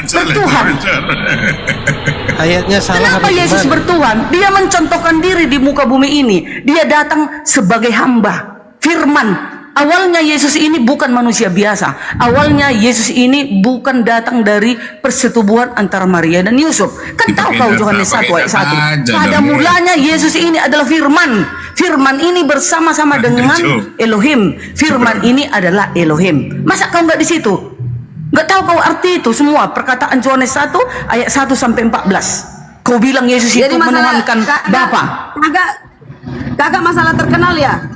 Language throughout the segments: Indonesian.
bertuhan. Ayatnya salah. Kenapa Yesus bertuhan? Dia mencontohkan diri di muka bumi ini. Dia datang sebagai hamba, firman. Awalnya Yesus ini bukan manusia biasa. Awalnya Yesus ini bukan datang dari persetubuhan antara Maria dan Yusuf. Kan tahu kau Yohanes 1 ayat 1. Pada mulanya Yesus ini adalah firman. Firman ini bersama-sama dengan Elohim. Firman ini adalah Elohim. Masa kau nggak di situ? Nggak tahu kau arti itu semua? Perkataan Yohanes 1 ayat 1 sampai 14. Kau bilang Yesus itu menuhankan Bapa. Kakak masalah terkenal ya?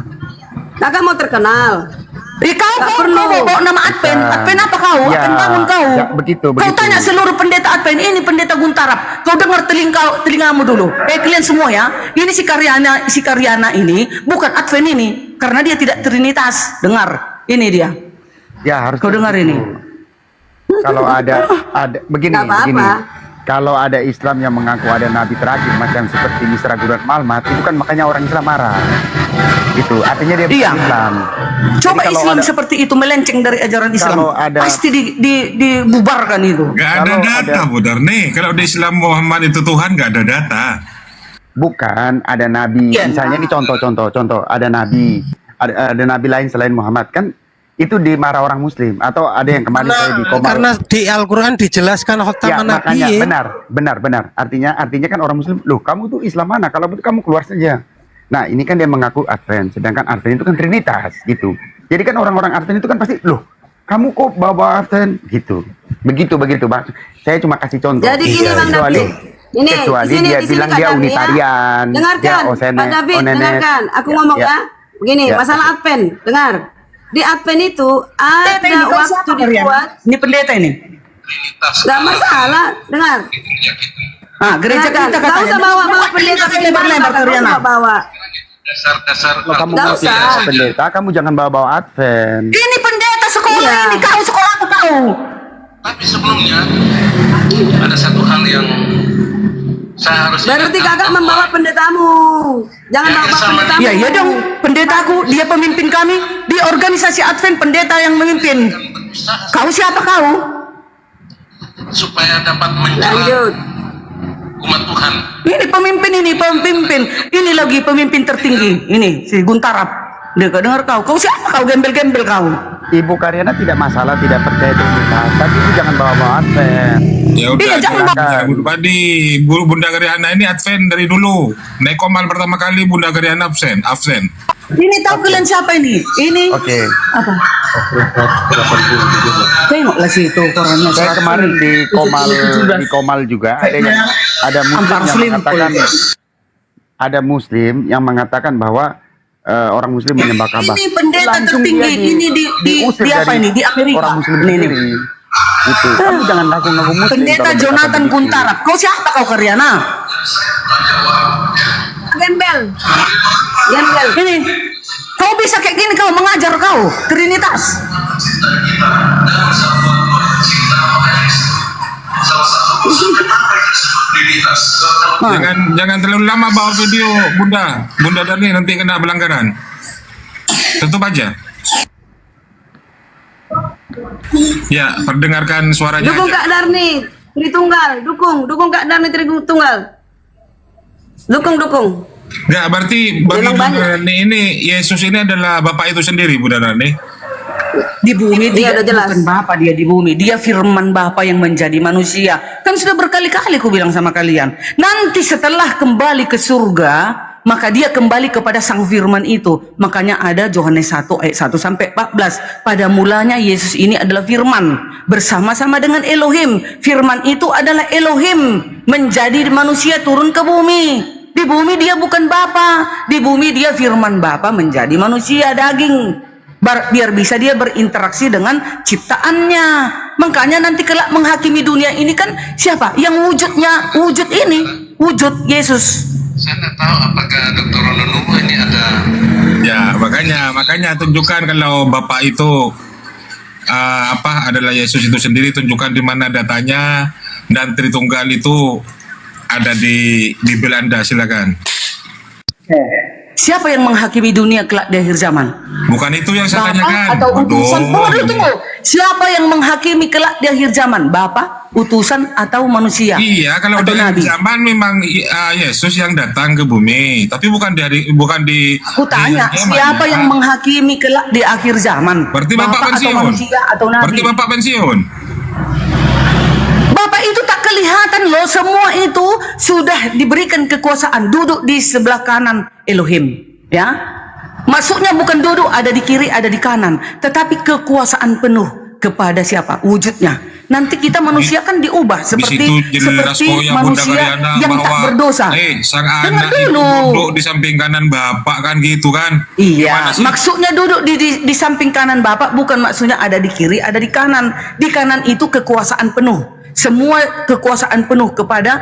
Kakak mau terkenal. Kau bawa nama Advent. Advent apa kau? Ya, Advent bangun kau. ya, begitu. Kau tanya seluruh pendeta Advent. Ini pendeta Guntarap. Kau dengar telingamu dulu. Kalian semua ya. Ini si Karyana ini bukan Advent ini, karena dia tidak Trinitas. Dengar. Ini dia. Ya harus. Kau dengar ini. Kalau ada begini. Apa-apa. Kalau ada Islam yang mengaku ada nabi terakhir macam seperti Misra Gurat Malmat, itu kan makanya orang Islam marah. Gitu, artinya dia bukan Islam. Coba Islam seperti itu melenceng dari ajaran Islam, pasti dibubarkan itu. Gak ada data, Budar nih. Kalau di Islam Muhammad itu Tuhan, gak ada data. Bukan, ada nabi. Misalnya ini contoh, ada nabi, ada nabi lain selain Muhammad kan. Itu dimarah orang Muslim atau ada yang kemarin saya di Komal. Karena di Al-Quran dijelaskan ya, makanya benar. Artinya kan orang Muslim, loh kamu tuh Islam mana? Kalau betul kamu keluar saja. Nah ini kan dia mengaku Advent, sedangkan Advent itu kan Trinitas gitu. Jadi kan orang-orang Advent itu kan pasti, loh kamu kok bawa Advent gitu. Begitu Bang. Saya cuma kasih contoh. Jadi gini Bang David. Kecuali dia bilang dia unitarian. Dengarkan, Pak David, dengarkan. Aku ngomong ya. Begini, masalah Advent, dengar. Di Advent itu ada waktu dibuat. Ini pendeta ini. Gak masalah, dengar. Gereja kita katanya. Gak usah bawa pendeta lebar-lebar Karyana. Bawa. Dasar. Kalau kamu mau pendeta, kamu jangan bawa Advent. Ini pendeta sekolah ini kau sekolah kau. Tapi sebelumnya ada satu hal yang saya harus. Berarti kakak membawa pendetamu. Jangan bawa pendetamu. Iya dong, pendetaku, dia pemimpin kami di organisasi Advent, pendeta yang memimpin. Kau siapa kau? Supaya dapat menjelaskan Lanjut. umat Tuhan. Ini pemimpin. Ini lagi pemimpin tertinggi. Ini si Guntarap. Dia dengar kau. Kau siapa kau gembel-gembel kau? Ibu Karyana tidak masalah, tidak percaya Trinitas, tapi itu jangan bawa Advent. Ya udah, jangan Bunda Karyana ini Advent dari dulu. Naik Komal pertama kali Bunda Karyana absen. Ini tahu kalian siapa ini? Ini Oke. apa? Tengoklah situ korannya. Saya kemarin di Komal juga ada Muslim yang mengatakan bahwa orang Muslim menyembah Ka'bah. Ini pendeta tertinggi ini di apa ini di Amerika. Orang Muslim sendiri. Itu. Kamu jangan ngaku-ngaku Muslim. Pendeta Jonathan Guntarap. Kau siapa kau Karyana? Gembel. Ini. Kau bisa kayak gini kau mengajar kau Trinitas. Jangan terlalu lama bawa video Bunda Darni, nanti kena pelanggaran. Tutup aja. Ya, perdengarkan suaranya. Dukung aja. Kak Darni Tritunggal. Dukung Kak Darni Tritunggal. Dukung. Enggak, berarti bagi Bunda Darni ini Yesus ini adalah Bapak itu sendiri, Bunda Darni. Di bumi dia udah jelas. bukan Bapa, dia di bumi. Dia firman Bapa yang menjadi manusia. Kan sudah berkali-kali aku bilang sama kalian. Nanti setelah kembali ke surga, maka dia kembali kepada sang firman itu. Makanya ada Yohanes 1 ayat 1 sampai 14. Pada mulanya Yesus ini adalah firman bersama-sama dengan Elohim. Firman itu adalah Elohim menjadi manusia turun ke bumi. Di bumi dia bukan Bapa. Di bumi dia firman Bapa menjadi manusia daging. Biar bisa dia berinteraksi dengan ciptaannya. Makanya nanti kelak menghakimi dunia ini kan siapa? Yang wujud ini, wujud Yesus. Saya tidak tahu apakah Dr. Rononuwo ini ada. Ya, makanya tunjukkan kalau Bapak itu adalah Yesus itu sendiri, tunjukkan di mana datanya, dan Tritunggal itu ada di Belanda, silakan. siapa yang menghakimi dunia kelak di akhir zaman? Bukan itu yang saya tanyakan. Bapak atau utusan? Tunggu. Siapa yang menghakimi kelak di akhir zaman? Bapak, utusan atau manusia? Iya, kalau atau di akhir nabi? zaman memang Yesus yang datang ke bumi, tapi bukan di. Aku tanya, di zaman, siapa ya. yang menghakimi kelak di akhir zaman? Berarti Bapak atau pensiun. manusia atau nabi? Berarti Bapak pensiun. Bapak itu tak kelihatan loh, semua itu sudah diberikan kekuasaan, duduk di sebelah kanan Elohim, ya. Maksudnya bukan duduk ada di kiri, ada di kanan, tetapi kekuasaan penuh kepada siapa? Wujudnya. Nanti kita manusia kan diubah seperti jelas kok ya, Bunda manusia Karyana, yang tak bahwa berdosa. sang Dengar anak itu dulu. duduk di samping kanan Bapak kan gitu kan? Iya, Gimana sih? maksudnya duduk di samping kanan Bapak bukan maksudnya ada di kiri, ada di kanan. Di kanan itu kekuasaan penuh. Semua kekuasaan penuh kepada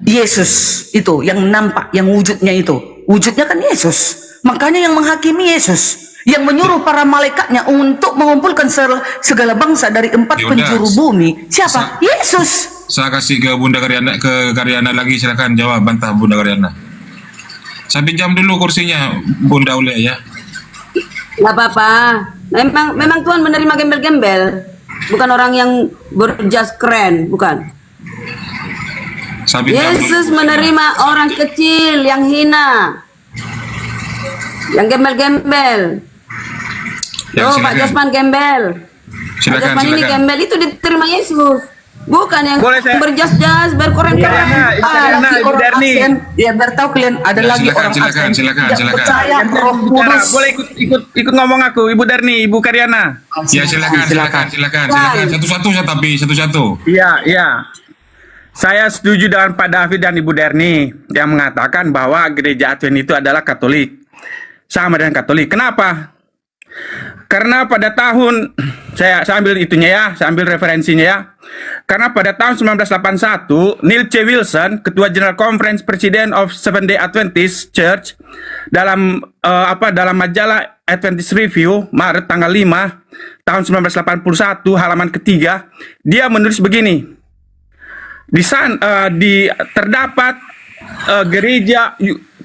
Yesus itu yang nampak, yang wujudnya itu. Wujudnya kan Yesus. Makanya yang menghakimi Yesus, yang menyuruh para malaikatnya untuk mengumpulkan segala bangsa dari 4 Yaudah. penjuru bumi. Siapa? Yesus. Saya kasih ke Bunda Karyana, lagi, silakan jawab, bantah Bunda Karyana. Saya pinjam dulu kursinya Bunda Aulia ya. Nggak apa-apa. Memang Tuhan menerima gembel-gembel. Bukan orang yang berjas keren, bukan. Saya pinjam Yesus dulu. menerima orang kecil yang hina, yang gembel-gembel. Ya, Oh, Pak silakan. Josman gembel. Silakan, Pak Josman ini silakan. gembel itu diterima Yesus. Bukan yang Boleh saya- berjas-jas, berkoren-koren. Iya, Ibu Karyana, lagi Ibu orang Darni. asing. Ya biar tahu kalian ada Ya, lagi silakan, orang silakan, asing silakan, yang silakan. percaya Roh Bicara, Kudus. boleh ikut ngomong aku, Ibu Darni, Ibu Karyana. Ya silakan. Satu-satu. Iya. Saya setuju dengan Pak David dan Ibu Darni yang mengatakan bahwa gereja Advent itu adalah Katolik. Sama dengan Katolik. Kenapa? Karena pada tahun saya ambil itunya ya, saya ambil referensinya ya. Karena pada tahun 1981, Neil C. Wilson, Ketua General Conference President of Seventh-day Adventist Church, dalam dalam majalah Adventist Review Maret tanggal 5 tahun 1981 halaman ketiga, dia menulis begini. Terdapat gereja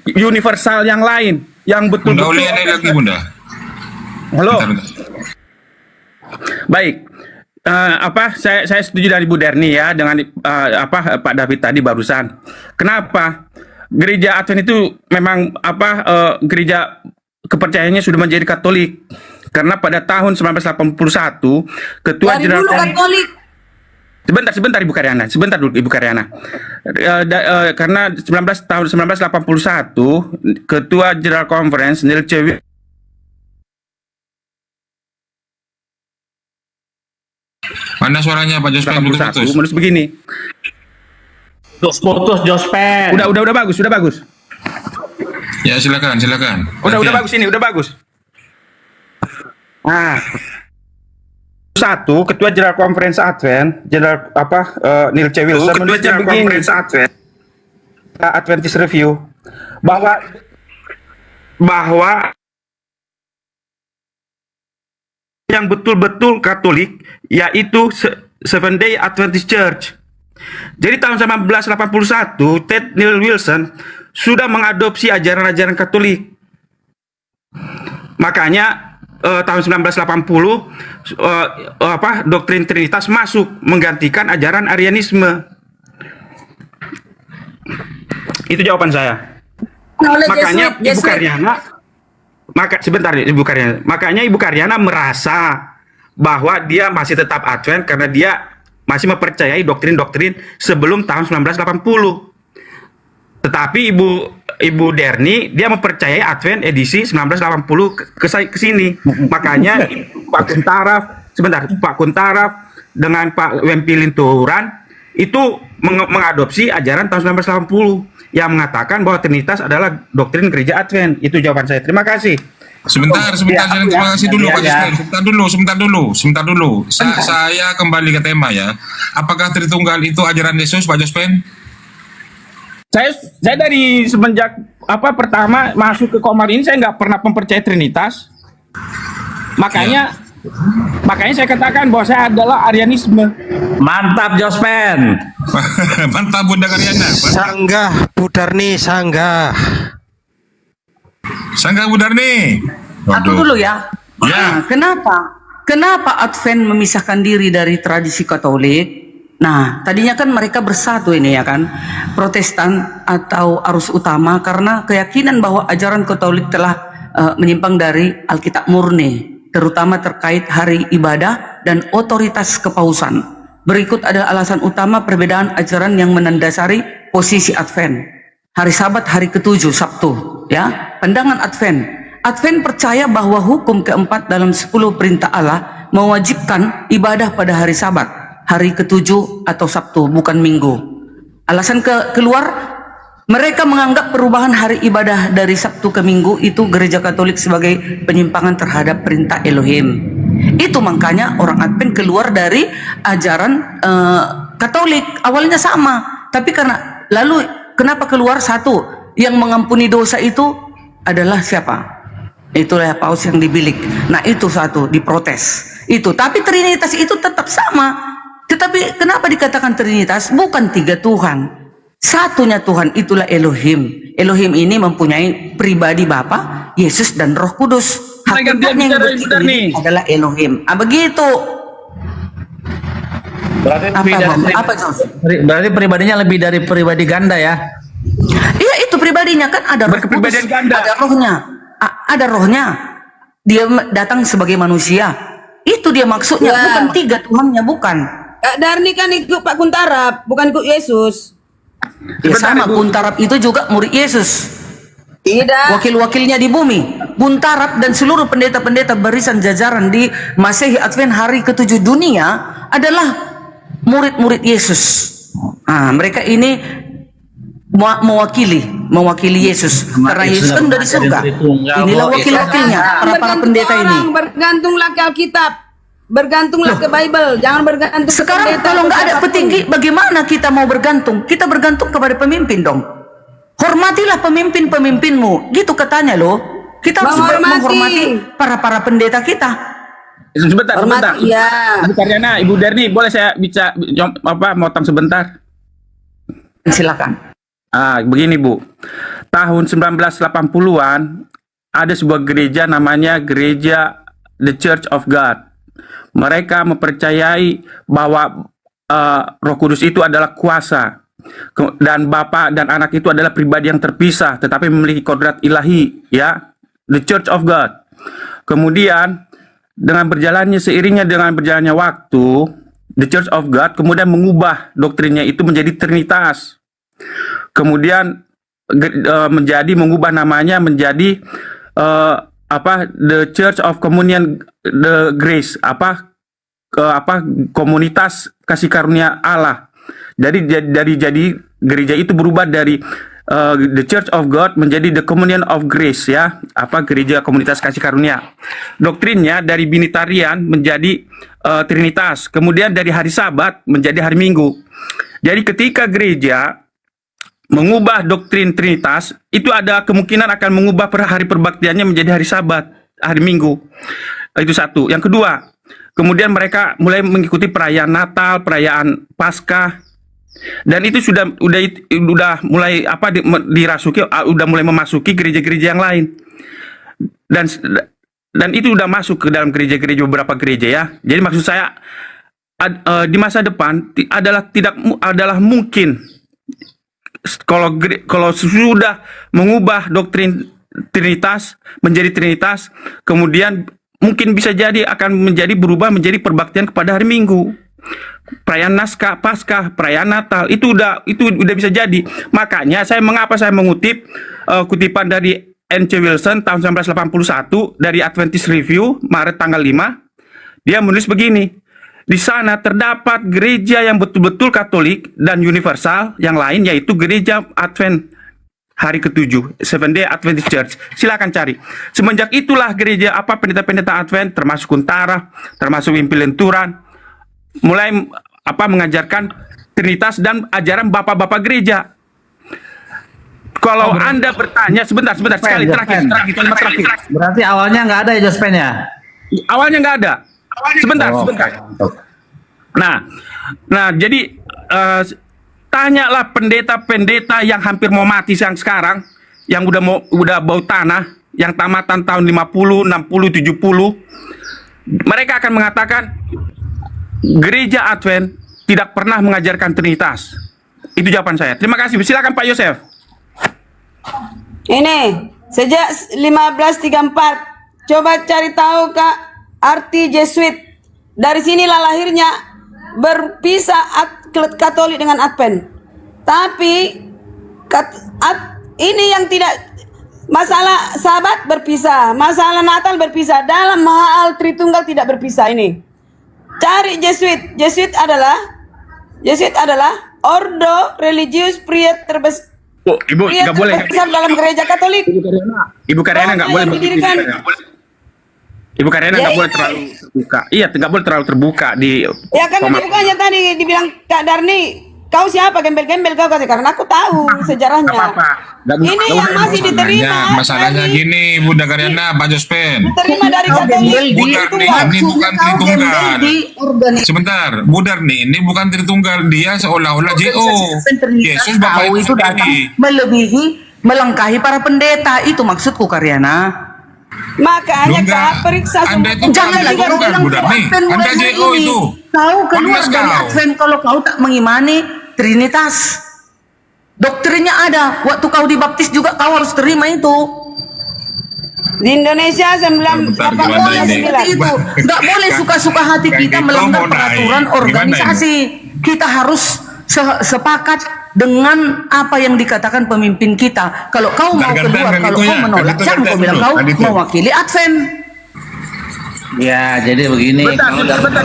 universal yang lain yang Bunda betul-betul Aulia ada lagi Bunda. Halo. Bentar. Baik. Saya setuju dari Bu Darni ya dengan Pak David tadi barusan. Kenapa? Gereja Advent itu memang gereja kepercayaannya sudah menjadi Katolik. Karena pada tahun 1981 Ketua Dari Jenderal dulu Katolik. Sebentar Ibu Karyana, sebentar dulu Ibu Karyana. Karena tahun 1981 Ketua General Conference Neil C. Mana suaranya Pak Jospen? 81 menulis begini. Putus Jospen. Udah bagus. Ya silakan. Udah Gantian. bagus ini, udah bagus. Nah, satu Ketua General Conference Advent, Neil C. Wilson menulisnya begini. Adventist Review bahwa yang betul-betul Katolik yaitu Seventh-day Adventist Church. Jadi tahun 1981 Ted Neil Wilson sudah mengadopsi ajaran-ajaran Katolik. Makanya tahun 1980 doktrin Trinitas masuk menggantikan ajaran Arianisme. Itu jawaban saya. Oleh Makanya Yesus, Ibu Karyana, makanya Ibu Karyana merasa bahwa dia masih tetap Advent karena dia masih mempercayai doktrin-doktrin sebelum tahun 1980. Tetapi Ibu Darni dia mempercayai Advent edisi 1980 ke sini. Makanya Pak Kuntaraf dengan Pak Wempilin Turan itu mengadopsi ajaran tahun 1980 yang mengatakan bahwa Trinitas adalah doktrin gereja Advent. Itu jawaban saya. Terima kasih. Sebentar, jangan terima kasih dulu Pak Ya. Jospen. Sebentar dulu. Saya kembali ke tema ya. Apakah Tritunggal itu ajaran Yesus Pak Jospen? Saya dari semenjak pertama masuk ke Komar ini saya nggak pernah mempercayai Trinitas. Makanya saya katakan bahwa saya adalah Arianisme. Mantap Jospen. Mantap Bunda Karyana. Iya. Mantap. Sanggah, Bu Darni, sanggah. Sangka Budar nih. Aku dulu ya. Ya. Nah, kenapa Advent memisahkan diri dari tradisi Katolik? Nah, tadinya kan mereka bersatu ini ya kan, Protestan atau arus utama karena keyakinan bahwa ajaran Katolik telah menyimpang dari Alkitab murni, terutama terkait hari ibadah dan otoritas kepausan. Berikut ada alasan utama perbedaan ajaran yang mendasari posisi Advent. Hari Sabat hari ketujuh Sabtu, ya. Pandangan Advent. Advent percaya bahwa hukum keempat dalam 10 perintah Allah mewajibkan ibadah pada hari Sabat, hari ketujuh atau Sabtu, bukan Minggu. Alasan keluar, mereka menganggap perubahan hari ibadah dari Sabtu ke Minggu itu gereja Katolik sebagai penyimpangan terhadap perintah Elohim. Itu makanya orang Advent keluar dari ajaran Katolik. Awalnya sama, tapi karena lalu kenapa keluar? Satu, yang mengampuni dosa itu adalah siapa? Itulah paus yang dibilik. Nah itu satu, diprotes. Itu, tapi Trinitas itu tetap sama. Tetapi kenapa dikatakan Trinitas? Bukan 3 Tuhan. Satunya Tuhan, itulah Elohim. Elohim ini mempunyai pribadi Bapa, Yesus dan Roh Kudus. Hakikatnya yang bertiga adalah Elohim. Begitu. Berarti pribadinya lebih dari pribadi ganda ya? Iya, itu pribadinya kan ada Roh Kudus, ada rohnya. Ada rohnya. Dia datang sebagai manusia. Itu dia maksudnya, bukan 3 Tuhannya, bukan. Kak Darni kan ikut Pak Kuntarap, bukan ikut Yesus. Ya sama, Kuntarap itu juga murid Yesus. Tidak. Wakil-wakilnya di bumi. Kuntarap dan seluruh pendeta-pendeta barisan jajaran di Masehi Advent hari ke-7 dunia adalah murid-murid Yesus. Mereka ini mewakili Yesus. Karena Yesus kan dari surga. Inilah wakil-wakilnya, para pendeta ini. Bergantunglah ke Alkitab. Bergantunglah ke Bible, jangan bergantung sekarang ke pendeta. Kalau nggak ada petinggi, bagaimana kita mau bergantung? Kita bergantung kepada pemimpin dong. Hormatilah pemimpin-pemimpinmu, gitu katanya loh. Kita harus menghormati para pendeta kita. Sebentar. Ya. Sebentar Yana, Ibu Derni, boleh saya bicara motong sebentar? Silakan. Begini Bu, tahun 1980-an ada sebuah gereja namanya gereja The Church of God. Mereka mempercayai bahwa Roh Kudus itu adalah kuasa dan Bapa dan Anak itu adalah pribadi yang terpisah tetapi memiliki kodrat ilahi, ya. The Church of God. Kemudian seiringnya dengan berjalannya waktu, The Church of God kemudian mengubah doktrinnya itu menjadi Trinitas. Kemudian mengubah namanya menjadi The Church of Communion, the Grace, komunitas kasih karunia Allah. Jadi gereja itu berubah dari The Church of God menjadi The Communion of Grace, ya, gereja komunitas kasih karunia. Doktrinnya dari binitarian menjadi Trinitas, kemudian dari hari Sabat menjadi hari Minggu. Jadi ketika gereja mengubah doktrin Trinitas, itu ada kemungkinan akan mengubah hari perbaktiannya menjadi hari Sabat, hari Minggu. Itu satu. Yang kedua, kemudian mereka mulai mengikuti perayaan Natal, perayaan Paskah, dan itu sudah mulai dirasuki, udah mulai memasuki gereja-gereja yang lain. Dan itu udah masuk ke dalam gereja-gereja, beberapa gereja, ya. Jadi maksud saya di masa depan adalah mungkin kalau sudah mengubah doktrin Trinitas menjadi Trinitas, kemudian mungkin bisa jadi akan berubah menjadi perbaktian kepada hari Minggu, perayaan Paskah, perayaan Natal, itu udah bisa jadi. Makanya mengapa saya mengutip kutipan dari N.C. Wilson tahun 1981 dari Adventist Review Maret tanggal 5. Dia menulis begini: di sana terdapat gereja yang betul-betul Katolik dan universal yang lain, yaitu gereja Advent hari ke-7, Seventh Day Adventist Church. Silakan cari. Semenjak itulah gereja pendeta-pendeta Advent termasuk Kuntara, termasuk Wimpilenturan mulai mengajarkan Trinitas dan ajaran bapak-bapak gereja. Kalau Anda bertanya, sebentar sekali, terakhir. Berarti awalnya nggak ada ya Jospen ya? Awalnya nggak ada. Sebentar. Nah, jadi tanyalah pendeta-pendeta yang hampir mau mati yang sekarang, yang udah bau tanah, yang tamatan tahun 50, 60, 70, mereka akan mengatakan gereja Advent tidak pernah mengajarkan Trinitas. Itu jawaban saya. Terima kasih. Silakan Pak Yosef. Ini sejak 1534 coba cari tahu Kak arti Jesuit. Dari sinilah lahirnya berpisah Katolik dengan Advent. Tapi ini yang tidak masalah Sabat berpisah, masalah Natal berpisah, dalam hal Tritunggal tidak berpisah ini. Cari Jesuit. Jesuit adalah ordo religius pria terbesar. Oh, Ibu nggak boleh. Dalam gereja Katolik. Ibu Karyana nggak boleh begitu. Didirikan. Ibu Karyana nggak boleh terlalu terbuka. Iya, nggak boleh terlalu terbuka di. Ya kan dibukanya tadi dibilang Kak Darni, kau siapa gembel-gembel kau kata karena aku tahu sejarahnya. Ini yang masih diterima. Masalahnya gini, Bunda Karyana, Pak Jospen. Diterima dari Katolik. Bu Darni ini bukan Tritunggal. Sebentar, Bu Darni ini bukan Tritunggal, dia seolah-olah JO. Yesus Bapak itu datang melengkahi para pendeta, itu maksudku Karyana. Makanya Kak periksa Anda itu Jangan bukan lagi kau Tritunggal, bilang Bu Darni. Advent Anda mulai hari JO ini. itu. Kau keluar Ormas dari kau. Advent kalau kau tak mengimani Trinitas. Doktrinnya ada. Waktu kau dibaptis juga kau harus terima itu. di Indonesia 19 Bentar, Nggak gimana boleh ini? seperti itu. Nggak boleh suka-suka hati kita Kaki melanggar kau mau peraturan naik. organisasi. Kita harus sepakat dengan apa yang dikatakan pemimpin kita. Kalau kau mau Gantian, keluar, kan kalau itu kau ya. menolak, Kan itu jangan kau gantian bilang dulu. kau Kan itu. mewakili Advent. Ya, jadi begini. kalau dalam- Sebentar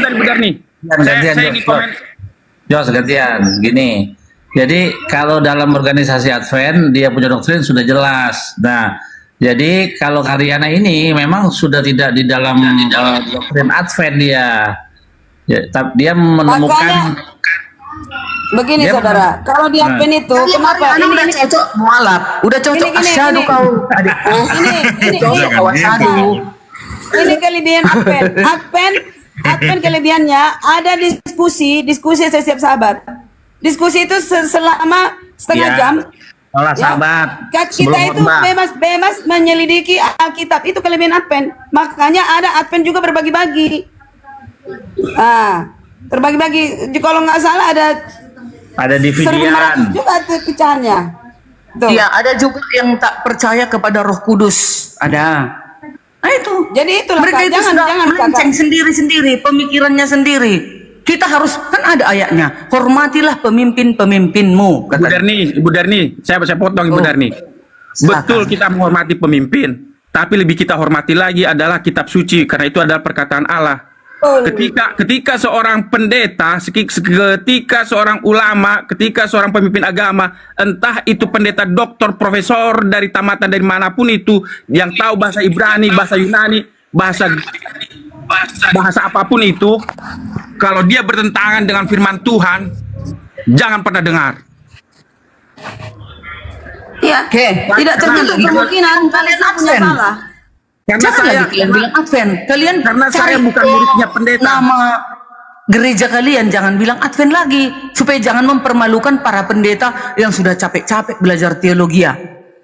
Ibu Darni. Gantian, Saya ingin Jos. komen. Jos, gantian. Gini. Jadi kalau dalam organisasi Advent dia punya doktrin sudah jelas. Nah, jadi kalau Karyana ini memang sudah tidak di dalam doktrin Advent dia. Ya, dia menemukan Makanya- begini Dia- saudara, kalau di Advent itu kenapa Anak udah cocok mualaf, udah cocok Gini, asyhadu gini. kau adikku. Ini Cocok kau asyhadu. ini kelebihan Advent kelebihannya ada diskusi setiap Sabat. Diskusi itu selama setengah Ya, jam. olah Ya. sahabat Kita sebelum itu khotbah. bebas menyelidiki Alkitab. Itu kelebihan Advent. Makanya ada Advent juga berbagi-bagi. Terbagi-bagi. Kalau nggak salah ada Ada dividian. 1.500 juga tuh pecahannya. Tuh. Iya, ada juga yang tak percaya kepada Roh Kudus. Ada. Nah itu. Jadi itulah, mereka Kak. itu Jangan- sudah jangan, melenceng Kakak. sendiri-sendiri, pemikirannya sendiri. Kita harus, kan ada ayatnya, hormatilah pemimpin-pemimpinmu. Ibu Darni, saya potong Ibu Oh. Darni. Silakan. Betul kita menghormati pemimpin, tapi lebih kita hormati lagi adalah kitab suci karena itu adalah perkataan Allah. Betul. Ketika seorang pendeta, ketika seorang ulama, ketika seorang pemimpin agama, entah itu pendeta, doktor, profesor dari tamatan dari manapun itu, yang tahu bahasa Ibrani, bahasa Yunani, bahasa apapun itu, kalau dia bertentangan dengan firman Tuhan, jangan pernah dengar. Iya. Oke. Tidak tertutup Karena- kemungkinan kalian punya Advent. salah. Karena Jangan saya lagi kalian bilang Advent. Kalian Karena saya cari bukan tuh muridnya pendeta. Nama gereja kalian jangan bilang Advent lagi, supaya jangan mempermalukan para pendeta yang sudah capek-capek belajar teologi.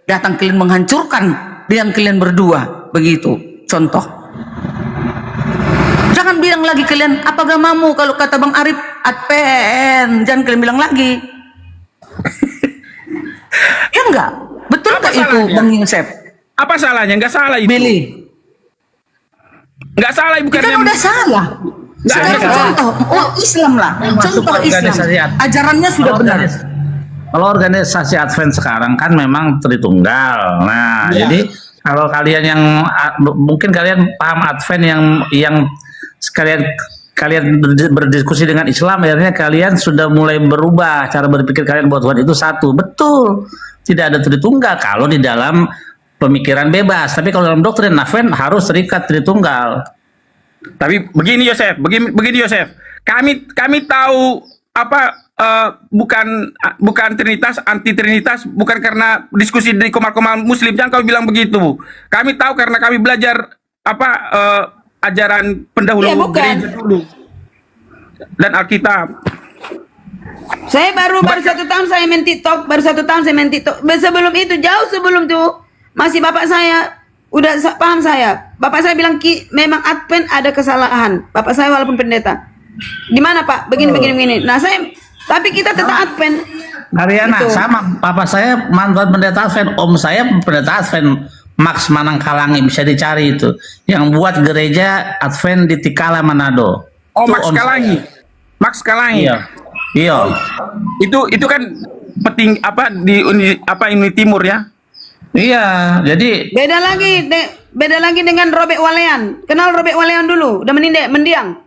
Datang kalian menghancurkan dengan kalian berdua, begitu. Contoh. Jangan bilang lagi kalian apa agamamu, kalau kata Bang Arif Advent, jangan kalian bilang lagi. Ya enggak? Betul Apa nggak itu salahnya? Bang Yosef? Apa salahnya? Nggak salah itu. Billy. Nggak salah ibu Kan karena udah salah. Nggak ada Sekarang salah. contoh, Islam lah. Masuk Contoh Islam. organisasi Advent. Ajarannya sudah Kalau benar. Kalau organisasi Advent sekarang kan memang Tritunggal. Nah, Ya. jadi kalau kalian yang mungkin kalian paham Advent yang kalian berdiskusi dengan Islam, akhirnya kalian sudah mulai berubah cara berpikir kalian bahwa Tuhan itu satu. Betul. Tidak ada Tritunggal kalau di dalam pemikiran bebas. Tapi kalau dalam doktrin Advent harus terikat Tritunggal. Tapi begini Yosef, begini Yosef. Kami tahu apa bukan Trinitas, anti Trinitas, bukan karena diskusi di komal-komal Muslim. Jangan kau bilang begitu. Kami tahu karena kami belajar ajaran pendahulu Iya, bukan. gereja dulu dan Alkitab. Saya baru 1 tahun saya main TikTok, Sebelum itu jauh sebelum itu masih bapak saya udah paham saya. Bapak saya bilang memang Advent ada kesalahan. Bapak saya walaupun pendeta. Gimana Pak? Begini. Nah saya, tapi kita tetap Advent. Karyana Gitu. sama, papa saya mantan pendeta Advent, om saya pendeta Advent, Max Manangkalangi, bisa dicari itu, yang buat gereja Advent di Tikala Manado. Oh, Itu Max om Kalangi. Max Kalangi. Iya, iya. Itu kan peting apa di Uni Timur ya. Iya, jadi Beda lagi dengan Robert Walean. Kenal Robert Walean dulu? Udah mendiang.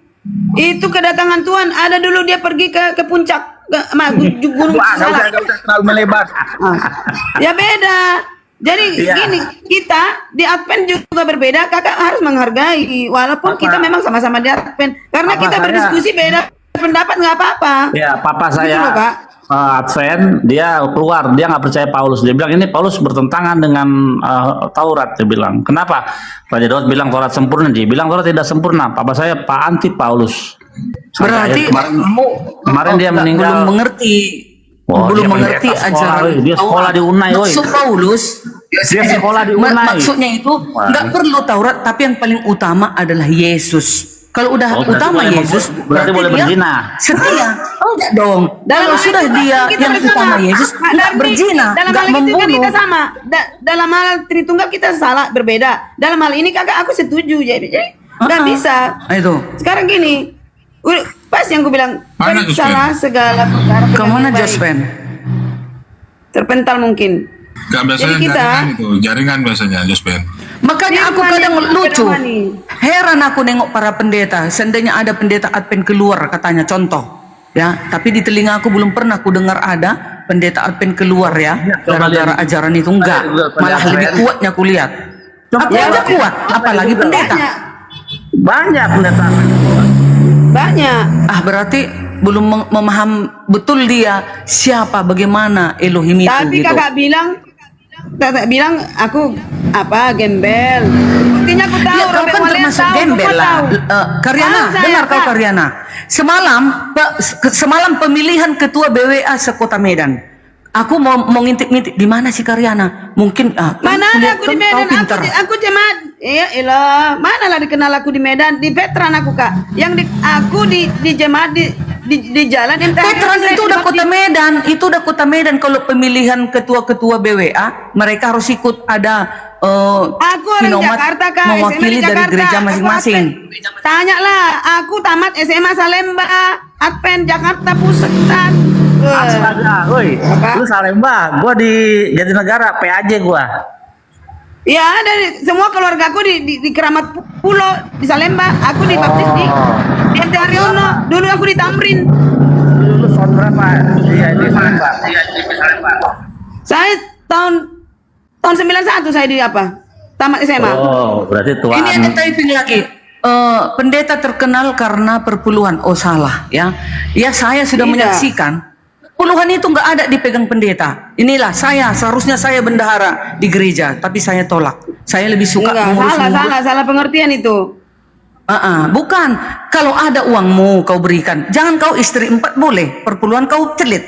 Itu kedatangan Tuhan. Ada dulu dia pergi ke puncak gunung Wah, nggak Salak. usah terlalu melebar. Ya beda. Jadi Iya. gini, kita di Advent juga berbeda. Kakak harus menghargai, walaupun kita memang sama-sama di Advent. Karena Papa kita saya- berdiskusi beda pendapat nggak apa-apa. ya papa Gitu saya loh, Pak. Advent, dia keluar, dia nggak percaya Paulus. Dia bilang ini Paulus bertentangan dengan Taurat. Dia bilang, kenapa? Raja Daud bilang Taurat sempurna, dia bilang Taurat tidak sempurna. Papa saya Pak anti Paulus. Sampai Berarti akhir kamu dia meninggal. belum mengerti. Wah, belum dia mengerti pendeta sekolah, ajaran woi. Dia sekolah di Unai, woi. Maksud Paulus Dia sekolah di Unai. maksudnya itu Wah. nggak perlu Taurat, tapi yang paling utama adalah Yesus. Kalau udah Oh, berarti utama boleh Yesus, berarti boleh dia berzina. setia. Oh enggak dong. Dalam Kalau hal sudah itu kan dia kita yang bersama. utama Yesus, Pak enggak Darmi, berzina, dalam enggak hal itu kan membunuh. kita sama. Dalam hal Tritunggal kita salah berbeda. Dalam hal ini kakak aku setuju. Jadi nggak bisa. Itu. Sekarang gini, pas yang gue bilang Mana salah segala perkara. Kemana baik. Jaspen? Terpental mungkin. Gak biasanya Jadi kita- jaringan itu, jaringan biasanya Jospen. Makanya aku Firman kadang yang lucu. berwani. Heran aku nengok para pendeta. Seandainya ada pendeta Advent keluar katanya contoh. Ya, tapi di telinga aku belum pernah aku dengar ada pendeta Advent keluar ya. coba Gara-gara lihat. ajaran itu enggak. Lihat, Malah Advent. lebih kuatnya aku lihat. Aku Ya, aja kuat, apalagi pendeta. Banyak. Banyak pendeta. Banyak. Ah, berarti belum memaham betul dia siapa, bagaimana Elohim itu Tapi gitu. kakak bilang aku apa gembel. Buktinya aku tahu. Ya, kau Robert kan Walean termasuk tahu, gembel semua lah. tahu. Karyana, Tahu saya, dengar kau Kak. Karyana. Semalam pemilihan ketua BWA sekota Medan. Aku mau ngintip-ngintip di mana si Karyana. Mungkin Mana ada aku di Medan? Kau pintar. Aku jemaat. Iya, elah. Mana lah dikenal aku di Medan? Di veteran aku kak. Yang aku di jemaat di jalan MTH. Veteran itu udah kota Medan, itu udah kota Medan. Kalau pemilihan ketua-ketua BWA, mereka harus ikut ada Aku orang sinomat Jakarta kak. mewakili SMA di dari Jakarta. gereja Aku masing-masing. Advent. Tanyalah. Aku tamat SMA Salemba. Advent Jakarta Pusat. Astaga, woi, Apa? lu Salemba, gua di Jatinegara, PAJ gua. Ya, dari semua keluarga aku di Keramat Pulau di Salemba. Aku dibaptis di MT Haryono. Dulu aku di Tamrin. Lu tahun berapa? Iya, di Salemba. Saya tahun 91 saya di apa? Tamat SMA. Oh, berarti tuan. Ini ada typing lagi. Pendeta terkenal karena perpuluhan. Oh salah ya. Ya saya sudah Tidak. menyaksikan. Puluhan itu nggak ada dipegang pendeta. Inilah seharusnya saya bendahara di gereja, tapi saya tolak. Saya lebih suka Enggak, mengurus-ngurus. salah pengertian itu. Bukan. Kalau ada uangmu kau berikan. Jangan kau istri 4 boleh. Perpuluhan kau celit.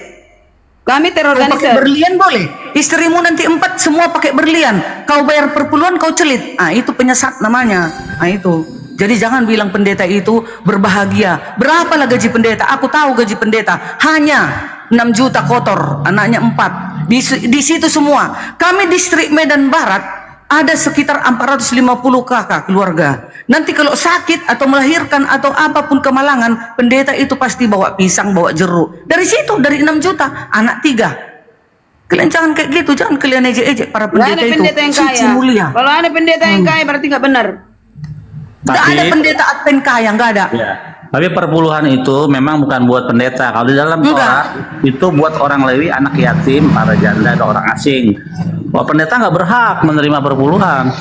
Kami Kau pakai terorganisir. berlian boleh. Istrimu nanti 4 semua pakai berlian. Kau bayar perpuluhan kau celit. Itu penyesat namanya. Itu. Jadi jangan bilang pendeta itu berbahagia. Berapalah gaji pendeta? Aku tahu gaji pendeta. Hanya 6 juta kotor. Anaknya 4. Di situ semua. Kami distrik Medan Barat ada sekitar 450 kakak keluarga. Nanti kalau sakit atau melahirkan atau apapun kemalangan, pendeta itu pasti bawa pisang, bawa jeruk. Dari situ, dari 6 juta, anak 3. Kalian jangan kayak gitu, jangan kalian ejek-ejek para Nggak pendeta ada itu. pendeta yang Suci kaya. mulia. Kalau ada pendeta yang kaya berarti nggak benar. Nggak ada pendeta Advent kaya, nggak ada. Ya. Tapi perpuluhan itu memang bukan buat pendeta. Kalau di dalam Enggak. Torah itu buat orang Lewi, anak yatim, para janda, dan orang asing. Wah, pendeta nggak berhak menerima perpuluhan.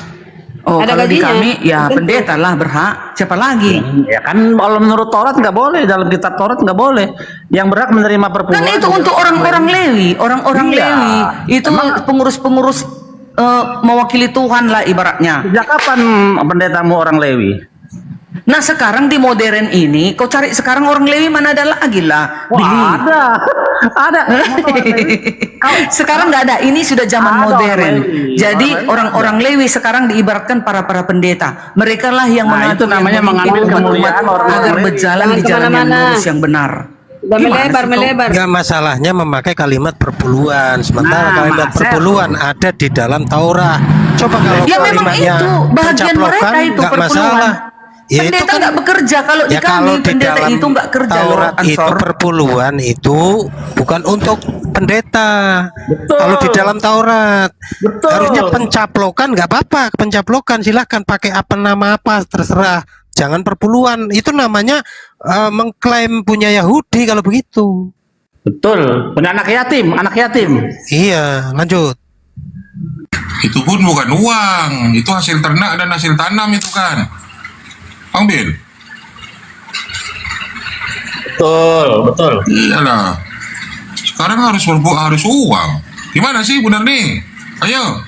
Oh, Ada kalau di gajinya. kami ya Tentu. pendeta lah berhak. Siapa lagi? Ya kan kalau menurut Taurat nggak boleh, dalam kitab Taurat nggak boleh. Yang berhak menerima perpuluhan. Kan itu untuk orang-orang Lewi, orang-orang Iya. Lewi. Itu pengurus-pengurus mewakili Tuhan lah ibaratnya. Sejak kapan pendetamu orang Lewi? Nah sekarang di modern ini, kau cari sekarang orang Lewi mana ada lagi lah. Wah, Billy. ada. Sekarang nggak ada. Ini sudah zaman Ada modern. orang Lewi. Jadi Orang Lewi orang-orang Lewi sekarang diibaratkan para pendeta. Mereka lah yang Nah, itu mengatur, namanya yang memimpin mengambil umat-umat kemuliaan orang agar Lewi. berjalan Jangan di jalan yang kemana-mana. lurus yang benar. Udah Gimana melebar, sih kau? melebar. Enggak, masalahnya memakai kalimat perpuluhan. Sementara Nah, kalimat Mas, perpuluhan ada di dalam Taurat. Coba kalau Ya memang kalimatnya itu bahagian pencaplokan, mereka itu nggak perpuluhan. masalah. Ya, itu Pendeta kan- nggak bekerja kalau di Ya kami kalau di pendeta dalam itu nggak kerja loh, Taurat itu Ansor. perpuluhan itu bukan untuk pendeta. Betul. Kalau di dalam Taurat Betul. harusnya pencaplokan nggak apa-apa, pencaplokan silahkan pakai apa nama apa terserah. Jangan perpuluhan, itu namanya mengklaim punya Yahudi kalau begitu. Betul. Punya anak yatim. Iya, lanjut. Itu pun bukan uang, itu hasil ternak dan hasil tanam itu kan. Bang Bin? Betul. Iyalah. Sekarang harus uang. Gimana sih benar nih? Ayo.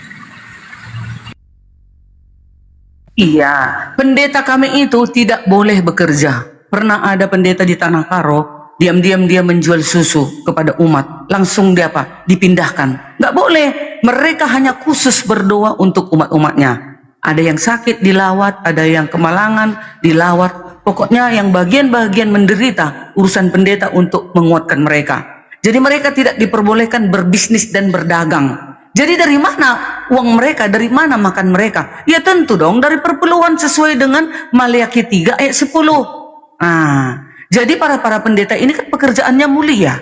Iya, pendeta kami itu tidak boleh bekerja. Pernah ada pendeta di Tanah Karo, diam-diam dia menjual susu kepada umat. Langsung dia apa? Dipindahkan. Nggak boleh. Mereka hanya khusus berdoa untuk umat-umatnya. Ada yang sakit dilawat, ada yang kemalangan dilawat. Pokoknya yang bagian-bagian menderita, urusan pendeta untuk menguatkan mereka. Jadi mereka tidak diperbolehkan berbisnis dan berdagang. Jadi dari mana uang mereka, dari mana makan mereka? Ya tentu dong dari perpuluhan sesuai dengan Maliaki 3 ayat 10. Nah, jadi para pendeta ini kan pekerjaannya mulia.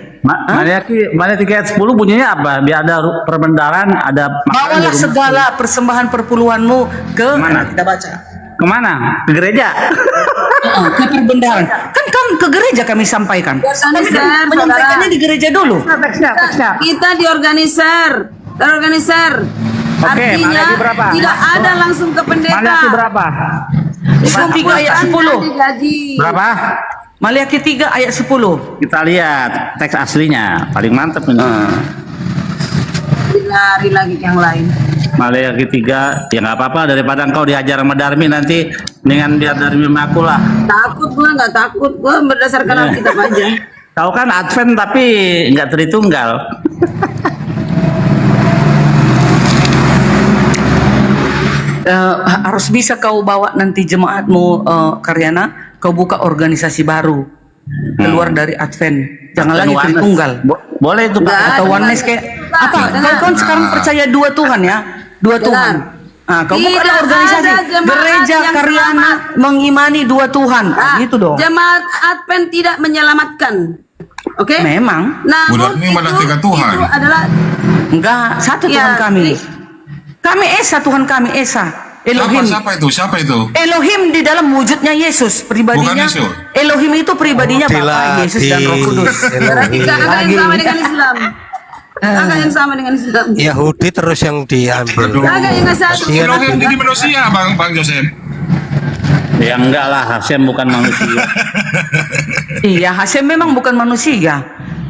Maliaki 3 ayat 10 bunyinya apa? Biar ada perbendaharaan, ada makanan di Bawalah rumah. segala persembahan perpuluhanmu ke Mana? Kita baca. Kemana? Ke gereja. Ke perbendaharaan. Kan ke gereja kami sampaikan. Kami Organisar, menyampaikannya saudara. di gereja dulu. Teksnya. Kita diorganisir. Terorganisir. Oke, Artinya Maliaki berapa? tidak ada langsung ke pendeta. Maliaki berapa? 3 ayat 10. Digaji. Berapa? Maliaki 3 ayat 10. Kita lihat teks aslinya. Paling mantap ini. Lari lagi ke yang lain. Maliaki 3, ya nggak apa-apa daripada engkau diajar sama Darmi nanti dengan biar Darmi mengaku lah. Takut gua, nggak takut gua berdasarkan Alkitab aja. Kau kan Advent tapi nggak Tritunggal. Harus bisa kau bawa nanti jemaatmu, Karyana, kau buka organisasi baru keluar dari Advent. Jangan lagi Oneness. Tritunggal Boleh itu Pak. atau oneness kayak apa? Dengar. Kau kan sekarang percaya 2 Tuhan ya, 2 Tuhan. Nah, kau buka Tidak organisasi ada jemaat gereja yang Karyana mengimani 2 Tuhan. Gitu dong. Jemaat Advent tidak menyelamatkan. Oke? Memang Namun Budak ini malah tiga Tuhan. itu adalah enggak satu Ya, Tuhan kami. Kami Esa, Tuhan kami Esa. Elohim. Siapa itu? Elohim di dalam wujudnya Yesus pribadinya. Bukan Yesus. Elohim itu pribadinya Bapa, Yesus dan Roh Kudus. berarti kakak yang sama dengan Islam. Kakak yang sama dengan Islam. Yahudi terus yang diambil. Kakak yang satu. Kasihan. Elohim jadi manusia, Bang Joseph. Ya enggak lah, Hasem bukan manusia. Iya, Hasem memang bukan manusia.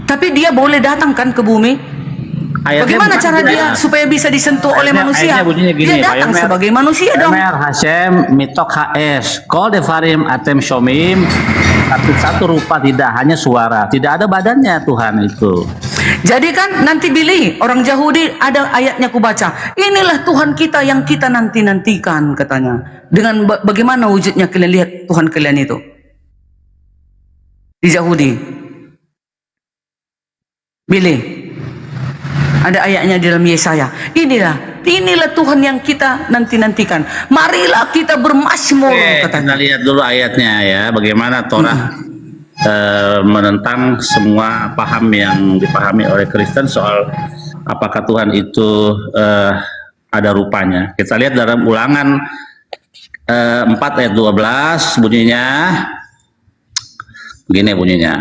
Tapi dia boleh datang kan ke bumi. Ayatnya Bagaimana bukan cara dia. dia supaya bisa disentuh oleh manusia? Ayatnya bunyinya gini, Dia Pak datang Yomer. sebagai manusia dong. Yomer Hasem mitok HS kol devarim atem shomim satu rupa, tidak hanya suara, tidak ada badannya Tuhan itu. Jadi kan nanti Billy, orang Yahudi ada ayatnya ku baca. Inilah Tuhan kita yang kita nanti-nantikan katanya. Dengan bagaimana wujudnya kalian lihat Tuhan kalian itu? Di Yahudi. Billy. Ada ayatnya di dalam Yesaya. Inilah Tuhan yang kita nanti-nantikan. Marilah kita bermasmur Kita katanya. lihat dulu ayatnya ya, bagaimana Torah menentang semua paham yang dipahami oleh Kristen soal apakah Tuhan itu ada rupanya. Kita lihat dalam Ulangan 4 ayat 12 bunyinya begini bunyinya.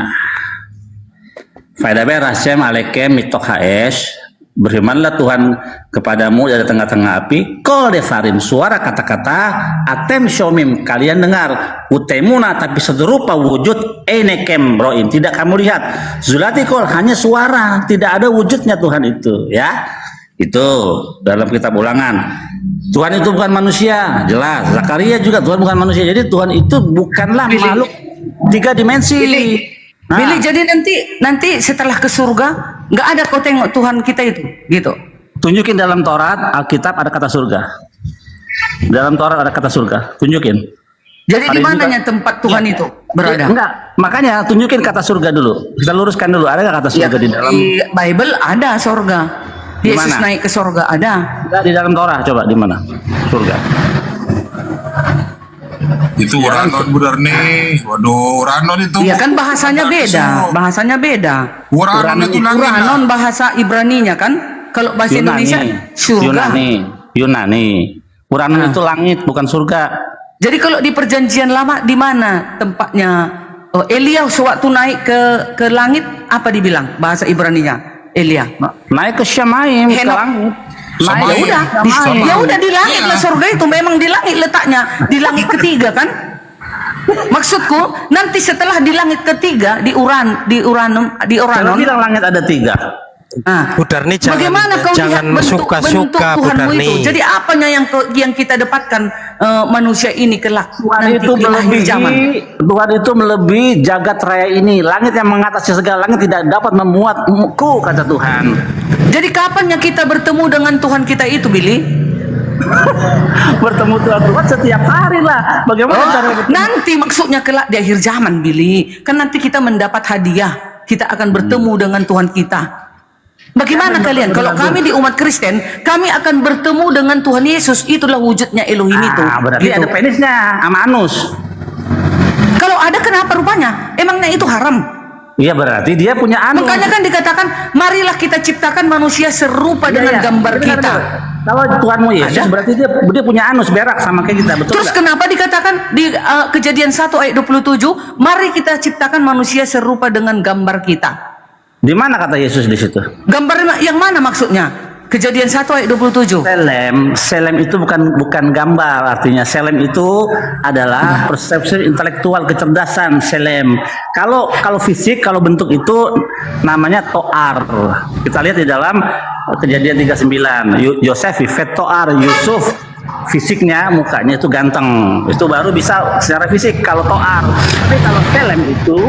Faidaber Hashem alekem mitok haesh, berfirmanlah Tuhan kepadamu dari tengah-tengah api, kol devarim, suara kata-kata, atem shomim, kalian dengar, utemuna, tapi serupa wujud, enekem roin, tidak kamu lihat, zulati kol, hanya suara, tidak ada wujudnya Tuhan itu, ya. Itu dalam kitab Ulangan. Tuhan itu bukan manusia, jelas. Zakaria juga Tuhan bukan manusia. Jadi Tuhan itu bukanlah makhluk 3 dimensi. Billy, jadi nanti setelah ke surga nggak ada kau tengok Tuhan kita itu, gitu. Tunjukin dalam Taurat, Alkitab ada kata surga. Dalam Taurat ada kata surga. Tunjukin. Jadi Ada di juga. mananya tempat Tuhan itu berada? Enggak, makanya tunjukin kata surga dulu. Kita luruskan dulu. Ada nggak kata surga di dalam? Di Bible ada surga. Di Yesus mana? naik ke surga ada. Di dalam Torah coba di mana? Surga. Itu Uranon Budarni. Waduh, Uranon itu. Iya kan bahasanya beda, bahasanya beda. Uranon itu langit. Uranon bahasa Ibraninya kan? Kalau bahasa Indonesia surga. Yunani. Uranon itu langit bukan surga. Jadi kalau di perjanjian lama di mana tempatnya? Oh, Elia sewaktu naik ke langit apa dibilang bahasa Ibraninya? Elia. Naik ke Syamaim ke Henok. langit. Sama Naik Ya ke udah, Syamaim. ya udah di langit lah surga itu memang di langit letaknya, di langit ketiga kan? Maksudku nanti setelah di langit ketiga di Uranon. Kalau bilang langit ada 3. Nah, Bu Darni bagaimana kau lihat jangan bentuk suka-suka Bu Tuhanmu itu? Darni. Jadi apanya yang kita dapatkan manusia ini kelak Tuhan nanti itu di akhir zaman? Tuhan itu melebihi jagat raya ini. Langit yang mengatasi segala langit tidak dapat memuatku, kata Tuhan. Jadi kapannya kita bertemu dengan Tuhan kita itu, Billy? Bertemu Tuhan setiap hari lah. Bagaimana cara bertemu? Nanti maksudnya kelak di akhir zaman, Billy. Kan nanti kita mendapat hadiah. Kita akan bertemu dengan Tuhan kita. Bagaimana kalian? Kalau kami di umat Kristen, kami akan bertemu dengan Tuhan Yesus. Itulah wujudnya Elohim itu. Berarti Gitu. ada penisnya sama anus. Kalau ada kenapa rupanya? Emangnya itu haram? Iya, berarti dia punya anus. Makanya kan dikatakan, marilah kita ciptakan manusia serupa dengan gambar Benar, kita. benar. Kalau Tuhanmu Yesus Ada. berarti dia punya anus berak sama kayak kita, betul Terus nggak? kenapa dikatakan di Kejadian 1 ayat 27, mari kita ciptakan manusia serupa dengan gambar kita. Di mana kata Yesus di situ? Gambar yang mana maksudnya? Kejadian 1 ayat 27. Selem itu bukan gambar, artinya selem itu adalah persepsi intelektual, kecerdasan selem. Kalau fisik, kalau bentuk itu namanya toar. Kita lihat di dalam Kejadian 39. Yosef Ifet toar, Yusuf fisiknya, mukanya itu ganteng. Itu baru bisa secara fisik kalau toar. Tapi kalau selem itu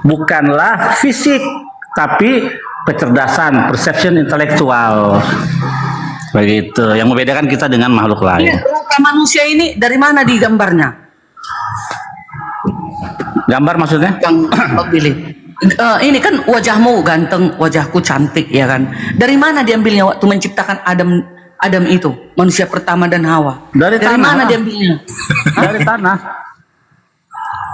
bukanlah fisik, tapi kecerdasan, perception intelektual. Begitu. Yang membedakan kita dengan makhluk lain. Rupa manusia ini dari mana digambarnya? Gambar maksudnya? Yang pilih. Ini kan wajahmu ganteng, wajahku cantik, ya kan? Dari mana diambilnya waktu menciptakan Adam itu, manusia pertama dan Hawa? Dari tanah. mana diambilnya? Dari tanah.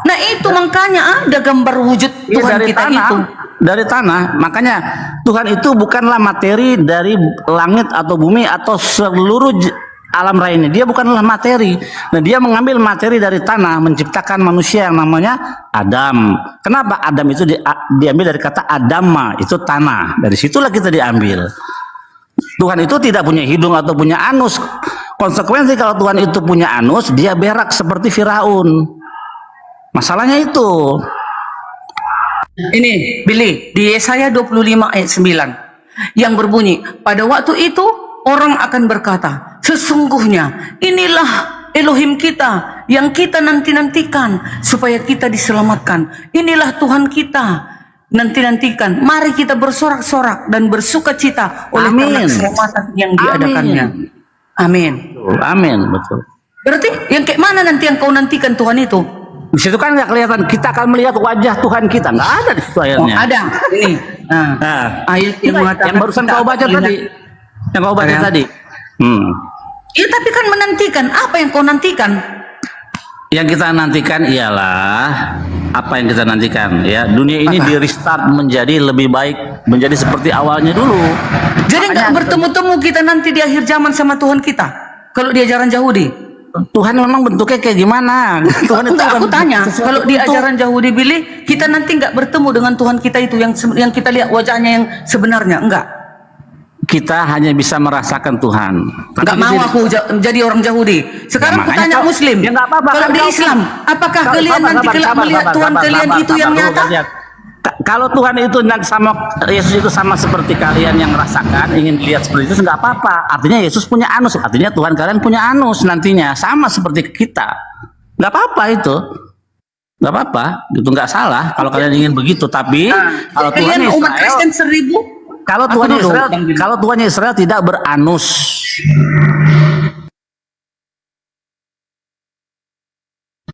Nah itu makanya ada gambar wujud Iya, Tuhan dari kita tanah. itu. Dari tanah. Makanya Tuhan itu bukanlah materi dari langit atau bumi atau seluruh alam raya ini. Dia bukanlah materi. Nah, dia mengambil materi dari tanah, menciptakan manusia yang namanya Adam. Kenapa Adam itu diambil dari kata Adama, itu tanah. Dari situlah kita diambil. Tuhan itu tidak punya hidung atau punya anus. Konsekuensi kalau Tuhan itu punya anus, dia berak seperti Firaun. Masalahnya itu. Ini Billy di Yesaya 25 ayat 9 yang berbunyi, pada waktu itu orang akan berkata, sesungguhnya inilah Elohim kita yang kita nanti-nantikan supaya kita diselamatkan. Inilah Tuhan kita nanti-nantikan. Mari kita bersorak-sorak dan bersuka cita oleh karena Amin. keselamatan yang diadakannya. Amin. Amin, betul. Berarti yang kayak mana nanti yang kau nantikan Tuhan itu? Di situ kan nggak kelihatan. Kita akan melihat wajah Tuhan kita. Nggak ada di situ Oh, ayatnya. ada. Ini. Nah, Ayat yang mengatakan yang barusan kita kau baca akan tadi. melihat. Yang kau baca Ya. tadi. Ya tapi kan menantikan. Apa yang kau nantikan? Yang kita nantikan ialah apa yang kita nantikan ya. Dunia ini di restart menjadi lebih baik, menjadi seperti awalnya dulu. Jadi nggak bertemu-temu kita nanti di akhir zaman sama Tuhan kita. Kalau di ajaran Yahudi. Tuhan memang bentuknya kayak gimana? Tuhan itu Enggak, aku bukan tanya. sesuatu Kalau di bentuk. ajaran Yahudi Billy, kita nanti nggak bertemu dengan Tuhan kita itu yang kita lihat wajahnya yang sebenarnya. Enggak. Kita hanya bisa merasakan Tuhan. Enggak mau aku jadi orang Yahudi. Sekarang aku makanya tanya kau- Muslim. ya nggak apa-apa, Kalau kan di kau- Islam, apakah kalian Sabar, nanti sabar, kelak sabar, melihat sabar, Tuhan sabar, kalian sabar, itu sabar yang dulu, nyata? kalian. kalau Tuhan itu sama Yesus itu sama seperti kalian yang merasakan ingin lihat seperti itu nggak apa-apa. Artinya Yesus punya anus, artinya Tuhan kalian punya anus nantinya sama seperti kita. Nggak apa-apa itu, nggak apa-apa, itu nggak salah kalau kalian ingin begitu. Tapi kalau Tuhan Kalian umat Israel, Kristen 1000. kalau Aku Tuhan dulu, Israel, Bang Bim. kalau Tuhan Israel tidak beranus,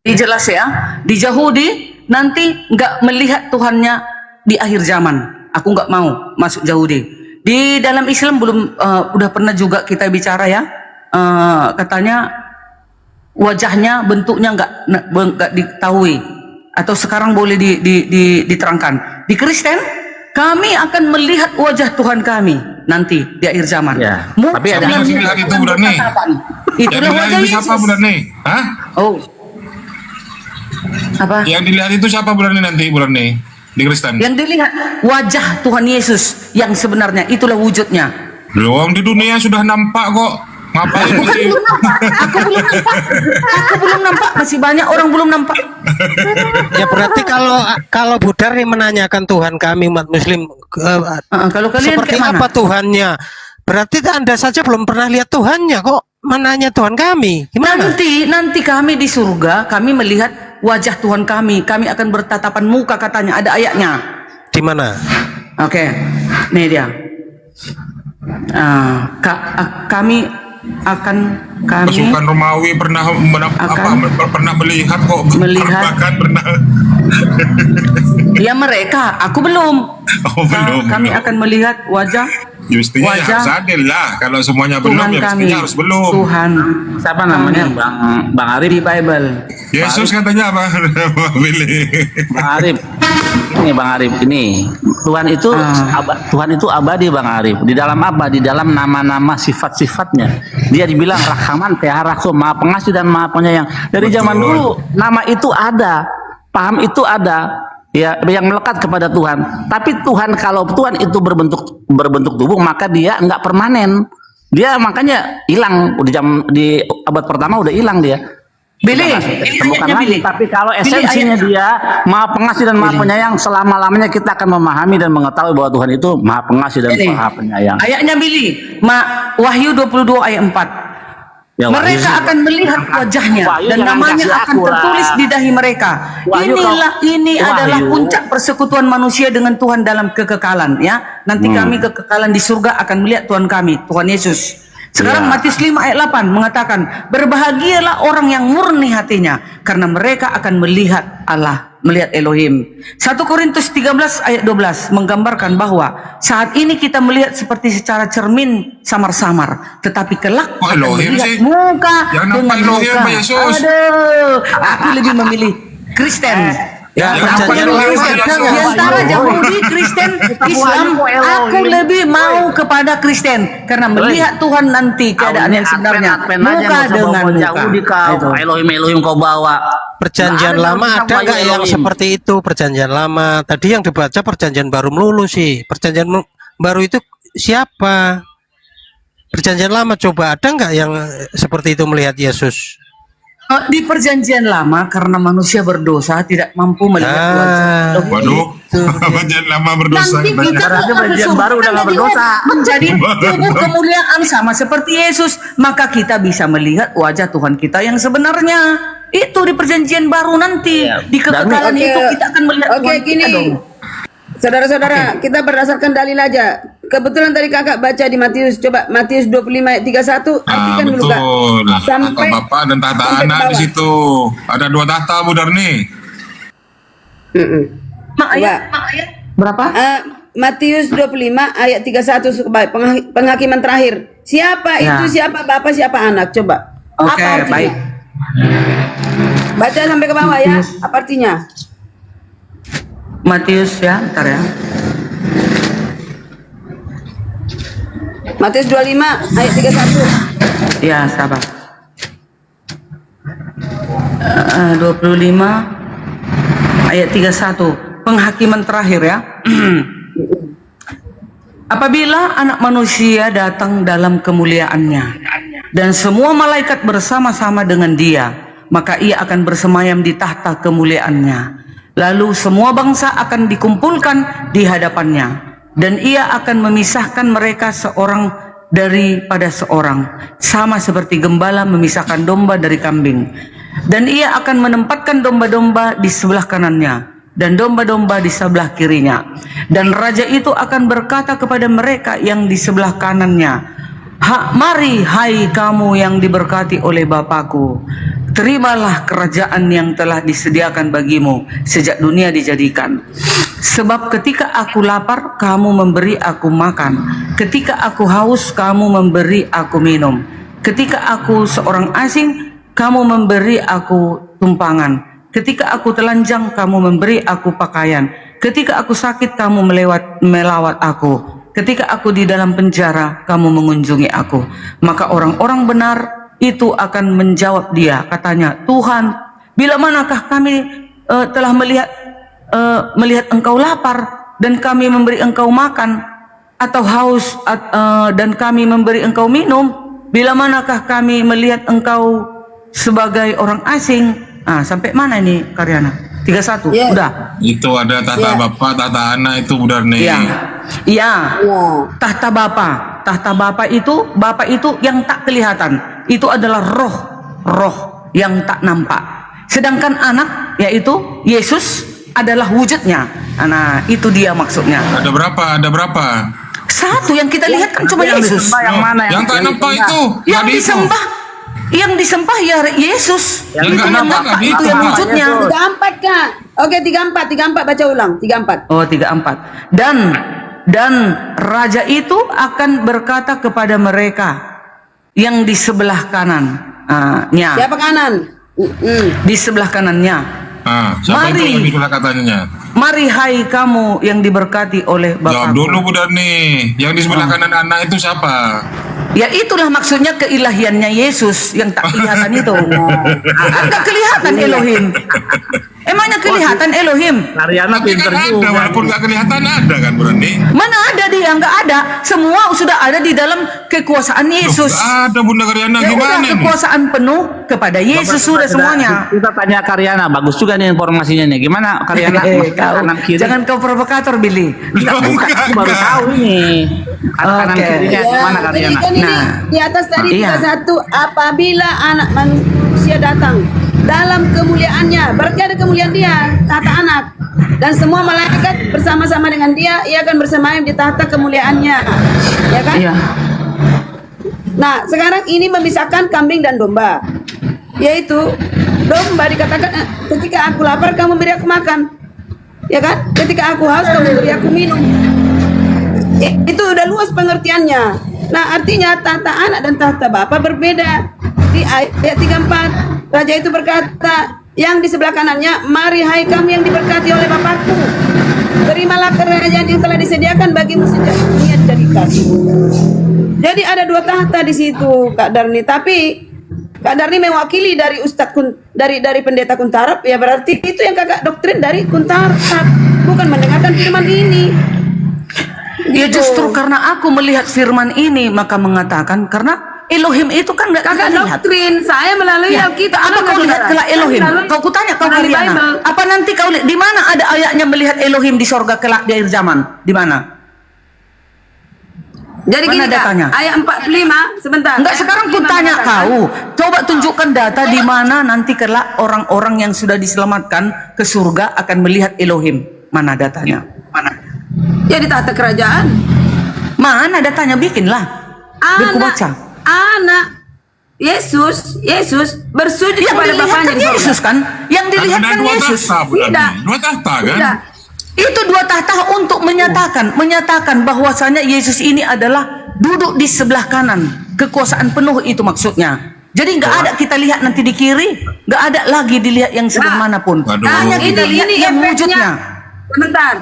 Jelas ya, di Yahudi nanti nggak melihat Tuhannya di akhir zaman. Aku nggak mau masuk Yahudi. Di dalam Islam belum, udah pernah juga kita bicara ya, katanya wajahnya, bentuknya nggak diketahui, atau sekarang boleh diterangkan. Di Kristen kami akan melihat wajah Tuhan kami nanti di akhir zaman. Ya, Mungkin tapi ada yang bilang itu, Bu Darni. Itulah Yang dilihat wajah itu siapa, Bu Yesus. Darni? Hah? Oh, apa? Yang dilihat itu siapa, Bu Darni, nanti, Bu Darni? Di Kristen? Yang dilihat wajah Tuhan Yesus yang sebenarnya, itulah wujudnya. Belum, di dunia sudah nampak kok. Ngapain masih? Aku belum nampak. Aku belum nampak. Masih banyak orang belum nampak. Ya berarti kalau Bu Darni menanyakan Tuhan kami umat Muslim Kalau kalian seperti kayak mana? apa Tuhannya, berarti Anda saja belum pernah lihat Tuhannya kok menanya Tuhan kami. Gimana? Nanti kami di surga, kami melihat wajah Tuhan kami. Kami akan bertatapan muka, katanya. Ada ayatnya. Di mana? Oke, nih dia. Kami Pasukan Romawi pernah pernah melihat kok, Melihat. bahkan pernah. ya mereka, aku belum. Oh, belum, Kami belum. akan melihat wajah Ya, mestinya ya Wajah harus adil lah. Kalau semuanya belum, Tuhan ya kami. mestinya harus belum. Tuhan siapa namanya Bang Arif? di Bible. Yesus katanya apa? Pilih. Bang Arif, ini Bang Arif ini Tuhan itu Tuhan itu abadi Bang Arif. Di dalam apa? Di dalam nama-nama sifat-sifatnya. Dia dibilang Rahman, Rahim, Maha Pengasih dan Maha Penyayang. Dari zaman Betul. dulu nama itu ada, paham itu ada. Ya, yang melekat kepada Tuhan. Tapi Tuhan, kalau Tuhan itu berbentuk tubuh, maka dia nggak permanen. Dia makanya hilang di abad pertama udah hilang dia. Billy, Temukan ayatnya, lagi. Billy. Tapi kalau Billy, esensinya ayatnya. dia Maha Pengasih dan Maha Penyayang, selama-lamanya kita akan memahami dan mengetahui bahwa Tuhan itu Maha Pengasih dan Billy. Maha Penyayang. Ayatnya Billy, Wahyu 22 ayat 4. Ya, Wahyu Mereka sih. akan melihat wajahnya Wahyu dan jangan namanya kasih akan aku lah. tertulis di dahi mereka. Wahyu Ini Wahyu. adalah puncak persekutuan manusia dengan Tuhan dalam kekekalan, ya. Nanti kami kekekalan di surga akan melihat Tuhan kami, Tuhan Yesus. Sekarang Ya. Matius 5 ayat 8 mengatakan, berbahagialah orang yang murni hatinya, karena mereka akan melihat Allah, melihat Elohim. 1 Korintus 13 ayat 12 menggambarkan bahwa saat ini kita melihat seperti secara cermin samar-samar, tetapi kelak Kok akan Elohim melihat sih? muka Yang nampak dengan Elohim muka. apa Yesus? Aduh, aku lebih memilih Kristen. Ya, Yang perjanjian nampak lama Elohim ada apa nggak Di Yesus? antara Yahudi, Kristen, Islam, aku lebih mau kepada Kristen karena melihat Tuhan nanti keadaan yang sebenarnya, muka dengan muka. Yahudi kau, Itu. Elohim kau bawa. Perjanjian Nggak lama ada nggak yang Elohim. seperti itu? Perjanjian lama tadi yang dibaca perjanjian baru melulu sih. Perjanjian baru itu siapa? Perjanjian lama coba ada nggak yang seperti itu melihat Yesus? Di perjanjian lama karena manusia berdosa tidak mampu melihat wajah. Waduh, jangan lama berdosa. Nanti kita Berarti mau perjanjian masuk baru udah nggak menjadi berdosa. menjadi tubuh kemuliaan sama seperti Yesus, maka kita bisa melihat wajah Tuhan kita yang sebenarnya. Itu di perjanjian baru nanti, Ya, di kekekalan Oke. itu kita akan melihat Oke, Tuhan kita gini. dong. Saudara-saudara, kita berdasarkan dalil aja. Kebetulan tadi kakak baca di Matius, coba Matius 25 ayat 31, artikan dulu kak. Betul. Tahta Sampai Bapak dan tahta sampai anak ke di bawah. situ. Ada 2 tahta, Bu Darni. Mak ayat, berapa? Matius 25 ayat 31 penghakiman terakhir. Siapa Ya. itu, siapa bapak, siapa anak? Coba. Oke, Apa artinya? baik. Baca sampai ke bawah ya. Apa artinya? Matius ya, ntar ya. Matius 25 ayat 31. Ya, sabar. 25 ayat 31 penghakiman terakhir ya. Apabila anak manusia datang dalam kemuliaannya dan semua malaikat bersama-sama dengan dia, maka ia akan bersemayam di tahta kemuliaannya. Lalu semua bangsa akan dikumpulkan di hadapannya, dan ia akan memisahkan mereka seorang daripada seorang, sama seperti gembala memisahkan domba dari kambing. Dan ia akan menempatkan domba-domba di sebelah kanannya dan domba-domba di sebelah kirinya. Dan raja itu akan berkata kepada mereka yang di sebelah kanannya, mari hai kamu yang diberkati oleh Bapakku, terimalah kerajaan yang telah disediakan bagimu sejak dunia dijadikan. Sebab ketika aku lapar, kamu memberi aku makan. Ketika aku haus, kamu memberi aku minum. Ketika aku seorang asing, kamu memberi aku tumpangan. Ketika aku telanjang, kamu memberi aku pakaian. Ketika aku sakit, kamu melawat aku. Ketika aku di dalam penjara, kamu mengunjungi aku. Maka orang-orang benar itu akan menjawab dia, katanya, Tuhan, bila manakah kami telah melihat engkau lapar dan kami memberi engkau makan, atau haus dan kami memberi engkau minum? Bila manakah kami melihat engkau sebagai orang asing? Sampai mana ini Karyana? 31, udah. Itu ada tahta Bapa, tahta Anak itu benar nih. Iya. Tahta Bapa itu yang tak kelihatan. Itu adalah roh yang tak nampak. Sedangkan anak, yaitu Yesus, adalah wujudnya. Nah, itu dia maksudnya. Ada berapa? Satu yang kita lihat kan cuma Yesus. Yang mana Yang tak nampak itu? Yang disembah ya Yesus. Yang Itu tak yang nampak nampak, tadi itu itu yang apa? wujudnya. 34 Kak. Oke, 34 baca ulang. 34. Oh, 34. Dan raja itu akan berkata kepada mereka yang di sebelah kanannya. Siapa kanan? Di sebelah kanannya. Siapa itu Mari. yang itulah katanya? Mari hai kamu yang diberkati oleh Jawab Bapakku. dulu Bu Darni. Yang di sebelah kanan anak itu siapa? Ya itulah maksudnya keilahiannya Yesus yang tak kelihatan itu. Kan gak kelihatan Elohim. Emangnya kelihatan Elohim? Karyana Tapi pinter kan ada, juga. walaupun nggak kelihatan ada kan Bu Darni? Mana ada dia? Nggak ada. Semua sudah ada di dalam kekuasaan Yesus. Ada Bunda Karyana, Ya udah, gimana ini? kekuasaan penuh kepada Yesus sudah semuanya. Kita tanya Karyana, bagus juga nih informasinya nih. Gimana Karyana? Maksudnya kanan kiri? Jangan kau provokator, Billy. Bukan, aku baru tahu ini. Kanan Oke. kirinya gimana Jadi Karyana? kan ini Nah. di atas tadi Iya. 31, apabila anak manusia datang dalam kemuliaannya, berarti ada kemuliaan dia, tahta anak, dan semua malaikat bersama-sama dengan dia, ia akan bersemayam di tahta kemuliaannya, ya kan? Iya. Nah, sekarang ini memisahkan kambing dan domba, yaitu domba dikatakan ketika aku lapar kamu beri aku makan, ya kan? Ketika aku haus kamu beri aku minum. Itu udah luas pengertiannya. Nah, artinya tahta anak dan tahta Bapa berbeda. Di ayat 34, raja itu berkata, yang di sebelah kanannya, mari hai kamu yang diberkati oleh Bapakku, terimalah kerajaan yang telah disediakan bagimu sejak dunia dijadikan. Jadi ada dua tahta di situ, Kak Darni. Tapi Kak Darni mewakili dari dari pendeta Kuntarap, ya berarti itu yang kakak doktrin dari Kuntarap, bukan mendengarkan firman ini. Ya Gitu. justru karena aku melihat firman ini maka mengatakan karena Elohim itu kan nggak Kakak kita lihat. doktrin saya melalui Ya, Alkitab. apa kau lihat kelak Elohim? Kau kutanya kau melalui Karyana. Bible. Apa nanti kau lihat di mana ada ayatnya melihat Elohim di sorga kelak di akhir zaman? Di mana? Jadi Mana gini Kak, datanya? ayat 45 sebentar. Enggak, Ayat sekarang 45 kutanya mengatakan, kau. Coba tunjukkan data di mana nanti kelak orang-orang yang sudah diselamatkan ke surga akan melihat Elohim. Mana datanya? Mana? jadi tahta kerajaan. Mana datanya? Bikinlah. Biar ku baca. Anak Yesus bersujud Yang kepada dilihat Bapaknya kan di sorga. Yesus kan? Yang dilihat Ada kan dua Yesus. tahta Bu Darni. Tidak. Dua tahta kan? Tidak. Itu dua tahta untuk menyatakan bahwasanya Yesus ini adalah duduk di sebelah kanan, kekuasaan penuh itu maksudnya. Jadi nggak ada kita lihat nanti di kiri, nggak ada lagi dilihat yang sebelah manapun. Waduh. Hanya kita lihat yang efeknya. wujudnya. Sebentar.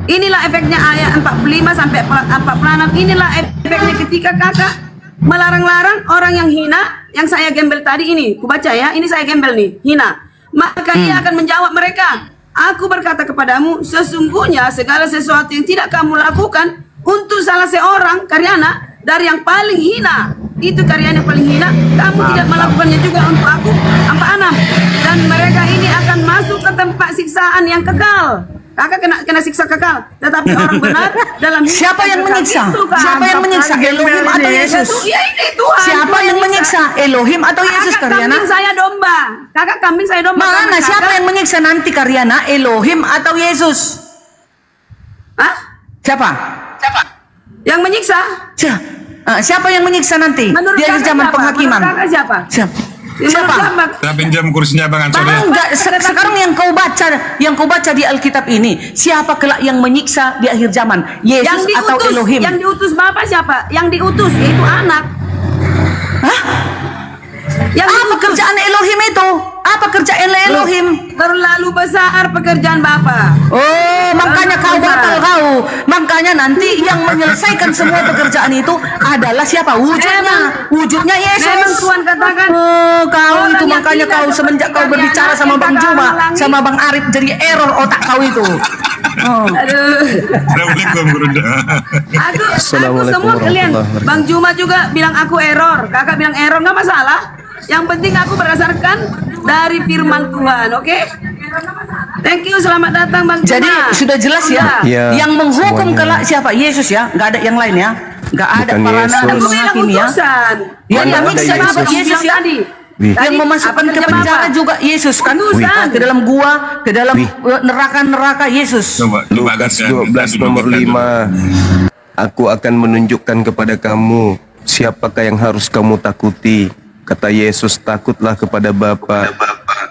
Inilah efeknya ayat 45 sampai 46. Inilah efeknya ketika kakak melarang-larang orang yang hina, yang saya gembel tadi ini. Ku baca ya, ini saya gembel nih, hina. Maka ia akan menjawab mereka, aku berkata kepadamu, sesungguhnya segala sesuatu yang tidak kamu lakukan untuk salah seorang Karyana dari yang paling hina itu karyanya paling hina. Kamu tidak melakukannya juga untuk aku, Ampa Anam. Dan mereka ini akan masuk ke tempat siksaan yang kekal. Kakak kena siksa kekal. Tetapi orang benar dalam hidup Siapa yang kekal menyiksa? itu, Kak. Siapa yang menyiksa? Elohim atau Yesus? Ya ini Tuhan. Siapa Tuhan yang menyiksa? Elohim atau Yesus, Kakak Karyana? kambing saya domba. Kakak kambing saya domba. Mana Kakak- siapa yang menyiksa nanti, Karyana? Elohim atau Yesus? Hah? Siapa? Yang menyiksa? Siapa yang menyiksa nanti Menurut di akhir kakak zaman siapa? penghakiman? Menurut kakak siapa? Siapa? Menurut Siapa? siapa? Kita pinjam kursinya Bang Ansor ya. Enggak, sekarang yang kau baca di Alkitab ini, siapa kelak yang menyiksa di akhir zaman? Yesus atau Elohim? Yang diutus Bapak siapa? Yang diutus yaitu anak. Hah? Yang Apa diutus. kerjaan Elohim itu? Apa kerjaan Elohim? Terlalu besar pekerjaan Bapak. Oh, makanya kau batal kau. Makanya nanti yang menyelesaikan semua pekerjaan itu adalah siapa? Wujudnya Yesus. Memang Tuhan katakan. Oh, kau orang itu yang makanya tidak kau semenjak kau seperti berbicara Karyana sama yang Bang kakak Juma, ulangi. sama Bang Arif jadi error otak kau itu. Oh. Aduh. Assalamualaikum Bunda. Aku semua kalian. Bang Juma juga bilang aku error. Kakak bilang error nggak masalah. Yang penting aku berdasarkan dari firman Tuhan, oke? Thank you, selamat datang Bang Juma. Jadi sudah jelas ya, Ya, yang menghukum semuanya. kelak siapa? Yesus ya, nggak ada yang lain ya, nggak ada Bukan para Yesus. nabi Aku bilang menghakimi ya. utusan. Ya, Mana yang ada menyiksa Yesus? Bapak Yesus ya. Tadi. Wih. Yang Tadi, memasukkan apa ke kerja penjara Bapak? juga Yesus kan, Utusan. ke dalam gua, ke dalam Wih. neraka Yesus. Coba Lukas kan, 12 dan nomor dibagikan 5. Aku akan menunjukkan kepada kamu siapakah yang harus kamu takuti. Kata Yesus, takutlah kepada Bapa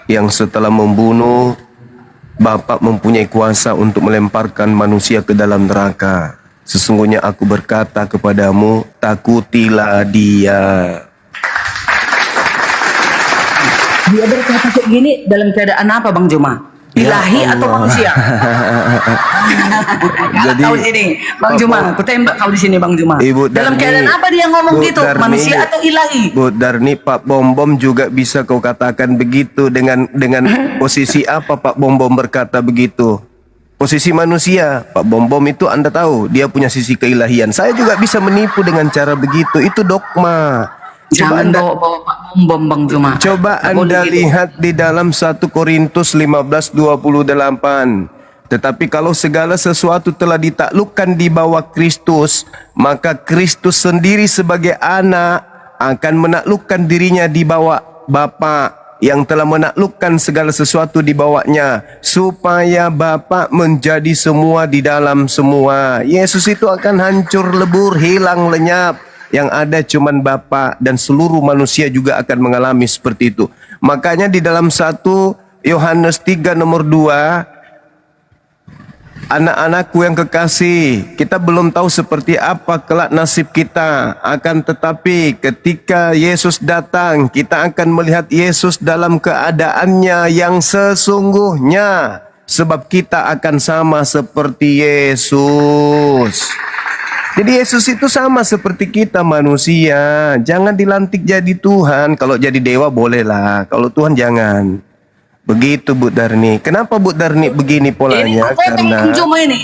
yang setelah membunuh, Bapa mempunyai kuasa untuk melemparkan manusia ke dalam neraka. Sesungguhnya aku berkata kepadamu, takutilah dia. Dia berkata kayak gini dalam keadaan apa Bang Juma? Ilahi Ya atau Allah. manusia? Jadi- Kau di sini, Bang Juma, aku tembak kau di sini Bang Juma. Ibu Dalam Darni, keadaan apa dia ngomong Bu gitu? Darni, Manusia atau ilahi? Bu Darni, Pak Bom Bom juga bisa kau katakan begitu dengan posisi apa Pak Bom Bom berkata begitu? Posisi manusia, Pak Bom Bom itu Anda tahu, dia punya sisi keilahian. Saya juga bisa menipu dengan cara begitu. Itu dogma. Coba Jangan Anda bawa Pak Bom Bang Juma. Coba Nggak boleh Anda gitu. lihat di dalam 1 Korintus 15:28. Tetapi kalau segala sesuatu telah ditaklukkan di bawah Kristus, maka Kristus sendiri sebagai anak akan menaklukkan dirinya di bawah Bapa yang telah menaklukkan segala sesuatu di bawahnya, supaya Bapa menjadi semua di dalam semua. Yesus itu akan hancur lebur, hilang lenyap. Yang ada cuman Bapa, dan seluruh manusia juga akan mengalami seperti itu. Makanya di dalam 1 Yohanes 3 nomor 2, anak-anakku yang kekasih, kita belum tahu seperti apa kelak nasib kita. Akan tetapi ketika Yesus datang, kita akan melihat Yesus dalam keadaannya yang sesungguhnya. Sebab kita akan sama seperti Yesus. Jadi Yesus itu sama seperti kita manusia. Jangan dilantik jadi Tuhan. Kalau jadi dewa bolehlah. Kalau Tuhan jangan. Begitu Bu Darni. Kenapa Bu Darni begini Ini polanya? kupotong Bang Juma ini.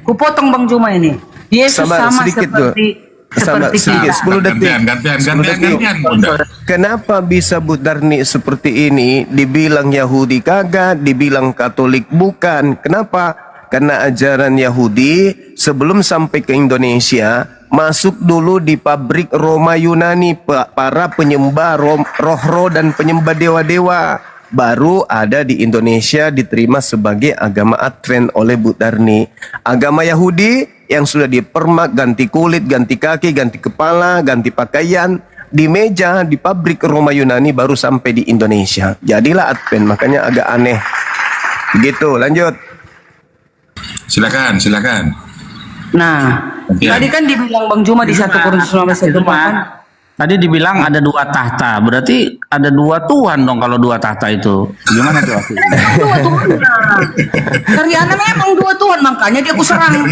Kupotong Bang Juma ini. Yesus Sabar, sama sedikit, seperti Sabar, sedikit, kita. 10 detik. Gantian Bunda. Kenapa bisa Bu Darni seperti ini? Dibilang Yahudi kagak, dibilang Katolik bukan. Kenapa? Karena ajaran Yahudi sebelum sampai ke Indonesia masuk dulu di pabrik Roma Yunani, para penyembah roh-roh dan penyembah dewa-dewa. Baru ada di Indonesia diterima sebagai agama Advent oleh Bu Darni. Agama Yahudi yang sudah dipermak, ganti kulit, ganti kaki, ganti kepala, ganti pakaian, di meja di pabrik Roma Yunani baru sampai di Indonesia. Jadilah Advent, makanya agak aneh. Begitu, lanjut. Silakan. Nah, Ya. tadi kan dibilang Bang Juma di 1 Korintus 15:28. Tadi dibilang ada 2 tahta, berarti ada 2 Tuhan dong kalau 2 tahta itu. Gimana tuh? Dua Tuhan. Karyana memang 2 Tuhan, makanya dia aku serang.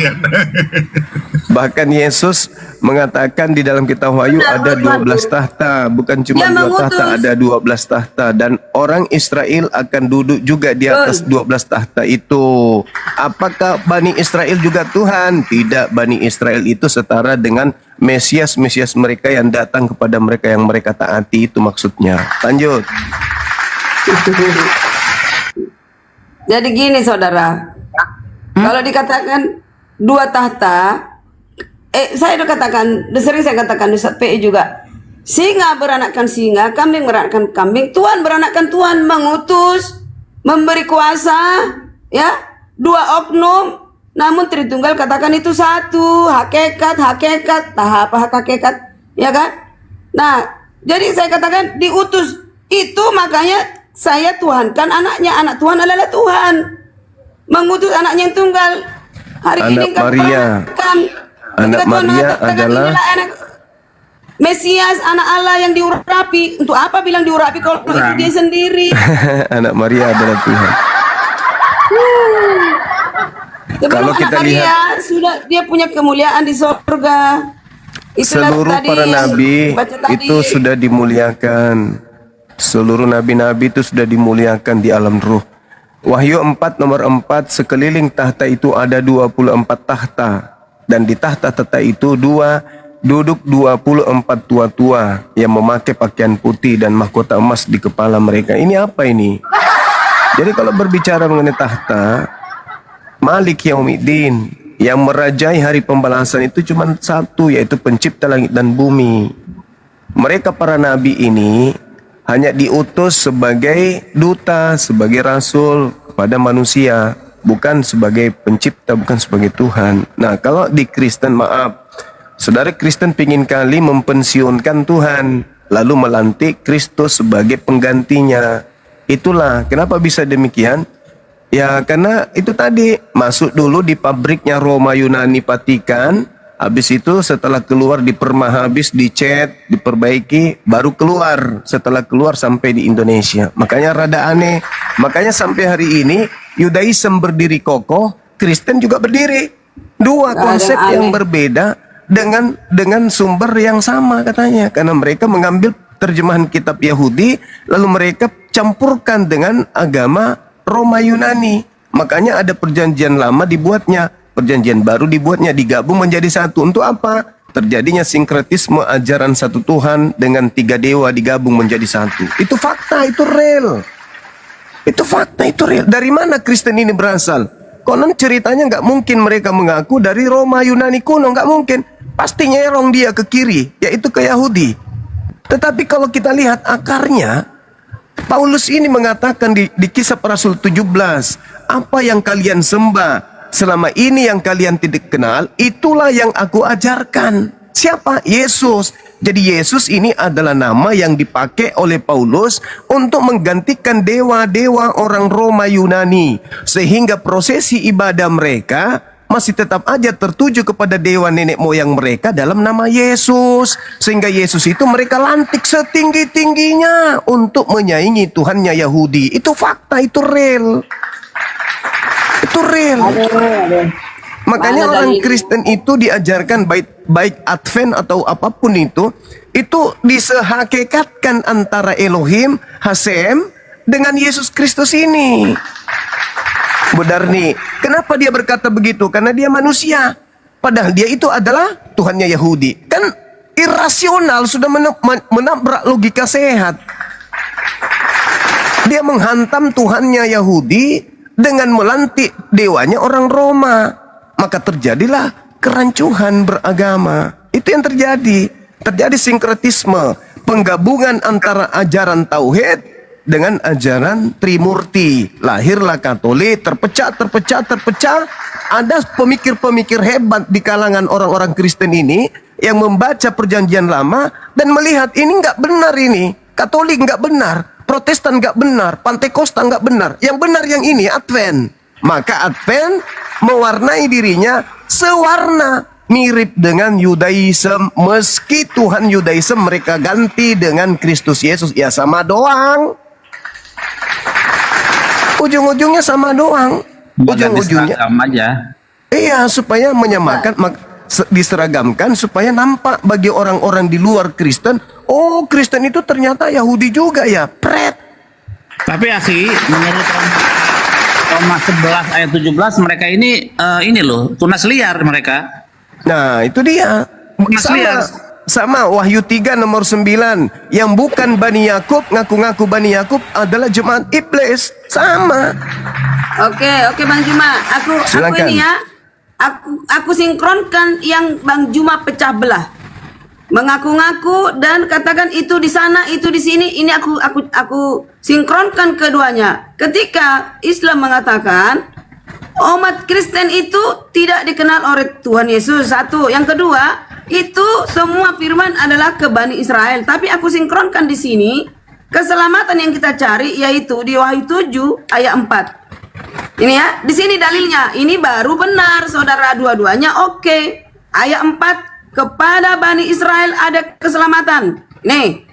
Bahkan Yesus mengatakan di dalam kitab Wahyu ada 12 tahta, bukan cuma Dia 2 tahta, mengutus. ada 12 tahta, dan orang Israel akan duduk juga di atas 12 tahta itu. Apakah Bani Israel juga Tuhan? Tidak, Bani Israel itu setara dengan Mesias mereka yang datang kepada mereka yang mereka taati, itu maksudnya. Lanjut. Jadi gini saudara, kalau dikatakan dua tahta, saya udah katakan, sering saya katakan Ustaz PI juga, singa beranakkan singa, kambing beranakkan kambing, Tuhan beranakkan Tuhan, mengutus, memberi kuasa, ya, dua oknum, namun Tritunggal katakan itu satu, hakikat, apa hakikat, ya kan? Nah, jadi saya katakan diutus itu, makanya saya Tuhan kan anaknya, anak Tuhan adalah Tuhan, mengutus anaknya yang tunggal. Hari Anak ini kan Maria. Anak Tuhan Maria mengatakan, adalah inilah anak Mesias, anak Allah yang diurapi. Untuk apa bilang diurapi kalau itu dia sendiri? anak Maria adalah Tuhan. Sebelum Kalau anak kita Maria lihat- sudah dia punya kemuliaan di surga. Itulah Seluruh tadi para yang nabi baca tadi. itu sudah dimuliakan. Seluruh nabi-nabi itu sudah dimuliakan di alam ruh. Wahyu 4 nomor 4, sekeliling tahta itu ada 24 tahta. Dan di tahta-tahta itu duduk 24 tua-tua yang memakai pakaian putih dan mahkota emas di kepala mereka. Ini apa ini? Jadi kalau berbicara mengenai tahta, Malik Yaumiddin, yang merajai hari pembalasan itu cuma satu, yaitu pencipta langit dan bumi. Mereka para nabi ini hanya diutus sebagai duta, sebagai rasul kepada manusia, bukan sebagai pencipta, bukan sebagai Tuhan. Nah, kalau di Kristen, maaf, saudara Kristen pingin kali mempensiunkan Tuhan, lalu melantik Kristus sebagai penggantinya. Itulah kenapa bisa demikian. Ya, karena itu tadi, masuk dulu di pabriknya Roma, Yunani, Vatikan, habis itu setelah keluar dipermah habis, dicat, diperbaiki, baru keluar. Setelah keluar sampai di Indonesia. Makanya rada aneh. Makanya sampai hari ini Yudaism berdiri kokoh, Kristen juga berdiri. Dua Nggak ada konsep yang yang aneh. berbeda dengan sumber yang sama katanya. Karena mereka mengambil terjemahan kitab Yahudi, lalu mereka campurkan dengan agama Roma Yunani. Makanya ada perjanjian lama dibuatnya, perjanjian baru dibuatnya, digabung menjadi satu. Untuk apa? Terjadinya sinkretisme ajaran satu Tuhan dengan tiga dewa digabung menjadi satu. Itu fakta, itu real. Itu fakta, itu real. Dari mana Kristen ini berasal? Konon ceritanya nggak mungkin mereka mengaku dari Roma Yunani kuno, nggak mungkin. Pasti nyerong dia ke kiri, yaitu ke Yahudi. Tetapi kalau kita lihat akarnya, Paulus ini mengatakan di Kisah Para Rasul 17, apa yang kalian sembah selama ini yang kalian tidak kenal, itulah yang aku ajarkan. Siapa? Yesus. Jadi Yesus ini adalah nama yang dipakai oleh Paulus untuk menggantikan dewa-dewa orang Roma Yunani. Sehingga prosesi ibadah mereka masih tetap aja tertuju kepada dewa nenek moyang mereka dalam nama Yesus. Sehingga Yesus itu mereka lantik setinggi-tingginya untuk menyaingi Tuhannya Yahudi. Itu fakta, itu real. Itu real. Makanya Ada orang dari- Kristen itu diajarkan baik Advent atau apapun itu disehakikatkan antara Elohim, Hasem dengan Yesus Kristus ini. Bu Darni, kenapa dia berkata begitu? Karena dia manusia. Padahal dia itu adalah Tuhannya Yahudi. Kan irasional, sudah menabrak logika sehat. Dia menghantam Tuhannya Yahudi dengan melantik dewanya orang Roma. Maka terjadilah kerancuhan beragama. Itu yang terjadi. Terjadi sinkretisme, penggabungan antara ajaran tauhid dengan ajaran Trimurti. Lahirlah Katolik, terpecah. Ada pemikir-pemikir hebat di kalangan orang-orang Kristen ini yang membaca perjanjian lama dan melihat ini nggak benar ini. Katolik nggak benar, Protestan nggak benar, Pantekosta nggak benar. Yang benar yang ini, Advent. Maka Advent mewarnai dirinya sewarna mirip dengan Yudaism. Meski Tuhan Yudaism mereka ganti dengan Kristus Yesus, ya sama doang. Ujung-ujungnya sama doang. Ujung-ujungnya. Seragam aja. Iya, supaya menyamakan, diseragamkan supaya nampak bagi orang-orang di luar Kristen. Oh, Kristen itu ternyata Yahudi juga ya. Pret. Tapi akhi, menurut Roma 11 ayat 17 mereka ini loh tunas liar mereka. Nah, itu dia. Sama Wahyu 3 nomor 9, yang bukan Bani Yakub ngaku-ngaku Bani Yakub adalah jemaat iblis. Sama. Oke Bang Juma, aku Silakan. ini ya, aku sinkronkan yang Bang Juma pecah belah, mengaku-ngaku dan katakan itu di sana, itu di sini. Ini aku sinkronkan keduanya. Ketika Islam mengatakan umat Kristen itu tidak dikenal oleh Tuhan Yesus, satu. Yang kedua, itu semua firman adalah ke Bani Israel. Tapi aku sinkronkan di sini keselamatan yang kita cari yaitu di Wahyu 7 ayat 4. Ini ya, di sini dalilnya. Ini baru benar, saudara, dua-duanya oke. Ayat 4, kepada Bani Israel ada keselamatan. Nih,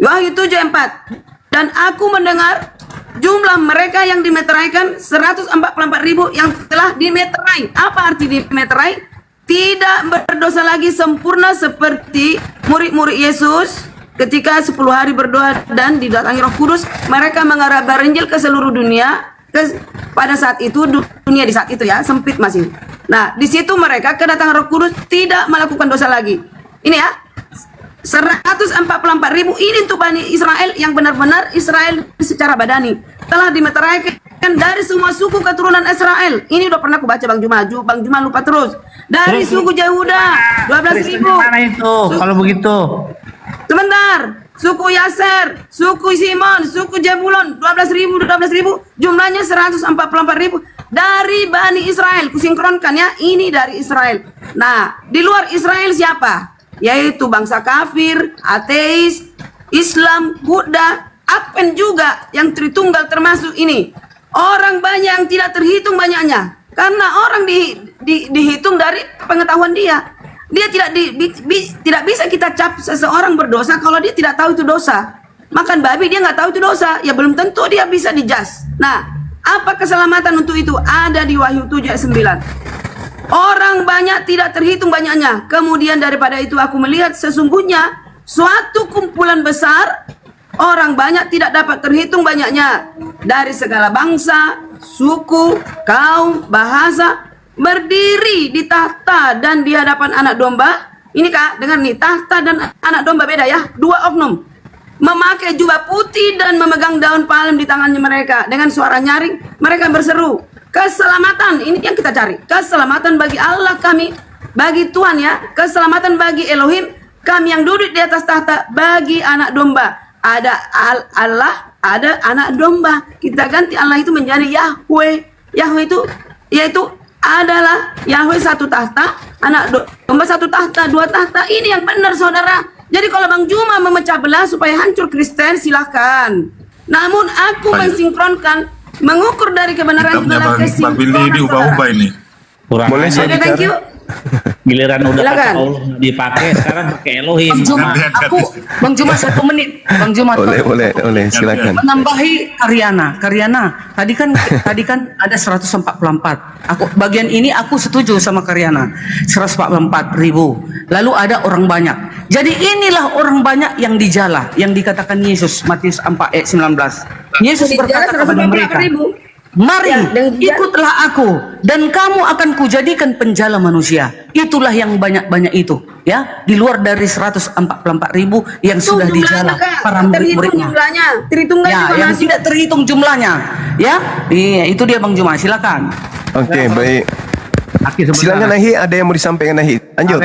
Wahyu 7 ayat 4. Dan aku mendengar jumlah mereka yang dimeteraikan 144.000 yang telah dimeterai. Apa arti dimeterai? Tidak berdosa lagi, sempurna seperti murid-murid Yesus ketika 10 hari berdoa dan didatangi Roh Kudus. Mereka mengabar Injil ke seluruh dunia. Pada saat itu, dunia di saat itu ya, sempit masih. Nah, di situ mereka kedatangan Roh Kudus tidak melakukan dosa lagi. Ini ya, 144.000 ini untuk Bani Israel yang benar-benar Israel secara badani. Telah dimeteraikan dari semua suku keturunan Israel. Ini udah pernah aku baca Bang Juma. Bang Juma lupa terus. Dari suku Yehuda 12.000. Mana itu kalau begitu? Sebentar. Suku Yaser, suku Simon, suku Jebulon 12.000. Jumlahnya 144.000 dari Bani Israel. Kusinkronkan ya, ini dari Israel. Nah, di luar Israel siapa? Yaitu bangsa kafir, ateis, Islam, Buddha, Advent juga yang Tritunggal termasuk ini. Orang banyak yang tidak terhitung banyaknya. Karena orang dihitung dari pengetahuan dia. Dia tidak bisa kita cap seseorang berdosa kalau dia tidak tahu itu dosa. Makan babi dia nggak tahu itu dosa, ya belum tentu dia bisa dijas. Nah, apa keselamatan untuk itu? Ada di Wahyu 7 ayat 9. Orang banyak tidak terhitung banyaknya. Kemudian daripada itu aku melihat sesungguhnya suatu kumpulan besar orang banyak tidak dapat terhitung banyaknya dari segala bangsa, suku, kaum, bahasa berdiri di tahta dan di hadapan anak domba. Ini Kak, dengar nih, tahta dan anak domba beda ya, dua oknum. Memakai jubah putih dan memegang daun palem di tangannya mereka. Dengan suara nyaring mereka berseru, keselamatan, ini yang kita cari. Keselamatan bagi Allah kami, bagi Tuhan ya. Keselamatan bagi Elohim kami yang duduk di atas tahta, bagi anak domba. Ada Allah, ada anak domba. Kita ganti Allah itu menjadi Yahweh. Yahweh itu yaitu adalah Yahweh satu tahta, anak domba satu tahta, dua tahta. Ini yang benar saudara. Jadi kalau Bang Juma memecah belah supaya hancur Kristen, silahkan. Namun aku mensinkronkan, mengukur dari kebenaran adalah Bang Billy ini ubah-ubah ini. Kurang Boleh aja. saya Oke, thank you. Giliran udah Silakan. kata Allah nggak dipakai, sekarang pakai Elohim. Bang Juma 1 menit. Bang Juma Boleh, silakan. menambahi Karyana. Tadi kan ada 144. Bagian ini aku setuju sama Karyana. 144.000. Lalu ada orang banyak. Jadi inilah orang banyak yang dijala, yang dikatakan Yesus, Matius 4 ayat 19. Yesus berkata kepada mereka, mari ikutlah aku dan kamu akan kujadikan penjala manusia. Itulah yang banyak-banyak itu ya, di luar dari 144.000 yang sudah dijala para murid-muridnya. Tritunggal Ya, juga yang masuk. tidak terhitung jumlahnya. Ya, iya, itu dia Bang Juma, silakan. Oke, baik. Aki sebentar. Silakan Nahi, ada yang mau disampaikan Nahi. Lanjut.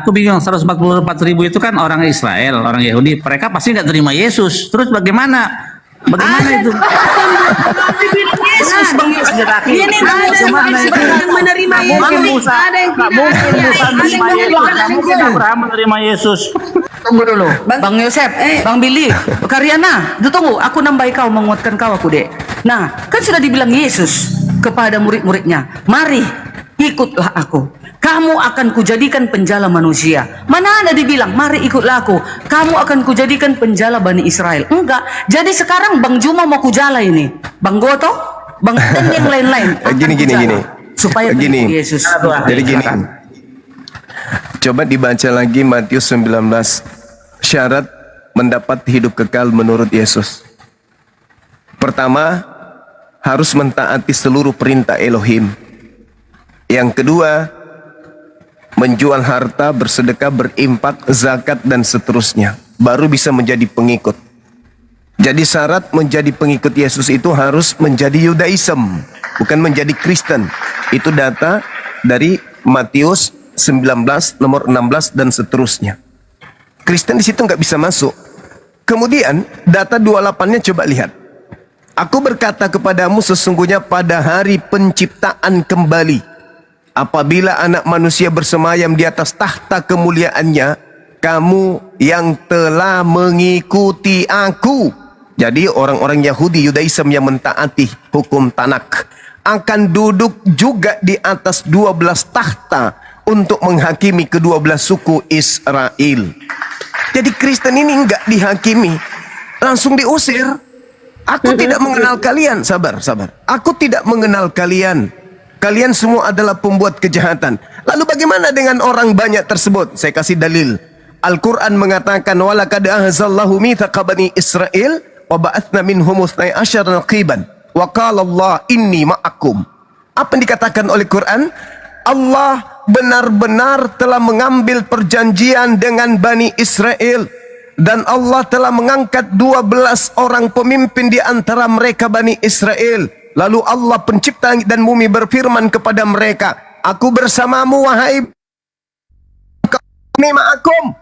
Aku bingung, 144.000 itu kan orang Israel, orang Yahudi. Mereka pasti nggak terima Yesus. Terus bagaimana? Bagaimana itu? Yesus Bang Yus. Ini yang menerima Yesus. Ada yang tidak. Abraham menerima Yesus. Tunggu dulu, Bang Yosef, Bang Billy, Karyana, tunggu, aku nambahi kau, menguatkan kau aku dek. Nah, kan sudah dibilang Yesus kepada murid-muridnya, mari ikutlah aku, kamu akan kujadikan penjala manusia. Mana ada dibilang, mari ikutlah aku, kamu akan kujadikan penjala Bani Israel. Enggak, jadi sekarang Bang Juma mau kujala ini, Bang Goto, Bang dan yang lain-lain. Gini. Supaya Gini. Yesus. Jadi gini. Coba dibaca lagi Matius 19. Syarat mendapat hidup kekal menurut Yesus. Pertama, harus mentaati seluruh perintah Elohim. Yang kedua, menjual harta, bersedekah, berimpak, zakat, dan seterusnya. Baru bisa menjadi pengikut. Jadi syarat menjadi pengikut Yesus itu harus menjadi Yudaism, bukan menjadi Kristen. Itu data dari Matius 19, nomor 16, dan seterusnya. Kristen di situ nggak bisa masuk. Kemudian data 28-nya coba lihat. Aku berkata kepadamu sesungguhnya pada hari penciptaan kembali, apabila anak manusia bersemayam di atas tahta kemuliaannya, kamu yang telah mengikuti aku. Jadi orang-orang Yahudi, Yudaism yang mentaati hukum Tanak akan duduk juga di atas 12 tahta untuk menghakimi kedua belas suku Israel. Jadi Kristen ini enggak dihakimi, langsung diusir. Aku tidak mengenal kalian. Sabar. Aku tidak mengenal kalian. Kalian semua adalah pembuat kejahatan. Lalu bagaimana dengan orang banyak tersebut? Saya kasih dalil. Al-Quran mengatakan, walaqad ahzallahu mithaqa bani Israel wa ba'athna minhum 12 naqiban wa qala Allah inni ma'akum. Apa yang dikatakan oleh Quran? Allah benar-benar telah mengambil perjanjian dengan Bani Israel, dan Allah telah mengangkat 12 orang pemimpin di antara mereka Bani Israel. Lalu Allah pencipta langit dan bumi berfirman kepada mereka, aku bersamamu wahai ma'akum.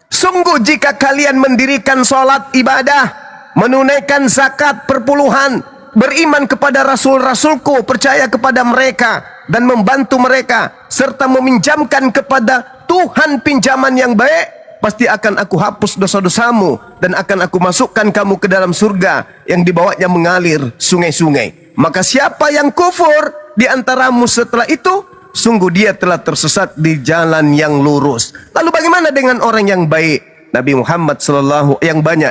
Sungguh jika kalian mendirikan sholat ibadah, menunaikan zakat perpuluhan, beriman kepada rasul-rasulku, percaya kepada mereka dan membantu mereka, serta meminjamkan kepada Tuhan pinjaman yang baik, pasti akan aku hapus dosa-dosamu dan akan aku masukkan kamu ke dalam surga yang di bawahnya mengalir sungai-sungai. Maka siapa yang kufur di antaramu setelah itu, sungguh dia telah tersesat di jalan yang lurus. Lalu bagaimana dengan orang yang baik? Nabi Muhammad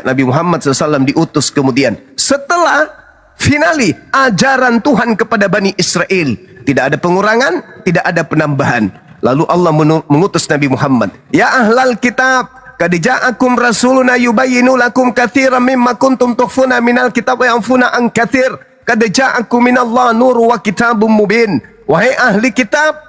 Nabi Muhammad SAW diutus kemudian setelah finali ajaran Tuhan kepada Bani Israel, tidak ada pengurangan, tidak ada penambahan. Lalu Allah mengutus Nabi Muhammad, ya ahlal kitab, qad ja'akum rasuluna yubayyinu lakum katsiran mimma kuntum tukhfuna minal kitab wa yanfuna an katsir, qad ja'akum minallahi nurun wa kitabun mubin. Wahai ahli kitab,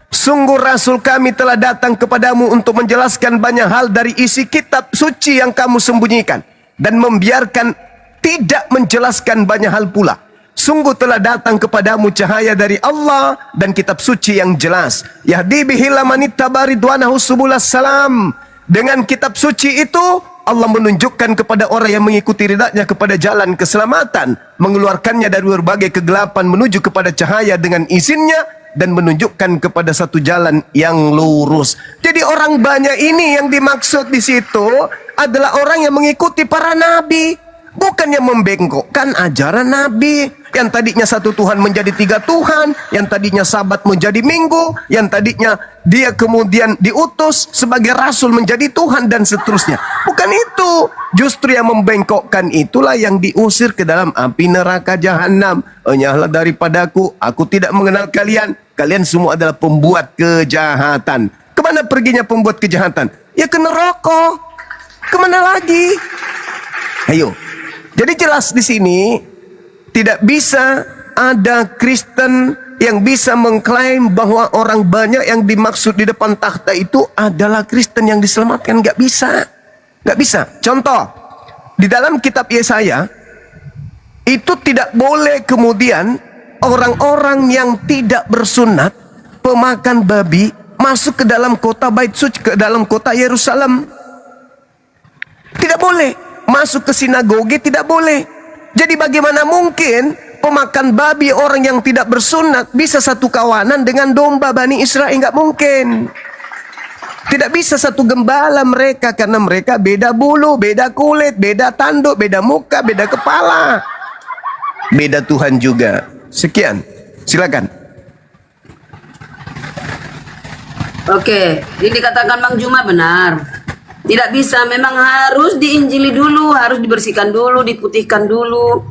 sungguh Rasul kami telah datang kepadamu untuk menjelaskan banyak hal dari isi kitab suci yang kamu sembunyikan, dan membiarkan tidak menjelaskan banyak hal pula. Sungguh telah datang kepadamu cahaya dari Allah dan kitab suci yang jelas. Yahdi bihi man ittaba ridwanahu subulas salam. Dengan kitab suci itu Allah menunjukkan kepada orang yang mengikuti ridanya kepada jalan keselamatan, mengeluarkannya dari berbagai kegelapan menuju kepada cahaya dengan izinnya, dan menunjukkan kepada satu jalan yang lurus. Jadi orang banyak ini yang dimaksud di situ adalah orang yang mengikuti para nabi, bukan yang membengkokkan ajaran nabi. Yang tadinya satu Tuhan menjadi 3 Tuhan, yang tadinya sabat menjadi minggu, yang tadinya dia kemudian diutus sebagai rasul menjadi Tuhan, dan seterusnya. Bukan itu. Justru yang membengkokkan itulah yang diusir ke dalam api neraka jahanam. Enyahlah daripadaku, aku tidak mengenal kalian. Kalian semua adalah pembuat kejahatan. Kemana perginya pembuat kejahatan? Ya ke neraka. Kemana lagi? Ayo. Jadi jelas di sini tidak bisa ada Kristen yang bisa mengklaim bahwa orang banyak yang dimaksud di depan takhta itu adalah Kristen yang diselamatkan. Nggak bisa. Nggak bisa. Contoh, di dalam kitab Yesaya, itu tidak boleh kemudian orang-orang yang tidak bersunat, pemakan babi, masuk ke dalam kota Bait Suci, ke dalam kota Yerusalem. Tidak boleh. Masuk ke sinagoge tidak boleh. Jadi bagaimana mungkin pemakan babi, orang yang tidak bersunat, bisa satu kawanan dengan domba Bani Israel? Nggak mungkin. Tidak bisa satu gembala mereka, karena mereka beda bulu, beda kulit, beda tanduk, beda muka, beda kepala. Beda Tuhan juga. Sekian, silakan. Oke, ini dikatakan Bang Juma benar. Tidak bisa, memang harus diinjili dulu, harus dibersihkan dulu, diputihkan dulu.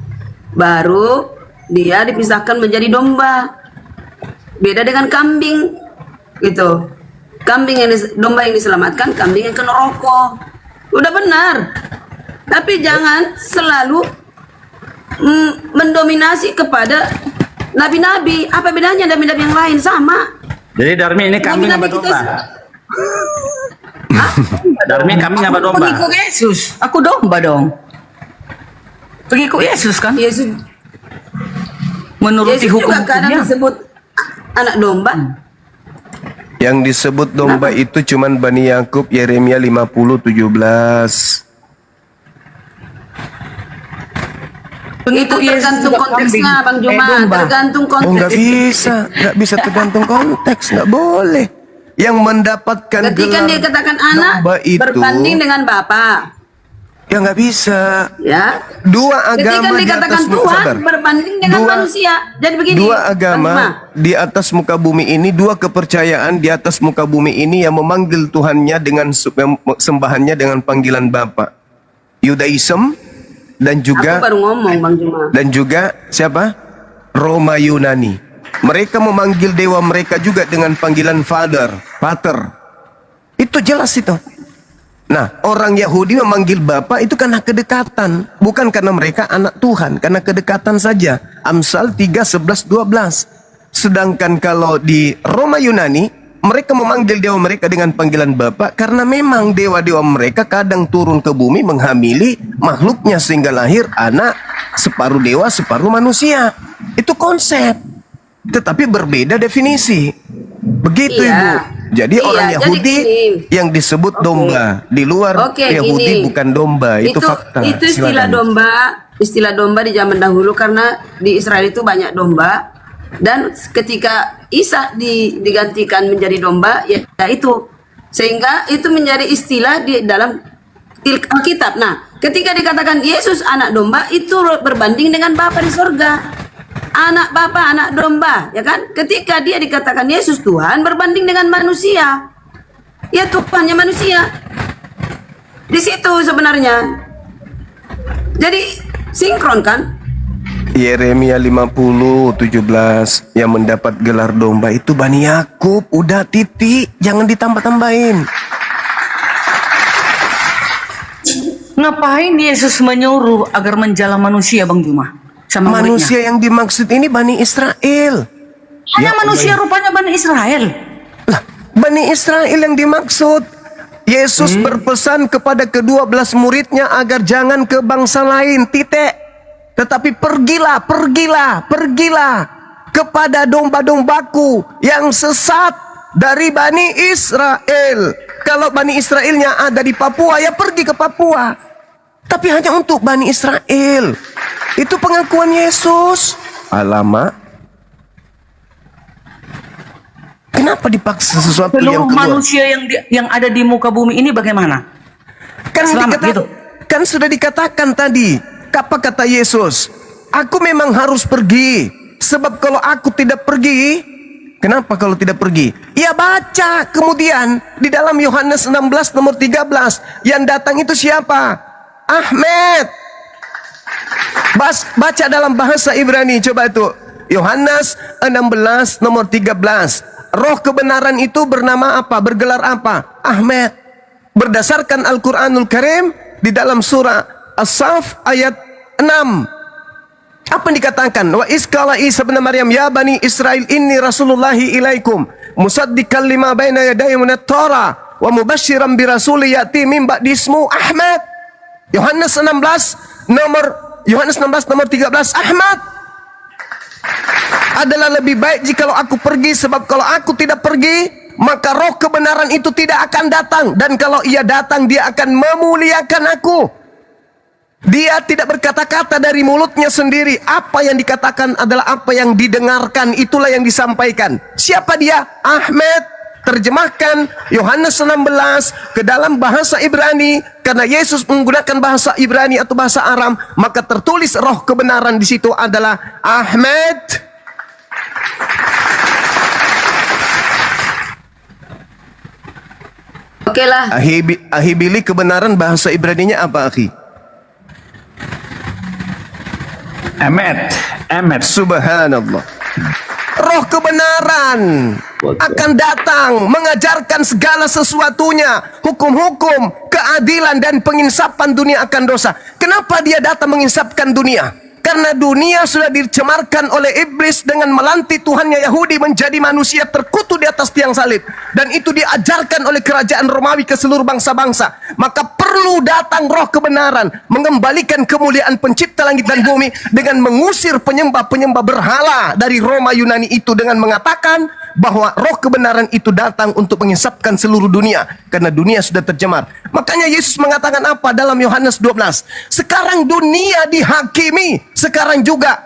Baru dia dipisahkan menjadi domba. Beda dengan kambing. Gitu. Domba yang diselamatkan, kambing yang ke neraka. Udah benar. Tapi jangan selalu mendominasi kepada nabi-nabi. Apa bedanya nabi-nabi yang lain? Sama. Jadi Darmi ini kambing apa Nanti kita- domba? Darmi kambing apa Aku domba? pengikut Yesus. Aku domba dong. Pengikut Yesus kan? Yesus, Menuruti Yesus juga hukum-hukumnya. kadang disebut anak domba. Yang disebut domba itu cuman Bani Yakub, Yeremia 50:17. Pengikut Itu Yesus tergantung juga konteksnya, kambing. Bang Juma. Domba. Tergantung Oh, konteks. nggak bisa tergantung konteks, nggak boleh. Yang mendapatkan Ketika gelar dia katakan anak domba itu, berbanding dengan Bapa, ya nggak bisa. ya. Dua Ketika agama di dikatakan atas Tuhan sabar. berbanding dengan Dua- manusia. Jadi begini. Dua Bang Juma. agama di atas muka bumi ini, dua kepercayaan di atas muka bumi ini yang memanggil Tuhannya dengan sembahannya dengan panggilan Bapa. Yudaism dan Aku juga baru ngomong, Bang Juma. dan juga siapa? Roma Yunani. Mereka memanggil dewa mereka juga dengan panggilan Pater. Itu jelas itu. Nah, orang Yahudi memanggil Bapa itu karena kedekatan, bukan karena mereka anak Tuhan, karena kedekatan saja. Amsal 3:11-12. Sedangkan kalau di Roma Yunani, mereka memanggil dewa mereka dengan panggilan Bapa karena memang dewa-dewa mereka kadang turun ke bumi menghamili makhluknya sehingga lahir anak separuh dewa, separuh manusia. Itu konsep. Tetapi berbeda definisi. Begitu, Iya. Ibu. Jadi Iya, orang jadi Yahudi gini. yang disebut domba, di luar Oke, Yahudi gini. bukan domba, itu fakta. Itu istilah Silakan. istilah domba di zaman dahulu karena di Israel itu banyak domba, dan ketika Isa digantikan menjadi domba, ya itu sehingga itu menjadi istilah di dalam Alkitab. Nah, ketika dikatakan Yesus anak domba, itu berbanding dengan Bapa di surga. Anak Bapa, anak domba, ya kan? Ketika dia dikatakan Yesus Tuhan berbanding dengan manusia, ya Tuhannya manusia. Di situ sebenarnya. Jadi sinkron kan? Yeremia 50:17 yang mendapat gelar domba itu Bani Yakub. Udah titik, jangan ditambah-tambahin. Ngapain Yesus menyuruh agar menjala manusia, Bang Juma? Sama muridnya? Manusia yang dimaksud ini Bani Israel. Hanya Ya manusia rupanya Bani Israel. Lah, Bani Israel yang dimaksud. Yesus berpesan kepada ke-12 muridnya agar jangan ke bangsa lain, titik. Tetapi pergilah kepada domba-dombaku yang sesat dari Bani Israel. Kalau Bani Israelnya ada di Papua, ya pergi ke Papua. Tapi hanya untuk Bani Israel. Itu pengakuan Yesus. Alamak. Kenapa dipaksa sesuatu yang Seluruh keluar? manusia yang ada di muka bumi ini bagaimana? Kan, Selamat, gitu. kan sudah dikatakan tadi. Apa kata Yesus? Aku memang harus pergi. Sebab kalau aku tidak pergi, kenapa kalau tidak pergi? Ya baca kemudian di dalam Yohanes 16 nomor 13. Yang datang itu siapa? Ahmed. Baca dalam bahasa Ibrani. Coba itu. Yohanes 16 nomor 13. Roh kebenaran itu bernama apa? Bergelar apa? Ahmed. Berdasarkan Al-Quranul Karim di dalam surah As-Saf ayat 6. Apa yang dikatakan? Wa iskala Isa bin Maryam ya bani Israel inni rasulullahi ilaikum musaddiqan lima baina yadayya minat Torah wa mubasysyiran bi rasuli yati min ba'di ismu Ahmad. Yohanes 16 nomor 13 Ahmad. Adalah lebih baik jikalau aku pergi, sebab kalau aku tidak pergi maka roh kebenaran itu tidak akan datang, dan kalau ia datang dia akan memuliakan aku. Dia tidak berkata-kata dari mulutnya sendiri. Apa yang dikatakan adalah apa yang didengarkan, itulah yang disampaikan. Siapa dia? Ahmed. Terjemahkan Yohanes 16 ke dalam bahasa Ibrani, karena Yesus menggunakan bahasa Ibrani atau bahasa Aram, maka tertulis roh kebenaran di situ adalah Ahmed. Oke lah. Ahibili kebenaran bahasa Ibraninya apa, akhi? Emet. Subhanallah. Roh kebenaran akan datang mengajarkan segala sesuatunya, hukum-hukum, keadilan dan penginsapan dunia akan dosa. Kenapa dia datang menginsapkan dunia? Karena dunia sudah dicemarkan oleh iblis dengan melantik Tuhannya Yahudi menjadi manusia terkutuk di atas tiang salib. Dan itu diajarkan oleh kerajaan Romawi ke seluruh bangsa-bangsa. Maka perlu datang roh kebenaran, mengembalikan kemuliaan pencipta langit dan bumi dengan mengusir penyembah-penyembah berhala dari Roma Yunani itu dengan mengatakan bahwa roh kebenaran itu datang untuk mengisapkan seluruh dunia karena dunia sudah tercemar. Makanya Yesus mengatakan apa dalam Yohanes 12? Sekarang dunia dihakimi, sekarang juga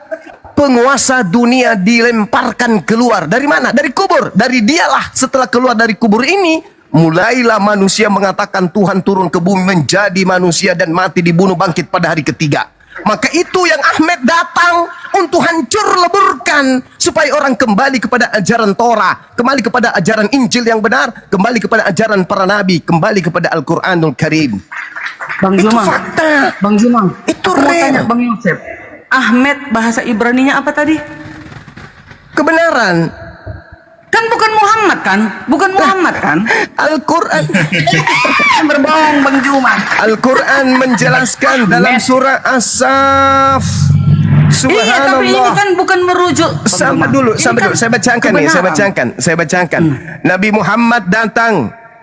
penguasa dunia dilemparkan keluar. Dari mana? Dari kubur. Dari dialah setelah keluar dari kubur ini, mulailah manusia mengatakan Tuhan turun ke bumi menjadi manusia dan mati dibunuh bangkit pada hari ketiga. Maka itu yang Ahmed datang untuk hancur leburkan supaya orang kembali kepada ajaran Torah, kembali kepada ajaran Injil yang benar, kembali kepada ajaran para nabi, kembali kepada Al-Quranul Karim. Bang Itu Jumang, fakta. Bang Jumang, Itu aku mau real. tanya Bang Yosef, Ahmed bahasa Ibraninya apa tadi? Kebenaran. Kan bukan Muhammad kan? Bukan Muhammad kan? Al-Quran Berbohong Bang Jumang. Al-Quran menjelaskan dalam surah As-Saff. Iya, tapi ini Subhanallah. kan bukan merujuk. Bang Sampai Jumang. dulu, Ini sampai kan dulu. Saya bacakan nih, saya bacakan. Nabi Muhammad datang,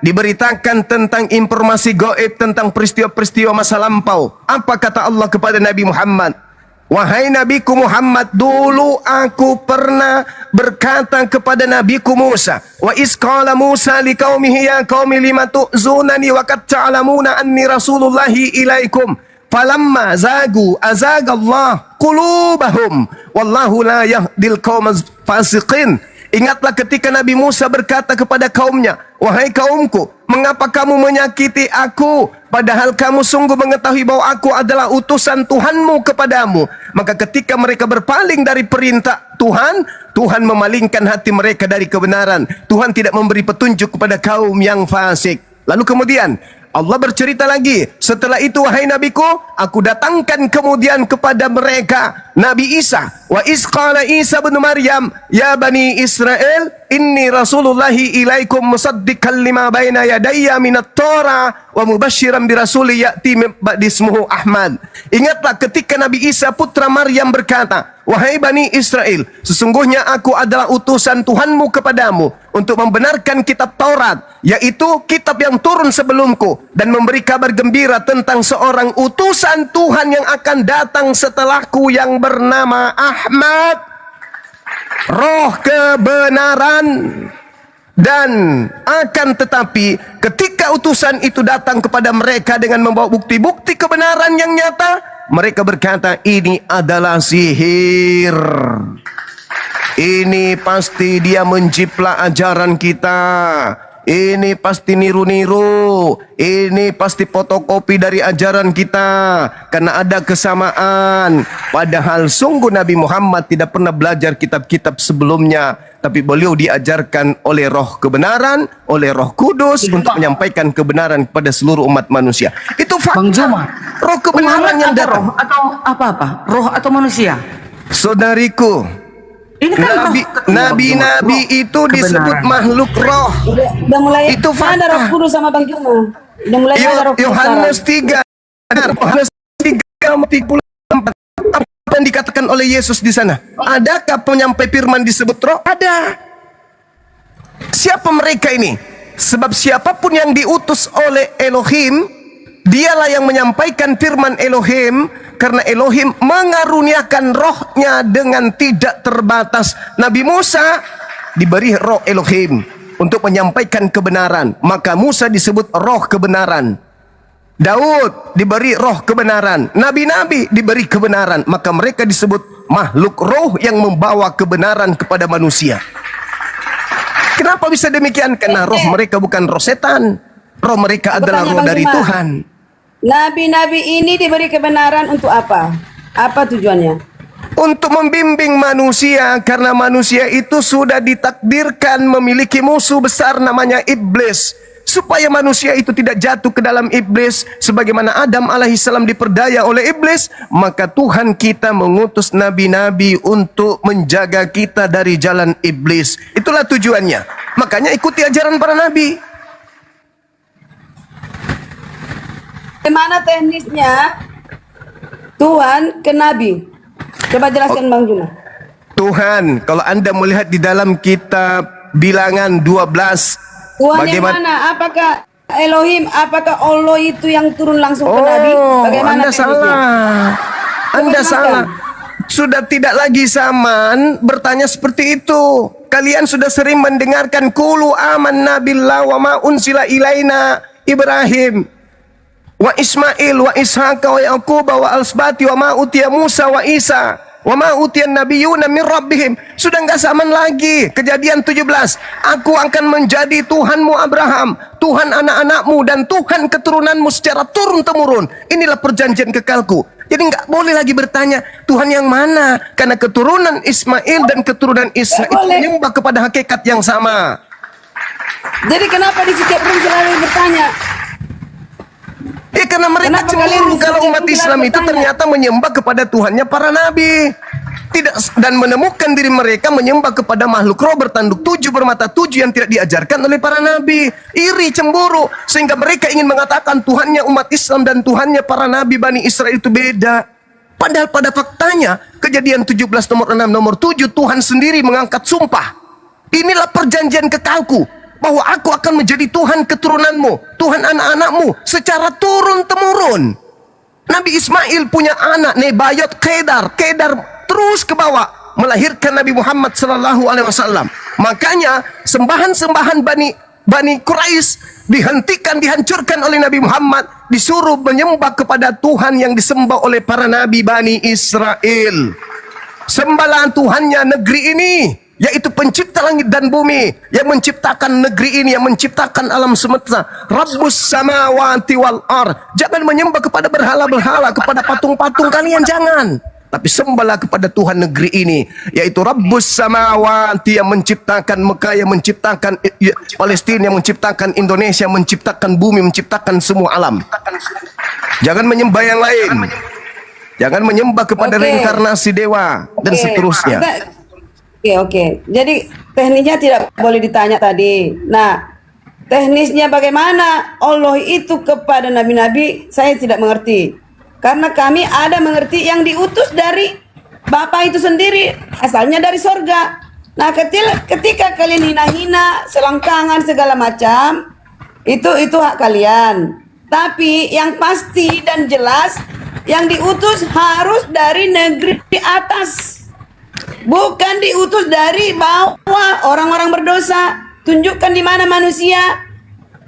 diberitakan tentang informasi gaib tentang peristiwa-peristiwa masa lampau. Apa kata Allah kepada Nabi Muhammad? Wahai Nabiku Muhammad, dulu aku pernah berkata kepada Nabiku Musa, wa isqala Musa liqaumihi ya qaumi lima tu'zunani wa qad ta'lamuna anni rasulullahi ilaikum. Falamma zagu azagallah qulubahum wallahu la yahdil qaumaz fasiqin. Ingatlah ketika Nabi Musa berkata kepada kaumnya, wahai kaumku, mengapa kamu menyakiti aku? Padahal kamu sungguh mengetahui bahwa aku adalah utusan Tuhanmu kepadamu. Maka ketika mereka berpaling dari perintah Tuhan, Tuhan memalingkan hati mereka dari kebenaran. Tuhan tidak memberi petunjuk kepada kaum yang fasik. Lalu kemudian Allah bercerita lagi, setelah itu wahai nabiku, aku datangkan kemudian kepada mereka Nabi Isa. Wa isqala Isa bin Maryam, ya bani Israel, inni rasulullahi ilaikum musaddiqan lima baina yadayya minat Torah wa mubasyiran bi rasuli ya'ti min ba'di ismuhu Ahmad. Ingatlah ketika Nabi Isa putra Maryam berkata, wahai Bani Israel, sesungguhnya aku adalah utusan Tuhanmu kepadamu untuk membenarkan kitab Taurat, yaitu kitab yang turun sebelumku, dan memberi kabar gembira tentang seorang utusan Tuhan yang akan datang setelahku yang bernama Ahmad, roh kebenaran. Dan akan tetapi ketika utusan itu datang kepada mereka dengan membawa bukti-bukti kebenaran yang nyata, mereka berkata, ini adalah sihir. Ini pasti dia menjiplak ajaran kita. Ini pasti niru-niru. Ini pasti fotokopi dari ajaran kita. Karena ada kesamaan. Padahal sungguh Nabi Muhammad tidak pernah belajar kitab-kitab sebelumnya. Tapi beliau diajarkan oleh roh kebenaran, oleh roh kudus untuk menyampaikan kebenaran kepada seluruh umat manusia. Itu Bang fakta. Jumang, Roh kebenaran yang Muhammad datang. roh atau apa-apa? Roh atau manusia? Saudariku, Ini kan nabi-nabi itu disebut makhluk roh. Udah mulai Itu ada fakta. roh kudus sama Bang Juma. Udah mulai ada roh kudus Yohanes sekarang. 3 Yohanes 3:34. Apa yang dikatakan oleh Yesus di sana? Adakah penyampai firman disebut roh? Ada. Siapa mereka ini? Sebab siapapun yang diutus oleh Elohim, dialah yang menyampaikan firman Elohim, karena Elohim mengaruniakan rohnya dengan tidak terbatas. Nabi Musa diberi roh Elohim untuk menyampaikan kebenaran, maka Musa disebut roh kebenaran. Daud diberi roh kebenaran, nabi-nabi diberi kebenaran, maka mereka disebut makhluk roh yang membawa kebenaran kepada manusia. Kenapa bisa demikian? Karena roh mereka bukan roh setan. Roh mereka adalah roh dari Tuhan. Nabi-nabi ini diberi kebenaran untuk apa? Apa tujuannya? Untuk membimbing manusia, karena manusia itu sudah ditakdirkan memiliki musuh besar namanya iblis. Supaya manusia itu tidak jatuh ke dalam iblis, sebagaimana Adam alaihissalam diperdaya oleh iblis, maka Tuhan kita mengutus nabi-nabi untuk menjaga kita dari jalan iblis. Itulah tujuannya. Makanya ikuti ajaran para nabi. Bagaimana teknisnya Tuhan ke Nabi? Coba jelaskan Bang Juma. Tuhan, kalau Anda melihat di dalam kitab Bilangan 12, Tuhan yang mana? Apakah Elohim? Apakah Allah itu yang turun langsung ke Nabi? Bagaimana Anda teknisnya? salah. Anda jelaskan. salah. Sudah tidak lagi zaman bertanya seperti itu. Kalian sudah sering mendengarkan qulu amanna billah wa ma unsila ilaina Ibrahim wa Ismail wa Ishaq wa Yaqub wa al-asbati wa ma utiya Musa wa Isa wa ma utiyan nabiyuna min rabbihim. Sudah enggak zaman lagi. Kejadian 17. Aku akan menjadi Tuhanmu Abraham, Tuhan anak-anakmu dan Tuhan keturunanmu secara turun-temurun. Inilah perjanjian kekalku. Jadi enggak boleh lagi bertanya Tuhan yang mana, karena keturunan Ismail dan keturunan Isa itu menyembah kepada hakikat yang sama. Jadi kenapa di setiap room selalu bertanya? Karena mereka Kenapa kalian cemburu bisa kalau umat bilang Islam itu bertanya? ternyata menyembah kepada Tuhannya para nabi. Tidak, dan menemukan diri mereka menyembah kepada makhluk roh bertanduk 7 bermata 7 yang tidak diajarkan oleh para nabi. Iri, cemburu, sehingga mereka ingin mengatakan Tuhannya umat Islam dan Tuhannya para nabi Bani Israel itu beda. Padahal pada faktanya Kejadian 17 nomor 6 nomor 7 Tuhan sendiri mengangkat sumpah. Inilah perjanjian kekalku, bahwa aku akan menjadi Tuhan keturunanmu, Tuhan anak-anakmu secara turun-temurun. Nabi Ismail punya anak Nebayot, Kedar terus ke bawah melahirkan Nabi Muhammad sallallahu alaihi wasallam. Makanya sembahan-sembahan Bani Quraisy dihentikan, dihancurkan oleh Nabi Muhammad, disuruh menyembah kepada Tuhan yang disembah oleh para nabi Bani Israel. Sembahlah Tuhannya negeri ini, yaitu pencipta langit dan bumi, yang menciptakan negeri ini, yang menciptakan alam semesta. Rabbus samawati wal ar. Jangan menyembah kepada berhala-berhala, kepada patung-patung kalian, jangan. Tapi sembahlah kepada Tuhan negeri ini, yaitu Rabbus samawati, yang menciptakan Mekah, yang menciptakan Palestina, yang menciptakan Indonesia, menciptakan bumi, menciptakan semua alam. Jangan menyembah yang lain. Jangan menyembah kepada reinkarnasi dewa dan seterusnya. Oke. Jadi teknisnya tidak boleh ditanya tadi. Nah, teknisnya bagaimana Allah itu kepada nabi-nabi, saya tidak mengerti. Karena kami ada mengerti yang diutus dari Bapa itu sendiri, asalnya dari sorga. Nah, ketika kalian hina-hina, selangkangan segala macam, itu hak kalian. Tapi yang pasti dan jelas, yang diutus harus dari negeri di atas. Bukan diutus dari bawah orang-orang berdosa. Tunjukkan di mana manusia.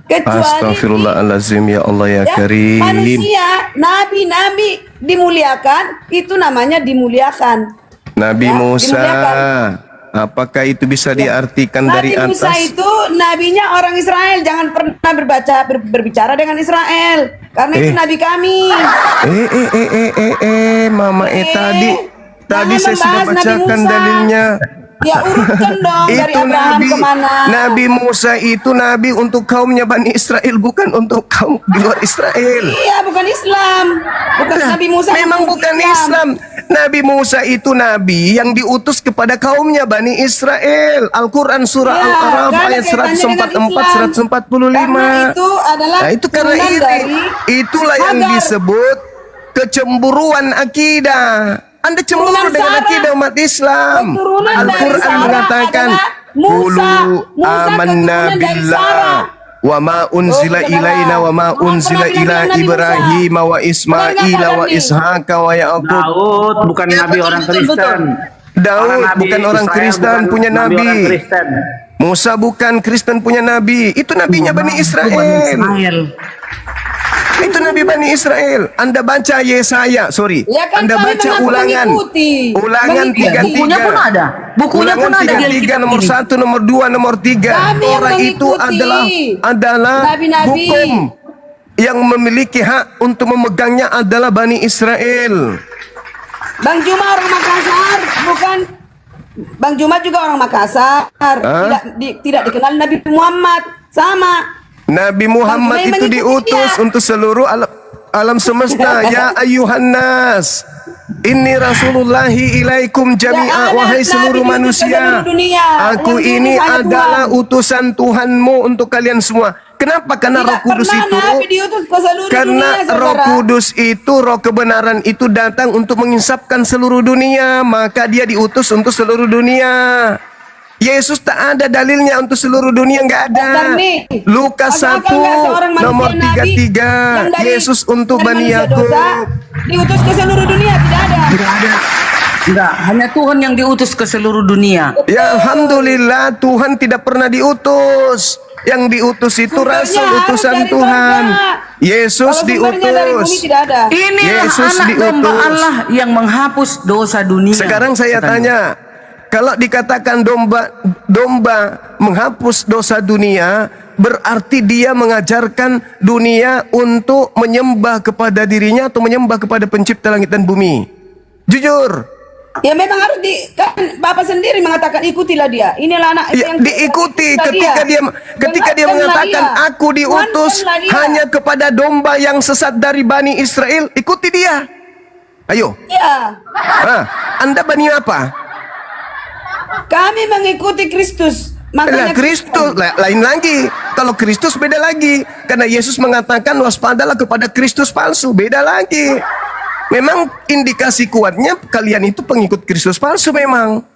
Kecuali Astaghfirullahalazim, ya Allah ya Karim. manusia, nabi-nabi dimuliakan, itu namanya dimuliakan. Nabi Musa, dimuliakan. apakah itu bisa diartikan dari Nabi atas? Musa itu nabinya orang Israel. Jangan pernah berbicara dengan Israel, karena itu nabi kami. Mama tadi saya sudah membahas Nabi bacakan Musa. dalilnya. Ya urutkan dong dari Itu Abraham kemana. Nabi Musa itu nabi untuk kaumnya Bani Israel, bukan untuk kaum di luar Israel. Iya, bukan Islam. Bukan Nabi Musa. Memang bukan Islam. Nabi Musa itu nabi yang diutus kepada kaumnya Bani Israel. Al-Quran surah Ya, Al-Araf gak ada ayat kaitannya dengan 144 145. Karena itu adalah Nah, itu karena turunan iri. dari Itulah yang Hagar. disebut kecemburuan akidah. Anda cemburu Turunan dengan Sarah. akidah umat Islam. Keturunan dari Al-Quran Sarah mengatakan, adalah Musa. "Qulu amanna keturunan dari billah Sarah. wa ma unzila Oh, ilaina wa ma Tuhan unzila pernah ila bilang Nabi Ibrahim Musa. wa Ismail Benar wa nggak, Ishaq wa Yaqub." Daud bukan nabi orang Kristen. Daud Nabi bukan orang Israel Kristen bukan punya orang nabi. Kristen. Musa bukan Kristen punya nabi. Itu nabinya Bani Israel. Itu Nabi Bani Israel. Anda baca Yesaya, Ya kan, Anda kami baca mengaku ulangan. mengikuti. Ulangan Mengikuti. 33. Bukunya pun ada. Bukunya pun Ulangan ada di 33 Alkitab nomor ini. 1, nomor 2, nomor 3. Kami yang Orang itu mengikuti adalah nabi-nabi. hukum yang memiliki hak untuk memegangnya adalah Bani Israel. Bang Juma orang Makassar, bukan? Bang Juma juga orang Makassar. Tidak dikenal Nabi Muhammad. Sama. Nabi Muhammad Bang Juma itu mengikuti diutus dia. untuk seluruh alam semesta. Ya ayuhan nas, inni rasulullahi ilaikum Ya jami'a, ada wahai Nabi seluruh diutus ke manusia. seluruh dunia. Aku Yang ini diutus hanya adalah Tuhan. utusan Tuhanmu untuk kalian semua. Kenapa? Karena Tidak Roh Kudus pernah itu, Nabi diutus ke seluruh karena dunia, Roh saudara. Kudus itu, Roh kebenaran itu datang untuk menginsapkan seluruh dunia, maka dia diutus untuk seluruh dunia. Yesus tak ada dalilnya untuk seluruh dunia, nggak ada. Darni, Lukas masuk 1 akal nggak seorang manusia nomor nabi yang 33, dari- Yesus untuk dari Bani manusia Yakub. dosa, diutus ke seluruh dunia? Tidak ada. Enggak, hanya Tuhan yang diutus ke seluruh dunia. Ya Alhamdulillah, Tuhan tidak pernah diutus. Yang diutus itu Sumbernya rasul harus utusan dari Tuhan. sorga. Yesus Kalau sumbernya dari diutus. bumi tidak ada. Inilah Yesus anak domba diutus. Allah yang menghapus dosa dunia. Sekarang saya tanya, kalau dikatakan domba menghapus dosa dunia, berarti dia mengajarkan dunia untuk menyembah kepada dirinya atau menyembah kepada pencipta langit dan bumi? Jujur. Ya memang harus kan Bapak sendiri mengatakan ikutilah dia. Inilah anak Ya, yang diikuti ikutilah ketika dia mengatakan aku diutus Tuhankanlah dia. hanya kepada domba yang sesat dari Bani Israel, ikuti dia. Ayo. Ya, Anda Bani apa? kami mengikuti Kristus. Lah Makanya Kristus lain lagi. Kalau Kristus beda lagi. Karena Yesus mengatakan waspadalah kepada Kristus palsu, beda lagi. Memang indikasi kuatnya kalian itu pengikut Kristus palsu memang.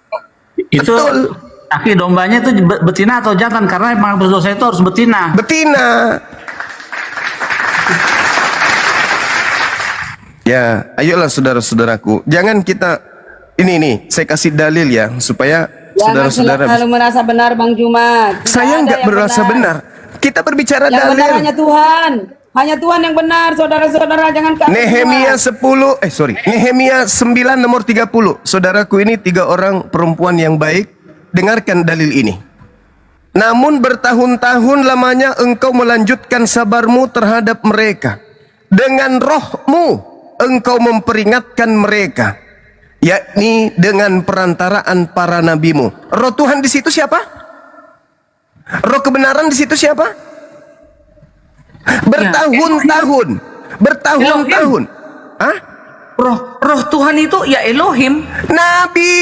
Itu Betul. tapi dombanya itu betina atau jantan? Karena emang berdosa itu harus betina. Betina. Ya, ayolah saudara-saudaraku. Jangan kita ini saya kasih dalil ya supaya jangan saudara-saudara selalu merasa benar, Bang Juma. Tidak saya ada nggak yang berasa benar. Kita berbicara Yang benar dalil. hanya Tuhan. Hanya Tuhan yang benar, saudara-saudara, jangan kami Nehemia semua. 10 Nehemia 9 nomor 30. Saudaraku, ini 3 orang perempuan yang baik. Dengarkan dalil ini. Namun bertahun-tahun lamanya engkau melanjutkan sabarmu terhadap mereka. Dengan rohmu engkau memperingatkan mereka, yakni dengan perantaraan para nabimu. Roh Tuhan di situ siapa? Roh kebenaran di situ siapa? Bertahun-tahun. Bertahun-tahun. Hah? Roh Tuhan itu ya Elohim. Nabi.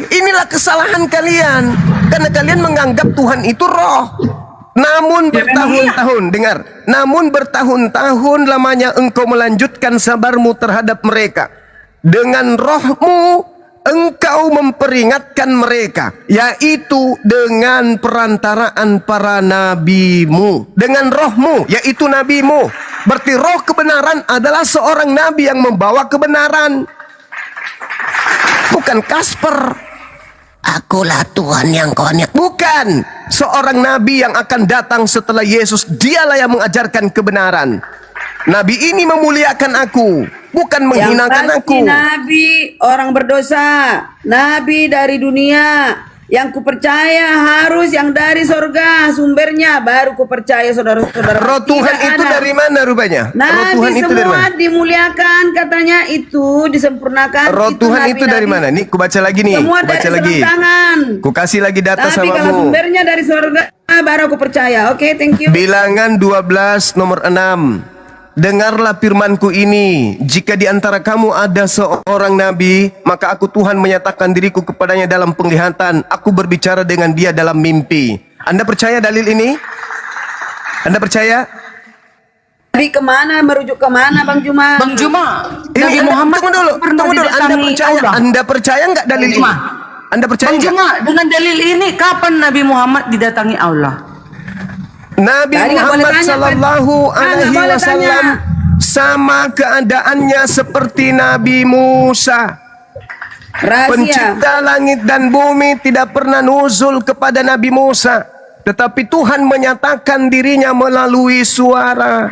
Inilah kesalahan kalian. Karena kalian menganggap Tuhan itu roh. Namun bertahun-tahun, dengar. Namun bertahun-tahun lamanya engkau melanjutkan sabarmu terhadap mereka. Dengan rohmu engkau memperingatkan mereka, yaitu dengan perantaraan para nabimu. Dengan rohmu, yaitu nabimu. Berarti roh kebenaran adalah seorang nabi yang membawa kebenaran. Bukan Kasper. Akulah Tuhan yang kau lihat. Bukan. Seorang nabi yang akan datang setelah Yesus. Dialah yang mengajarkan kebenaran. Nabi ini memuliakan aku, bukan menghinakan Yang pasti aku. nabi orang berdosa, nabi dari dunia. Yang kupercaya harus yang dari sorga sumbernya, baru kupercaya, saudara-saudara. Roh Tuhan Tidak itu ada. dari mana rupanya? Roh Nabi Tuhan itu dari semua mana? dimuliakan, katanya itu disempurnakan. Roh Tuhan itu dari nabi-nabi. mana? Nih, ku baca lagi nih. Semua Ku baca dari lagi. sebelah tangan. Ku kasih lagi data Tapi kalau samamu. sumbernya dari sorga, baru aku percaya. Oke, thank you. Bilangan 12 nomor 6. Dengarlah firmanku ini, jika di antara kamu ada seorang nabi, maka aku Tuhan menyatakan diriku kepadanya dalam penglihatan, aku berbicara dengan dia dalam mimpi. Anda percaya dalil ini? Anda percaya? Nabi kemana, merujuk kemana, Bang Juma? Bang Juma, Nabi Anda, Muhammad tunggu dulu, pernah tunggu dulu. Anda didatangi percaya? Allah. Anda percaya nggak dalil ini? Juma. Anda percaya Bang nggak? Juma, dengan dalil ini kapan Nabi Muhammad didatangi Allah? Nabi Tadi nggak boleh Muhammad tanya, Sallallahu Pak. Alaihi Nggak boleh Wasallam sama keadaannya seperti Nabi Musa. Rahasia. Pencipta langit dan bumi tidak pernah nuzul kepada Nabi Musa, tetapi Tuhan menyatakan dirinya melalui suara.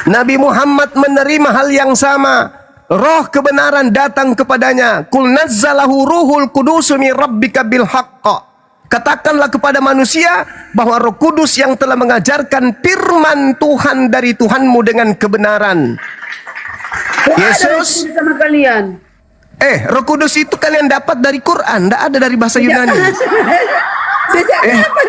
Nabi Muhammad menerima hal yang sama. Roh kebenaran datang kepadanya. Qul nazzalahu ruhul qudusu min rabbika bil haqq. Katakanlah kepada manusia bahwa Roh Kudus yang telah mengajarkan firman Tuhan dari Tuhanmu dengan kebenaran. Kok ada Yesus, Rasul sama kalian? Roh Kudus itu kalian dapat dari Quran, tidak ada dari bahasa Yunani. Sejak kapan?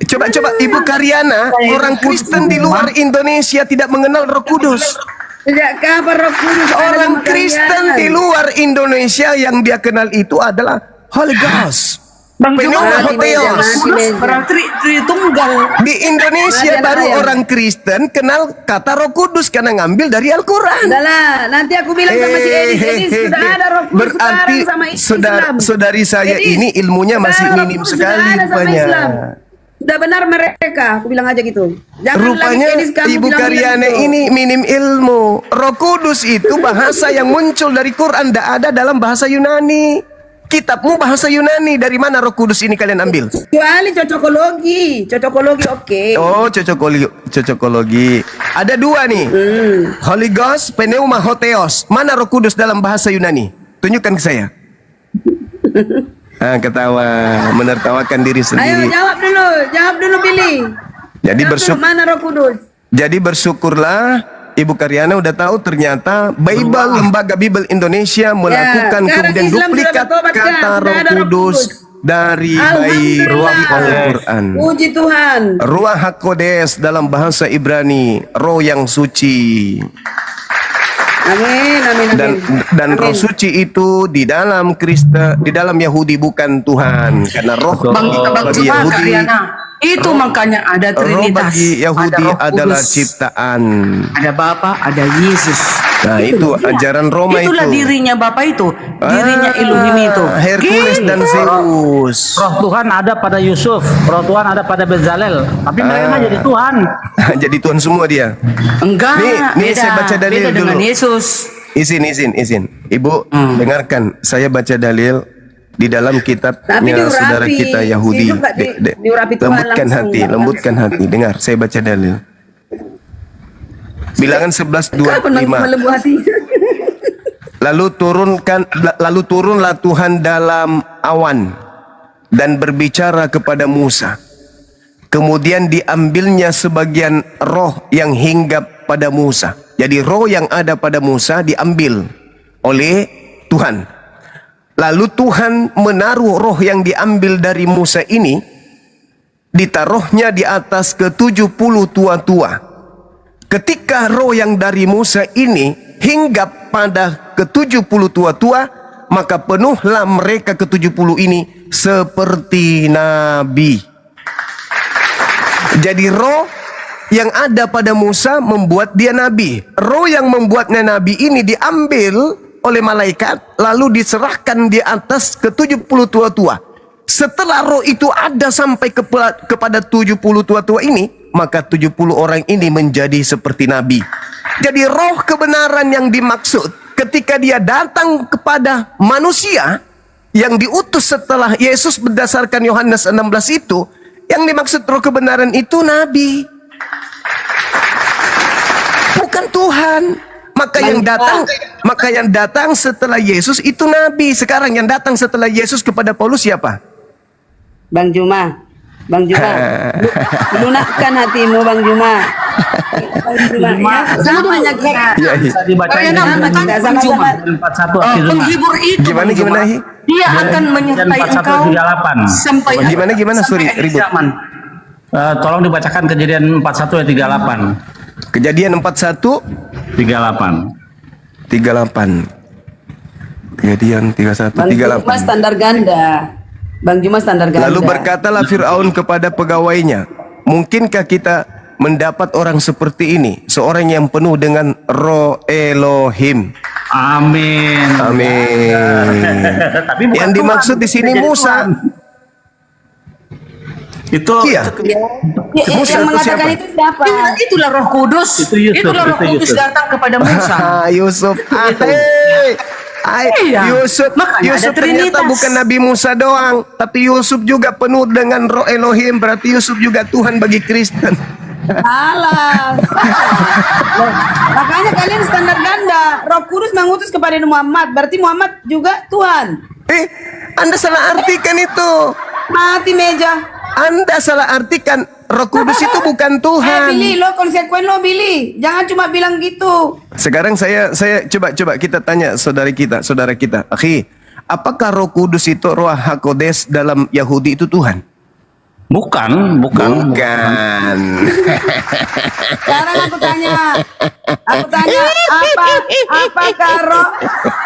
Coba Ibu Karyana, orang Kristen di luar Indonesia tidak mengenal Roh Kudus. Sejak kapan Roh Kudus ada Orang sama Kristen kalian? di luar Indonesia yang dia kenal itu adalah Holy Ghost. Bang Pneuma Juma, Hotheos. berarti Tritunggal. Di Indonesia Mari, baru anak ayam. orang Kristen kenal kata Roh Kudus karena ngambil dari Al-Quran. Udah lah, nanti aku bilang sama si Edis sudah ada Roh Kudus Berarti sekarang sama Islam. saudari saya Edis, ini ilmunya masih sekarang Roh minim Kudus sekali sudah ada sama rupanya. Islam. Sudah benar mereka, aku bilang aja gitu. Jangan Rupanya lagi Edis kamu Ibu bilang-bilang Karyana gitu. ini minim ilmu. Roh Kudus itu bahasa yang muncul dari Quran, tidak ada dalam bahasa Yunani. Kitabmu bahasa Yunani, dari mana Roh Kudus ini kalian ambil? Kecuali cocokologi oke. Oh, cocokologi. Ada dua nih. Holy Ghost, Pneuma Hotheos. Mana Roh Kudus dalam bahasa Yunani? Tunjukkan ke saya. Ketawa, menertawakan diri Ayo sendiri. jawab dulu Billy. Jadi Jawab dulu, mana Roh Kudus? Jadi bersyukurlah Ibu Karyana udah tahu ternyata Lembaga Bible Indonesia melakukan sekarang kemudian Islam duplikat sudah bertobat, kata sudah Roh ada Roh Kudus Kudus. dari bayi Alhamdulillah. Al-Quran. Puji Tuhan. Ruah HaKodes dalam bahasa Ibrani, roh yang suci. Amin. Dan roh suci itu di dalam di dalam Yahudi bukan Tuhan, karena roh Bang bagi Juma, Yahudi, Karyana. Itu makanya ada roh Trinitas. bagi Yahudi Ada Roh Kudus, adalah ciptaan. ada Bapa, ada Yesus. Nah, itu ajaran Roma Itulah itu. dirinya Bapa itu, dirinya Elohim itu. Hercules dan Gitu. Zeus. Roh Tuhan ada pada Yusuf, Roh Tuhan ada pada Bezalel, tapi mereka nggak jadi Tuhan. Jadi Tuhan semua dia. Enggak, Nih, beda. saya baca dalil beda dengan dulu. Yesus. Izin. Ibu, dengarkan. Saya baca dalil di dalam Tapi kitabnya diurapi. saudara kita Yahudi. Itu nggak diurapi Tuhan Lembutkan langsung, hati, nggak lembutkan hati. Dengar, saya baca dalil. Bilangan 11:25. Kapan lembu hati? Lalu turunlah Tuhan dalam awan dan berbicara kepada Musa. Kemudian diambilnya sebagian roh yang hinggap pada Musa. Jadi roh yang ada pada Musa diambil oleh Tuhan. Lalu Tuhan menaruh roh yang diambil dari Musa ini, ditaruhnya di atas ke-70 tua-tua. Ketika roh yang dari Musa ini hinggap pada ke-70 tua-tua, maka penuhlah mereka ke-70 ini seperti nabi. Jadi roh yang ada pada Musa membuat dia nabi. Roh yang membuatnya nabi ini diambil oleh malaikat, lalu diserahkan di atas ke-70 tua-tua. Setelah roh itu ada sampai kepada 70 tua-tua ini, maka 70 orang ini menjadi seperti nabi. Jadi roh kebenaran yang dimaksud ketika dia datang kepada manusia yang diutus setelah Yesus berdasarkan Yohanes 16 itu, yang dimaksud roh kebenaran itu nabi, bukan Tuhan. Maka yang datang setelah Yesus itu nabi. Sekarang yang datang setelah Yesus kepada Paulus siapa? Bang Juma, lunakkan hatimu Bang Juma. Ya, samanya kita. Ya, Bisa dibaca Karyana, bukan Bang Juma. 41 Aki Zuma. Penghibur itu Gimana, Bang Juma, Hi? dia akan menyertai 41, engkau 38. sampai Gimana, sorry, sampai akhir ribut. zaman. Tolong dibacakan Kejadian 41 ayat 38. Kejadian 41 38. 38. Kejadian 31 Bang Juma 38. standar ganda. Bang Juma standar ganda. Lalu berkatalah Fir'aun kepada pegawainya, mungkinkah kita mendapat orang seperti ini, seorang yang penuh dengan roh Elohim. Amin. Amin. Tapi bukan Yang Tuhan, dimaksud di sini jadi Musa. Tuhan. Itu Iya. Musa yang itu mengatakan siapa? itu siapa? Itulah Roh Kudus. Itu Yusuf, Itulah Roh itu Kudus Yusuf. datang kepada Musa. Yusuf. Iya. Yusuf Makanya ada ternyata Trinitas. bukan Nabi Musa doang, tapi Yusuf juga penuh dengan roh Elohim. Berarti Yusuf juga Tuhan bagi Kristen. Salah. Loh, makanya kalian standar ganda. Roh Kudus mengutus kepada Muhammad, berarti Muhammad juga Tuhan. Anda salah artikan itu. Mati meja. Anda salah artikan Roh Kudus itu bukan Tuhan. Billy, lo konsekuen lo Billy. Jangan cuma bilang gitu. Sekarang saya coba kita tanya saudara kita. Akhi, apakah Roh Kudus itu Ruah HaKodes dalam Yahudi itu Tuhan? bukan. Sekarang aku tanya apakah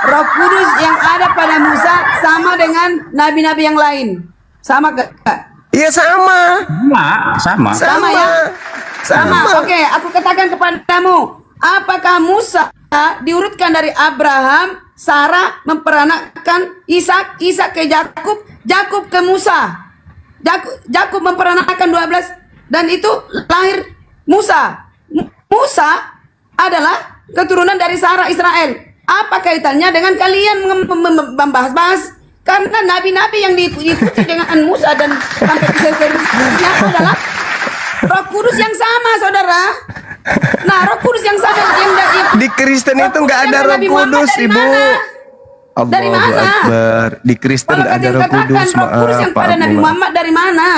roh Kudus yang ada pada Musa sama dengan nabi-nabi yang lain? Sama gak? Iya sama. Sama. Sama ya? Sama. Oke, aku katakan kepadamu, apakah Musa diurutkan dari Abraham, Sarah memperanakkan Ishak, Ishak ke Yakub, Yakub ke Musa. Yakub memperanakkan 12 dan itu lahir Musa. Musa adalah keturunan dari Sarah Israel. Apa kaitannya dengan kalian membahas-bahas? Karena nabi-nabi yang diikuti dengan Musa dan sampai ke seterusnya adalah Roh Kudus yang sama, saudara. Nah, Roh Kudus yang sama yang Di Kristen itu nggak ada Roh Nabi Muhammad Kudus, dari Ibu. mana? Dari Allahu mana? Akbar. Di Kristen Kalau nggak ada kalian Roh katakan Kudus. Roh Kudus yang pada Nabi Muhammad dari mana?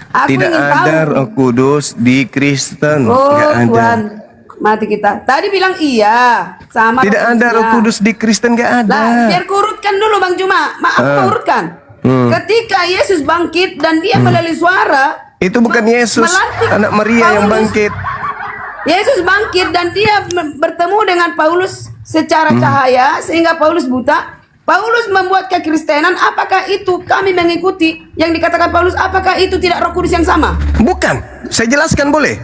Aku Tidak ingin tahu. ada Roh Kudus di Kristen. Oh Nggak ada. Tuhan, mati kita. Tadi bilang iya, sama. Tidak ada Roh Kudusnya. Kudus di Kristen, nggak ada. Nah, biar kurutkan dulu Bang Juma. Maaf, kurutkan. Ketika Yesus bangkit dan dia melalui suara, Itu bukan Yesus, melantik anak Maria yang Paulus. bangkit. Yesus bangkit dan dia bertemu dengan Paulus secara cahaya sehingga Paulus buta. Paulus membuat kekristenan. Apakah itu kami mengikuti yang dikatakan Paulus? Apakah itu tidak Roh Kudus yang sama? Bukan. Saya jelaskan boleh?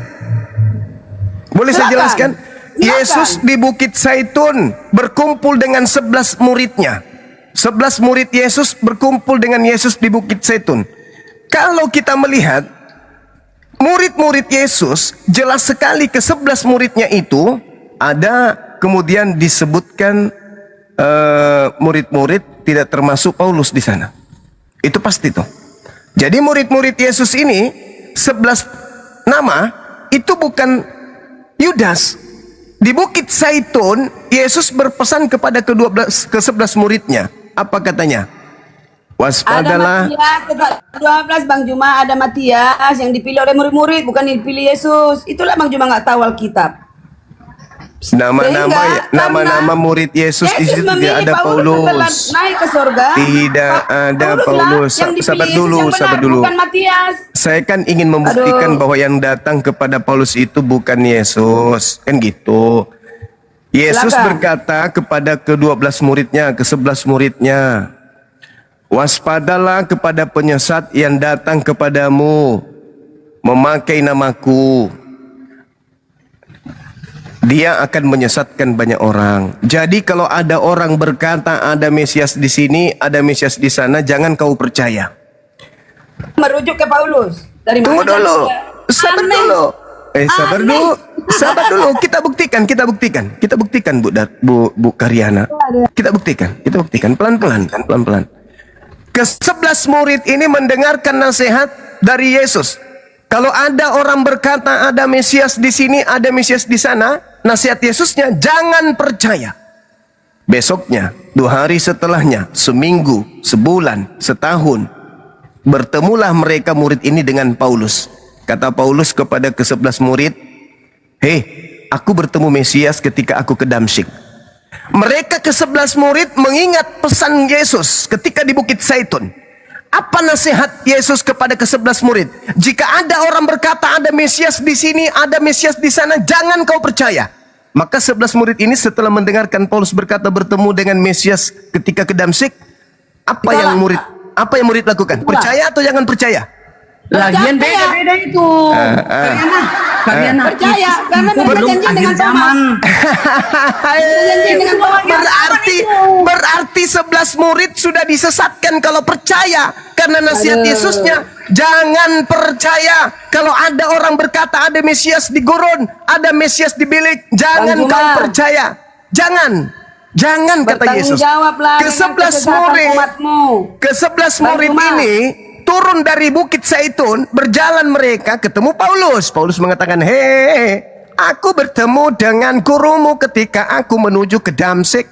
Boleh saya Silakan. jelaskan? Silakan. Yesus di Bukit Zaitun berkumpul dengan 11 muridnya. 11 murid Yesus berkumpul dengan Yesus di Bukit Zaitun. Kalau kita melihat murid-murid Yesus, jelas sekali ke 11 muridnya itu ada kemudian disebutkan murid-murid tidak termasuk Paulus di sana. Itu pasti tuh. Jadi murid-murid Yesus ini 11 nama itu bukan Yudas. Di Bukit Zaitun Yesus berpesan kepada ke-11 muridnya. Apa katanya? Waspadalah. Ada Matias, 12 Bang Juma, ada Matias yang dipilih oleh murid-murid, bukan yang dipilih Yesus. Itulah Bang Juma nggak tahu Alkitab. Nama-nama murid Yesus di situ tidak memilih ada setelah Paulus. naik ke surga. Tidak ada Paulus. Yang dipilih Sabar Yesus dulu, yang benar, sabar dulu. bukan Matias. Saya kan ingin membuktikan bahwa yang datang kepada Paulus itu bukan Yesus. Kan gitu. Yesus Silakan. berkata kepada ke-12 muridnya, ke-11 muridnya, waspadalah kepada penyesat yang datang kepadamu, memakai namaku. Dia akan menyesatkan banyak orang. Jadi kalau ada orang berkata ada Mesias di sini, ada Mesias di sana, jangan kau percaya. Merujuk ke Paulus. Dari mana? Tunggu dulu. Sabar Aneh. dulu. Sabar Aneh. dulu. Sabar dulu. Kita buktikan Bu Karyana. Kita buktikan pelan-pelan. Ke-11 murid ini mendengarkan nasihat dari Yesus. Kalau ada orang berkata ada Mesias di sini, ada Mesias di sana, nasihat Yesusnya jangan percaya. Besoknya, 2 hari setelahnya, seminggu, sebulan, setahun, bertemulah mereka murid ini dengan Paulus. Kata Paulus kepada ke-11 murid, "Hei, aku bertemu Mesias ketika aku ke Damsyik." Mereka ke-11 murid mengingat pesan Yesus ketika di Bukit Zaitun. Apa nasihat Yesus kepada ke-11 murid? Jika ada orang berkata ada Mesias di sini, ada Mesias di sana, jangan kau percaya. Maka 11 murid ini setelah mendengarkan Paulus berkata bertemu dengan Mesias ketika ke Damsyik, apa yang murid lakukan? Percaya atau jangan percaya? Lagian beda-beda itu. Karyana. Percaya, karena mereka Belum janjian akhir dengan zaman. Berarti 11 murid sudah disesatkan kalau percaya karena nasihat Yesusnya. Jangan percaya kalau ada orang berkata ada Mesias di gurun, ada Mesias di bilik, jangan Bang Juma. kau percaya. Jangan kata Yesus. Bertanggungjawablah dengan Ke-11 kesesatan murid, umatmu. ke-11 Bang murid Juma. ini turun dari Bukit Zaitun, berjalan mereka ketemu Paulus. Paulus mengatakan, "Hei, aku bertemu dengan gurumu ketika aku menuju ke Damsyik.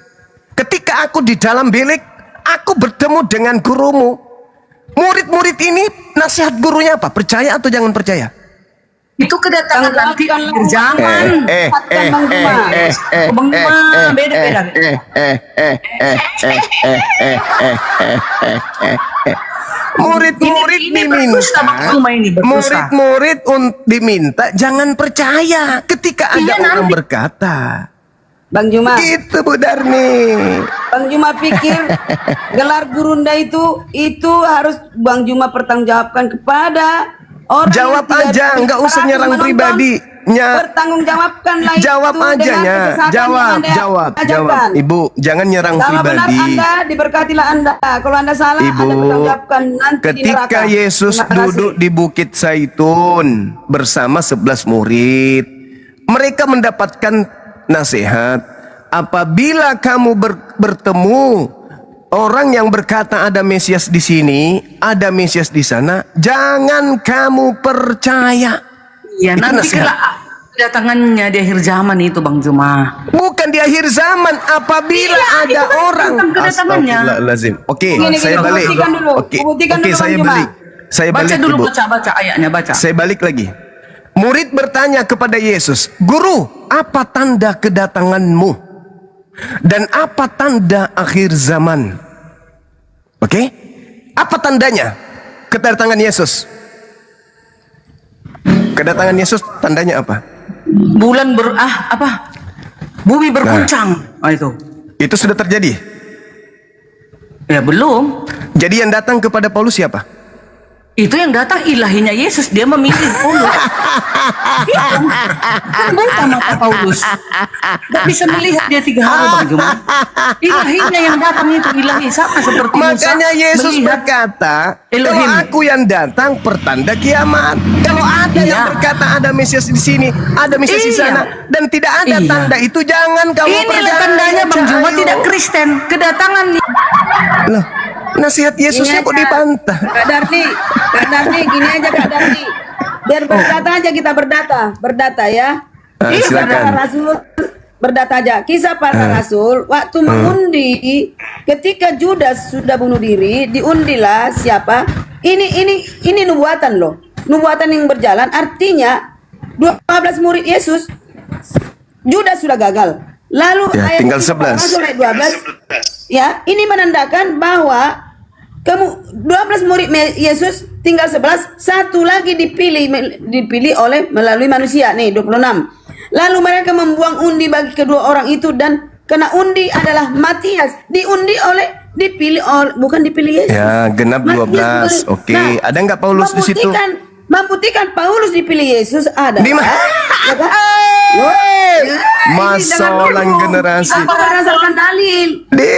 Ketika aku di dalam bilik, aku bertemu dengan gurumu." Murid-murid ini nasihat gurunya apa? Percaya atau jangan percaya? Itu kedatangan nanti akhir zaman. Bang Juma, beda-beda. Murid-murid Ini diminta, berdusta, Bang Juma ini berdusta. murid-murid diminta jangan percaya ketika ada Iya, orang nanti. berkata. Bang Juma. Gitu Bu Darni. Bang Juma pikir gelar gurunda itu harus Bang Juma pertanggungjawabkan kepada orang Jawab yang aja, nggak usah 300 nyerang menonton. pribadi. Pertanggungjawabkanlah Jawab itu aja dengan nya. kesesatan yang Anda Jawab. ajarkan. Ibu, jangan nyerang Kalau benar pribadi. Anda, diberkatilah Anda. Kalau Anda salah, Ibu, Anda bertanggungjawabkan nanti di neraka. ketika Yesus Terima kasih. duduk di Bukit Zaitun bersama 11 murid, mereka mendapatkan nasihat. Apabila kamu bertemu orang yang berkata ada Mesias di sini, ada Mesias di sana, jangan kamu percaya. Ya, Itu nanti nasihat. kedatangannya di akhir zaman itu Bang Juma. Bukan di akhir zaman, apabila ada itu kan orang. tentang kedatangannya. Astagfirullahaladzim. Oke, Gini, saya gini, balik. buktikan dulu. Oke, Buktikan oke, dulu, saya Bang Juma. balik. Saya Baca balik dulu, Ibu. baca ayatnya, baca. Saya balik lagi. Murid bertanya kepada Yesus, "Guru, apa tanda kedatanganmu? Dan apa tanda akhir zaman?" Oke? Apa tandanya kedatangan Yesus? Kedatangan Yesus tandanya apa? Bulan bumi berguncang. Itu. Itu sudah terjadi. Ya belum. Jadi yang datang kepada Paulus siapa? Itu yang datang ilahinya Yesus, dia memilih Paulus. Kan buta mata Paulus. Tidak bisa melihat dia 3 hari Bang Juma. Ilahinya yang datang itu ilahi sama seperti Musa. Makanya Yesus melihat berkata, Elohim. kalau aku yang datang pertanda kiamat. Kalau ada yang Iya. berkata ada Mesias di sini, ada Mesias di Iya. sana, dan tidak ada Iya. tanda itu, jangan kamu Inilah percaya. tandanya Bang Juma Cahayu. tidak Kristen. Kedatangan Loh, nasihat Yesusnya Gini kok aja, dibantah? Kak Darni, gini aja Kak Darni. Biar berdata aja kita berdata ya. Silakan. Kisah para Rasul, berdata aja. Kisah para Rasul, waktu mengundi, ketika Judas sudah bunuh diri, diundilah siapa? Ini nubuatan loh. Nubuatan yang berjalan, artinya 12 murid Yesus, Judas sudah gagal. Lalu Ya, ayat tinggal Kisah para 11. Rasul ayat 12. Ya, ini menandakan bahwa 12 murid Yesus tinggal 11, satu lagi dipilih oleh melalui manusia nih 26. Lalu mereka membuang undi bagi kedua orang itu dan kena undi adalah Matias, bukan dipilih Yesus. Ya, genap 12. Matias Oke, ada nggak Paulus di situ? Membuktikan Paulus dipilih Yesus ada. Di mana? Ya kan? Loh, ya, ini Masalah jangan generasi. Apa berdasarkan dalil? Di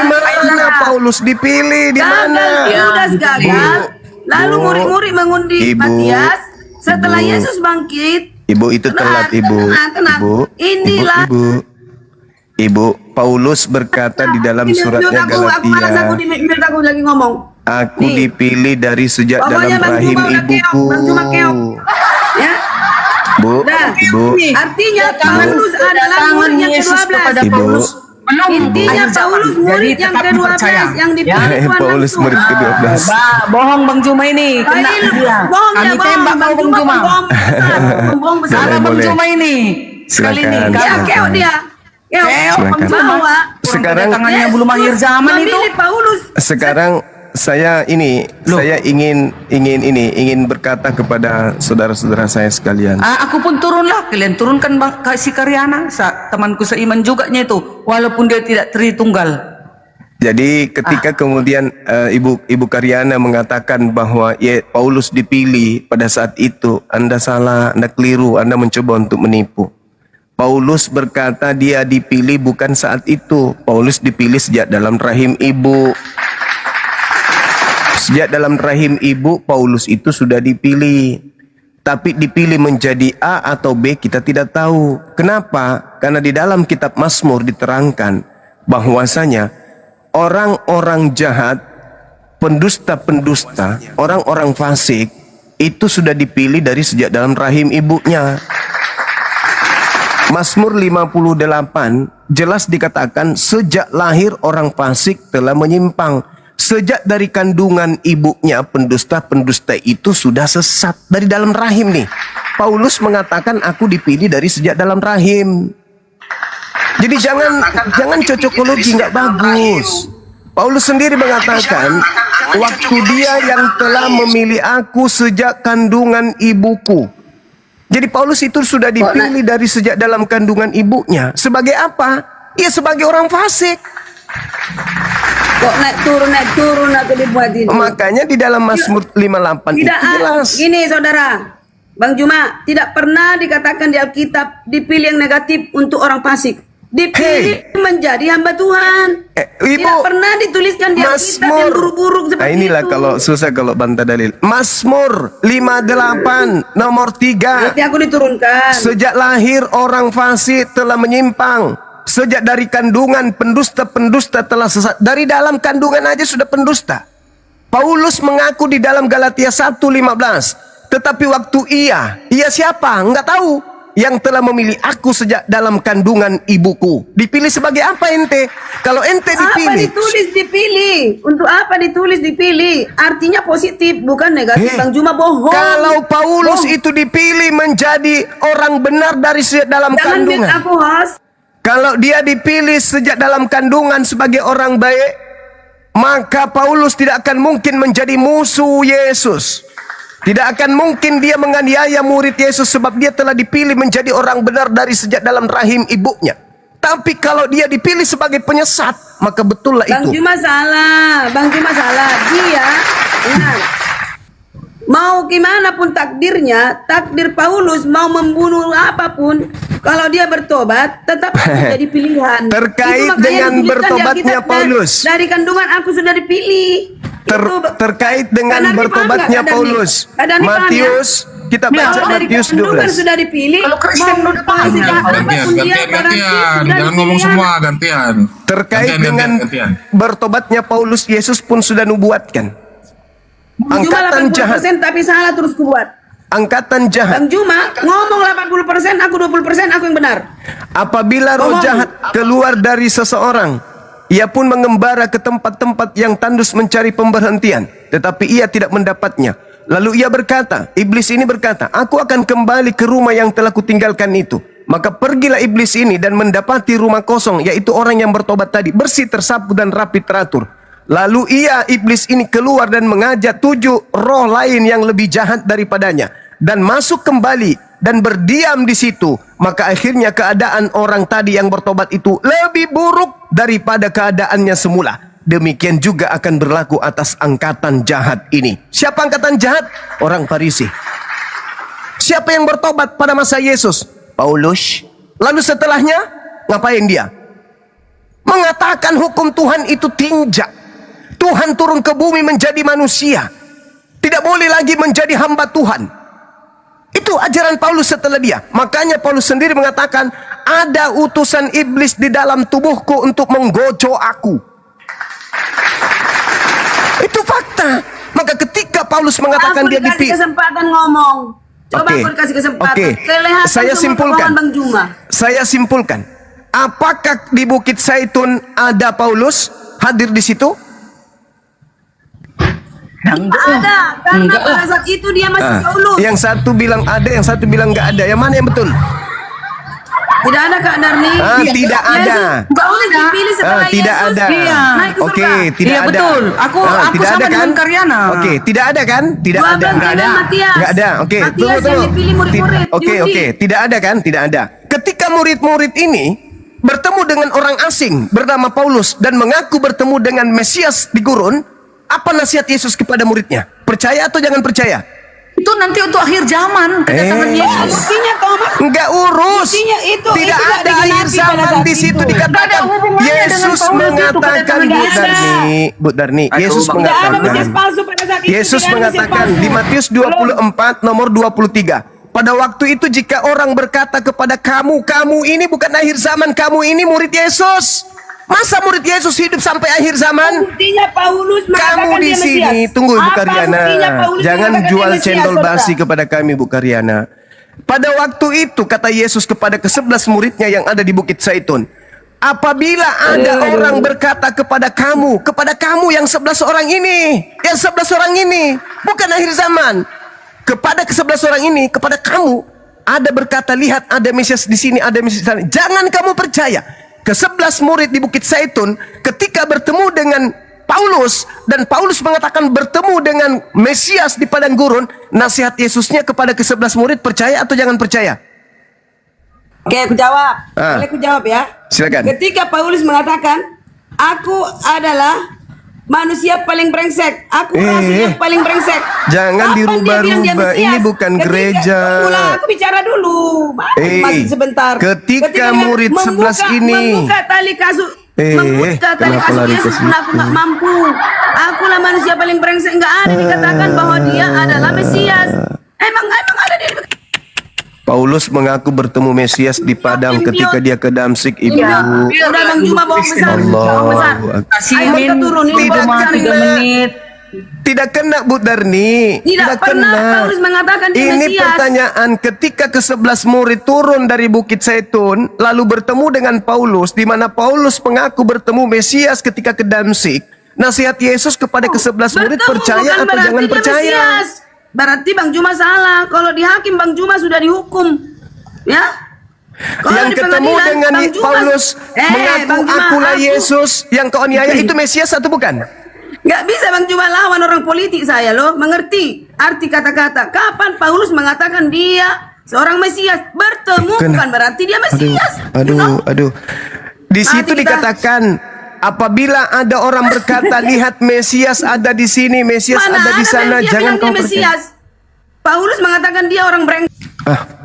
mana Paulus dipilih? Di mana? Judas gagal. Lalu Bu, murid-murid mengundi Ibu, Matias. Setelah Ibu. Yesus bangkit, Ibu itu telat, Ibu. tenang. Inilah. Ibu, Paulus berkata di dalam suratnya Aku malas aku Galatia, aku lagi ngomong. aku Nih. dipilih dari sejak Pokoknya dalam Bang rahim Juma udah keok, ibuku. Bang Juma keok. Ya. Bu, Dah. Ibu, Artinya Paulus adalah murid yang Yesus ke-12. kepada Ibu. Paulus. Belum. Intinya Akhir zaman. Paulus Jadi murid yang tetap ke-12 dipercaya. yang dipilih Tuhan Paulus langsung. murid ke-12. Bohong Bang Juma ini. Kena Ini dia. bohong Kami ya, bohong. tembak Bang kau Bang Juma. Pembohong besar. Salah Bang Boleh. Juma ini. Sekali ini. Silakan. Ya, keok dia. Keok. Silakan. Bahwa Sekarang Kedatangannya belum akhir zaman itu. memilih Paulus. sekarang saya ingin berkata kepada saudara-saudara saya sekalian. Aku pun turunlah. Kalian turunkan si Karyana. Temanku seiman juga itu. Walaupun dia tidak Tritunggal. Jadi ketika kemudian Ibu Karyana mengatakan bahwa Paulus dipilih pada saat itu, Anda salah, Anda keliru, Anda mencoba untuk menipu. Paulus berkata dia dipilih bukan saat itu. Paulus dipilih sejak dalam rahim ibu. Sejak dalam rahim ibu, Paulus itu sudah dipilih. Tapi dipilih menjadi A atau B kita tidak tahu. Kenapa? Karena di dalam kitab Mazmur diterangkan bahwasanya orang-orang jahat, pendusta-pendusta, orang-orang fasik itu sudah dipilih dari sejak dalam rahim ibunya. Mazmur 58 jelas dikatakan sejak lahir orang fasik telah menyimpang. Sejak dari kandungan ibunya pendusta-pendusta itu sudah sesat dari dalam rahim nih. Paulus mengatakan aku dipilih dari sejak dalam rahim. Jadi jangan cocokologi, nggak bagus. Paulus sendiri mengatakan waktu dia yang telah memilih aku sejak kandungan ibuku. Jadi Paulus itu sudah dipilih dari sejak dalam kandungan ibunya. Sebagai apa? Ya sebagai orang fasik. Kok naik turun aku dibuat itu. Makanya di dalam Mazmur 58 itu Tidak jelas. gini saudara, Bang Juma, tidak pernah dikatakan di Alkitab dipilih yang negatif untuk orang fasik. Dipilih menjadi hamba Tuhan. Ibu, Tidak pernah dituliskan di Alkitab yang buruk-buruk Nah, seperti inilah itu. kalau susah kalau bantah dalil. Mazmur 58 nomor 3. Nanti aku diturunkan. Sejak lahir orang fasik telah menyimpang. Sejak dari kandungan pendusta-pendusta telah sesat. Dari dalam kandungan aja sudah pendusta. Paulus mengaku di dalam Galatia 1:15. Tetapi waktu ia siapa? Enggak tahu. Yang telah memilih aku sejak dalam kandungan ibuku. Dipilih sebagai apa ente? Kalau ente Apa dipilih. ditulis dipilih? Untuk apa ditulis dipilih? Artinya positif, bukan negatif. Bang Juma bohong. Kalau Paulus Bohong. itu dipilih menjadi orang benar dari sejak dalam Jangan kandungan. bikin aku host. Kalau dia dipilih sejak dalam kandungan sebagai orang baik, maka Paulus tidak akan mungkin menjadi musuh Yesus. Tidak akan mungkin dia menganiaya murid Yesus sebab dia telah dipilih menjadi orang benar dari sejak dalam rahim ibunya. Tapi kalau dia dipilih sebagai penyesat, maka betullah Bang itu. Juma salah. Bang Juma salah. Dia, ingat, mau gimana pun takdirnya, takdir Paulus mau membunuh apapun, kalau dia bertobat, tetap menjadi pilihan. Terkait Itu makanya dengan dituliskan di bertobatnya Alkitab, Paulus. Dari kandungan aku sudah dipilih. Terkait dengan Kak Darni bertobatnya paham nggak, Kak Darni? Paulus. Kak Darni paham ya? Matius, kita baca Kalau dari Matius kandungan 12. sudah dipilih. Kalau Kristen mau udah paham. sejak apapun dia, Gantian. berarti sudah Jangan ngomong dipilih. semua, gantian. Terkait Gantian, dengan gantian. bertobatnya Paulus, Yesus pun sudah nubuatkan. Cuma Angkatan 80% jahat, tapi salah terus kubuat. angkatan jahat. Bang Juma ngomong 80%, aku 20%, aku yang benar. Apabila roh Ngomong. jahat keluar dari seseorang, ia pun mengembara ke tempat-tempat yang tandus mencari pemberhentian, tetapi ia tidak mendapatnya. Lalu ia berkata, iblis ini berkata, aku akan kembali ke rumah yang telah kutinggalkan itu. Maka pergilah iblis ini dan mendapati rumah kosong, yaitu orang yang bertobat tadi, bersih, tersapu dan rapi teratur. Lalu iblis ini keluar dan mengajak 7 roh lain yang lebih jahat daripadanya, dan masuk kembali dan berdiam di situ. Maka akhirnya keadaan orang tadi yang bertobat itu lebih buruk daripada keadaannya semula. Demikian juga akan berlaku atas angkatan jahat ini. Siapa angkatan jahat? Orang Farisi. Siapa yang bertobat pada masa Yesus? Paulus. Lalu setelahnya ngapain dia? Mengatakan hukum Tuhan itu tinjak. Tuhan turun ke bumi menjadi manusia. Tidak boleh lagi menjadi hamba Tuhan. Itu ajaran Paulus setelah dia. Makanya Paulus sendiri mengatakan, ada utusan iblis di dalam tubuhku untuk menggojo aku. Itu fakta. Maka ketika Paulus mengatakan Aku dia dikasih dipilih. kesempatan ngomong. Coba Oke. aku dikasih kesempatan. Oke. Kelihatan Saya semua simpulkan. kebohongan Bang Juma. Saya simpulkan. Apakah di Bukit Zaitun ada Paulus hadir di situ? Ada, karena Enggak lah. pada saat itu dia masih Saulus. Yang satu bilang ada, yang satu bilang nggak ada. Yang mana yang betul? Tidak ada Kak Darni. Tidak ada. Paulus dipilih setelah Tidak Yesus ada. naik ke Oke, surga. tidak Iya, ada. betul. Aku tidak sama ada dengan kan? Karyana. Oke, tidak ada kan? Tidak 12 ada. dengan Matias. Nggak ada. Oke, Matias yang dipilih murid-murid. Oke, Yudi. oke, tidak ada kan? Tidak ada. Ketika murid-murid ini bertemu dengan orang asing bernama Paulus dan mengaku bertemu dengan Mesias di gurun, apa nasihat Yesus kepada muridnya? Percaya atau jangan percaya? Itu nanti untuk akhir zaman kedatangan Yesus. Buktinya Thomas. Enggak urus. Buktinya itu Tidak tidak ada akhir digenapi pada zaman saat di situ itu. Nggak ada dikatakan. hubungannya dengan Yesus Paulus itu mengatakan, kedatangan Bu Yesus. Darni, Bu Darni, Aduh, Yesus Bang. Tidak ada mengatakan. Mesias palsu pada saat itu. Yesus Tidak ada Mesias mengatakan palsu. di Matius 24 nomor 23. Pada waktu itu jika orang berkata kepada kamu, kamu ini bukan akhir zaman, kamu ini murid Yesus. Masa murid Yesus hidup sampai akhir zaman? Buktinya Paulus Kamu mengatakan di dia Mesias. sini, tunggu Bu Apa Karyana. buktinya Paulus Jangan mengatakan jual dia Mesias, cendol saudara? basi kepada kami Bu Karyana. Pada waktu itu kata Yesus kepada ke-11 muridnya yang ada di Bukit Zaitun, apabila ada orang berkata kepada kamu yang 11 orang ini, bukan akhir zaman. Kepada ke-11 orang ini, kepada kamu, ada berkata, lihat ada Mesias di sini, ada Mesias di sana. Jangan kamu percaya. Ke-11 murid di Bukit Zaitun ketika bertemu dengan Paulus dan Paulus mengatakan bertemu dengan Mesias di padang gurun, nasihat Yesusnya kepada ke-11 murid, percaya atau jangan percaya? Oke, aku jawab. Ah. Boleh aku jawab ya? Silakan. Ketika Paulus mengatakan, Aku adalah manusia paling brengsek. Aku rasul yang paling brengsek. Jangan Kapan dia bilang dia dirubah-rubah. Mesias? Ini bukan gereja. Tunggulah, aku bicara dulu. Masih sebentar. Ketika dia murid 11 ini. membuka tali kasut. Membuka tali kenapa kasut lari ke Yesus pun aku situ? nggak mampu. Akulah manusia paling brengsek. Nggak ada dikatakan bahwa dia adalah Mesias. Emang ada di Paulus mengaku bertemu Mesias di padang ketika dia ke Damsik, Ibu. Udah Bang Juma bohong besar. Bohong besar. Kasih Ayo kita turunin Tidak cuma kena. 3 menit. Tidak kena, Bu Darni. Tidak pernah Paulus mengatakan dia Ini Mesias. pertanyaan ketika ke-11 murid turun dari Bukit Zaitun lalu bertemu dengan Paulus, di mana Paulus mengaku bertemu Mesias ketika ke Damsik. Nasihat Yesus kepada ke-11 murid, Bertemu percaya bukan atau berarti jangan dia percaya? Mesias. Berarti Bang Juma salah. Kalau di hakim Bang Juma sudah dihukum. Ya? Kalau Yang di ketemu pengadilan, dengan Bang Juma- Paulus mengaku Bang Juma, akulah aku- Yesus yang kau aniaya, itu Mesias atau bukan? Nggak bisa Bang Juma lawan orang politik saya loh. Mengerti arti kata-kata. Kapan Paulus mengatakan dia seorang Mesias? Bertemu bukan berarti dia Mesias. You know? Aduh. Di situ Nanti kita- dikatakan apabila ada orang berkata lihat Mesias ada di sini, Mesias Mana ada di ada sana, dia jangan bilang kau dia percaya. Mesias. Paulus mengatakan dia orang brengsek.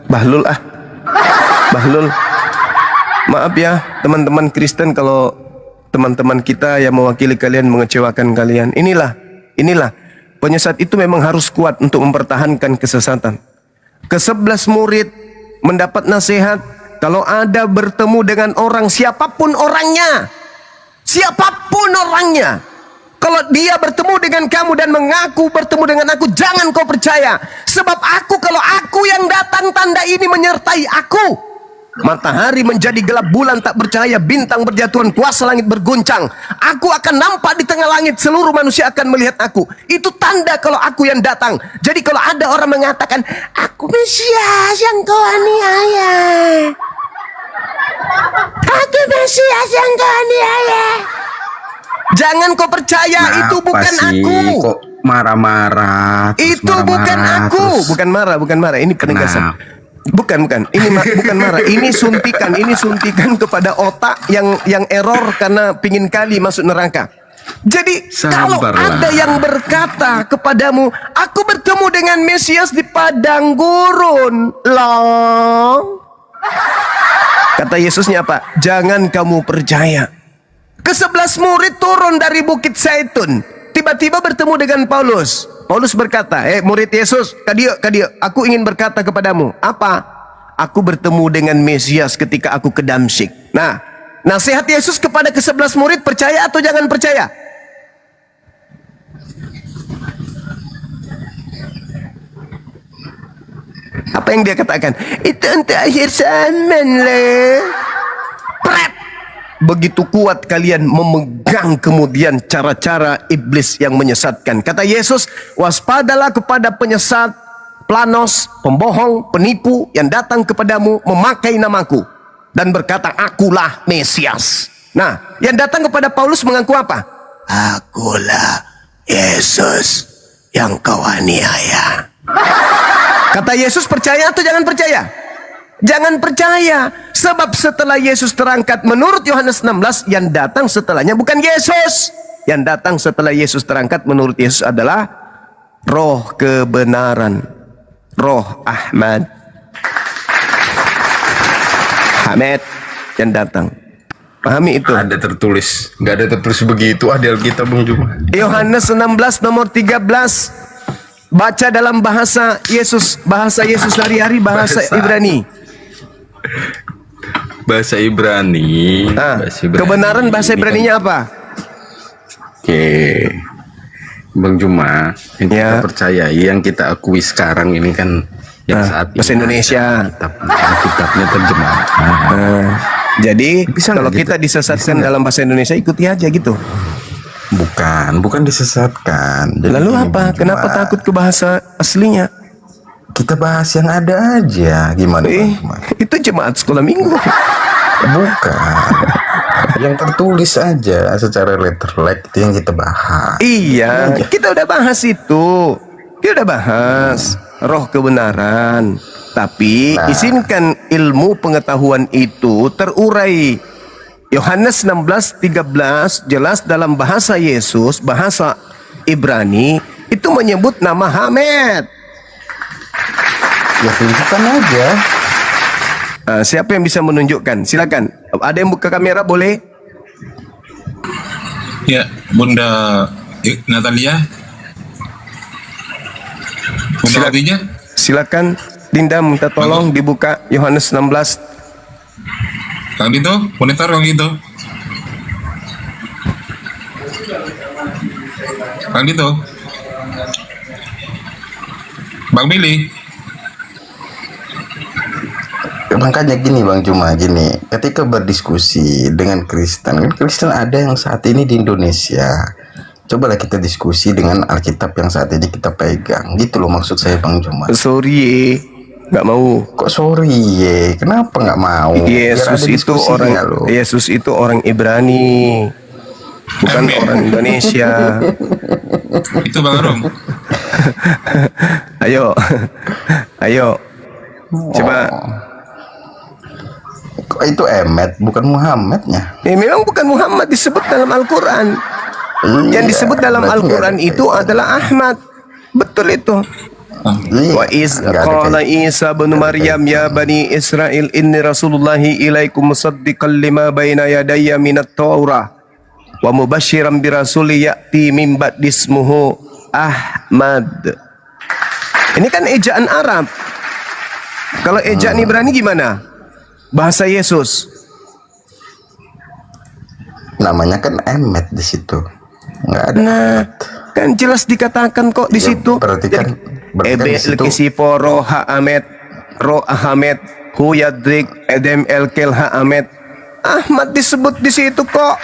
Bahlul Bahlul. Maaf ya teman-teman Kristen kalau teman-teman kita yang mewakili kalian mengecewakan kalian. Inilah penyesat itu memang harus kuat untuk mempertahankan kesesatan. Ke-11 murid mendapat nasihat kalau ada bertemu dengan orang siapapun orangnya, kalau dia bertemu dengan kamu dan mengaku bertemu dengan aku, jangan kau percaya. Sebab kalau aku yang datang, tanda ini menyertai aku. Matahari menjadi gelap, bulan tak bercahaya, bintang berjatuhan, kuasa langit berguncang. Aku akan nampak di tengah langit, seluruh manusia akan melihat aku. Itu tanda kalau aku yang datang. Jadi kalau ada orang mengatakan, aku Mesias yang kau aniaya, aku Mesias yang kau aniaya, jangan kau percaya. Itu bukan aku. Kok marah-marah? Terus Itu bukan marah-marah, aku. terus- Bukan marah. Ini penegasan. Kenapa? Bukan. Bukan marah. Ini suntikan kepada otak yang error karena pingin kali masuk neraka. Jadi kalau Sabarlah. ada yang berkata kepadamu, aku bertemu dengan Mesias di padang gurun, loh. Kata Yesusnya apa? Jangan kamu percaya. Ke-11 murid turun dari Bukit Zaitun, tiba-tiba bertemu dengan Paulus. Paulus berkata, murid Yesus, kadio, aku ingin berkata kepadamu. Apa? Aku bertemu dengan Mesias ketika aku ke Damsik. Nah, nasihat Yesus kepada ke-11 murid, percaya atau jangan percaya? Apa yang dia katakan? Itu untuk akhir zaman lah. Pret. Begitu kuat kalian memegang kemudian cara-cara iblis yang menyesatkan. Kata Yesus, waspadalah kepada penyesat, planos, pembohong, penipu yang datang kepadamu memakai namaku dan berkata, akulah Mesias. Nah, yang datang kepada Paulus mengaku apa? Akulah Yesus yang kau aniaya. Kata Yesus, percaya atau jangan percaya? Jangan percaya. Sebab setelah Yesus terangkat, menurut Yohanes 16, yang datang setelahnya bukan Yesus. Yang datang setelah Yesus terangkat menurut Yesus adalah Roh kebenaran, Roh Ahmad yang datang. Pahami itu? Ada tertulis, nggak ada tertulis begitu. Di Alkitab Bang Juma. Yohanes 16 nomor 13. Baca dalam bahasa Yesus sehari-hari, bahasa Ibrani. Bahasa Ibrani. Bahasa Ibrani. Kebenaran bahasa Ini Ibraninya apa? Oke, Bang Juma, yang Ya. kita percayai, yang kita akui sekarang ini kan yang saat ini bahasa Indonesia. Kitabnya terjemah. Jadi Bisa kalau nggak kita gitu? disesatkan Bisa nggak? dalam bahasa Indonesia, ikuti aja gitu. Bukan disesatkan. Jadi Lalu gini, apa? Bang Kenapa Juma, takut ke bahasa aslinya? kita bahas yang ada aja. Gimana? Bang Juma? Itu jemaat sekolah minggu. Bukan. Yang tertulis aja secara letterlek itu yang kita bahas. Iya, kita udah bahas itu. Kita udah bahas roh kebenaran. Tapi izinkan ilmu pengetahuan itu terurai. Yohanes 16:13 jelas dalam bahasa Yesus, bahasa Ibrani itu menyebut nama Hamed. Ya tunjukkan aja. Siapa yang bisa menunjukkan? Silakan. Ada yang buka kamera boleh? Ya, Bunda Natalia. Bunda Khadijah. Silakan. Dinda minta tolong dibuka Yohanes 16. Kang Dito, monitor Kang Dito. Kang Dito. Bang Billy. Makanya gini Bang Juma, gini, ketika berdiskusi dengan Kristen, kan Kristen ada yang saat ini di Indonesia, cobalah kita diskusi dengan Alkitab yang saat ini kita pegang, gitu loh maksud saya Bang Juma. Sorry, nggak mau. Kok sorry ye, kenapa nggak mau? Biar Yesus ada itu diskusinya loh. Yesus itu orang Ibrani, bukan orang Indonesia. Itu Bang Arum. Ayo, ayo, coba. Kok itu Emet, bukan Muhammadnya? Memang bukan Muhammad disebut dalam Al-Quran. Yang disebut dalam berarti Al-Quran nggak ada itu adalah Ahmad. Betul itu. Iya, Wa iz nggak ada qala kait- Isa bin Maryam ya bani Israel inni rasulullahi ilaikum musaddiqan lima baina yadayya minat Taurah wa mubasysyiran bi rasuli ya'ti min ba'di ismuhu Ahmad. Ini kan ejaan Arab. Kalau ejaan Ibrani gimana? Bahasa Yesus. Namanya kan Emet di situ, nggak ada. Nah, kan jelas dikatakan kok di Ya, situ. berarti kan Ebe di situ- Elkisipo Roha Ahmed Ro Ahmed Hu Yadrik Edem Elkel Ahmed Ahmad disebut di situ kok.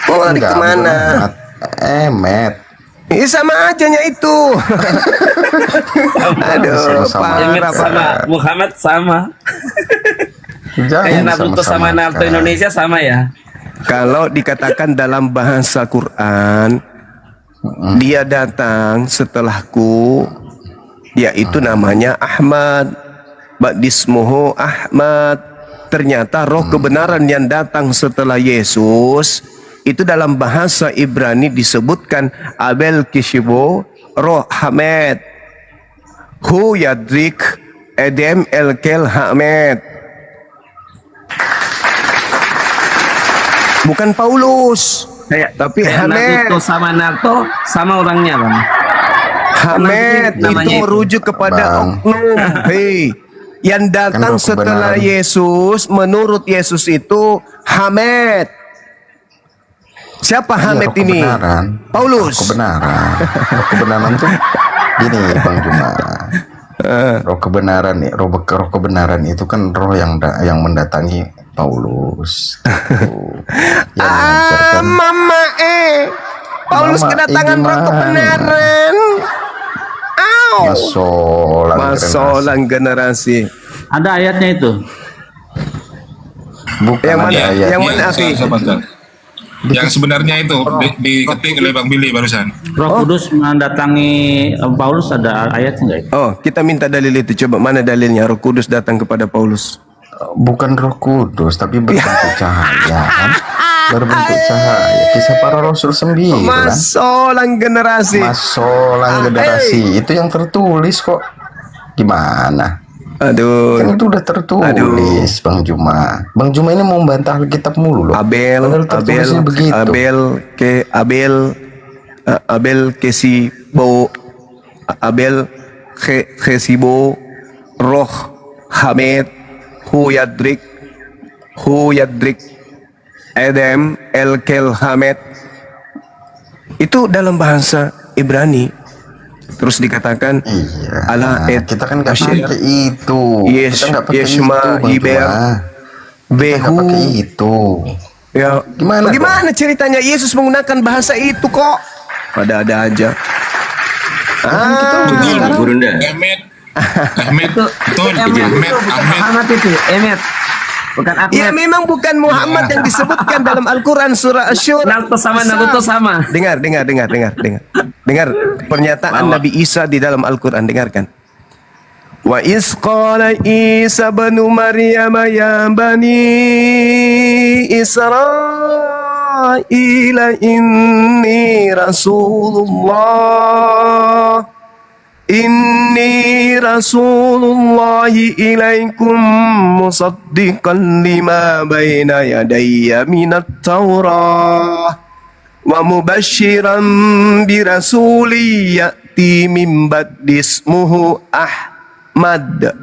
Mau lari Nggak, kemana? Muhammad. Emet. Sama ajanya itu. Aduh, Sama-sama. parah, parah. Muhammad sama. Jangan Naruto sama Naruto sama-samakan. Indonesia sama ya. Kalau dikatakan dalam bahasa Quran, dia datang setelahku, yaitu namanya Ahmad. Ba'dismuhu Ahmad. Ternyata roh kebenaran yang datang setelah Yesus itu dalam bahasa Ibrani disebutkan Abel Kishibo Roh Hamed Hu Yadrik Edem Elkel Hamed. Bukan Paulus, tapi Hamed. Naruto sama Naruto sama orangnya bang. Hamed Namanya itu itu. merujuk kepada Bang. oknum. Hei, yang datang roh setelah kebenaran. Yesus, menurut Yesus itu Hamed. Siapa Hamed roh ini? kebenaran. Paulus. Roh kebenaran. Roh kebenaran tuh gini Bang Juma. Roh kebenaran nih, roh kebenaran itu kan roh yang mendatangi Paulus. Tuh. Yang mengajarkan Mama Paulus Mama, kedatangan roh gimana? kebenaran. Au. Masolang generasi. Ada ayatnya itu. Bukan Yang mana? ada ayat. Yang mana, Afi? Yang sebenarnya itu diketik oleh Bang Billy barusan. Roh Kudus mendatangi Paulus, ada ayatnya nggak? Oh, kita minta dalil itu. Coba mana dalilnya Roh Kudus datang kepada Paulus? Bukan Roh Kudus, tapi berbentuk cahaya kan? Berbentuk cahaya. Kisah para Rasul 9. Masolang generasi. Masolang generasi. Itu yang tertulis kok. Gimana? Aduh. Kan itu udah tertulis, Bang Juma. Bang Juma ini mau membantah Alkitab mulu loh. Padahal tertulisnya begitu. Abel Kesibo Kesibo Roh Hamed Hu Yadrik Edem Elkel Hamed. Itu dalam bahasa Ibrani. Terus dikatakan Iya. ala Kita kan nggak Asyir. pakai itu. Yes, Kita nggak pakai yes, itu, ma, Bang hiber. Juma. Kita nggak Behu. pakai itu. Ya, Gimana bagaimana ceritanya Yesus menggunakan bahasa itu kok? Ada aja. Ahmed, betul. Ahmed. itu Emet. Bukan Ahmed. Ya memang bukan Muhammad yang disebutkan dalam Al-Quran surah Asy-Syura. Naruto sama Naruto sama. Dengar pernyataan Nabi Isa di dalam Al-Quran, dengarkan. Wa iz qala Isa ibn Maryam ya bani Israil inni Rasulullahi ilaikum musaddiqan lima baina yadayya minat Taurah wa mubashiran bi rasuli ya'ti min ba'di ismuhu Ahmad.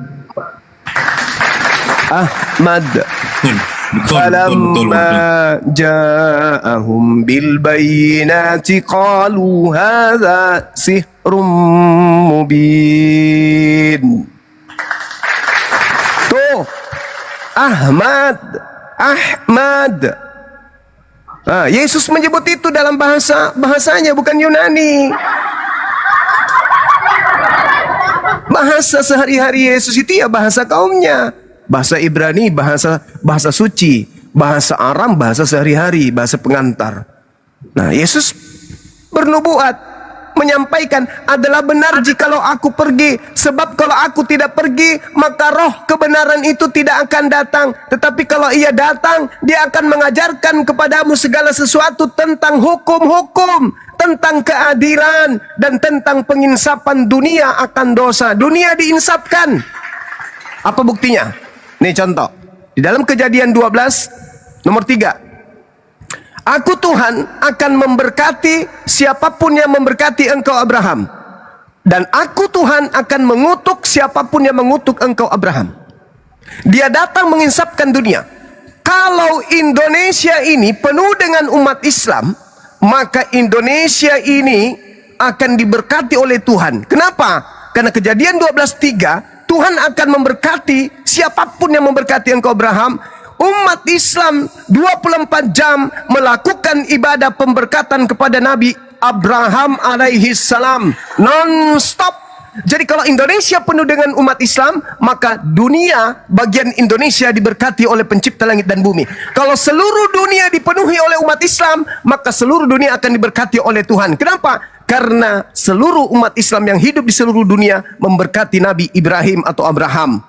Betul. Falamma ja'ahum bil bayyinati qalu hadza sihrun mubin. Tuh, Ahmad. Yesus menyebut itu dalam bahasanya, bukan Yunani. Bahasa sehari-hari Yesus itu ya bahasa kaumnya. Bahasa Ibrani, bahasa suci. Bahasa Aram, bahasa sehari-hari, bahasa pengantar. Nah, Yesus bernubuat, menyampaikan, adalah benar jikalau aku pergi. Sebab kalau aku tidak pergi, maka roh kebenaran itu tidak akan datang. Tetapi kalau ia datang, dia akan mengajarkan kepadamu segala sesuatu tentang hukum-hukum, tentang keadilan, dan tentang penginsapan dunia akan dosa. Dunia diinsapkan. Apa buktinya? Nih contoh. Di dalam Kejadian 12, nomor 3. Aku Tuhan akan memberkati siapapun yang memberkati engkau Abraham. Dan aku Tuhan akan mengutuk siapapun yang mengutuk engkau Abraham. Dia datang menginsapkan dunia. Kalau Indonesia ini penuh dengan umat Islam, maka Indonesia ini akan diberkati oleh Tuhan. Kenapa? Karena Kejadian 12:3, Tuhan akan memberkati siapapun yang memberkati engkau Abraham. Umat Islam 24 jam melakukan ibadah pemberkatan kepada Nabi Abraham alaihi salam non-stop. Jadi kalau Indonesia penuh dengan umat Islam, maka dunia, bagian Indonesia diberkati oleh pencipta langit dan bumi. Kalau seluruh dunia dipenuhi oleh umat Islam, maka seluruh dunia akan diberkati oleh Tuhan. Kenapa? Karena seluruh umat Islam yang hidup di seluruh dunia memberkati Nabi Ibrahim atau Abraham.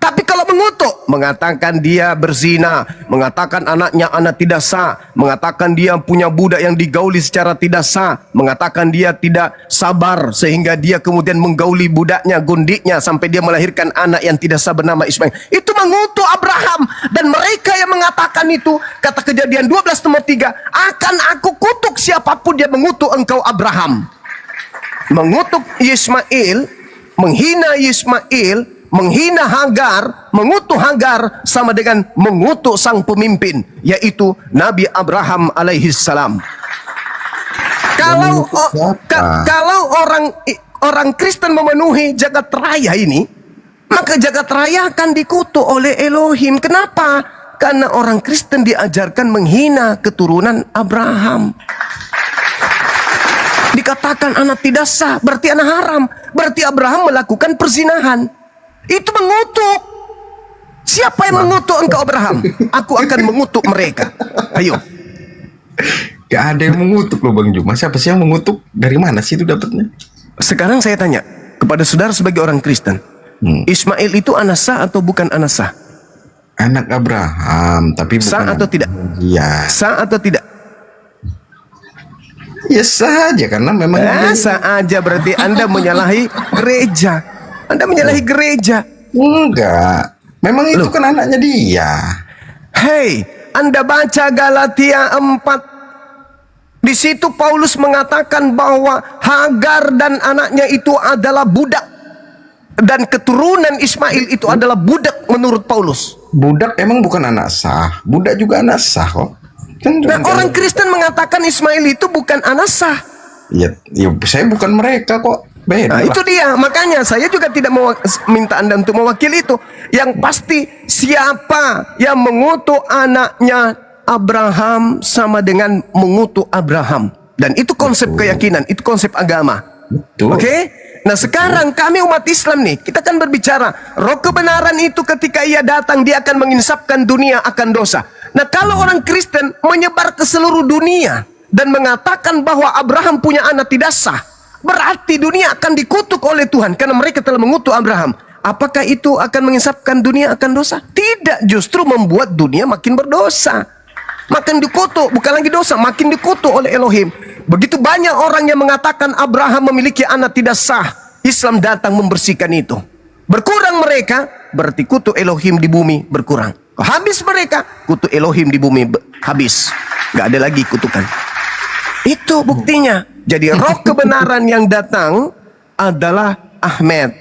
Tapi kalau mengutuk, mengatakan dia berzina, mengatakan anaknya anak tidak sah, mengatakan dia punya budak yang digauli secara tidak sah, mengatakan dia tidak sabar sehingga dia kemudian menggauli budaknya, gundiknya sampai dia melahirkan anak yang tidak sah bernama Ismail. Itu mengutuk Abraham. Dan mereka yang mengatakan itu, kata Kejadian 12 nomor 3, akan aku kutuk siapapun dia mengutuk engkau Abraham. Mengutuk Ismail, menghina Ismail, menghina Hagar, mengutuk Hagar sama dengan mengutuk sang pemimpin, yaitu Nabi Abraham alaihi salam. Kalau orang Kristen memenuhi jagat raya ini, maka jagat raya akan dikutuk oleh Elohim. Kenapa? Karena orang Kristen diajarkan menghina keturunan Abraham. Dikatakan anak tidak sah, berarti anak haram. Berarti Abraham melakukan perzinahan. Itu mengutuk. Siapa yang mengutuk engkau Abraham? Aku akan mengutuk mereka. Ayo. Gak ada yang mengutuk loh Bang Juma. Siapa sih yang mengutuk? Dari mana sih itu dapatnya? Sekarang saya tanya kepada saudara sebagai orang Kristen, Ismail itu anak sah atau bukan anak sah? Anak Abraham, tapi bukan sah atau tidak? Iya. Sah atau tidak? Ya sah aja karena memang sah aja berarti Anda menyalahi gereja. Anda menyalahi gereja. Enggak. Memang itu kan anaknya dia. Hei, Anda baca Galatia 4. Di situ Paulus mengatakan bahwa Hagar dan anaknya itu adalah budak. Dan keturunan Ismail itu adalah budak menurut Paulus. Budak emang bukan anak sah. Budak juga anak sah kok. Kan nah, orang Kristen mengatakan Ismail itu bukan anak sah. Ya, saya bukan mereka kok. Beda nah, itu dia. Makanya saya juga tidak mau minta Anda untuk mewakili itu. Yang pasti siapa yang mengutuk anaknya Abraham sama dengan mengutuk Abraham. Dan itu konsep keyakinan, itu konsep agama. Oke? Nah sekarang kami umat Islam nih, kita kan berbicara roh kebenaran itu ketika ia datang dia akan menginsapkan dunia akan dosa. Nah kalau orang Kristen menyebar ke seluruh dunia dan mengatakan bahwa Abraham punya anak tidak sah, berarti dunia akan dikutuk oleh Tuhan karena mereka telah mengutuk Abraham. apakah itu akan mengisapkan dunia akan dosa? Tidak, justru membuat dunia makin berdosa. Makin dikutuk, bukan lagi dosa, makin dikutuk oleh Elohim. Begitu banyak orang yang mengatakan Abraham memiliki anak tidak sah. Islam datang membersihkan itu. Berkurang mereka, berarti kutuk Elohim di bumi berkurang. Habis mereka, kutuk Elohim di bumi habis. Gak ada lagi kutukan. Itu buktinya. Jadi roh kebenaran yang datang adalah Ahmad,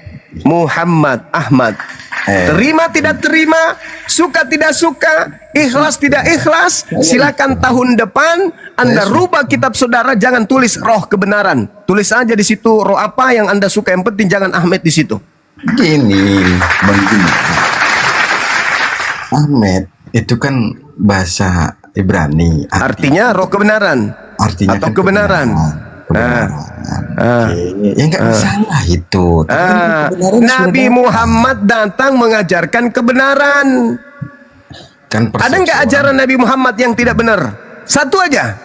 Muhammad, Ahmad. Terima tidak terima, suka tidak suka, ikhlas tidak ikhlas, silakan tahun depan Anda rubah kitab saudara, jangan tulis roh kebenaran. Tulis aja di situ roh apa yang Anda suka, yang penting jangan Ahmed di situ. Gini, Bang Juma. Ahmed itu kan bahasa Ibrani. Artinya roh kebenaran. Artinya atau kan kebenaran. Oke. Ya nggak salah itu. Tapi kan kebenaran Nabi sudah Muhammad datang mengajarkan kebenaran. kan Ada nggak persepsi ajaran Nabi Muhammad yang tidak benar? Satu aja.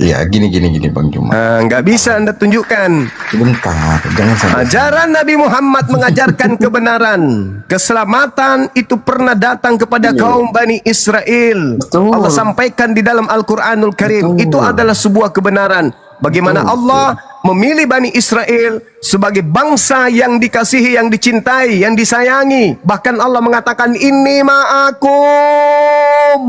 Ya gini Bang Juma. Nggak bisa Anda tunjukkan. Sebentar, jangan sampai. Ajaran Nabi Muhammad mengajarkan kebenaran. Keselamatan itu pernah datang kepada kaum Bani Israel. Betul. Allah sampaikan di dalam Al-Quranul Karim. Betul. Itu adalah sebuah kebenaran. Bagaimana Allah memilih Bani Israel sebagai bangsa yang dikasihi, yang dicintai, yang disayangi. Bahkan Allah mengatakan, Inni ma'akum.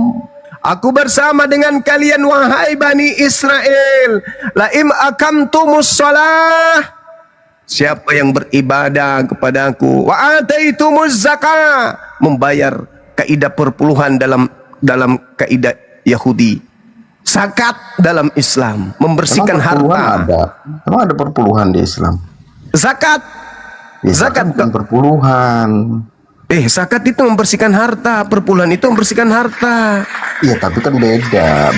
Aku bersama dengan kalian wahai Bani Israel. La'im akamtumus salah. Siapa yang beribadah kepadaku, wa ataitumuz zakah, membayar kaidah perpuluhan dalam kaidah Yahudi. Zakat dalam Islam, membersihkan harta. Emang ada perpuluhan di Islam? Zakat. Ya, zakat bukan perpuluhan. Zakat itu membersihkan harta, perpuluhan itu membersihkan harta. Iya, tapi kan beda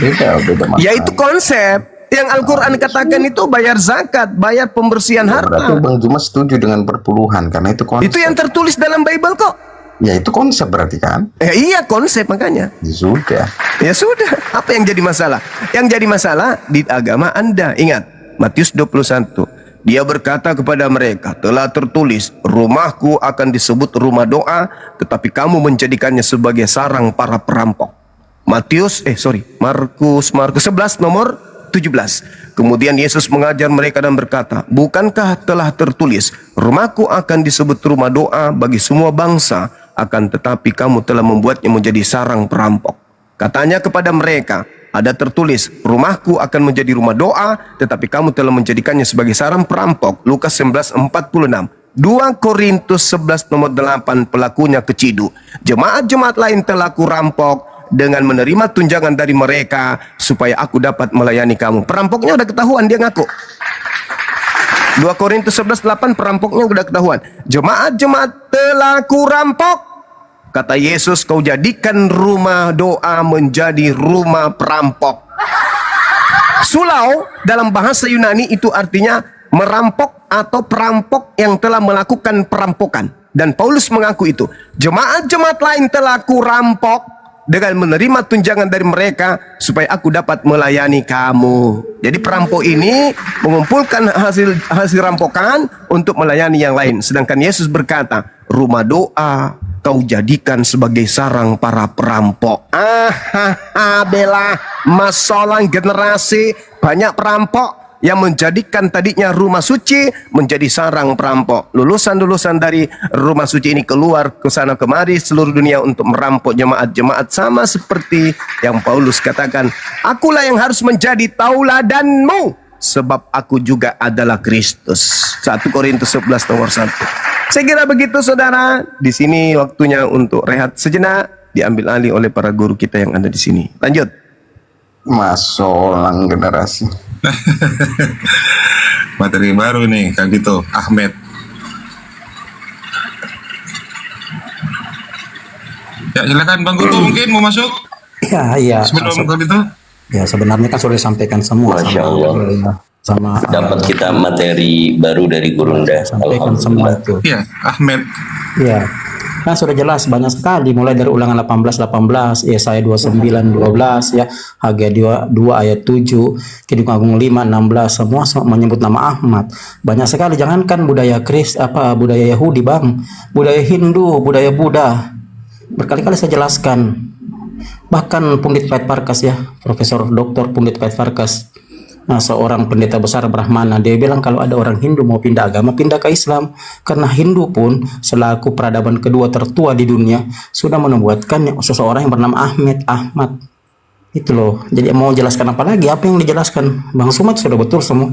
makna. Ya itu konsep yang Al-Quran katakan itu bayar zakat, bayar pembersihan Berarti harta. Bang Juma setuju dengan perpuluhan karena itu konsep. Itu yang tertulis dalam Bible kok. Ya itu konsep berarti kan? Iya konsep makanya. Ya sudah. Ya sudah, apa yang jadi masalah? Yang jadi masalah di agama Anda. Ingat, Matius 21. Dia berkata kepada mereka, telah tertulis, rumahku akan disebut rumah doa, tetapi kamu menjadikannya sebagai sarang para perampok. Markus 11 nomor 17. Kemudian Yesus mengajar mereka dan berkata, bukankah telah tertulis, rumahku akan disebut rumah doa bagi semua bangsa, akan tetapi kamu telah membuatnya menjadi sarang perampok. Katanya kepada mereka, ada tertulis, rumahku akan menjadi rumah doa, tetapi kamu telah menjadikannya sebagai sarang perampok. Lukas 19:46. 2 Korintus 11 nomor 8, pelakunya keciduk. Jemaat-jemaat lain telah kurampok dengan menerima tunjangan dari mereka supaya aku dapat melayani kamu. Perampoknya udah ketahuan, dia ngaku. 2 Korintus 11:8, perampoknya udah ketahuan. Jemaat-jemaat telah kurampok. Kata Yesus, kau jadikan rumah doa menjadi rumah perampok. Sulau dalam bahasa Yunani itu artinya merampok atau perampok yang telah melakukan perampokan. Dan Paulus mengaku itu. Jemaat-jemaat lain telah kurampok dengan menerima tunjangan dari mereka supaya aku dapat melayani kamu. Jadi perampok ini mengumpulkan hasil rampokan untuk melayani yang lain. Sedangkan Yesus berkata, rumah doa kau jadikan sebagai sarang para perampok. Bela masalah generasi banyak perampok yang menjadikan tadinya rumah suci menjadi sarang perampok. Lulusan-lulusan dari rumah suci ini keluar ke sana kemari seluruh dunia untuk merampok jemaat-jemaat, sama seperti yang Paulus katakan, akulah yang harus menjadi tauladanmu sebab aku juga adalah Kristus. 1 Korintus 11 nomor 1. Saya kira begitu saudara. Di sini waktunya untuk rehat sejenak, diambil alih oleh para guru kita yang ada di sini. Lanjut. Masolang generasi. Materi baru nih kan gitu, Ahmed. Ya silakan Bang Guru, mungkin mau masuk Iya. sebelum kan itu. Ya sebenarnya kan sudah disampaikan semua. Masya Allah. Sama Dapat kita materi baru dari Gurunda. sampaikan semua itu. Iya, Ahmed. Iya. Kan sudah jelas banyak sekali mulai dari Ulangan 18:18, Yesaya 29:12 ya, Hagai 2 ayat 7, Kidung Agung 5:16, semua menyebut nama Ahmad. Banyak sekali, jangankan budaya budaya Yahudi, Bang, budaya Hindu, budaya Buddha. Berkali-kali saya jelaskan. Bahkan Pundit Pait Farkas ya, Profesor Dr. Pundit Pait Farkas, seorang pendeta besar Brahmana, dia bilang kalau ada orang Hindu mau pindah agama, pindah ke Islam, karena Hindu pun selaku peradaban kedua tertua di dunia sudah menubuatkan seseorang yang bernama Ahmad. Itu loh. Jadi mau jelaskan apa lagi? Apa yang dijelaskan Bang Sumat sudah betul semua.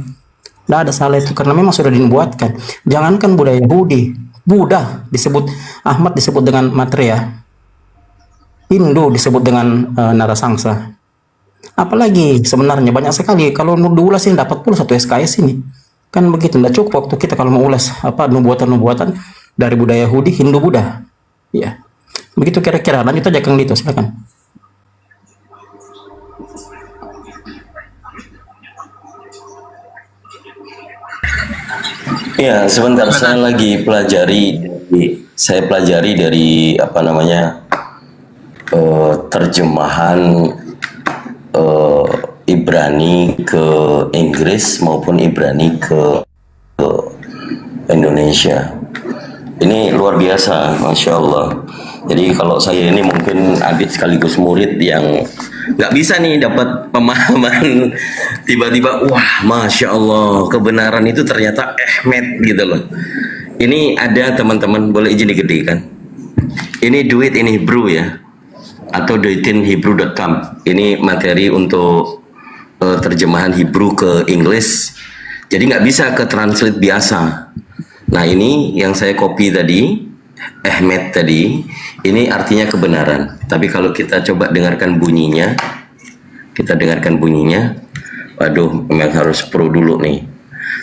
Tidak ada salah itu, karena memang sudah dinubuatkan. Jangankan budaya Yahudi, Buddha disebut Ahmad, disebut dengan Maitreya, Hindu disebut dengan Narasangsa. Apalagi sebenarnya banyak sekali. Kalau diulas ini dapat pula 1 SKS ini. Kan begitu, tidak cukup waktu kita kalau mau ulas nubuatan-nubuatan dari budaya Yahudi, Hindu, Buddha. Ya. Begitu kira-kira. Lanjut aja Kang Dito, silakan. Ya, sebentar, saya lagi pelajari dari terjemahan Ibrani ke Inggris maupun Ibrani ke Indonesia. Ini luar biasa, Masya Allah. Jadi kalau saya ini mungkin adik sekaligus murid yang nggak bisa nih dapat pemahaman tiba-tiba, wah Masya Allah, kebenaran itu ternyata Ahmed gitu loh. Ini ada teman-teman, boleh izin digedekan. Ini Do It in Hebrew ya, atau doitinhebrew.com. Ini materi untuk terjemahan Hebrew ke Inggris. Jadi nggak bisa ke translate biasa. Nah ini yang saya copy tadi, Ahmed tadi, ini artinya kebenaran. Tapi kalau kita coba dengarkan bunyinya, waduh, memang harus pro dulu nih.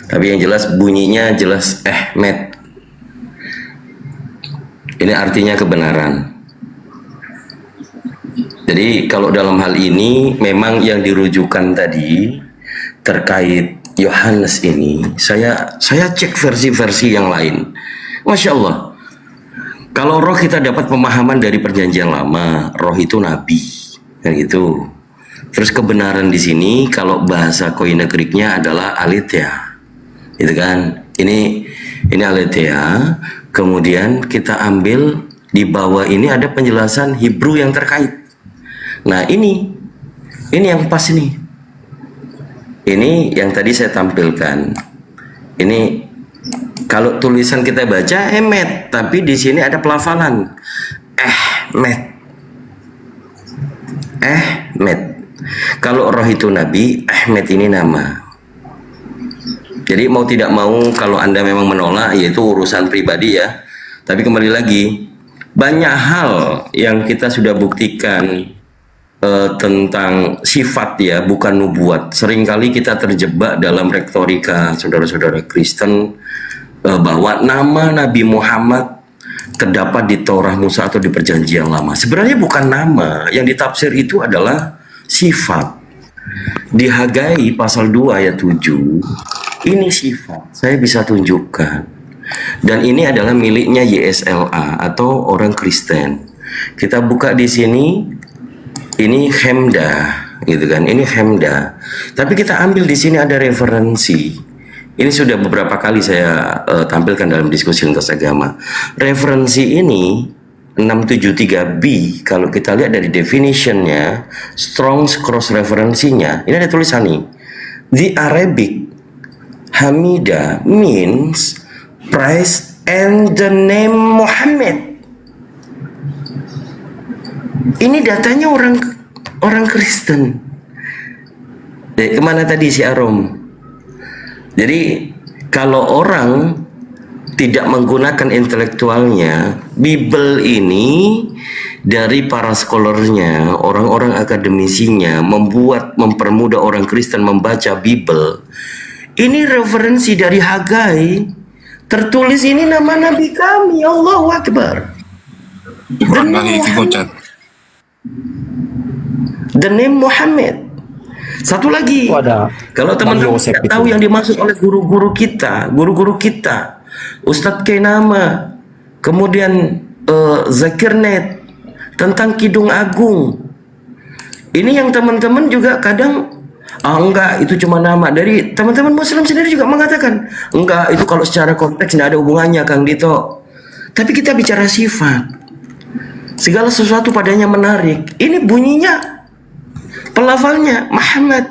Tapi yang jelas bunyinya jelas Ahmed. Ini artinya kebenaran. Jadi kalau dalam hal ini memang yang dirujukan tadi terkait Yohanes ini, saya cek versi-versi yang lain. Masya Allah. Kalau roh kita dapat pemahaman dari perjanjian lama, roh itu nabi, kan gitu. Terus kebenaran di sini kalau bahasa Koine Greek-nya adalah aletheia, gitu kan? Ini aletheia. Kemudian kita ambil di bawah ini ada penjelasan Hebrew yang terkait. Nah ini yang pas nih. Ini yang tadi saya tampilkan. Ini kalau tulisan kita baca Ahmed, tapi di sini ada pelafalan Ahmed. Kalau roh itu nabi, Ahmed ini nama. Jadi mau tidak mau, kalau Anda memang menolak, yaitu urusan pribadi ya. Tapi kembali lagi, banyak hal yang kita sudah buktikan tentang sifat ya, bukan nubuat. Seringkali kita terjebak dalam retorika saudara-saudara Kristen bahwa nama Nabi Muhammad terdapat di Taurat Musa atau di Perjanjian Lama. Sebenarnya bukan nama, yang ditafsir itu adalah sifat. Di Hagai pasal 2 ayat 7, ini sifat, saya bisa tunjukkan. Dan ini adalah miliknya YSLA atau orang Kristen. Kita buka di sini, ini Hemda, gitu kan? Ini Hemda. Tapi kita ambil di sini ada referensi. Ini sudah beberapa kali saya tampilkan dalam diskusi lintas agama. Referensi ini 673b, kalau kita lihat dari definitionnya, Strong's cross referensinya, ini ada tulisan nih. The Arabic Hamida means praise and the name Muhammad. Ini datanya orang Kristen. Kemana tadi si Arom? Jadi kalau orang tidak menggunakan intelektualnya, Bible ini dari para scholarnya, orang-orang akademisinya mempermudah orang Kristen membaca Bible. Ini referensi dari Hagai. Tertulis ini nama Nabi kami, Allahu Akbar. The name Muhammad. Satu lagi, kalau teman-teman tahu yang dimaksud oleh guru-guru kita, Ustadz Kenama, kemudian Zakirnet, tentang Kidung Agung. Ini yang teman-teman juga kadang enggak, itu cuma nama. Dari teman-teman Muslim sendiri juga mengatakan enggak, itu kalau secara konteks tidak ada hubungannya, Kang Dito. Tapi kita bicara sifat, segala sesuatu padanya menarik. Ini bunyinya, pelafalnya Mahmud.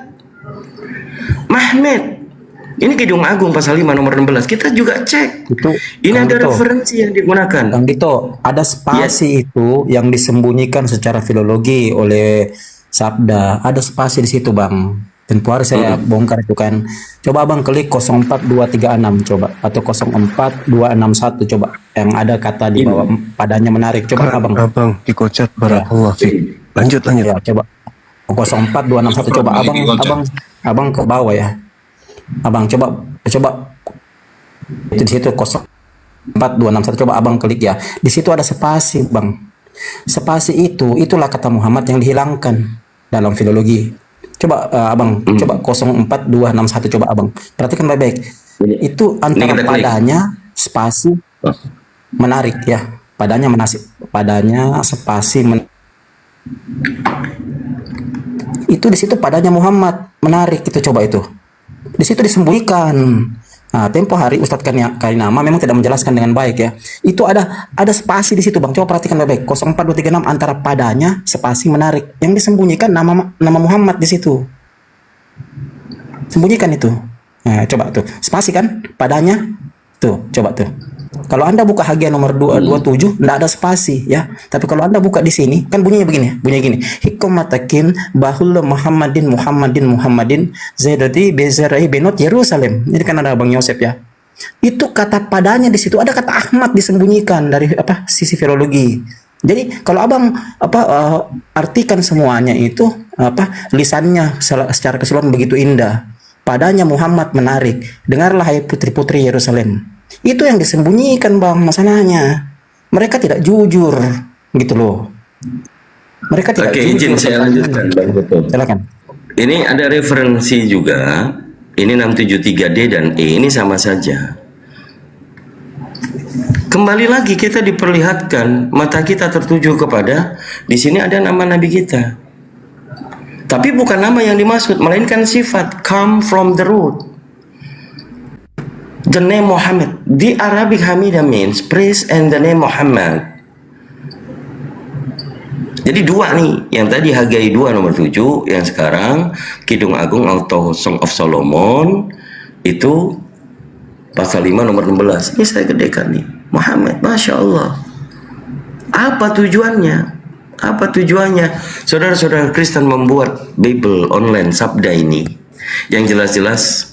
Ini Kidung Agung pasal 5 nomor 16. Kita juga cek. Itu Ini Kang ada Dito. referensi yang digunakan. Kang Dito, ada spasi itu yang disembunyikan secara filologi oleh Sabda. Ada spasi di situ, Bang. Tempo hari saya bongkar itu kan. Coba Abang klik 04236 coba, atau 04261 coba, yang ada kata di bawah padanya menarik. Coba Abang. Abang dikocat barakallah fik. Lanjut. Ya, coba 04261 coba abang ke bawah ya. Abang coba itu di situ 04261 coba Abang klik ya. Di situ ada spasi, Bang. Spasi itulah kata Muhammad yang dihilangkan dalam filologi. Coba Abang coba 04261 coba Abang. Perhatikan baik-baik. Itu antara padanya spasi menarik ya. Padanya spasi itu di situ padanya Muhammad menarik, itu coba itu. Di situ disembunyikan. Nah, tempo hari Ustadz Karinama memang tidak menjelaskan dengan baik ya. Itu ada spasi di situ, Bang. Coba perhatikan baik-baik. 04236 antara padanya spasi menarik. Yang disembunyikan nama Muhammad di situ. Sembunyikan itu. Nah, coba tuh. Spasi kan padanya. Tuh, coba tuh. Kalau Anda buka Hagia nomor 227 enggak ada spasi ya. Tapi kalau Anda buka di sini kan bunyinya begini, bunyinya gini. Hikmatakin bahul Muhammadin Zaidati bezerai benot Yerusalem. Ini kan ada Bang Yosef ya. Itu kata padanya di situ, ada kata Ahmad disembunyikan dari sisi filologi. Jadi kalau Abang artikan semuanya itu lisannya secara keseluruhan begitu indah. Padanya Muhammad menarik. Dengarlah hai putri-putri Yerusalem. Itu yang disembunyikan, Bang, masalahnya. Mereka tidak jujur, gitu loh. Mereka tidak jujur. Izin saya lanjutkan, Bang Betul. Silakan. Ini ada referensi juga. Ini 673D dan E, ini sama saja. Kembali lagi kita diperlihatkan, mata kita tertuju kepada, di sini ada nama Nabi kita. Tapi bukan nama yang dimaksud, melainkan sifat, come from the root. The name Muhammad. The Arabic Hamidah means praise and the name Muhammad. Jadi dua nih, yang tadi Hagai 2 nomor 7, yang sekarang Kidung Agung atau Song of Solomon itu pasal 5 nomor 16. Ini saya gedekan nih, Muhammad, Masya Allah. Apa tujuannya? Apa tujuannya? Saudara-saudara Kristen membuat Bible online Sabda ini, yang jelas-jelas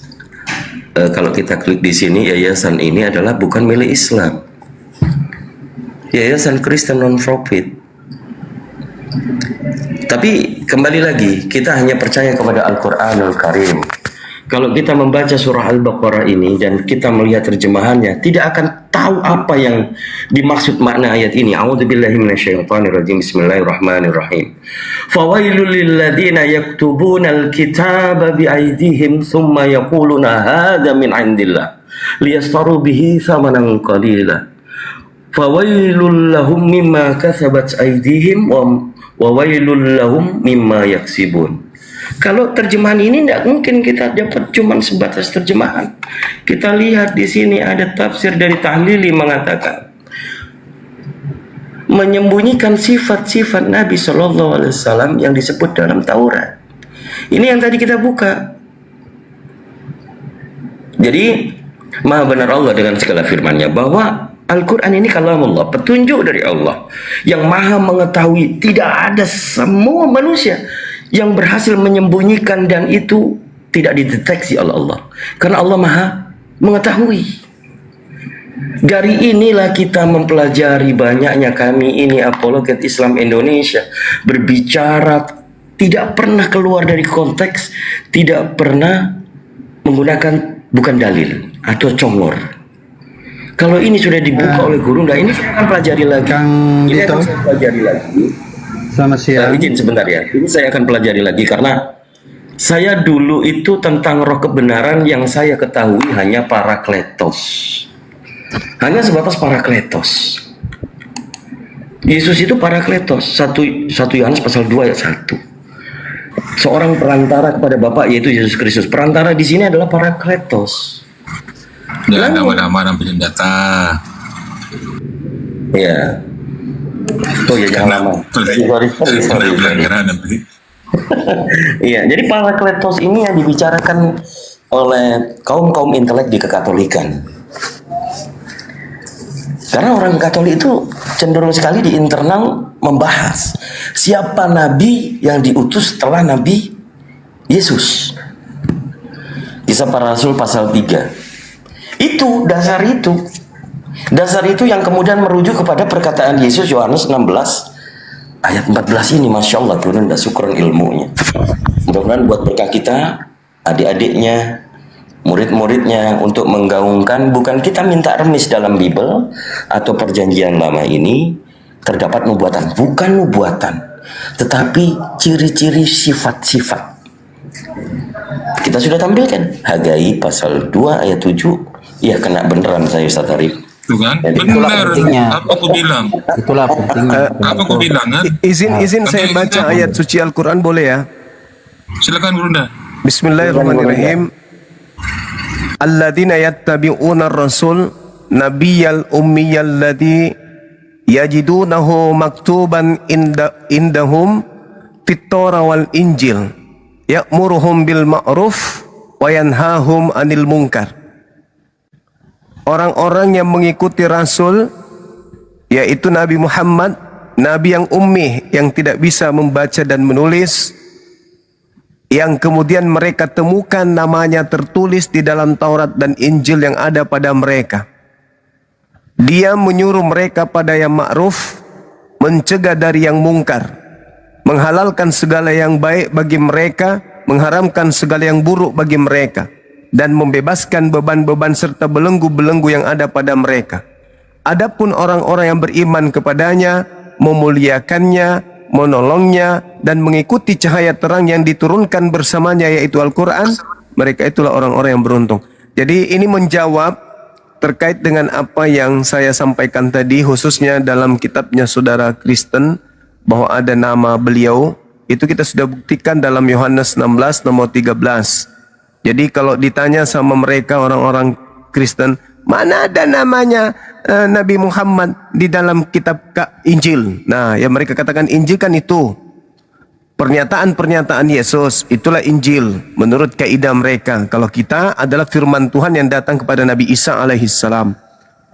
kalau kita klik di sini, yayasan ini adalah bukan milik Islam. Yayasan Kristen non-profit. Tapi kembali lagi, kita hanya percaya kepada Al-Quranul Karim. Kalau kita membaca surah Al-Baqarah ini dan kita melihat terjemahannya, tidak akan tahu apa yang dimaksud makna ayat ini. A'udzubillahi minasyaitonirrajim. Bismillahirrahmanirrahim. Fawailul lilladzina yaktubuna al-kitaba biaydihim thumma yaquluna hadza min 'indillah liyastaru bihi thamanan qalila. Fawailul lahum mimma kasabat aydihim wa wailul lahum mimma yaksibun. Kalau terjemahan ini tidak mungkin kita dapat cuma sebatas terjemahan. Kita lihat di sini ada tafsir dari Tahlili mengatakan menyembunyikan sifat-sifat Nabi Shallallahu Alaihi Wasallam yang disebut dalam Taurat. Ini yang tadi kita buka. Jadi Maha benar Allah dengan segala firman-Nya bahwa Al-Quran ini kalamullah, petunjuk dari Allah yang Maha mengetahui. Tidak ada semua manusia yang berhasil menyembunyikan dan itu tidak dideteksi oleh Allah, karena Allah Maha mengetahui. Dari inilah kita mempelajari, banyaknya kami ini apologet Islam Indonesia berbicara tidak pernah keluar dari konteks, tidak pernah menggunakan bukan dalil atau congor. Kalau ini sudah dibuka oleh guru, nah ini saya akan pelajari lagi. Ini akan saya pelajari lagi. Selamat siang. Izin sebentar ya. Ini saya akan pelajari lagi karena saya dulu itu tentang roh kebenaran yang saya ketahui hanya parakletos. Hanya sebatas parakletos. Yesus itu parakletos. 1 Yohanes pasal 2 ayat 1. Seorang perantara kepada Bapa, yaitu Yesus Kristus. Perantara di sini adalah parakletos. Ya, nama-nama dan penjata. Ya. Oh ya, jangan lama. Sorry. Pelanggaran nanti. Iya, jadi parakletos ini yang dibicarakan oleh kaum intelek di kekatolikan. Karena orang Katolik itu cenderung sekali di internal membahas siapa nabi yang diutus setelah Nabi Yesus. Kisah Para Rasul pasal 3. Itu dasar itu yang kemudian merujuk kepada perkataan Yesus Yohanes 16 ayat 14 ini. Masya Allah, turun dan syukuran ilmunya. Mudah-mudahan buat berkah kita, adik-adiknya, murid-muridnya, untuk menggaungkan bukan kita minta remis dalam Bible atau perjanjian lama ini terdapat nubuatan, bukan nubuatan, tetapi ciri-ciri sifat-sifat. Kita sudah tampilkan Hagai pasal 2 ayat 7. Iya, kena beneran saya, Ustaz Arif. Itu kan? Itulah Benar. pentingnya. Apa aku bilang? Itulah pentingnya. Apa aku bilang kan? Izin saya baca ayat suci Al-Quran boleh ya? Silakan Gurunda. Bismillahirrahmanirrahim. Alladzina yattabi'una ar-rasul nabiyyal ummiyal ladzi yajidunahu maktuban indahum fit Torah wal Injil ya'muruhum bil ma'ruf wa yanhahum 'anil munkar. Orang-orang yang mengikuti Rasul, yaitu Nabi Muhammad, Nabi yang ummi, yang tidak bisa membaca dan menulis, yang kemudian mereka temukan namanya tertulis di dalam Taurat dan Injil yang ada pada mereka. Dia menyuruh mereka pada yang ma'ruf, mencegah dari yang mungkar, menghalalkan segala yang baik bagi mereka, mengharamkan segala yang buruk bagi mereka, dan membebaskan beban-beban serta belenggu-belenggu yang ada pada mereka. Adapun orang-orang yang beriman kepadanya, memuliakannya, menolongnya, dan mengikuti cahaya terang yang diturunkan bersamanya, yaitu Al-Quran, mereka itulah orang-orang yang beruntung. Jadi ini menjawab terkait dengan apa yang saya sampaikan tadi, khususnya dalam kitabnya saudara Kristen, bahwa ada nama beliau. Itu kita sudah buktikan dalam Yohanes 16 nomor 13. Jadi kalau ditanya sama mereka orang-orang Kristen, mana ada namanya Nabi Muhammad di dalam kitab Injil? Nah, yang mereka katakan Injil kan itu pernyataan-pernyataan Yesus, itulah Injil menurut kaidah mereka. Kalau kita adalah firman Tuhan yang datang kepada Nabi Isa alaihissalam.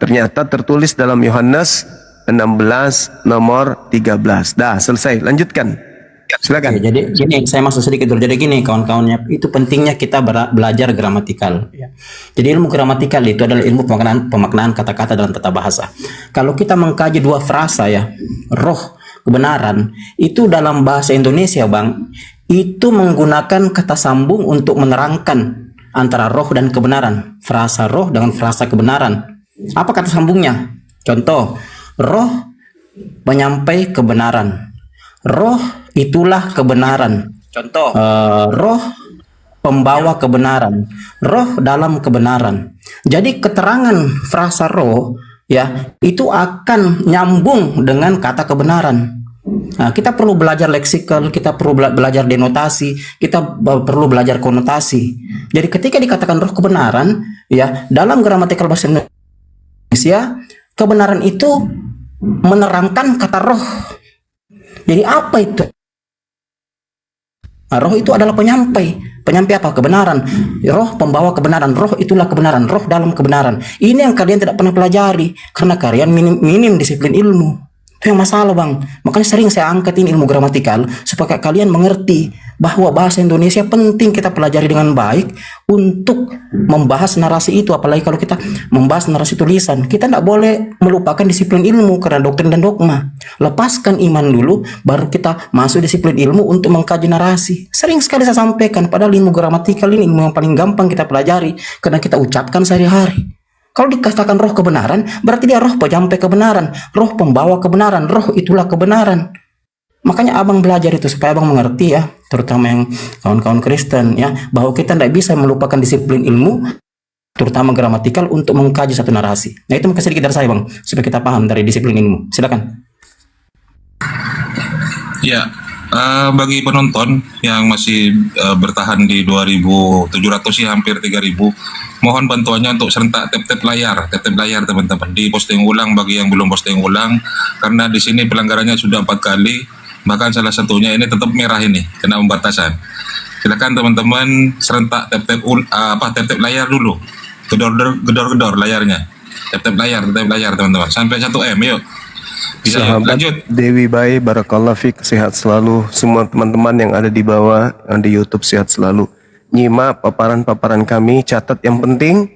Ternyata tertulis dalam Yohanes 16 nomor 13. Dah, selesai. Lanjutkan. Silakan. Oke, jadi gini, saya masuk sedikit dulu. Jadi gini, kawan-kawannya, itu pentingnya kita belajar gramatikal. Ya. Jadi ilmu gramatikal itu adalah ilmu pemaknaan kata-kata dalam tata bahasa. Kalau kita mengkaji dua frasa ya, roh, kebenaran, itu dalam bahasa Indonesia, Bang, itu menggunakan kata sambung untuk menerangkan antara roh dan kebenaran. Frasa roh dengan frasa kebenaran. Apa kata sambungnya? Contoh, roh penyampai kebenaran. Roh itulah kebenaran. Contoh, roh pembawa kebenaran, roh dalam kebenaran. Jadi keterangan frasa roh ya itu akan nyambung dengan kata kebenaran. Nah, kita perlu belajar leksikal, kita perlu belajar denotasi, kita perlu belajar konotasi. Jadi ketika dikatakan roh kebenaran ya dalam gramatikal bahasa Indonesia, kebenaran itu menerangkan kata roh. Jadi apa itu? Nah, roh itu adalah penyampai apa? Kebenaran. Roh pembawa kebenaran. Roh itulah kebenaran. Roh dalam kebenaran. Ini yang kalian tidak pernah pelajari karena kalian minim disiplin ilmu. Itu yang masalah, Bang. Makanya sering saya angkat ini ilmu gramatikal supaya kalian mengerti bahwa bahasa Indonesia penting kita pelajari dengan baik untuk membahas narasi itu. Apalagi kalau kita membahas narasi tulisan, kita tidak boleh melupakan disiplin ilmu karena doktrin dan dogma. Lepaskan iman dulu, baru kita masuk disiplin ilmu untuk mengkaji narasi. Sering sekali saya sampaikan, padahal ilmu gramatikal ini ilmu yang paling gampang kita pelajari karena kita ucapkan sehari-hari. Kalau dikatakan roh kebenaran, berarti dia roh penyampai kebenaran, roh pembawa kebenaran, roh itulah kebenaran. Makanya abang belajar itu supaya abang mengerti ya, terutama yang kawan-kawan Kristen ya, bahwa kita tidak bisa melupakan disiplin ilmu, terutama gramatikal untuk mengkaji satu narasi. Nah itu mungkin sedikit dari saya, Bang, supaya kita paham dari disiplin ilmu. Silakan. Ya, bagi penonton yang masih bertahan di 2.700 sih, hampir 3.000, mohon bantuannya untuk serentak tap-tap layar teman-teman, di posting ulang bagi yang belum posting ulang, karena di sini pelanggarannya sudah 4 kali, bahkan salah satunya ini tetap merah ini, kena pembatasan. Silakan teman-teman serentak tap-tap layar dulu, gedor layarnya, tap-tap layar teman-teman, sampai 1M, yuk. Bisa Sahabat lanjut. Dewi Bayi, barakallah fik, sehat selalu. Semua teman-teman yang ada di bawah, yang di YouTube, sehat selalu. Nyimak paparan-paparan kami, catat yang penting,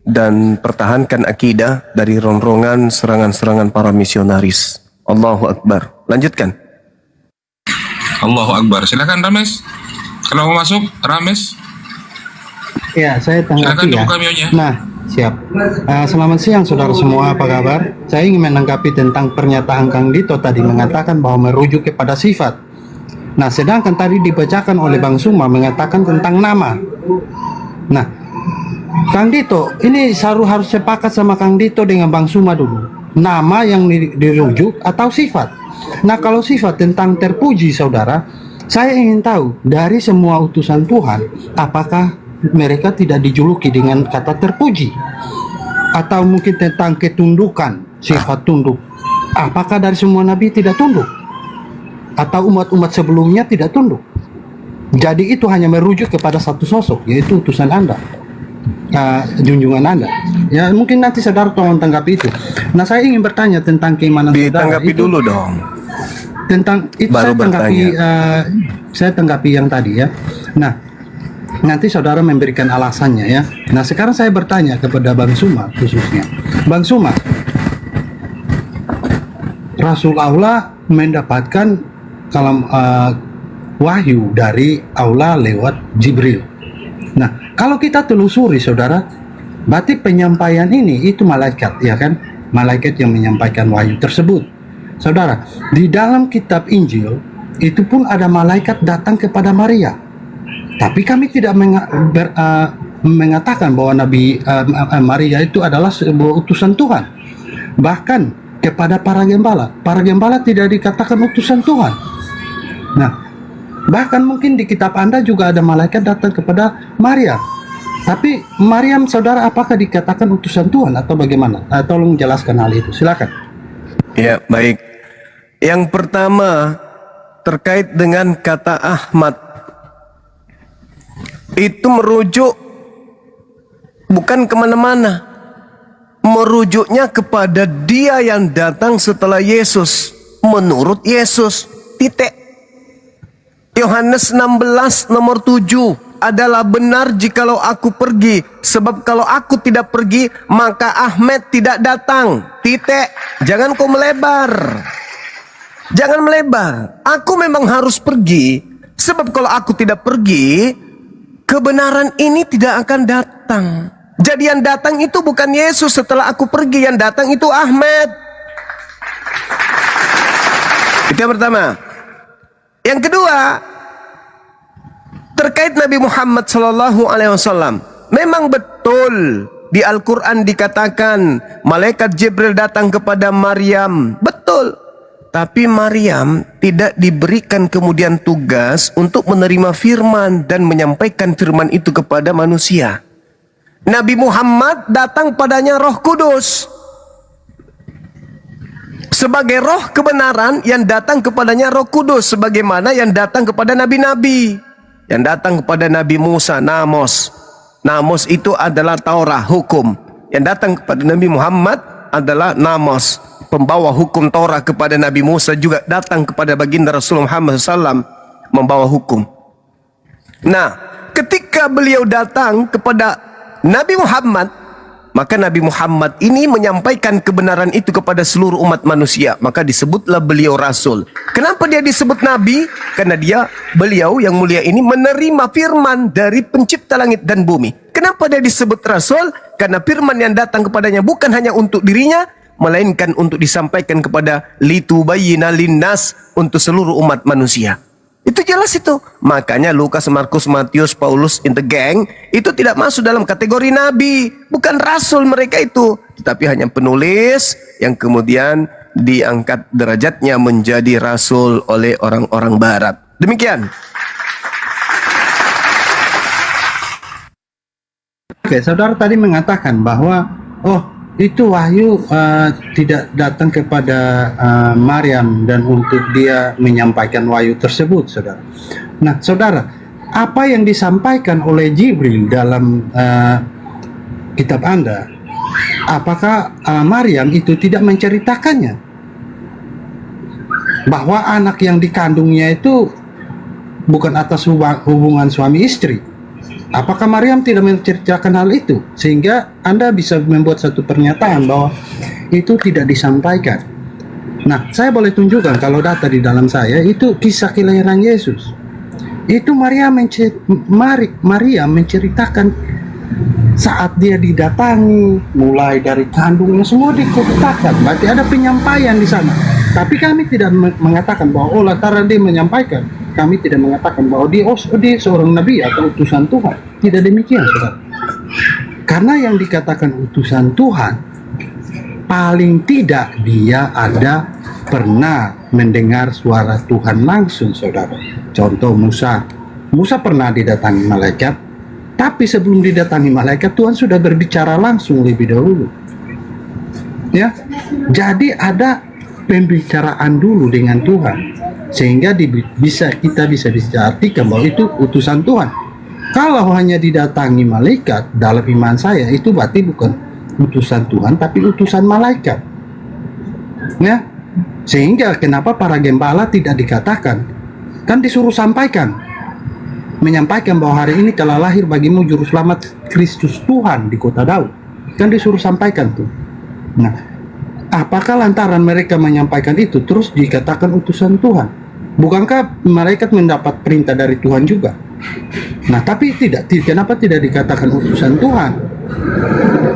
dan pertahankan akidah dari rongrongan serangan-serangan para misionaris. Allahu Akbar. Lanjutkan. Allahu Akbar. Silakan Rames. Kalau mau masuk, Rames. Ya, saya Silakan tanggapi ya. buka mionya. Nah, siap. Selamat siang saudara semua, apa kabar? Saya ingin menanggapi tentang pernyataan Kang Dito tadi mengatakan bahwa merujuk kepada sifat. Nah, sedangkan tadi dibacakan oleh Bang Suma mengatakan tentang nama. Nah, Kang Dito, ini harus sepakat sama Kang Dito dengan Bang Suma dulu. Nama yang dirujuk atau sifat? Nah, kalau sifat tentang terpuji saudara, saya ingin tahu dari semua utusan Tuhan, apakah mereka tidak dijuluki dengan kata terpuji? Atau mungkin tentang ketundukan, sifat tunduk, apakah dari semua nabi tidak tunduk? Atau umat-umat sebelumnya tidak tunduk? Jadi itu hanya merujuk kepada satu sosok, yaitu utusan Anda, junjungan Anda. Ya mungkin nanti saudara tolong tanggapi itu. Nah, saya ingin bertanya tentang keimanan saudara. Ditanggapi Itu dulu dong. tentang itu Baru saya tanggapi yang tadi ya. Nah, nanti saudara memberikan alasannya ya. Nah, sekarang saya bertanya kepada Bang Suma khususnya. Bang Suma, Rasul Allah mendapatkan kalam wahyu dari Allah lewat Jibril. Nah, kalau kita telusuri saudara, berarti penyampaian ini itu malaikat, ya kan? Malaikat yang menyampaikan wahyu tersebut. Saudara, di dalam kitab Injil itu pun ada malaikat datang kepada Maria. Tapi kami tidak mengatakan bahwa Nabi Maria itu adalah sebuah utusan Tuhan. Bahkan kepada para gembala tidak dikatakan utusan Tuhan. Nah, bahkan mungkin di kitab Anda juga ada malaikat datang kepada Maria. Tapi Maryam saudara, apakah dikatakan utusan Tuhan atau bagaimana? Tolong jelaskan hal itu, silakan. Ya, baik. Yang pertama, terkait dengan kata Ahmad. Itu merujuk bukan kemana-mana. Merujuknya kepada dia yang datang setelah Yesus. Menurut Yesus, titik. Yohanes 16 nomor 7. Adalah benar jikalau aku pergi, sebab kalau aku tidak pergi maka Ahmed tidak datang. Titik. Jangan kau melebar. Jangan melebar. Aku memang harus pergi, sebab kalau aku tidak pergi, kebenaran ini tidak akan datang. Jadi yang datang itu bukan Yesus setelah aku pergi, yang datang itu Ahmed. Itu yang pertama. Yang kedua, terkait Nabi Muhammad SAW, memang betul di Al-Quran dikatakan malaikat Jibril datang kepada Maryam, betul. Tapi Maryam tidak diberikan kemudian tugas untuk menerima firman dan menyampaikan firman itu kepada manusia. Nabi Muhammad datang padanya Roh Kudus sebagai roh kebenaran yang datang kepadanya Roh Kudus, sebagaimana yang datang kepada nabi-nabi. Yang datang kepada Nabi Musa, Namos. Namos itu adalah Taurat, hukum. Yang datang kepada Nabi Muhammad adalah Namos, pembawa hukum Taurat kepada Nabi Musa, juga datang kepada baginda Rasulullah Muhammad SAW, membawa hukum. Nah, ketika beliau datang kepada Nabi Muhammad, maka Nabi Muhammad ini menyampaikan kebenaran itu kepada seluruh umat manusia. Maka disebutlah beliau Rasul. Kenapa dia disebut Nabi? Karena beliau yang mulia ini menerima firman dari pencipta langit dan bumi. Kenapa dia disebut Rasul? Karena firman yang datang kepadanya bukan hanya untuk dirinya, melainkan untuk disampaikan kepada litubayyina linnas, untuk seluruh umat manusia. Itu jelas itu. Makanya Lukas, Markus, Matius, Paulus, in the gang itu tidak masuk dalam kategori nabi, bukan rasul mereka itu, tetapi hanya penulis yang kemudian diangkat derajatnya menjadi rasul oleh orang-orang barat. Demikian. Oke, saudara tadi mengatakan bahwa itu wahyu tidak datang kepada Maryam dan untuk dia menyampaikan wahyu tersebut, saudara. Nah, saudara, apa yang disampaikan oleh Jibril dalam kitab Anda, apakah Maryam itu tidak menceritakannya? Bahwa anak yang dikandungnya itu bukan atas hubungan suami istri. Apakah Maryam tidak menceritakan hal itu? Sehingga Anda bisa membuat satu pernyataan bahwa itu tidak disampaikan. Nah, saya boleh tunjukkan kalau data di dalam saya itu kisah kelahiran Yesus. Itu Maryam menceritakan saat dia didatangi, mulai dari kandungnya semua diceritakan. Berarti ada penyampaian di sana. Tapi kami tidak mengatakan bahwa lantaran dia menyampaikan, kami tidak mengatakan bahwa dia seorang nabi atau utusan Tuhan. Tidak demikian, saudara. Karena yang dikatakan utusan Tuhan, paling tidak dia ada pernah mendengar suara Tuhan langsung, saudara. Contoh Musa. Musa pernah didatangi malaikat, tapi sebelum didatangi malaikat, Tuhan sudah berbicara langsung lebih dahulu. Ya, jadi ada pembicaraan dulu dengan Tuhan, sehingga kita bisa artikan bahwa itu utusan Tuhan. Kalau hanya didatangi malaikat, dalam iman saya itu berarti bukan utusan Tuhan, tapi utusan malaikat. Ya, sehingga kenapa para gembala tidak dikatakan? Kan disuruh sampaikan, menyampaikan bahwa hari ini telah lahir bagimu juru selamat Kristus Tuhan di kota Daud. Kan disuruh sampaikan tuh. Nah, apakah lantaran mereka menyampaikan itu terus dikatakan utusan Tuhan? Bukankah malaikat mendapat perintah dari Tuhan juga? Nah, tapi kenapa tidak dikatakan utusan Tuhan?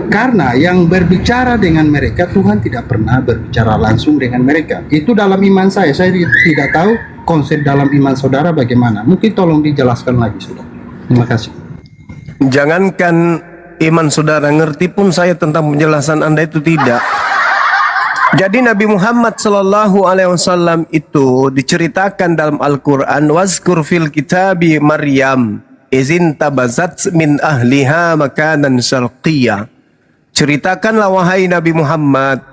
Karena yang berbicara dengan mereka, Tuhan tidak pernah berbicara langsung dengan mereka. Itu dalam iman saya tidak tahu konsep dalam iman saudara bagaimana. Mungkin tolong dijelaskan lagi, saudara. Terima kasih. Jangankan iman saudara ngerti pun saya tentang penjelasan Anda itu tidak. Jadi Nabi Muhammad sallallahu alaihi wasallam itu diceritakan dalam Al-Qur'an, wazkur fil kitabi Maryam izin tabazat min ahliha makanan syarqiyya. Ceritakanlah wahai Nabi Muhammad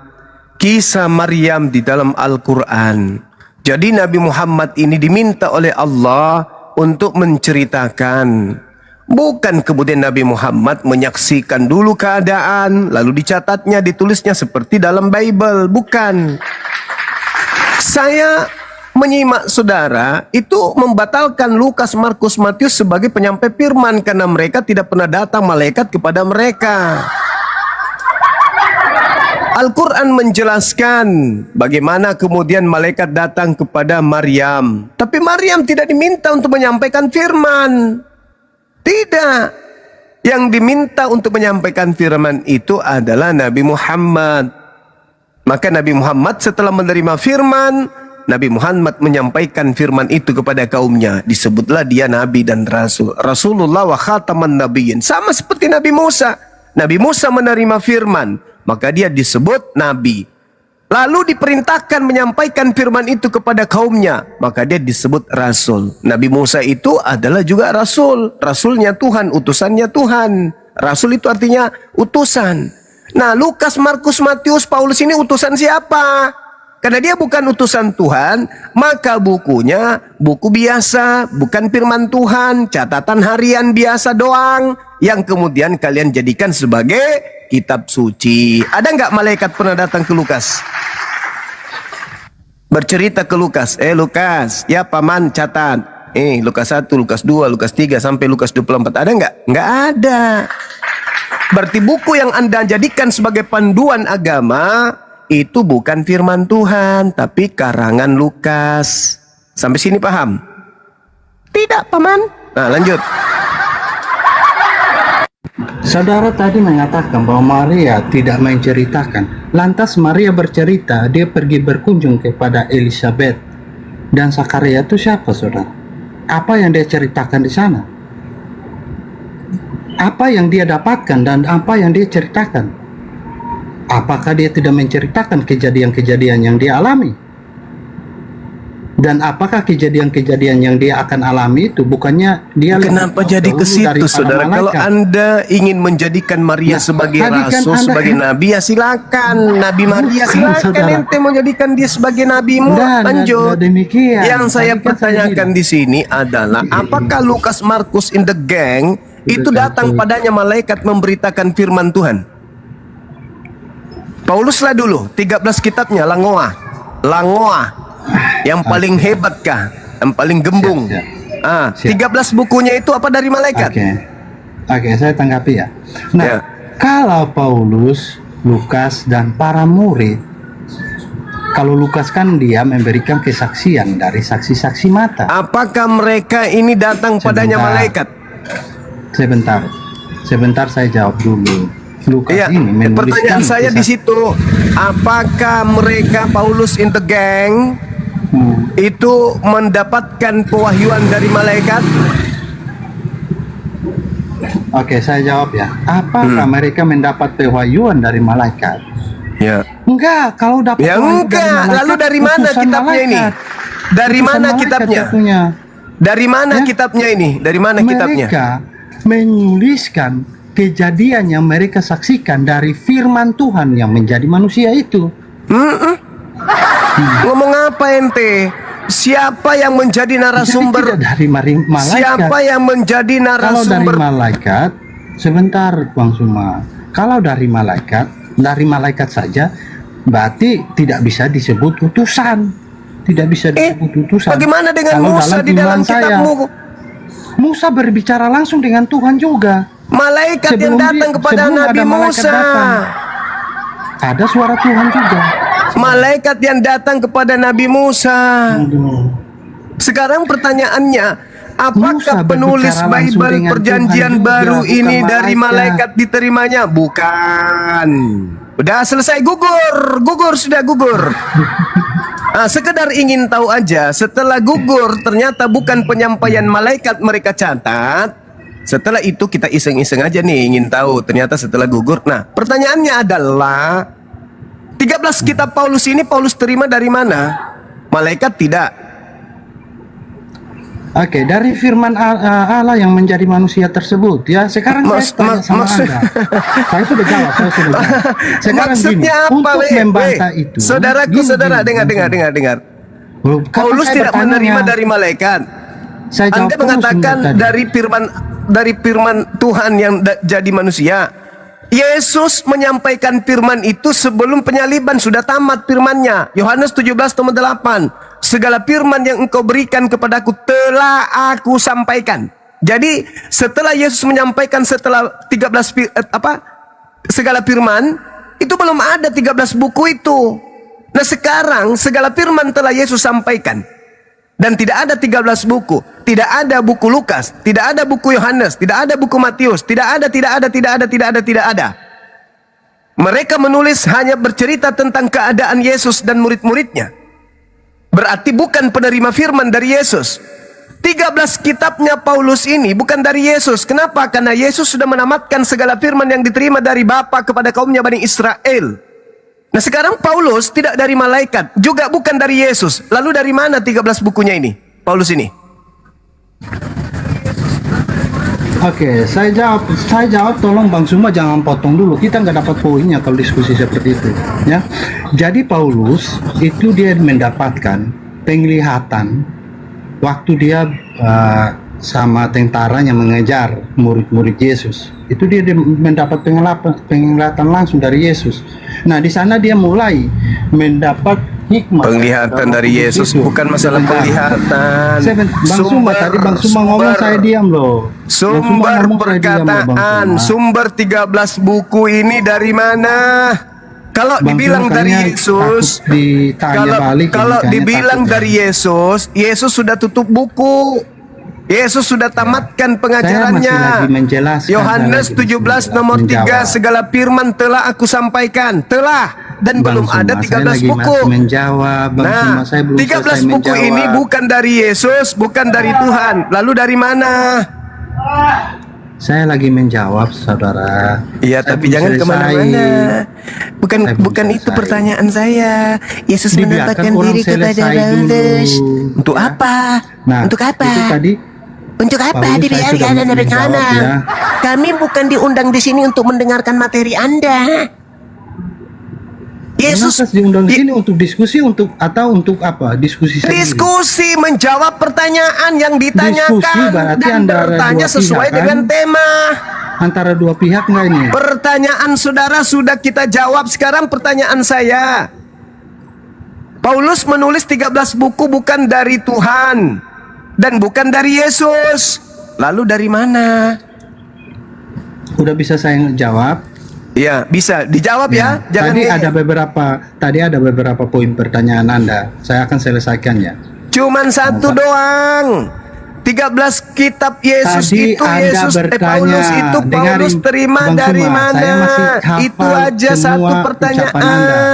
kisah Maryam di dalam Al-Qur'an. Jadi Nabi Muhammad ini diminta oleh Allah untuk menceritakan. Bukan kemudian Nabi Muhammad menyaksikan dulu keadaan, lalu dicatatnya, ditulisnya seperti dalam Bible. Bukan. Saya menyimak saudara itu membatalkan Lukas, Markus, Matius sebagai penyampai firman, karena mereka tidak pernah datang malaikat kepada mereka. Al-Quran menjelaskan bagaimana kemudian malaikat datang kepada Maryam. Tapi Maryam tidak diminta untuk menyampaikan firman. Tidak. Yang diminta untuk menyampaikan firman itu adalah Nabi Muhammad. Maka Nabi Muhammad setelah menerima firman, Nabi Muhammad menyampaikan firman itu kepada kaumnya. Disebutlah dia Nabi dan Rasul. Rasulullah wa khataman nabiyyin. Sama seperti Nabi Musa. Nabi Musa menerima firman, maka dia disebut Nabi. Lalu diperintahkan menyampaikan firman itu kepada kaumnya, maka dia disebut Rasul. Nabi Musa itu adalah juga Rasul. Rasulnya Tuhan, utusannya Tuhan. Rasul itu artinya utusan. Nah, Lukas, Markus, Matius, Paulus ini utusan siapa? Karena dia bukan utusan Tuhan, maka bukunya buku biasa, bukan firman Tuhan, catatan harian biasa doang, yang kemudian kalian jadikan sebagai kitab suci. Ada nggak malaikat pernah datang ke Lukas? Bercerita ke Lukas, Lukas, ya paman catat. Lukas 1, Lukas 2, Lukas 3 sampai Lukas 24. Ada nggak? Nggak ada. Berarti buku yang Anda jadikan sebagai panduan agama itu bukan firman Tuhan, tapi karangan Lukas. Sampai sini paham? Tidak, paman. Nah, lanjut. Saudara tadi mengatakan bahwa Maria tidak menceritakan. Lantas Maria bercerita, dia pergi berkunjung kepada Elizabeth dan Zakaria itu siapa, saudara? Apa yang dia ceritakan di sana? Apa yang dia dapatkan dan apa yang dia ceritakan? apakah dia tidak menceritakan kejadian-kejadian yang dia alami? Dan apakah kejadian-kejadian yang dia akan alami itu bukannya dia Kenapa jadi ke situ, saudara? Kalau Anda ingin menjadikan Maria sebagai rasul, sebagai nabi, ya silakan. Nabi Maria silakan. Ente mau jadikan dia sebagai nabimu, lanjut. Yang saya pertanyakan di sini adalah, apakah Lukas, Markus in the gang itu datang padanya malaikat memberitakan firman Tuhan? Pauluslah dulu, 13 kitabnya, Langoa. Yang paling hebat kah? Yang paling gembung? 13 bukunya itu apa dari malaikat? Oke, saya tanggapi ya. Nah, kalau Paulus, Lukas, dan para murid, kalau Lukas kan dia memberikan kesaksian dari saksi-saksi mata. Apakah mereka ini datang padanya malaikat? Sebentar saya jawab dulu. Lukas ini menuliskan pertanyaan saya di situ, apakah mereka Paulus in the gang itu mendapatkan pewahyuan dari malaikat? Oke, saya jawab ya. Apakah mereka mendapat pewahyuan dari malaikat? Ya. Enggak, kalau dapat ya enggak. Lalu dari mana kitabnya ini? Dari mana kitabnya? Dari mana kitabnya ini? Dari mana kitabnya? Mereka menuliskan kejadian yang mereka saksikan dari firman Tuhan yang menjadi manusia itu. Ngomong apa ente? Siapa yang menjadi narasumber? Dari malaikat. Siapa yang menjadi narasumber? Kalau dari malaikat, sebentar Bang Suma. Kalau dari malaikat saja, berarti tidak bisa disebut utusan. Tidak bisa disebut utusan. Bagaimana dengan kalau Musa di dalam kitabmu? Musa berbicara langsung dengan Tuhan juga. Malaikat yang datang kepada Nabi Musa. Ada suara Tuhan juga. Malaikat yang datang kepada Nabi Musa. Sekarang pertanyaannya, apakah penulis Bible Perjanjian Baru ini dari malaikat diterimanya? Bukan. Udah selesai, gugur sudah gugur. Sekedar ingin tahu aja, setelah gugur ternyata bukan penyampaian malaikat mereka catat. Setelah itu kita iseng-iseng aja nih ingin tahu, ternyata setelah gugur. Nah, pertanyaannya adalah 13 kitab Paulus ini Paulus terima dari mana? Malaikat tidak. Oke, dari firman Allah yang menjadi manusia tersebut. Ya, sekarang saya tanya sama Anda. Saya sudah jawab. Sekarang maksudnya gini, apa? Untuk membantah itu. Saudaraku, dengar. Paulus tidak menerima dari malaikat. Anda mengatakan dari firman Tuhan yang jadi manusia. Yesus menyampaikan firman itu sebelum penyaliban, sudah tamat firmannya. Yohanes 17:8. Segala firman yang engkau berikan kepadaku telah aku sampaikan. Jadi setelah Yesus menyampaikan segala firman, itu belum ada 13 buku itu. Nah sekarang segala firman telah Yesus sampaikan. Dan tidak ada 13 buku. Tidak ada buku Lukas, tidak ada buku Yohanes, tidak ada buku Matius, tidak ada. Mereka menulis hanya bercerita tentang keadaan Yesus dan murid-muridnya. Berarti bukan penerima firman dari Yesus. 13 kitabnya Paulus ini bukan dari Yesus. Kenapa? Karena Yesus sudah menamatkan segala firman yang diterima dari Bapa kepada kaumnya Bani Israel. Nah sekarang Paulus tidak dari malaikat, juga bukan dari Yesus. Lalu dari mana 13 bukunya ini? Paulus ini. Oke, saya jawab. Tolong Bang Suma jangan potong dulu. Kita nggak dapat poinnya kalau diskusi seperti itu, ya. Jadi Paulus itu dia mendapatkan penglihatan waktu dia sama tentaranya mengejar murid-murid Yesus. Itu dia mendapat penglihatan langsung dari Yesus. Nah, di sana dia mulai mendapat hikmah. Penglihatan dari Yesus itu. Bukan masalah penglihatan. Bang Suma ngomong saya diam loh. Sumber perkataan, sumber 13 buku ini dari mana? Kalau dibilang dari Yesus, kalau dibilang dari Yesus, Yesus sudah tutup buku. Yesus sudah tamatkan pengajarannya. Yohanes 17 nomor 3, segala firman telah aku sampaikan. Telah. Dan belum ada 13 buku. Nah, 13 buku ini bukan dari Yesus, bukan dari Tuhan. Lalu dari mana? Saya lagi menjawab, saudara. Iya, Saya tapi belum jangan selesai. kemana-mana. Bukan Saya belum bukan itu selesai. pertanyaan saya. Yesus Dibiarkan menampakkan orang diri kepada selesai dulu, Paulus. Untuk ya. apa? Nah, Untuk apa? itu tadi Untuk apa Paulus, saya dibiarkan sudah Anda menjawab, bercanda? ya. Kami bukan diundang di sini untuk mendengarkan materi Anda. Yesus Kenapa diundang di sini untuk diskusi atau untuk apa? Diskusi sendiri. diskusi menjawab pertanyaan yang Diskusi ditanyakan berarti dan antara bertanya dua sesuai pihak, kan? dengan tema. Antara dua pihak nggak ini? Pertanyaan saudara sudah kita jawab. Sekarang pertanyaan saya. Paulus menulis 13 buku bukan dari Tuhan dan bukan dari Yesus. Lalu dari mana? Udah bisa saya jawab? Ya, bisa dijawab ya. Jangan Tadi ada beberapa poin pertanyaan Anda. Saya akan selesaikannya. cuman satu doang. 13 kitab Yesus Tadi itu Anda Paulus itu Paulus dengarin, terima Bang dari Cuma, mana? saya masih hafal Itu aja semua satu ucapan pertanyaan.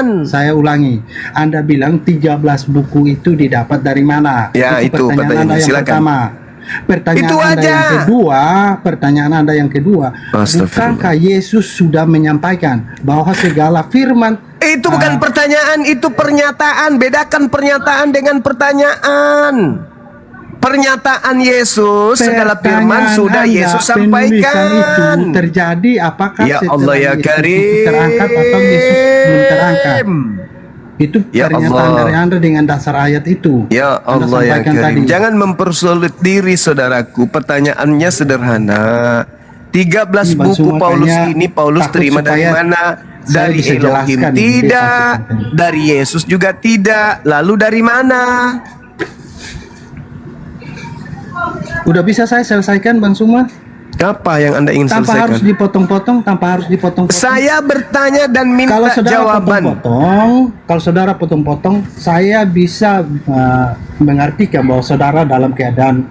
Anda. Saya ulangi. Anda bilang 13 buku itu didapat dari mana? Ya, itu pertanyaan pertanyaannya. Anda yang Silakan. pertama. Pertanyaan Itu Anda aja. yang kedua, pertanyaan Anda yang kedua, Astagfirullah. bukankah Yesus sudah menyampaikan bahwa segala firman Itu bukan pertanyaan, itu pernyataan. Bedakan pernyataan dengan pertanyaan. Pernyataan Yesus, segala firman pertanyaan sudah Anda, Yesus penulisan itu sampaikan. terjadi apakah Ya setelah Allah ya Yesus Karim. itu terangkat atau Yesus belum terangkat? Itu Ya pernyataan Allah. dari Anda dengan dasar ayat itu. Ya Anda Allah ya sampaikan Karim. tadi. Jangan mempersulit diri saudaraku. Pertanyaannya sederhana. 13 Bang buku Suma Paulus kayaknya ini Paulus takut terima dari supaya mana? saya Dari bisa Elohim jelaskan di tidak, pasuk-pasuk. dari Yesus juga tidak. Lalu dari mana? Udah bisa saya selesaikan, Bang Suma? Apa yang Anda ingin Tanpa selesaikan? harus dipotong-potong, tanpa harus dipotong-potong. Saya bertanya dan minta Kalau saudara jawaban. potong-potong, saya bisa mengartikan bahwa saudara dalam keadaan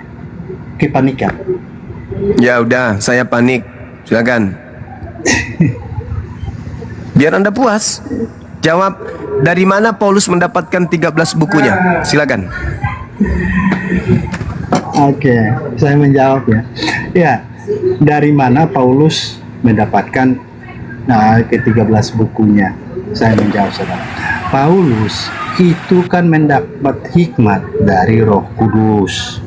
kepanikan. Ya udah, saya panik. Silakan. Biar Anda puas. Jawab, dari mana Paulus mendapatkan 13 bukunya? Silakan. Oke, saya menjawab ya. Ya, dari mana Paulus mendapatkan ke-13 bukunya? Saya menjawab, saudara. Paulus itu kan mendapat hikmat dari Roh Kudus.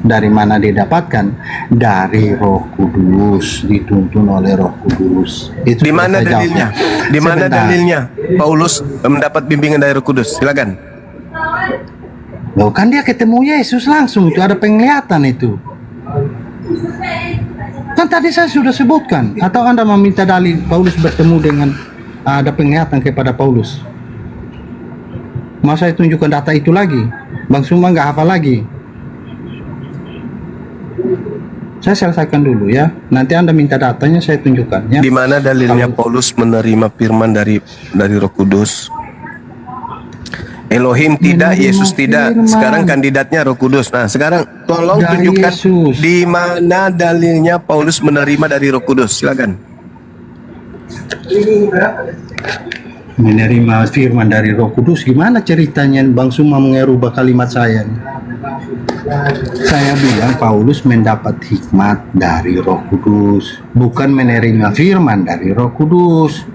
Dari mana didapatkan? Dari Roh Kudus, dituntun oleh Roh Kudus. Itu Di mana sudah saya dalilnya? jawab. Di mana Sebentar. dalilnya Paulus mendapat bimbingan dari Roh Kudus? Silakan. Loh, kan dia ketemu Yesus langsung, itu ada penglihatan itu. Kan tadi saya sudah sebutkan. Atau Anda meminta dalil Paulus bertemu dengan ada penglihatan kepada Paulus? Mau saya tunjukkan data itu lagi? Bang Suma nggak hafal lagi. Saya selesaikan dulu ya. Nanti Anda minta datanya, saya tunjukkan ya. Di mana dalilnya Paulus menerima firman dari Roh Kudus? Elohim tidak, Menerima Yesus tidak. firman. Sekarang kandidatnya Roh Kudus. Nah, sekarang tolong Dari tunjukkan Yesus. di mana dalilnya Paulus menerima dari Roh Kudus. Silakan. Menerima firman dari Roh Kudus, gimana ceritanya Bang Suma mengerubah kalimat saya? Saya bilang Paulus mendapat hikmat dari Roh Kudus, bukan menerima firman dari Roh Kudus.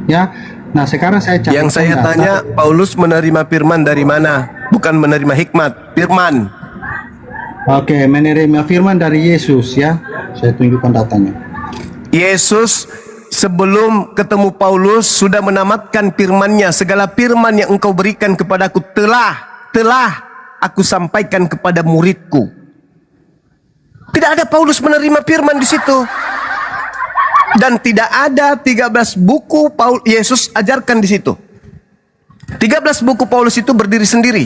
Ya, nah sekarang saya catat Yang saya data. tanya, Paulus menerima firman dari mana? Bukan menerima hikmat, firman. Oke, menerima firman dari Yesus ya. Saya tunjukkan datanya. Yesus sebelum ketemu Paulus sudah menamatkan firman-Nya. Segala firman yang engkau berikan kepadaku telah aku sampaikan kepada muridku. Tidak ada Paulus menerima firman di situ. Dan tidak ada 13 buku Yesus ajarkan di situ. 13 buku Paulus itu berdiri sendiri.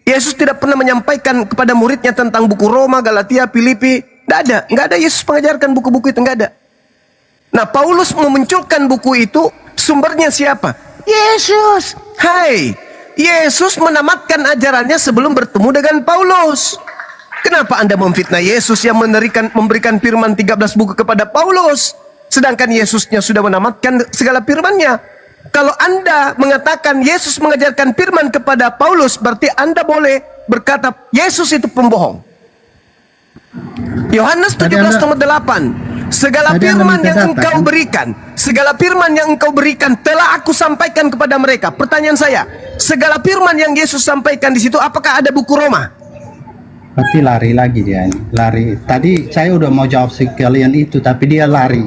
Yesus tidak pernah menyampaikan kepada muridnya tentang buku Roma, Galatia, Filipi. Nggak ada Yesus mengajarkan buku-buku itu, nggak ada. Nah, Paulus memunculkan buku itu, sumbernya siapa? Yesus. Hai, Yesus menamatkan ajarannya sebelum bertemu dengan Paulus. Kenapa Anda memfitnah Yesus yang memberikan firman 13 buku kepada Paulus? Sedangkan Yesusnya sudah menamatkan segala firman-Nya. Kalau Anda mengatakan Yesus mengajarkan firman kepada Paulus, berarti Anda boleh berkata Yesus itu pembohong. Yohanes 17 nomor 8. Segala Tadi Anda firman minta yang data, engkau kan? berikan, segala firman yang engkau berikan telah aku sampaikan kepada mereka. Pertanyaan saya, segala firman yang Yesus sampaikan di situ, apakah ada buku Roma? Tapi lari lagi dia ini, lari. Tadi saya udah mau jawab sekalian itu, tapi dia lari.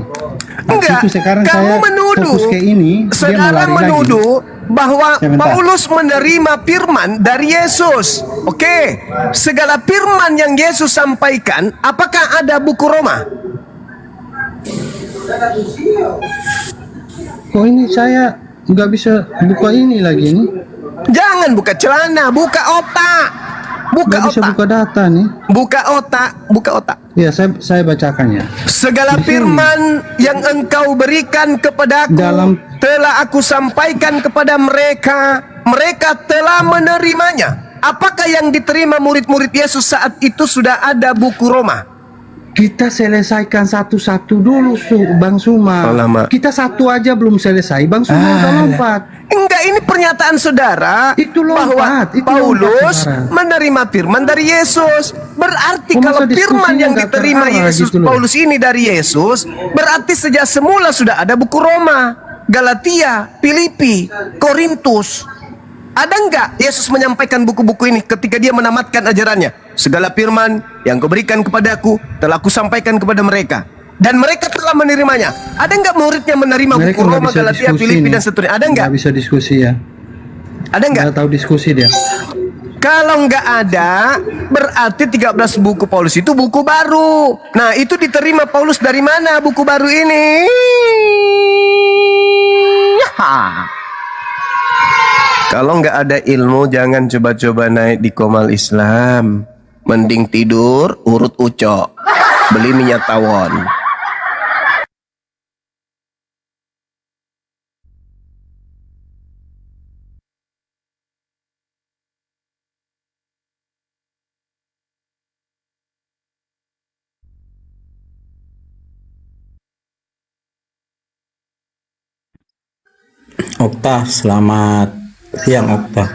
Pas Enggak, itu sekarang kamu saya menuduh, fokus ke ini, dia mau saudara lari menuduh bahwa Sebentar. Paulus menerima firman dari Yesus. Oke, segala firman yang Yesus sampaikan, apakah ada buku Roma? lagi. Kok ini saya nggak bisa buka ini lagi nih? Jangan buka celana, buka otak. Buka Nggak bisa otak. buka data nih. Buka otak, buka otak. Ya, saya bacakan ya. Segala Di sini. firman yang engkau berikan kepadaku Dalam- telah aku sampaikan kepada mereka. Mereka telah menerimanya. Apakah yang diterima murid-murid Yesus saat itu sudah ada buku Roma? Kita selesaikan satu-satu dulu, Bang Suma. Alamak. Kita satu aja belum selesai, Bang Suma udah lompat. Enggak, ini pernyataan saudara Itu lompat, bahwa itu Paulus lompat, saudara. menerima firman dari Yesus. Berarti Kok kalau masa firman diskusinya yang nggak diterima terarah Yesus gitu loh? Paulus ini dari Yesus, berarti sejak semula sudah ada buku Roma, Galatia, Filipi, Korintus. Ada enggak Yesus menyampaikan buku-buku ini ketika dia menamatkan ajarannya? Segala firman yang kau berikan kepadaku telah kusampaikan kepada mereka. Dan mereka telah menerimanya. Ada enggak muridnya menerima buku Mereka nggak Roma, bisa Galatia, diskusi Filipi nih. dan seterusnya? Ada enggak? Nggak bisa diskusi ya. Ada enggak? Nggak tahu diskusi dia. Kalau nggak ada, berarti 13 buku Paulus itu buku baru. Nah, itu diterima Paulus dari mana buku baru ini? Kalau nggak ada ilmu, jangan coba-coba naik di Komal Islam. Mending tidur, urut ucok. Beli minyak tawon. Okta, selamat siang Okta.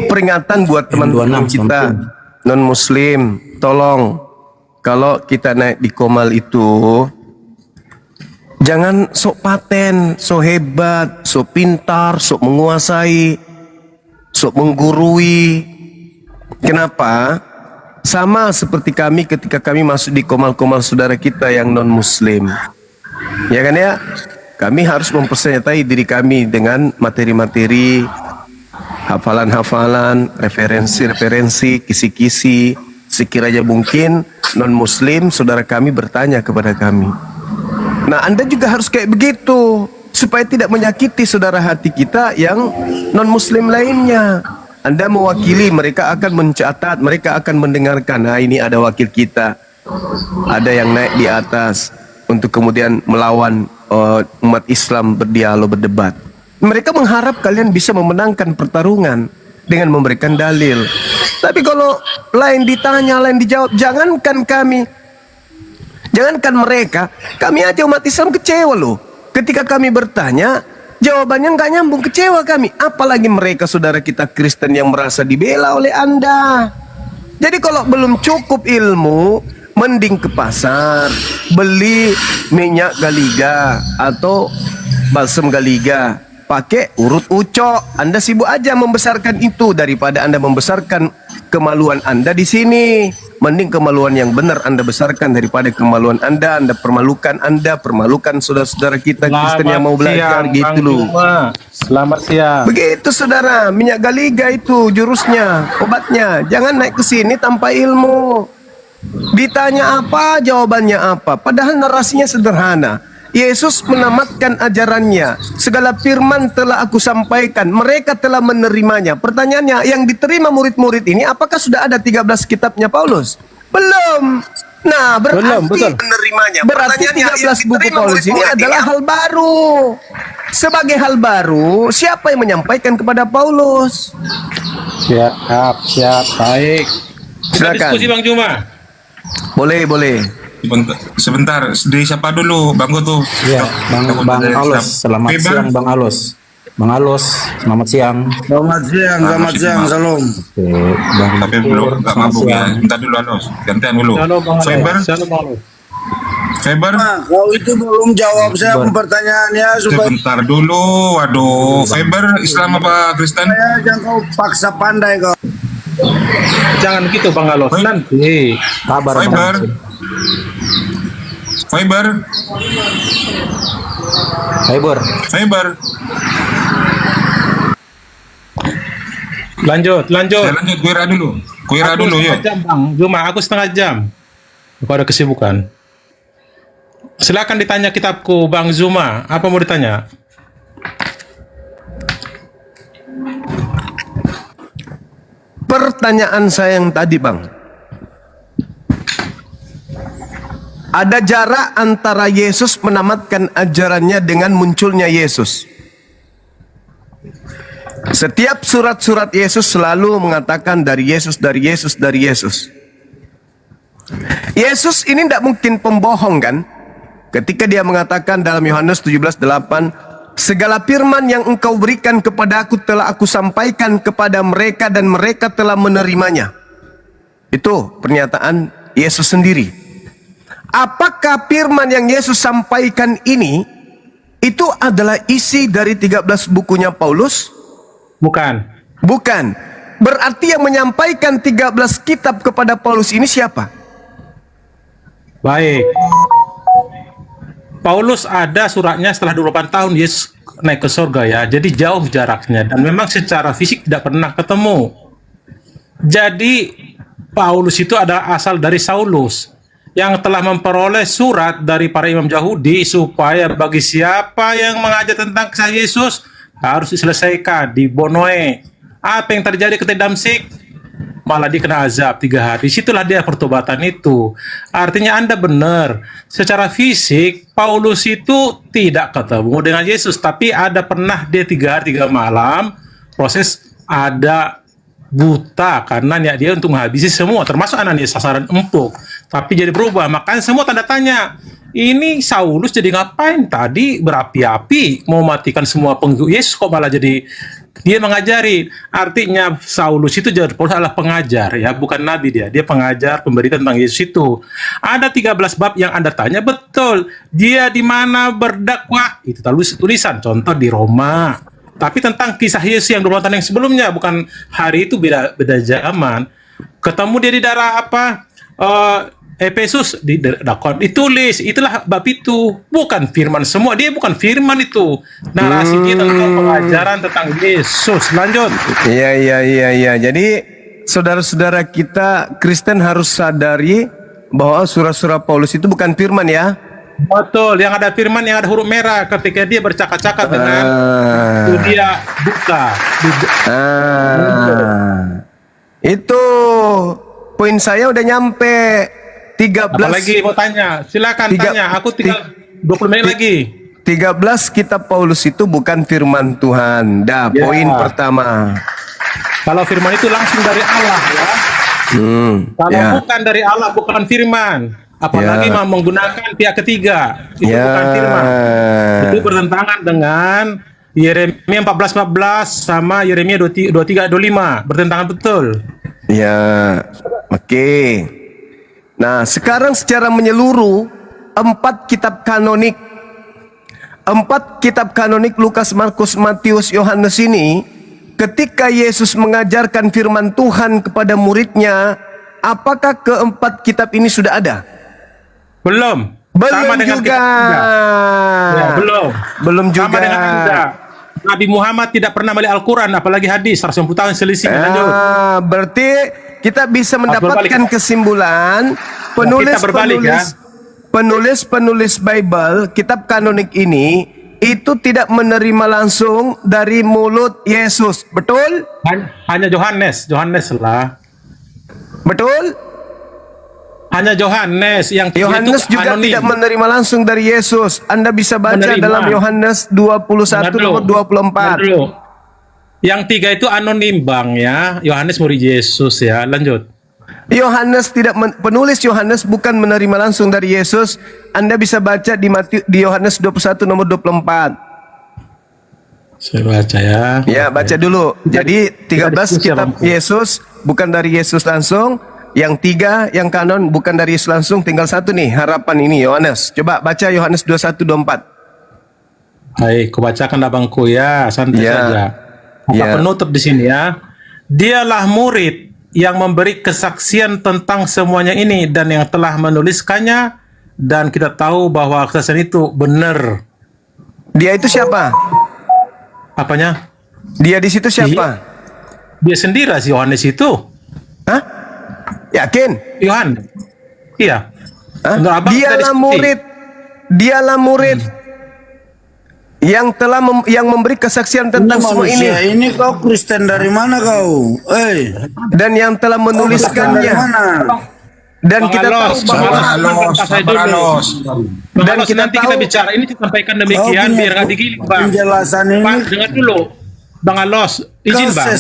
Peringatan buat teman-teman 26 kita something. non muslim, tolong kalau kita naik di Komal itu jangan sok paten, sok hebat, sok pintar, sok menguasai, sok menggurui. Kenapa? Sama seperti kami ketika kami masuk di Komal-Komal saudara kita yang non muslim, ya kan ya, kami harus mempersenjatai diri kami dengan materi-materi, hafalan-hafalan, referensi-referensi, kisi-kisi. Sekiranya mungkin non-muslim saudara kami bertanya kepada kami. Nah, Anda juga harus kayak begitu supaya tidak menyakiti saudara hati kita yang non-muslim lainnya. Anda mewakili, mereka akan mencatat, mereka akan mendengarkan. Nah, ini ada wakil kita. Ada yang naik di atas untuk kemudian melawan umat Islam, berdialog, berdebat. Mereka mengharap kalian bisa memenangkan pertarungan dengan memberikan dalil. Tapi kalau lain ditanya, lain dijawab, jangankan kami, jangankan mereka, kami aja umat Islam kecewa loh. Ketika kami bertanya, jawabannya nggak nyambung, kecewa kami. Apalagi mereka saudara kita Kristen yang merasa dibela oleh Anda. Jadi kalau belum cukup ilmu, mending ke pasar, beli minyak galiga atau balsam galiga. Pakai urut ucok. Anda sibuk aja membesarkan itu daripada Anda membesarkan kemaluan Anda di sini. Mending kemaluan yang benar Anda besarkan daripada kemaluan Anda. Anda permalukan, Anda permalukan saudara-saudara kita Kristen yang mau belajar gitu loh. Selamat siang. Begitu saudara, minyak galiga itu jurusnya, obatnya. Jangan naik ke sini tanpa ilmu. Ditanya apa, jawabannya apa. Padahal narasinya sederhana. Yesus menamatkan ajarannya. Segala firman telah aku sampaikan. Mereka telah menerimanya. Pertanyaannya, yang diterima murid-murid ini, apakah sudah ada 13 kitabnya Paulus? Belum. Nah, berarti menerimanya. Berarti 13 buku Paulus ini adalah hal baru. Sebagai hal baru, siapa yang menyampaikan kepada Paulus? Siap, baik. Silakan. Diskusi Bang Juma. Boleh. Sebentar, dari siapa dulu? Bang tuh. Iya, Bang Alos. Selamat siang Bang Alos. Bang Alos, selamat siang. Selamat siang, salam. Oke, Bang Tapi belum nggak selamat mabuk ya. siang. Bentar dulu Anos, gantian dulu. Faber, Faber, Kau itu belum jawab saya pertanyaannya supaya sebentar dulu. Waduh, Faber Islam apa Kristen? jangan kau paksa pandai kau. Jangan gitu Bang Alos, nanti. Kabar Bang Faber, Alos. Faber, Fiber. Faber. Lanjut. Saya lanjut Kuira dulu. Kuira dulu ya. Jam Bang, cuma aku setengah jam. Aku ada kesibukan. Silakan ditanya kitabku Bang Zuma. Apa mau ditanya? Pertanyaan saya yang tadi, Bang. Ada jarak antara Yesus menamatkan ajarannya dengan munculnya Yesus. Setiap surat-surat Yesus selalu mengatakan dari Yesus, dari Yesus, dari Yesus. Yesus ini tidak mungkin pembohong kan? Ketika dia mengatakan dalam Yohanes 17:8, segala firman yang engkau berikan kepada aku telah aku sampaikan kepada mereka dan mereka telah menerimanya. Itu pernyataan Yesus sendiri. Apakah firman yang Yesus sampaikan ini itu adalah isi dari 13 bukunya Paulus? Bukan. Bukan. Berarti yang menyampaikan 13 kitab kepada Paulus ini siapa? Baik. Paulus ada suratnya setelah 28 tahun Yesus naik ke surga ya. Jadi jauh jaraknya dan memang secara fisik tidak pernah ketemu. Jadi Paulus itu adalah asal dari Saulus yang telah memperoleh surat dari para imam Yahudi supaya bagi siapa yang mengajar tentang kisah Yesus harus diselesaikan, dibonoe. Apa yang terjadi ketika Damsik? Malah dia kena azab 3 hari. Situlah dia pertobatan itu. Artinya Anda benar. Secara fisik, Paulus itu tidak ketemu dengan Yesus. Tapi ada pernah dia 3 hari 3 malam. Proses ada buta. Karena niat dia untuk menghabisi semua. Termasuk Ananias sasaran empuk. Tapi jadi berubah. Makanya semua tanda tanya. Ini Saulus jadi ngapain? Tadi berapi-api. Mau matikan semua pengikut Yesus. Kok malah jadi dia mengajari. Artinya Saulus itu adalah pengajar ya, bukan nabi dia pengajar, pemberi tentang Yesus itu. Ada 13 bab yang Anda tanya, betul. Dia di mana berdakwah? Itu tulisan contoh di Roma. Tapi tentang kisah Yesus yang 20 tahun yang sebelumnya, bukan hari itu, beda zaman. Ketemu dia di daerah apa? Efesus ditulis, itulah bab itu, bukan firman semua, dia bukan firman itu, narasi dia tentang pengajaran tentang Yesus. Lanjut. Iya. Jadi saudara-saudara kita Kristen harus sadari bahwa surat-surat Paulus itu bukan firman ya. Betul, yang ada firman yang ada huruf merah ketika dia bercakap-cakap dengan itu dia buka. Itu poin saya udah nyampe. 13. Apalagi mau tanya? Silakan tanya. Aku tinggal 20 menit lagi. 13 kitab Paulus itu bukan firman Tuhan. Dah, poin pertama. Kalau firman itu langsung dari Allah ya. Kalau bukan dari Allah, bukan firman. Apalagi menggunakan pihak ketiga, itu bukan firman. Itu bertentangan dengan Yeremia 14:14 sama Yeremia 23:25. Bertentangan betul. Ya, oke. Nah, sekarang secara menyeluruh 4 kitab kanonik Lukas, Markus, Matius, Yohanes ini, ketika Yesus mengajarkan firman Tuhan kepada muridnya, apakah keempat kitab ini sudah ada? Belum. Belum juga. Ya, belum juga. Sama dengan Anda. Nabi Muhammad tidak pernah melihat Al-Quran, apalagi hadis. 190 tahun selisih. Lanjut. Berarti kita bisa mendapatkan kesimpulan penulis Bible, kitab kanonik ini itu tidak menerima langsung dari mulut Yesus, betul? Hanya Yohanes lah. Betul? Hanya Yohanes yang Yohanes juga anonim. tidak menerima langsung dari Yesus. Anda bisa baca dalam Yohanes 21 nomor 24. Yang 3 itu anonim Bang ya. Yohanes murid Yesus ya. Lanjut. Yohanes penulis Yohanes bukan menerima langsung dari Yesus. Anda bisa baca di Yohanes 21 nomor 24. Saya baca ya. Ya, baca dulu. Jadi 13 kitab Yesus bukan dari Yesus langsung. Yang 3 yang kanon bukan dari Yesus langsung. Tinggal 1 nih, harapan ini Yohanes. Coba baca Yohanes 21:24. Baik, kubacakan abangku ya, santai Ya. saja. Kata penutup di sini ya. Dialah murid yang memberi kesaksian tentang semuanya ini dan yang telah menuliskannya, dan kita tahu bahwa kesaksian itu benar. Dia itu siapa? Apanya? Dia di situ siapa? Dia sendiri si Yohanes itu. Hah? Yakin? Yohanes. Iya. Hah? Menurut abang kita Dialah diskusi. murid. Dialah murid yang telah yang memberi kesaksian tentang semua ini. Ini kau Kristen dari mana kau? Dan yang telah menuliskannya. Dan kita tahu bahwa Dan nanti kita bicara ini sampaikan demikian biar nggak digiling, Bang. Penjelasan ini. Bang, dengar dulu, Bang Alos, izin Bang.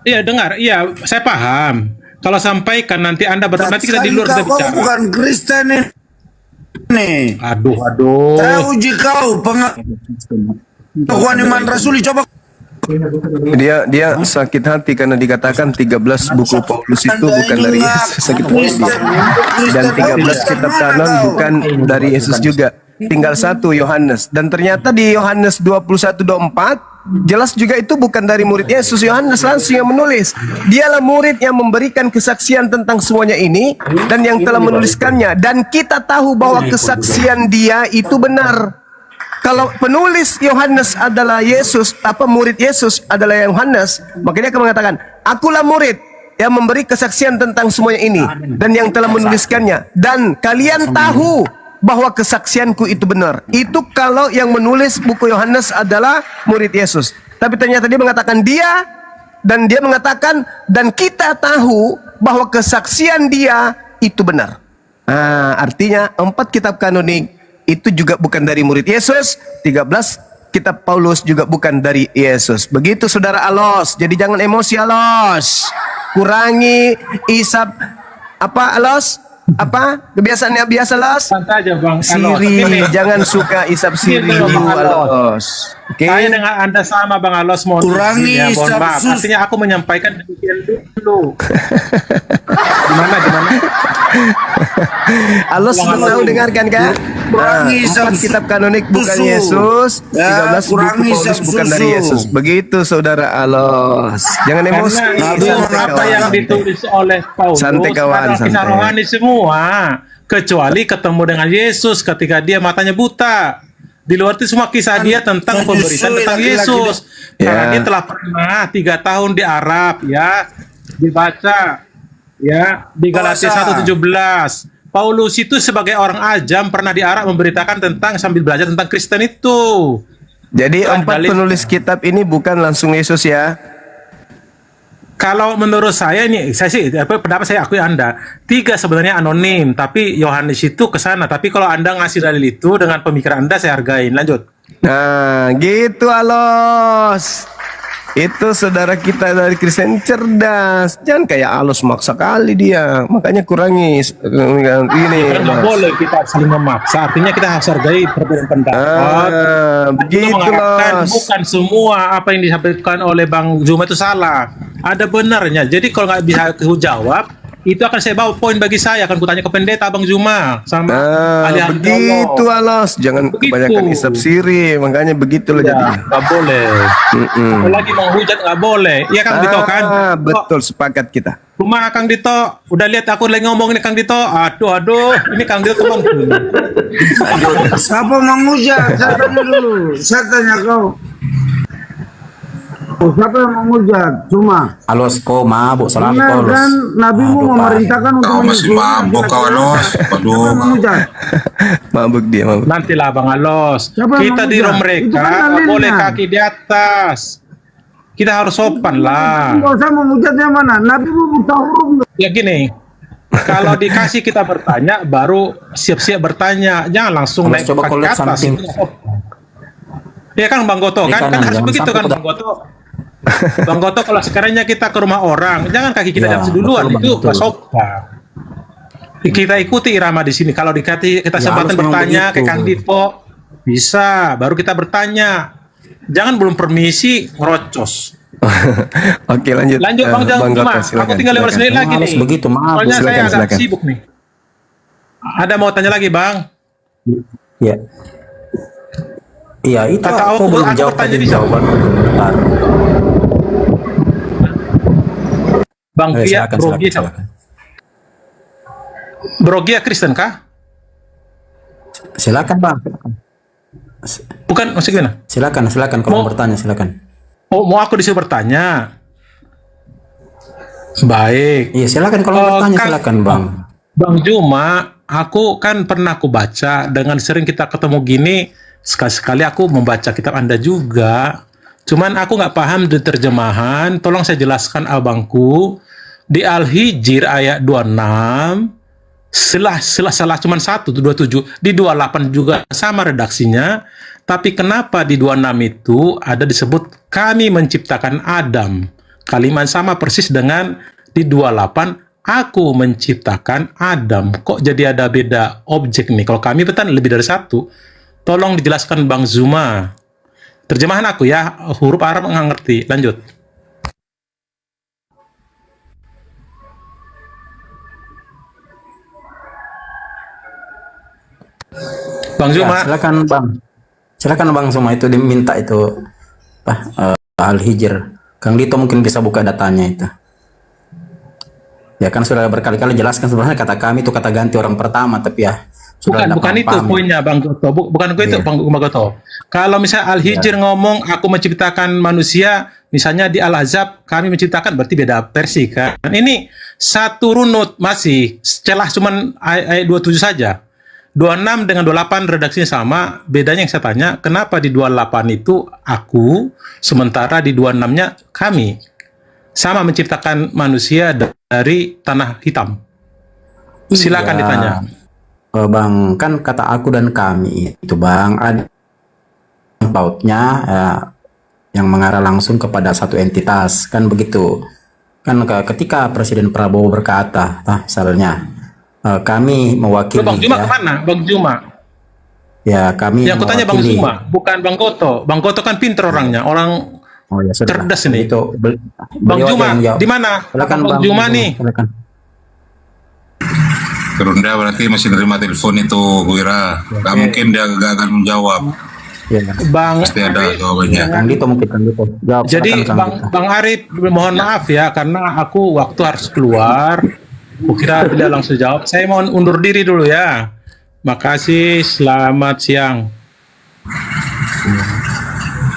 Iya dengar, iya saya paham. Kalau sampaikan nanti Anda nanti kita di luar kita bicara. Bukan Kristen ini. Aduh. Saya uji kau pengakuan iman rasuli, coba. dia sakit hati karena dikatakan 13 buku Paulus itu bukan dari Yesus, sakit hati. Dan 13 kitab kanon bukan dari Yesus juga. Tinggal 1 Yohanes. Dan ternyata di Yohanes 21:24 jelas juga itu bukan dari murid Yesus. Yohanes langsung yang menulis. Dialah murid yang memberikan kesaksian tentang semuanya ini dan yang telah menuliskannya. Dan kita tahu bahwa kesaksian dia itu benar. Kalau penulis Yohanes adalah Yesus, murid Yesus adalah Yohanes, maka dia akan mengatakan, akulah murid yang memberi kesaksian tentang semuanya ini dan yang telah menuliskannya. Dan kalian tahu bahwa kesaksianku itu benar. Itu kalau yang menulis buku Yohanes adalah murid Yesus. Tapi ternyata dia mengatakan dan dia mengatakan dan kita tahu bahwa kesaksian dia itu benar. Artinya 4 kitab kanonik itu juga bukan dari murid Yesus, 13 kitab Paulus juga bukan dari Yesus. Begitu saudara Alos. Jadi jangan emosi Alos. Kurangi isap Alos? Kebiasaannya biasa Alos? Santai aja Bang Alos. Siri, jangan suka isap siri Alos. Oke. Saya dengan Anda sama Bang Alos, mohon Kurangi izin ya, mohon isap maaf. Artinya aku menyampaikan demikian dulu. Gimana? Alos mau dengarkan kan? 4 kitab kanonik bukan Yesus, 13 buku Paulus bukan dari Yesus. Begitu saudara Alos. Jangan emosi. Apa yang ditulis oleh Paulus adalah kisah rohani semua, kecuali ketemu dengan Yesus ketika dia matanya buta. Di luar itu semua kisah dia tentang pemberitaan tentang Yesus. Karena dia telah pernah 3 tahun di Arab, ya, dibaca, ya, di Galatia 1:17. Paulus itu sebagai orang ajam pernah di Arab memberitakan tentang sambil belajar tentang Kristen itu. Jadi 4 penulis kitab ini bukan langsung Yesus ya. Kalau menurut saya ini, pendapat saya akui Anda. 3 sebenarnya anonim, tapi Yohanes itu ke sana. Tapi kalau Anda ngasih dalil itu dengan pemikiran Anda saya hargain. Lanjut. Nah, gitu Alos. Itu saudara kita dari Kristen cerdas. Jangan kayak Alos maksa kali dia. Makanya kurangi ini. Nggak boleh kita saling memaksa. Artinya kita harus hargai perbedaan pendapat. Begitu mengatakan bukan semua apa yang disampaikan oleh Bang Zuma itu salah. Ada benarnya. Jadi kalau nggak bisa aku jawab, itu akan saya bawa poin bagi saya. Akan kutanya ke pendeta Bang Zuma sama ahli-ahli begitu Alos. Jangan kebanyakan isap siri. Makanya begitulah jadinya. Nggak boleh. Apalagi menghujat nggak boleh. Iya Kang Dito kan? Betul, sepakat kita. Cuma Kang Dito, udah lihat aku lagi ngomong ini Kang Dito. Aduh, ini Kang Dito teman. Siapa menghujat? Saya tanya dulu. Saya tanya kau. Siapa yang menghujat? Cuma Alos kau mabuk salam benar kau. kan Nabimu memerintahkan untuk Kau masih mabuk kau Alos. Waduh. menghujat. Mabuk dia, mabuk. Nantilah Bang Alos. Siapa yang Kita di menghujat? mereka Itu kan nggak dalilnya. boleh kaki di atas. Kita harus sopan lah. Kalau saya menghujatnya mana? Nabimu buta huruf. Ya gini, kalau dikasih kita bertanya, baru siap-siap bertanya. Jangan langsung Alos, naik coba kaki kau lihat atas. samping. Ya kan Bang Goto, Di kan kanan, harus jangan begitu sampai kan Bang Goto. Bang Goto, kalau sekiranya kita ke rumah orang, jangan kaki kita di atas duluan, itu nggak sopan. Kita ikuti irama di sini. Kalau dikasih kita Ya, kesempatan harus memang bertanya ke begitu. Kang Dito, bisa. Baru kita bertanya. jangan belum permisi ngerocos. Oke, lanjut. Lanjut Bang Juma, Gota, silakan, aku tinggal 15 menit lagi Males nih. begitu, maaf. Soalnya saya Silakan, agak silakan. sibuk nih. Ada mau tanya lagi Bang? Ya. Iya, itu Kata aku belum aku jawab bertanya tadi bisa. jawaban. Bentar. Bang Pia, Silakan, Brogia silakan, siapa? silakan. Brogia Kristen kah? Silakan Bang. Silakan. Bukan, maksudnya gimana? Silakan kalau mau bertanya silakan. Oh, mau aku disuruh bertanya? Baik. Iya, silakan kalau mau bertanya silakan Bang. Bang Juma, aku kan pernah aku baca dengan sering kita ketemu gini, sekali-sekali aku membaca kitab Anda juga. Cuman aku nggak paham di terjemahan, tolong saya jelaskan abangku. Di Al-Hijr ayat 26, salah cuman 1, 27, di 28 juga sama redaksinya, tapi kenapa di 26 itu ada disebut kami menciptakan Adam? Kalimat sama persis dengan di 28, aku menciptakan Adam. Kok jadi ada beda objek nih? Kalau kami betul lebih dari satu. Tolong dijelaskan Bang Zuma. Terjemahan aku ya, huruf Arab nggak ngerti. Lanjut. Bang Zuma. Ya, silakan Bang Zuma, itu diminta itu Al-Hijr. Kang Dito mungkin bisa buka datanya itu. Ya kan sudah berkali-kali jelaskan sebenarnya kata kami itu kata ganti orang pertama, tapi ya sudah Bukan itu paham. poinnya Bang Goto. Bukan itu Iya. Bang Goto. Kalau misalnya Al-Hijr ngomong aku menciptakan manusia, misalnya di Al-Ahzab kami menciptakan, berarti beda versi kan. Ini satu runut masih, celah cuman ayat 27 saja. 26 dengan 28 redaksinya sama, bedanya yang saya tanya, kenapa di 28 itu aku, sementara di 26-nya kami. Sama menciptakan manusia dari tanah hitam. Silakan Iya. ditanya. Bang, kan kata aku dan kami itu Bang, ada pautnya yang mengarah langsung kepada satu entitas, kan begitu. Kan ketika Presiden Prabowo berkata, misalnya, kami mewakili Bang Juma ya, kemana? Bang Juma. ya kami Yang aku tanya Bang mewakili. Zuma, bukan Bang Goto. Bang Goto kan pinter orangnya, orang Oh ya sudah. cerdas ini. Itu Bang beliau Juma, yang jawab. di mana? Silakan Bang Bang Juma nih. Silakan. Kerunda berarti masih nerima telepon itu, gue kira. Gak mungkin dia gak akan menjawab. Ya. Bang Pasti ada jawabannya. Kang Dito mungkin Kang Dito. Jawab, Jadi silakan, Kang Dito. Bang Arif, mohon maaf ya karena aku waktu harus keluar. Kukira beliau langsung jawab. Saya mau undur diri dulu ya. Makasih, selamat siang.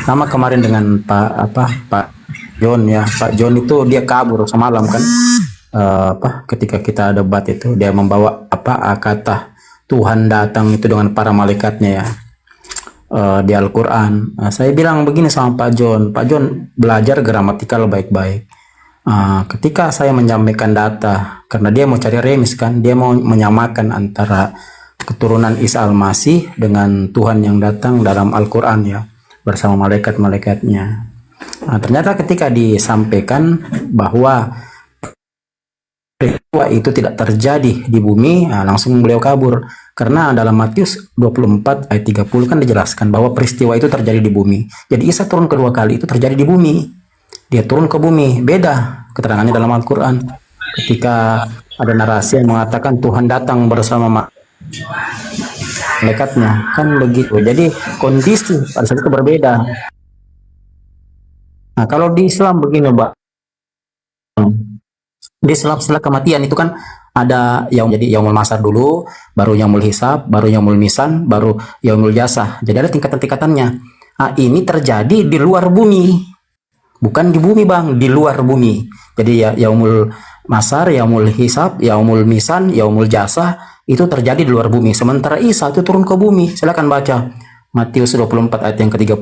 Sama kemarin dengan Pak John ya. Pak John itu dia kabur semalam kan. Ketika kita debat itu dia membawa kata Tuhan datang itu dengan para malaikatnya ya. Di Al-Quran. Saya bilang begini sama Pak John belajar gramatikal baik-baik. Ketika saya menyampaikan data, karena dia mau cari remis kan, dia mau menyamakan antara keturunan Isa Al-Masih dengan Tuhan yang datang dalam Al-Quran ya, bersama malaikat-malaikatnya. Ternyata ketika disampaikan bahwa peristiwa itu tidak terjadi di bumi, langsung beliau kabur. Karena dalam Matius 24 ayat 30 kan dijelaskan bahwa peristiwa itu terjadi di bumi. Jadi Isa turun kedua kali itu terjadi di bumi. Dia turun ke bumi, beda keterangannya dalam Al-Quran. Ketika ada narasi yang mengatakan Tuhan datang bersama malaikatnya, kan begitu. Jadi kondisi pada saat itu berbeda. Nah, kalau di Islam begini, Mbak. Di Islam setelah kematian itu kan ada yang jadi yaumul masar dulu, baru yaumul hisab, baru yaumul misan, baru yaumul jasah. Jadi ada tingkatan-tingkatannya. Ini terjadi di luar bumi. Bukan di bumi Bang, di luar bumi. Jadi ya yaumul masar, yaumul hisab, yaumul misan, yaumul jasah itu terjadi di luar bumi. Sementara Isa itu turun ke bumi. Silakan baca Matius 24 ayat yang ke-30.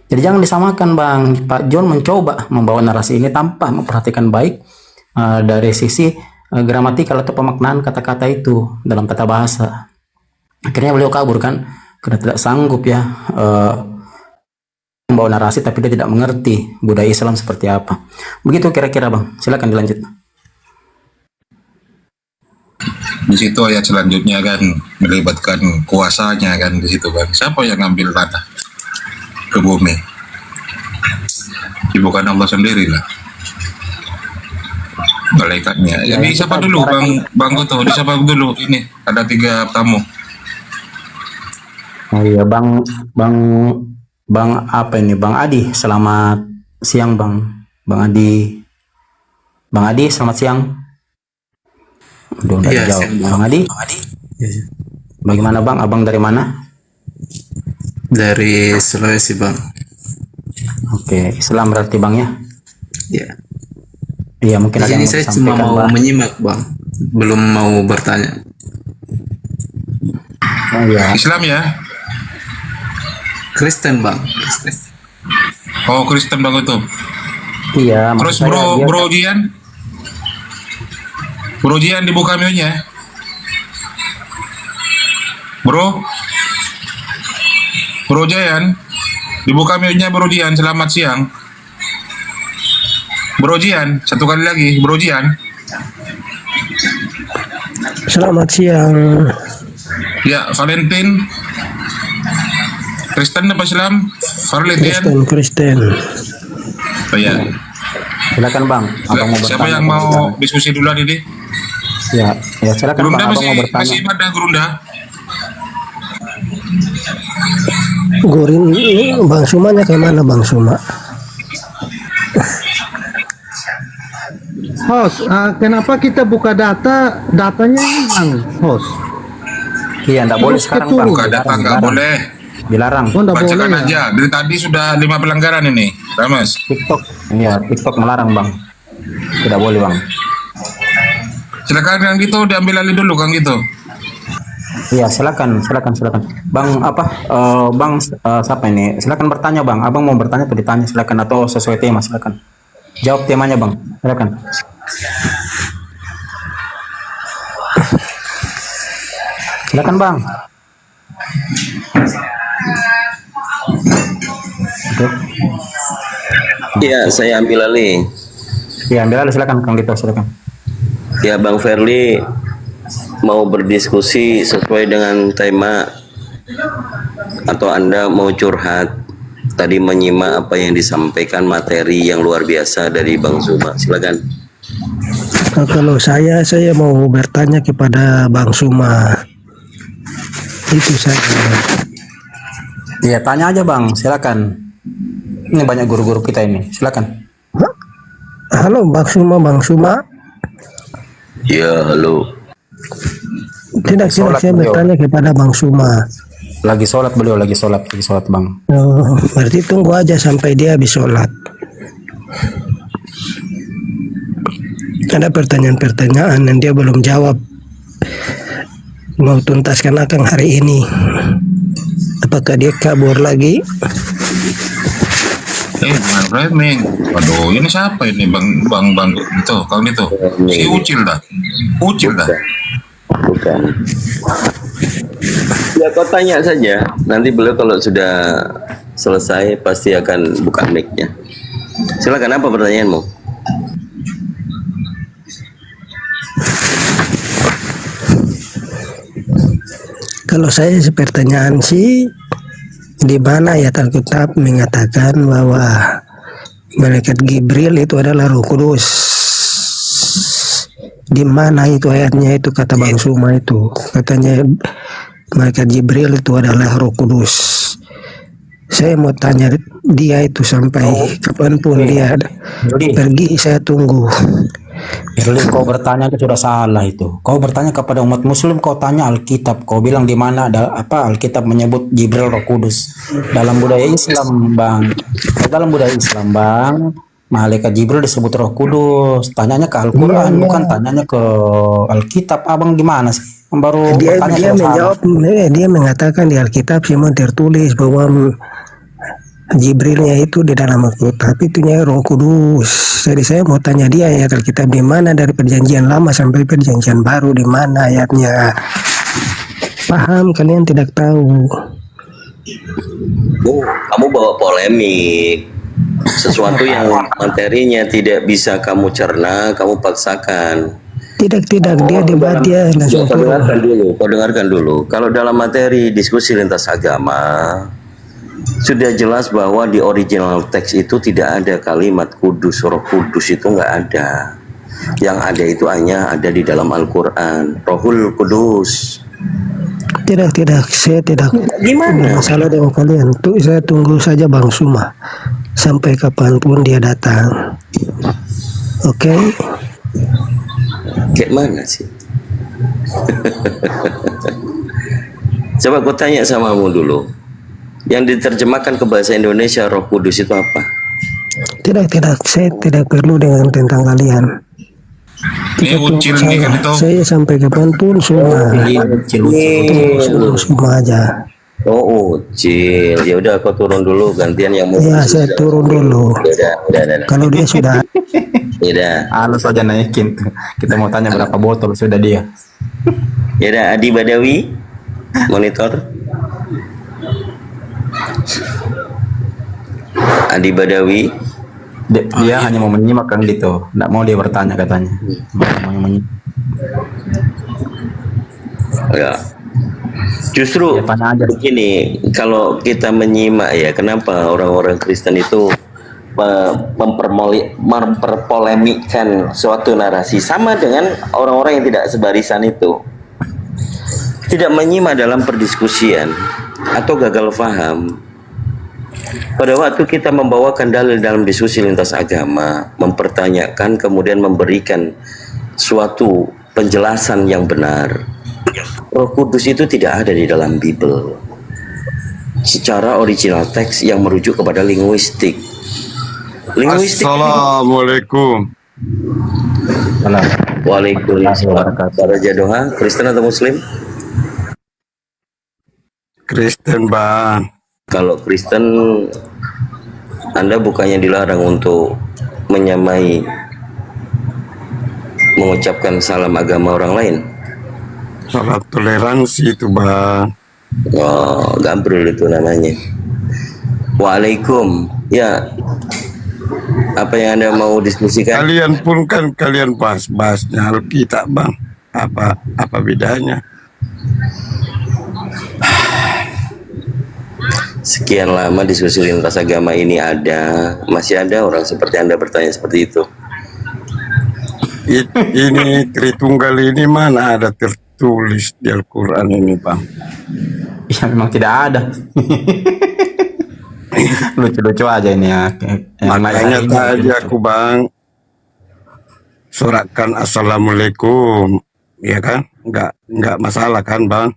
Jadi jangan disamakan Bang. Pak John mencoba membawa narasi ini tanpa memperhatikan baik dari sisi gramatikal atau pemaknaan kata-kata itu dalam tata bahasa. Akhirnya beliau kabur kan karena tidak sanggup ya membawa narasi, tapi dia tidak mengerti budaya Islam seperti apa. Begitu kira-kira Bang. Silakan dilanjut. Di situ ayat selanjutnya kan melibatkan kuasanya kan di situ kan. Siapa yang ngambil tanah? ke bumi. Bukan Allah sendiri lah, malaikatnya. Jadi siapa dulu Bang Goto? Siapa dulu? Ini ada 3 tamu. Oh iya, Bang apa ini? Bang Adi, selamat siang Bang. Bang Adi, selamat siang. Udah jawab. Bang Adi, bagaimana Bang? Abang dari mana? Dari Sulawesi Bang. Oke, Islam berarti Bang ya? Ya. Iya, mungkin ada Ini yang saya mau cuma disampaikan, mau Bang. menyimak Bang, belum mau bertanya. Oh iya. Islam ya? Kristen Bang. Oh, Kristen Bang Goto. Iya. Terus maksud saya Bro Jian? Bro Jian dibuka mute-nya. Bro Jian, dibuka mute-nya Bro Jian. Selamat siang. Bro Jian, satu kali lagi, Bro Jian. Selamat siang. Ya, Valentin. Kristen apa Islam? Valentin. Kristen. Oh ya. Silakan Bang. Abang mau Siapa bertanya, yang mau diskusi duluan ini? Ya, silakan Gerunda Bang. Abang mau bertanya. masih ibadah Gerunda. Gurin, Bang Sumanya kayak mana Bang Suma? Host, kenapa kita buka datanya hilang, host? Iya, enggak boleh sekarang Bang. Buka data nggak boleh. Dilarang. Bacakan aja. Dari tadi sudah 5 pelanggaran ini, Ramas. TikTok. Iya, TikTok melarang Bang. Tidak boleh Bang. Silakan Kang Gito, diambil alih dulu Kang Gito. Iya, silakan. Bang Bang siapa ini? Silakan bertanya Bang. Abang mau bertanya atau ditanya silakan, atau sesuai tema silakan. Jawab temanya Bang. Silakan. Silakan Bang. Iya, saya ambil alih. Iya, ambil alih silakan Kang Dito, silakan. Ya, Bang Ferli mau berdiskusi sesuai dengan tema atau Anda mau curhat? Tadi menyimak apa yang disampaikan, materi yang luar biasa dari Bang Suma. Silakan. Kalau saya mau bertanya kepada Bang Suma. Itu saja. Iya, tanya aja Bang, silakan. Ini banyak guru-guru kita ini, silakan. Halo Bang Suma. Ya, halo. Tidak, saya bertanya kepada Bang Suma. Lagi sholat beliau, lagi sholat Bang. Oh, berarti tunggu aja sampai dia habis sholat. Ada pertanyaan-pertanyaan yang dia belum jawab. Mau tuntaskan akan hari ini. Apakah dia kabur lagi? Jangan framing. Waduh, ini siapa ini Bang itu, Kang itu. Si Ucil dah. Bukan. Ya, kau tanya saja. Nanti beliau kalau sudah selesai pasti akan buka mic-nya. Silakan, apa pertanyaanmu? Kalau saya pertanyaan sih, di mana ayat Alkitab mengatakan bahwa malaikat Gibril itu adalah Roh Kudus? Di mana itu ayatnya itu, kata Bang Suma itu? Katanya malaikat Jibril itu adalah Roh Kudus. Saya mau tanya dia itu sampai kapanpun dia pergi, saya tunggu. Firly, kau bertanya itu sudah salah itu. Kau bertanya kepada umat Muslim, kau tanya Alkitab. Kau bilang di mana ada Alkitab menyebut Jibril Roh Kudus. Dalam budaya Islam, Bang. Dalam budaya Islam, Bang, malaikat Jibril disebut Roh Kudus. Tanyanya ke Al-Qur'an, bukan tanyanya ke Alkitab. Abang gimana sih? Baru Dia menjawab, dia mengatakan di Alkitab memang tertulis bahwa Jibrilnya itu di dalam Alkitab itunya Roh Kudus. Jadi saya mau tanya dia ayat Alkitab di mana dari perjanjian lama sampai perjanjian baru, di mana ayatnya? Paham, kalian tidak tahu. Kamu bawa polemik. Sesuatu yang materinya tidak bisa kamu cerna, kamu paksakan. Tidak, dia debat dia langsung. Kau dengarkan dulu. Kalau dalam materi diskusi lintas agama, Sudah jelas bahwa di original teks itu tidak ada kalimat kudus, roh kudus itu nggak ada. Yang ada itu hanya ada di dalam Al-Quran, Rohul Kudus. Tidak, saya tidak Gimana? masalah dengan kalian. Tuh saya tunggu saja Bang Suma sampai kapanpun dia datang. Oke? Kayak mana sih? Coba gue tanya samamu dulu. Yang diterjemahkan ke bahasa Indonesia Roh Kudus itu apa? Tidak, saya tidak perlu dengan tentang kalian. Ini ucil nih kan itu. Saya sampai kapanpun semua. Semua aja. Oh, ucil. Ya udah, kau turun dulu, gantian yang mau. Ya, saya turun dulu. Udah. Kalau dia sudah Udah. Halus aja naikin. Kita mau tanya berapa botol sudah dia. Ya udah, Adi Badawi monitor. Adi Badawi. Dia hanya mau menyimak kan gitu, nggak mau dia bertanya katanya. Ya. Justru begini, kalau kita menyimak ya, kenapa orang-orang Kristen itu memperpolemikkan suatu narasi sama dengan orang-orang yang tidak sebarisan itu. Tidak menyimak dalam perdiskusian atau gagal paham. Pada waktu kita membawakan dalil dalam diskusi lintas agama, mempertanyakan kemudian memberikan suatu penjelasan yang benar. Roh Kudus itu tidak ada di dalam Bible. Secara original teks yang merujuk kepada linguistik. Assalamualaikum. Waalaikumsalam. Raja Doha, Kristen atau Muslim? Kristen, Bang. Kalau Kristen, Anda bukannya dilarang untuk menyamai, mengucapkan salam agama orang lain? Salat toleransi itu, Bang. Oh, gambrul itu namanya. Waalaikum. Ya, apa yang Anda mau diskusikan? Kalian pun kan kalian bahas-bahasnya Alkitab, Bang. Apa bedanya? Sekian lama diskusi lintas agama ini ada, masih ada orang seperti Anda bertanya seperti itu. Ini Tritunggal ini mana ada tertulis di Al-Quran ini, Bang? Ya memang tidak ada. Lucu-lucu aja ini ya. Makanya tadi aku, Bang, suratkan Assalamualaikum, ya kan? Enggak masalah kan, Bang?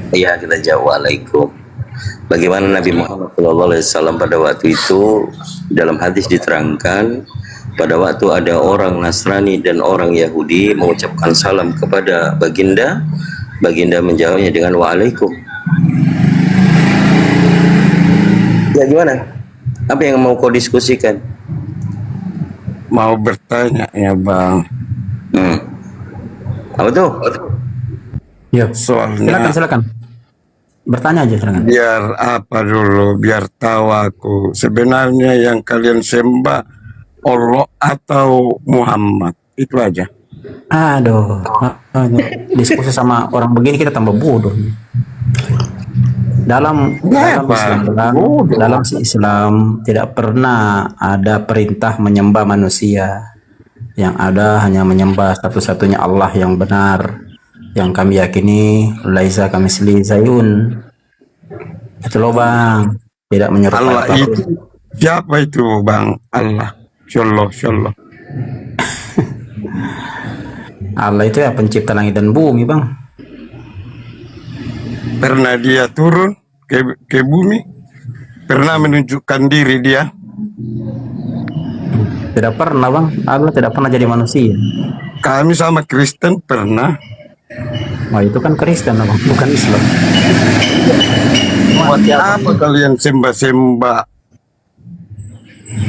Iya, kita jawab waalaikum. Bagaimana Nabi Muhammad SAW pada waktu itu dalam hadis diterangkan, pada waktu ada orang Nasrani dan orang Yahudi mengucapkan salam kepada baginda, baginda menjawabnya dengan waalaikum. Ya gimana? Apa yang mau kau diskusikan? Mau bertanya ya, Bang. Apa tuh? Ya, soalnya silakan. Bertanya aja silakan. Biar apa dulu, biar tahu aku sebenarnya yang kalian sembah Allah atau Muhammad, itu aja. Aduh, diskusi sama orang begini kita tambah bodoh. Dalam Islam tidak pernah ada perintah menyembah manusia. Yang ada hanya menyembah satu-satunya Allah yang benar, yang kami yakini laisa kamitslihi syai'un. Itu loh, Bang, tidak menyerupai Allah apapun. itu siapa itu, Bang? Allah. Syallah. Allah itu ya pencipta langit dan bumi, Bang. Pernah dia turun ke bumi? Pernah menunjukkan diri dia? Tidak pernah, Bang. Allah tidak pernah jadi manusia. Kami sama Kristen pernah. Wah, itu kan Kristen, Bang, bukan Islam. Buat apa kalian sembah-sembah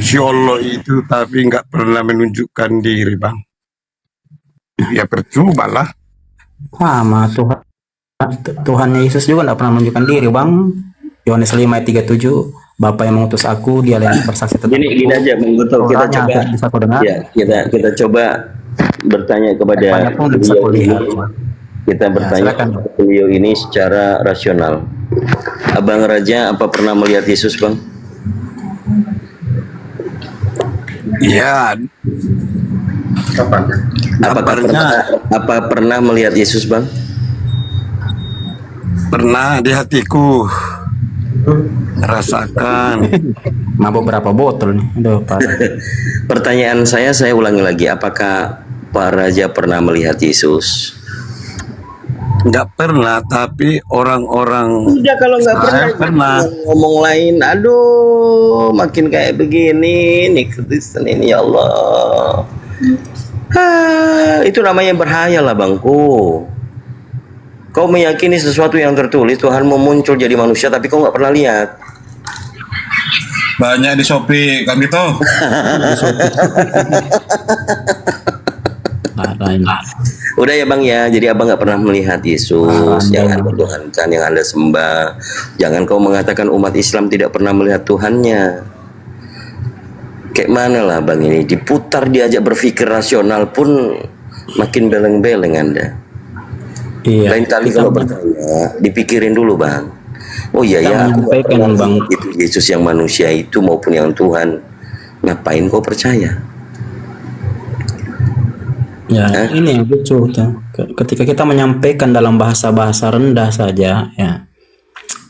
si Allah itu tapi nggak pernah menunjukkan diri, Bang? Ya percuma lah. Sama Tuhannya Yesus juga tidak pernah menunjukkan diri, Bang. Yohanes 5 ayat 37, Bapa yang mengutus aku, dia yang bersaksi tentang Gini aja, Bang Betul. Kita coba ya, kita coba bertanya kepada beliau ini. Kita bertanya kepada beliau ini secara rasional. Abang Raja, apa pernah melihat Yesus, Bang? Iya. Apa pernah melihat Yesus, Bang? Pernah di hatiku rasakan. Mabuk berapa botol nih? Aduh, parah. Pertanyaan saya ulangi lagi, apakah Pak Raja pernah melihat Yesus? Nggak pernah, tapi orang-orang Udah kalau nggak saya pernah. ngomong lain, aduh, makin kayak begini nih Kristen ini, ya Allah. Itu namanya berhayal lah, Bangku. Kau meyakini sesuatu yang tertulis, Tuhan mau muncul jadi manusia, tapi kau nggak pernah lihat. Banyak di Shopee kami tuh. Udah ya Bang ya, jadi Abang nggak pernah melihat Yesus yang Anda tuhankan, yang Anda sembah. Jangan kau mengatakan umat Islam tidak pernah melihat Tuhannya. Kayak mana lah Bang ini, diputar diajak berpikir rasional pun makin beleng-beleng Anda. Iya. Lain kali kalau bertanya, dipikirin dulu Bang. Oh iya ya, aku nggak pernah Bang itu Yesus yang manusia itu maupun yang Tuhan. Ngapain kau percaya? Ya, ini yang lucu tuh. Ketika kita menyampaikan dalam bahasa-bahasa rendah saja, ya,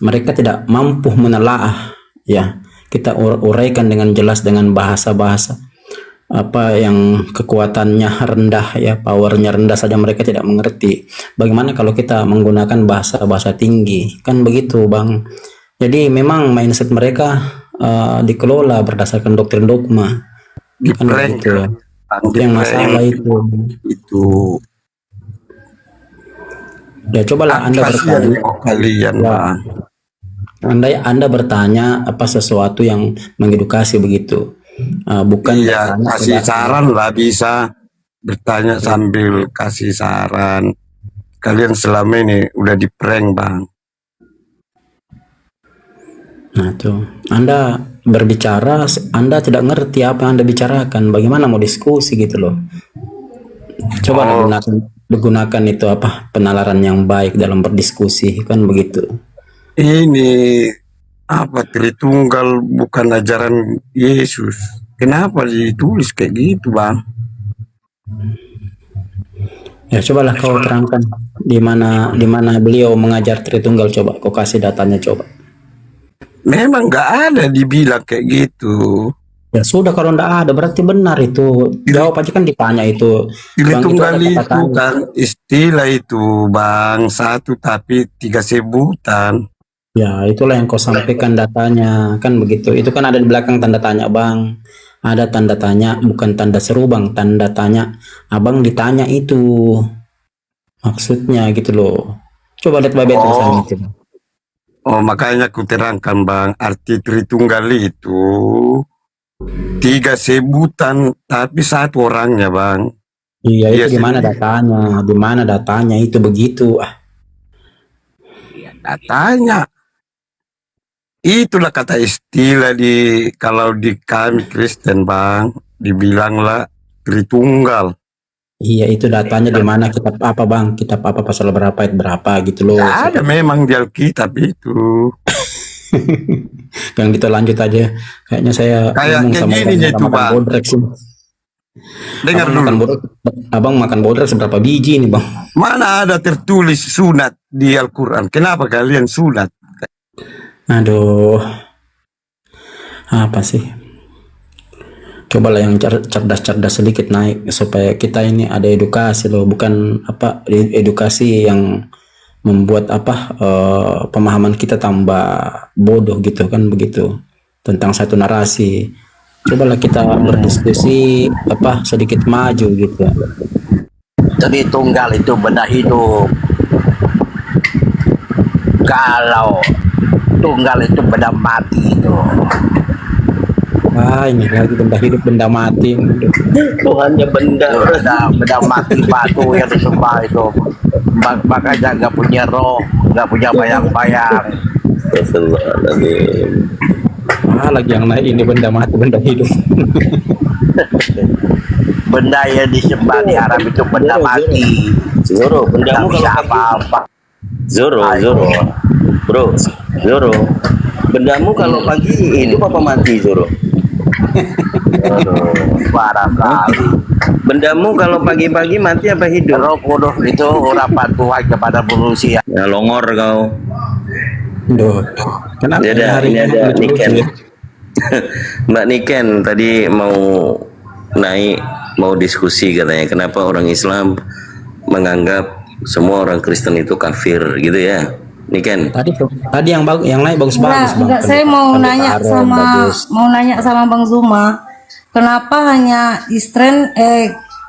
mereka tidak mampu menelaah. Ya, kita uraikan dengan jelas dengan bahasa-bahasa apa yang kekuatannya rendah, ya, powernya rendah saja mereka tidak mengerti. Bagaimana kalau kita menggunakan bahasa-bahasa tinggi? Kan begitu, Bang. Jadi memang mindset mereka dikelola berdasarkan doktrin dogma. Kan begitu. Itu yang masalah itu. Ya cobalah Anda bertanya. Ya, Anda bertanya apa sesuatu yang mengedukasi begitu. Bukan ya, kasih saran lah, bisa bertanya sambil kasih saran. Kalian selama ini udah di prank Bang. Nah tuh, Anda berbicara, Anda tidak ngerti apa yang Anda bicarakan. Bagaimana mau diskusi gitu loh? Coba digunakan itu apa penalaran yang baik dalam berdiskusi, kan begitu. Ini apa, Tritunggal bukan ajaran Yesus. Kenapa ditulis kayak gitu Bang? Ya cobalah kau terangkan di mana beliau mengajar Tritunggal, coba kau kasih datanya coba. Memang nggak ada dibilang kayak gitu. Ya sudah, kalau nggak ada berarti benar itu. Jawab aja, kan ditanya itu. Tritunggal itu kan istilah itu Bang, satu tapi 3 sebutan. Ya itulah yang kau sampaikan datanya, kan begitu. Itu kan ada di belakang tanda tanya Bang. Ada tanda tanya, bukan tanda seru Bang, tanda tanya. Abang ditanya itu maksudnya gitu loh. Coba lihat baik-baik tulisan itu. Oh, makanya aku terangkan Bang, arti Tritunggal itu 3 sebutan tapi 1 orangnya Bang. Iya, itu gimana datanya? Di mana datanya itu begitu? Datanya itulah kata istilah kalau di kami Kristen Bang, dibilanglah Tritunggal. Iya, itu datanya di mana, kitab apa Bang? Kitab apa, pasal berapa, ayat berapa gitu loh. Ya, ada memang di Alkitab itu. Yang gitu lanjut aja. Kayaknya saya kayak gini itu Bang. Dengar dulu. Abang makan bodrek seberapa biji nih Bang? Mana ada tertulis sunat di Al-Quran? Kenapa kalian sunat? Aduh, apa sih? Cobalah yang cerdas-cerdas sedikit naik supaya kita ini ada edukasi loh, bukan apa edukasi yang membuat apa pemahaman kita tambah bodoh gitu, kan begitu, tentang satu narasi. Cobalah kita berdiskusi apa sedikit maju gitu. Tritunggal itu benda hidup. Kalau tunggal itu benda mati itu. Ini lagi benda hidup benda mati. Tuhannya benda mati batu yang disembah itu. Makanya nggak punya roh, nggak punya bayang-bayang. Lagi yang naik ini benda mati benda hidup. Benda yang disembah di Arab itu benda mati. Zoro, bendamu bisa apa-apa. Zoro. Bro, Zoro, bendamu kalau pagi hidup apa mati, Zoro? Aduh, parah kali. Bendamu kalau pagi-pagi mati apa hidup? Roh Kudus itu urapan Tuhan kepada manusia. Ya longor kau. Duh, kenapa Ini ada, hari ini ada lucu-lucu Niken. ya? Mbak Niken tadi mau naik, mau diskusi katanya. Kenapa orang Islam menganggap semua orang Kristen itu kafir gitu ya? Niken. Tadi yang naik bagus-bagus, Bang. Enggak, saya mau Pendeta nanya Aaron, sama bagus. Bang Zuma, kenapa hanya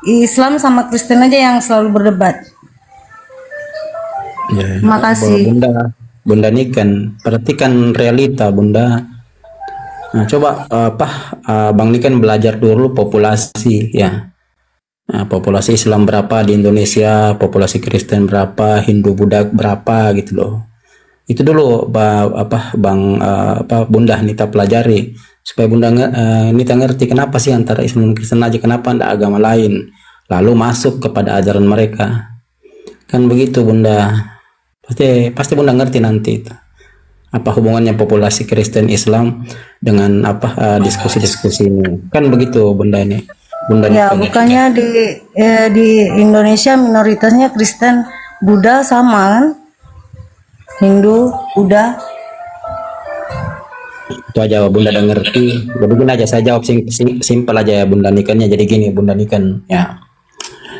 Islam sama Kristen aja yang selalu berdebat? Ya, Makasih. Bunda Niken, perhatikan realita, Bunda. Nah, coba Bang Niken belajar dulu populasi ya. Nah, populasi Islam berapa di Indonesia, populasi Kristen berapa, Hindu Buddha berapa gitu loh. Itu dulu Bunda Nita pelajari supaya Bunda Nita ngerti kenapa sih antara Islam dan Kristen aja, kenapa ada agama lain, lalu masuk kepada ajaran mereka. Kan begitu, Bunda. Pasti Bunda ngerti nanti itu. Apa hubungannya populasi Kristen Islam dengan diskusi-diskusi ini. Kan begitu, Bunda ini. Bunda Ya, Nita. bukannya di Indonesia minoritasnya Kristen, Buddha sama kan? Hindu, Buddha. Itu aja Bunda udah ngerti. Jadi gini aja, saya jawab simpel aja ya Bunda Nikennya. Jadi gini Bunda Niken ya.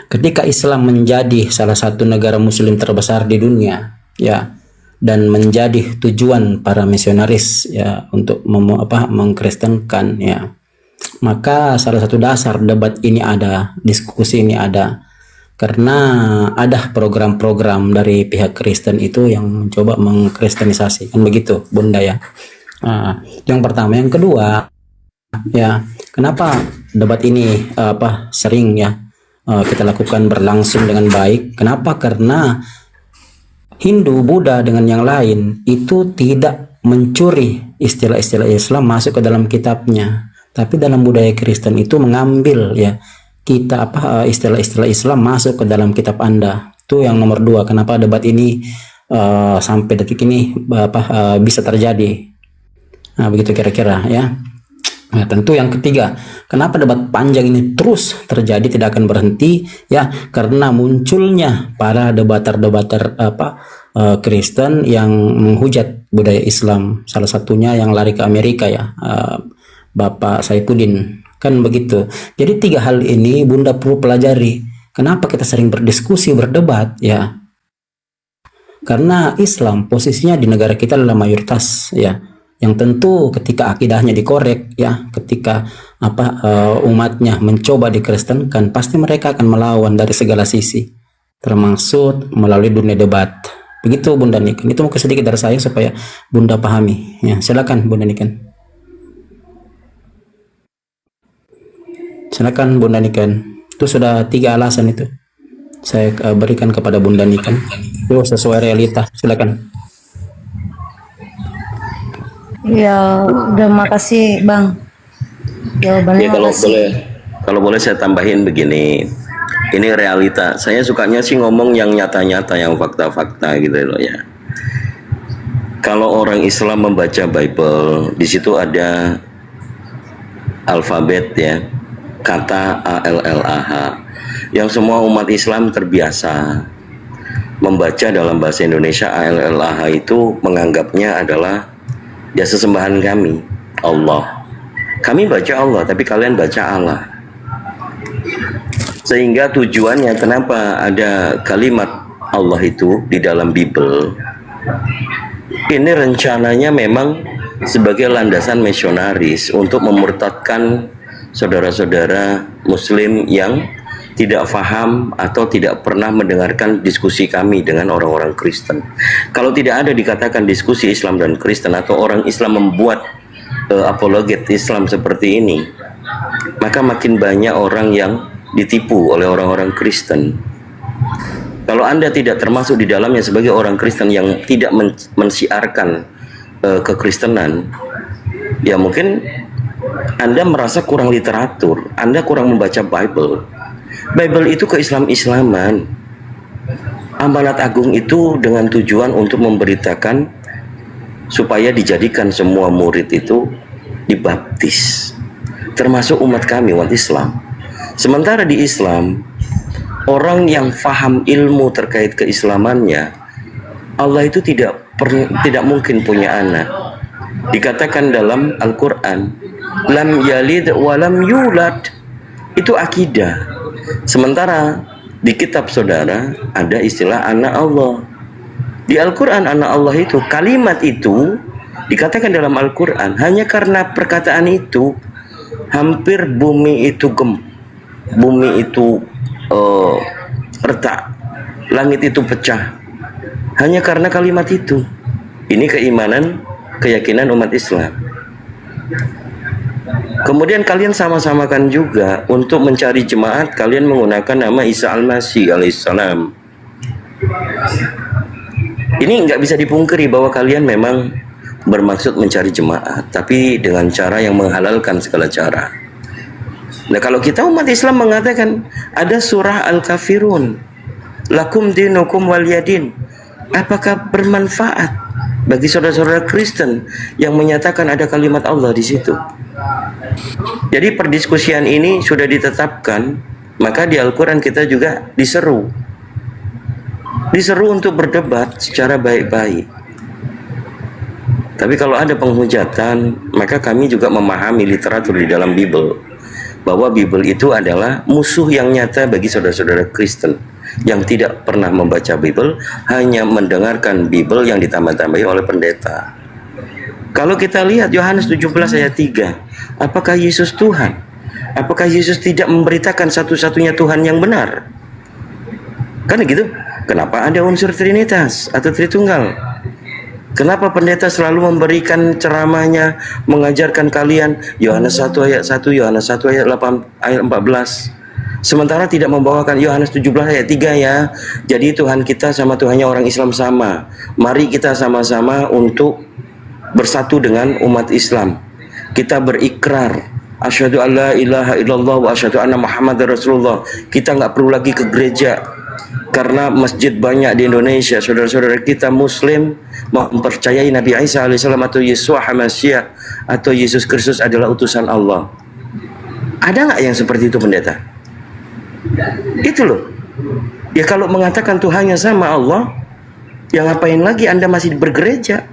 Ketika Islam menjadi salah satu negara muslim terbesar di dunia ya, dan menjadi tujuan para misionaris ya untuk mengkristenkan ya, maka salah satu dasar debat ini ada, diskusi ini ada, karena ada program-program dari pihak Kristen itu yang mencoba mengkristenisasi, kan begitu Bunda ya. Nah, yang pertama, yang kedua ya, kenapa debat ini sering ya kita lakukan berlangsung dengan baik? Kenapa? Karena Hindu, Buddha dengan yang lain itu tidak mencuri istilah-istilah Islam masuk ke dalam kitabnya, tapi dalam budaya Kristen itu mengambil ya istilah-istilah Islam masuk ke dalam kitab Anda. Itu yang nomor dua. Kenapa debat ini sampai detik ini bisa terjadi? Nah, begitu kira-kira ya. Nah, tentu yang ketiga, kenapa debat panjang ini terus terjadi, tidak akan berhenti ya, karena munculnya para debater-debater Kristen yang menghujat budaya Islam. Salah satunya yang lari ke Amerika ya, Bapak Saifuddin, kan begitu. Jadi tiga hal ini Bunda perlu pelajari. Kenapa kita sering berdiskusi, berdebat ya? Karena Islam posisinya di negara kita adalah mayoritas ya, yang tentu ketika akidahnya dikorek ya, ketika umatnya mencoba dikristenkan, pasti mereka akan melawan dari segala sisi, termasuk melalui dunia debat. Begitu Bunda Niken. Itu mungkin sedikit dari saya supaya Bunda pahami ya. Silakan Bunda Niken. Silakan Bunda Niken. Itu sudah 3 alasan itu saya berikan kepada Bunda Niken. Itu sesuai realita. Silakan. Ya, udah makasih Bang. Jawabannya Ya kalau makasih. boleh saya tambahin begini. Ini realita. Saya sukanya sih ngomong yang nyata-nyata, yang fakta-fakta gitu loh ya. Kalau orang Islam membaca Bible, di situ ada alfabet ya, kata ALLAH, yang semua umat Islam terbiasa membaca dalam bahasa Indonesia. ALLAH itu menganggapnya adalah ya sesembahan kami, Allah. Kami baca Allah, tapi kalian baca Allah. Sehingga tujuannya kenapa ada kalimat Allah itu di dalam Bible, ini rencananya memang sebagai landasan misionaris untuk memurtadkan saudara-saudara Muslim yang tidak paham atau tidak pernah mendengarkan diskusi kami dengan orang-orang Kristen. Kalau tidak ada dikatakan diskusi Islam dan Kristen, atau orang Islam membuat apologet Islam seperti ini, maka makin banyak orang yang ditipu oleh orang-orang Kristen. Kalau Anda tidak termasuk di dalamnya sebagai orang Kristen yang tidak mensiarkan kekristenan, ya mungkin Anda merasa kurang literatur, Anda kurang membaca Bible. Bible itu keislaman. Amanat agung itu dengan tujuan untuk memberitakan supaya dijadikan semua murid itu dibaptis, termasuk umat kami, umat Islam. Sementara di Islam, orang yang faham ilmu terkait keislamannya, Allah itu tidak mungkin punya anak. Dikatakan dalam Al-Quran, lam yalid walam yulad, itu akidah. Sementara di kitab saudara ada istilah anak Allah. Di Al-Quran anak Allah itu, kalimat itu dikatakan dalam Al-Quran, hanya karena perkataan itu hampir bumi itu retak, langit itu pecah, hanya karena kalimat itu. Ini keyakinan umat Islam. Kemudian kalian sama-samakan juga untuk mencari jemaat, kalian menggunakan nama Isa Al-Masih alaihissalam. Ini nggak bisa dipungkiri bahwa kalian memang bermaksud mencari jemaat, tapi dengan cara yang menghalalkan segala cara. Nah, kalau kita umat Islam mengatakan ada surah Al-Kafirun, lakum dinukum waliyadin, apakah bermanfaat bagi saudara-saudara Kristen yang menyatakan ada kalimat Allah di situ? Jadi perdiskusian ini sudah ditetapkan, maka di Al-Quran kita juga diseru untuk berdebat secara baik-baik. Tapi kalau ada penghujatan, maka kami juga memahami literatur di dalam Bible, bahwa Bible itu adalah musuh yang nyata bagi saudara-saudara Kristen yang tidak pernah membaca Bible, hanya mendengarkan Bible yang ditambah-tambahi oleh pendeta. Kalau kita lihat Yohanes 17 ayat 3, apakah Yesus Tuhan? Apakah Yesus tidak memberitakan satu-satunya Tuhan yang benar? Kan gitu. Kenapa ada unsur Trinitas atau Tritunggal? Kenapa pendeta selalu memberikan ceramahnya, mengajarkan kalian Yohanes 1 ayat 1, Yohanes 1 ayat 8, ayat 14, sementara tidak membawakan Yohanes 17 ayat 3 ya. Jadi Tuhan kita sama Tuhannya orang Islam sama. Mari kita sama-sama untuk bersatu dengan umat Islam. Kita berikrar asyhadu alla ilaha illallah wa asyhadu anna Muhammadar Rasulullah. Kita nggak perlu lagi ke gereja, karena masjid banyak di Indonesia. Saudara-saudara kita Muslim mempercayai Nabi Isa alaihissalam atau Yeshua HaMashiach atau Yesus Kristus adalah utusan Allah. Ada nggak yang seperti itu, pendeta? Itu loh. Ya kalau mengatakan Tuhannya sama Allah, ya ngapain lagi Anda masih bergereja?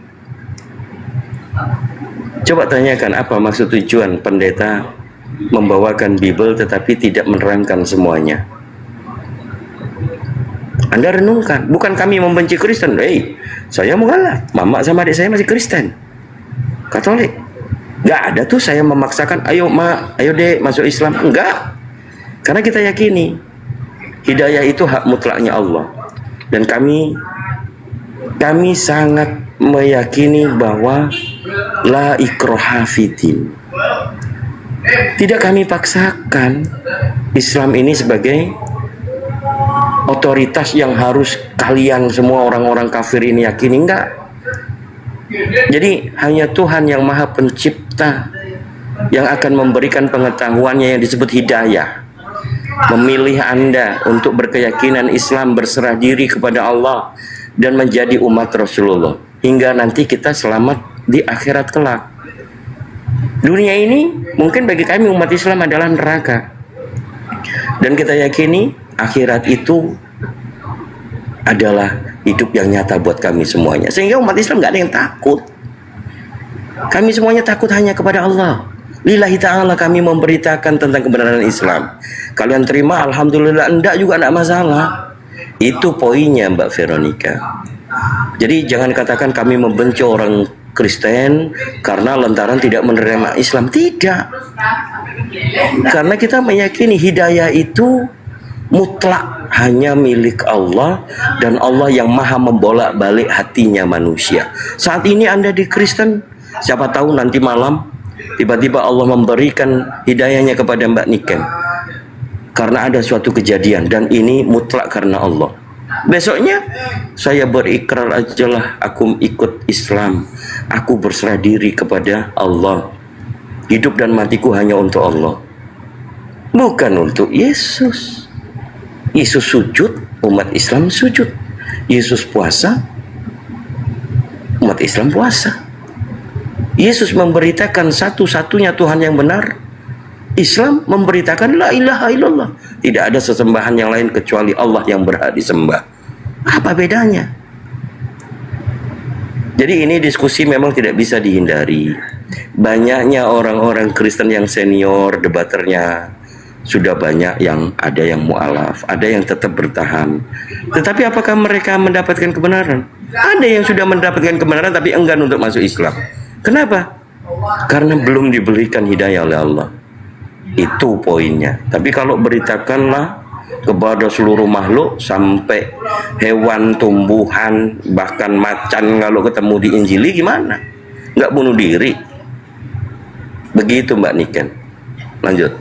Coba tanyakan apa maksud tujuan pendeta membawakan Bible tetapi tidak menerangkan semuanya. Anda renungkan, bukan kami membenci Kristen. Saya mengalah, mama sama adik saya masih Kristen, Katolik. Gak ada tuh saya memaksakan, ayo ma, ayo dek masuk Islam. Enggak, karena kita yakini hidayah itu hak mutlaknya Allah. Dan kami sangat meyakini bahwa la ikraha fiddin. Tidak kami paksakan Islam ini sebagai otoritas yang harus kalian semua orang-orang kafir ini yakini. Enggak. Jadi hanya Tuhan yang Maha Pencipta yang akan memberikan pengetahuannya yang disebut hidayah, memilih Anda untuk berkeyakinan Islam, berserah diri kepada Allah dan menjadi umat Rasulullah hingga nanti kita selamat di akhirat kelak. Dunia ini mungkin bagi kami umat Islam adalah neraka, dan kita yakini akhirat itu adalah hidup yang nyata buat kami semuanya. Sehingga umat Islam nggak ada yang takut. Kami semuanya takut hanya kepada Allah. Lillahi ta'ala kami memberitakan tentang kebenaran Islam. Kalian terima, alhamdulillah. Enggak juga enggak masalah. Itu poinnya Mbak Veronica. Jadi jangan katakan kami membenci orang Kristen karena lantaran tidak menerima Islam. Tidak. Karena kita meyakini hidayah itu mutlak hanya milik Allah, dan Allah yang maha membolak-balik hatinya manusia. Saat ini Anda di Kristen, siapa tahu nanti malam tiba-tiba Allah memberikan hidayahnya kepada Mbak Niken karena ada suatu kejadian, dan ini mutlak karena Allah. Besoknya saya berikrar ajalah aku ikut Islam, aku berserah diri kepada Allah, hidup dan matiku hanya untuk Allah, bukan untuk Yesus. Yesus sujud, umat Islam sujud. Yesus puasa, umat Islam puasa. Yesus memberitakan satu-satunya Tuhan yang benar. Islam memberitakan la ilaha illallah. Tidak ada sesembahan yang lain kecuali Allah yang berhak disembah. Apa bedanya? Jadi ini diskusi memang tidak bisa dihindari. Banyaknya orang-orang Kristen yang senior, debaternya sudah banyak, yang ada yang mu'alaf, ada yang tetap bertahan. Tetapi apakah mereka mendapatkan kebenaran? Ada yang sudah mendapatkan kebenaran tapi enggan untuk masuk Islam. Kenapa? Karena belum diberikan hidayah oleh Allah. Itu poinnya. Tapi kalau beritakanlah kepada seluruh makhluk, sampai hewan, tumbuhan, bahkan macan, kalau ketemu di Injili gimana? Nggak bunuh diri. Begitu Mbak Niken. Lanjut.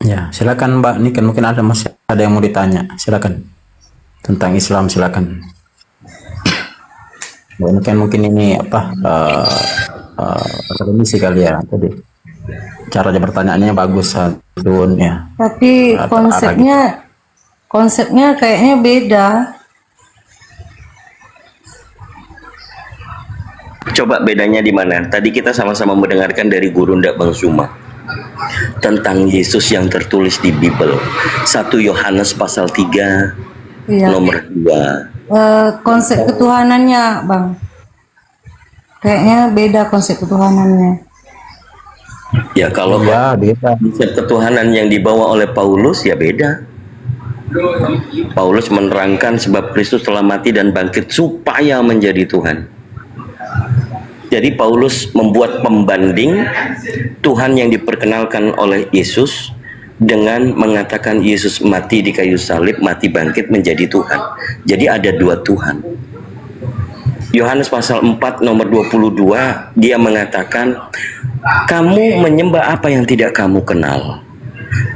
Ya, silakan Mbak Niken, mungkin masih ada yang mau ditanya. Silakan. Tentang Islam, silakan. Mbak Niken mungkin ini akademisi kali ya tadi. Caranya pertanyaannya bagus, Dun ya. Tapi konsepnya kayaknya beda. Coba bedanya di mana? Tadi kita sama-sama mendengarkan dari Gurunda Bang Suma tentang Yesus yang tertulis di Bible. 1 Yohanes pasal 3 Iya. nomor 2. Konsep ketuhanannya, Bang. Kayaknya beda konsep ketuhanannya. Ya kalau konsep ketuhanan yang dibawa oleh Paulus ya beda. Paulus menerangkan sebab Kristus telah mati dan bangkit supaya menjadi Tuhan. Jadi Paulus membuat pembanding Tuhan yang diperkenalkan oleh Yesus dengan mengatakan Yesus mati di kayu salib, mati bangkit menjadi Tuhan. Jadi ada dua Tuhan. Yohanes pasal 4 nomor 22, dia mengatakan, kamu menyembah apa yang tidak kamu kenal.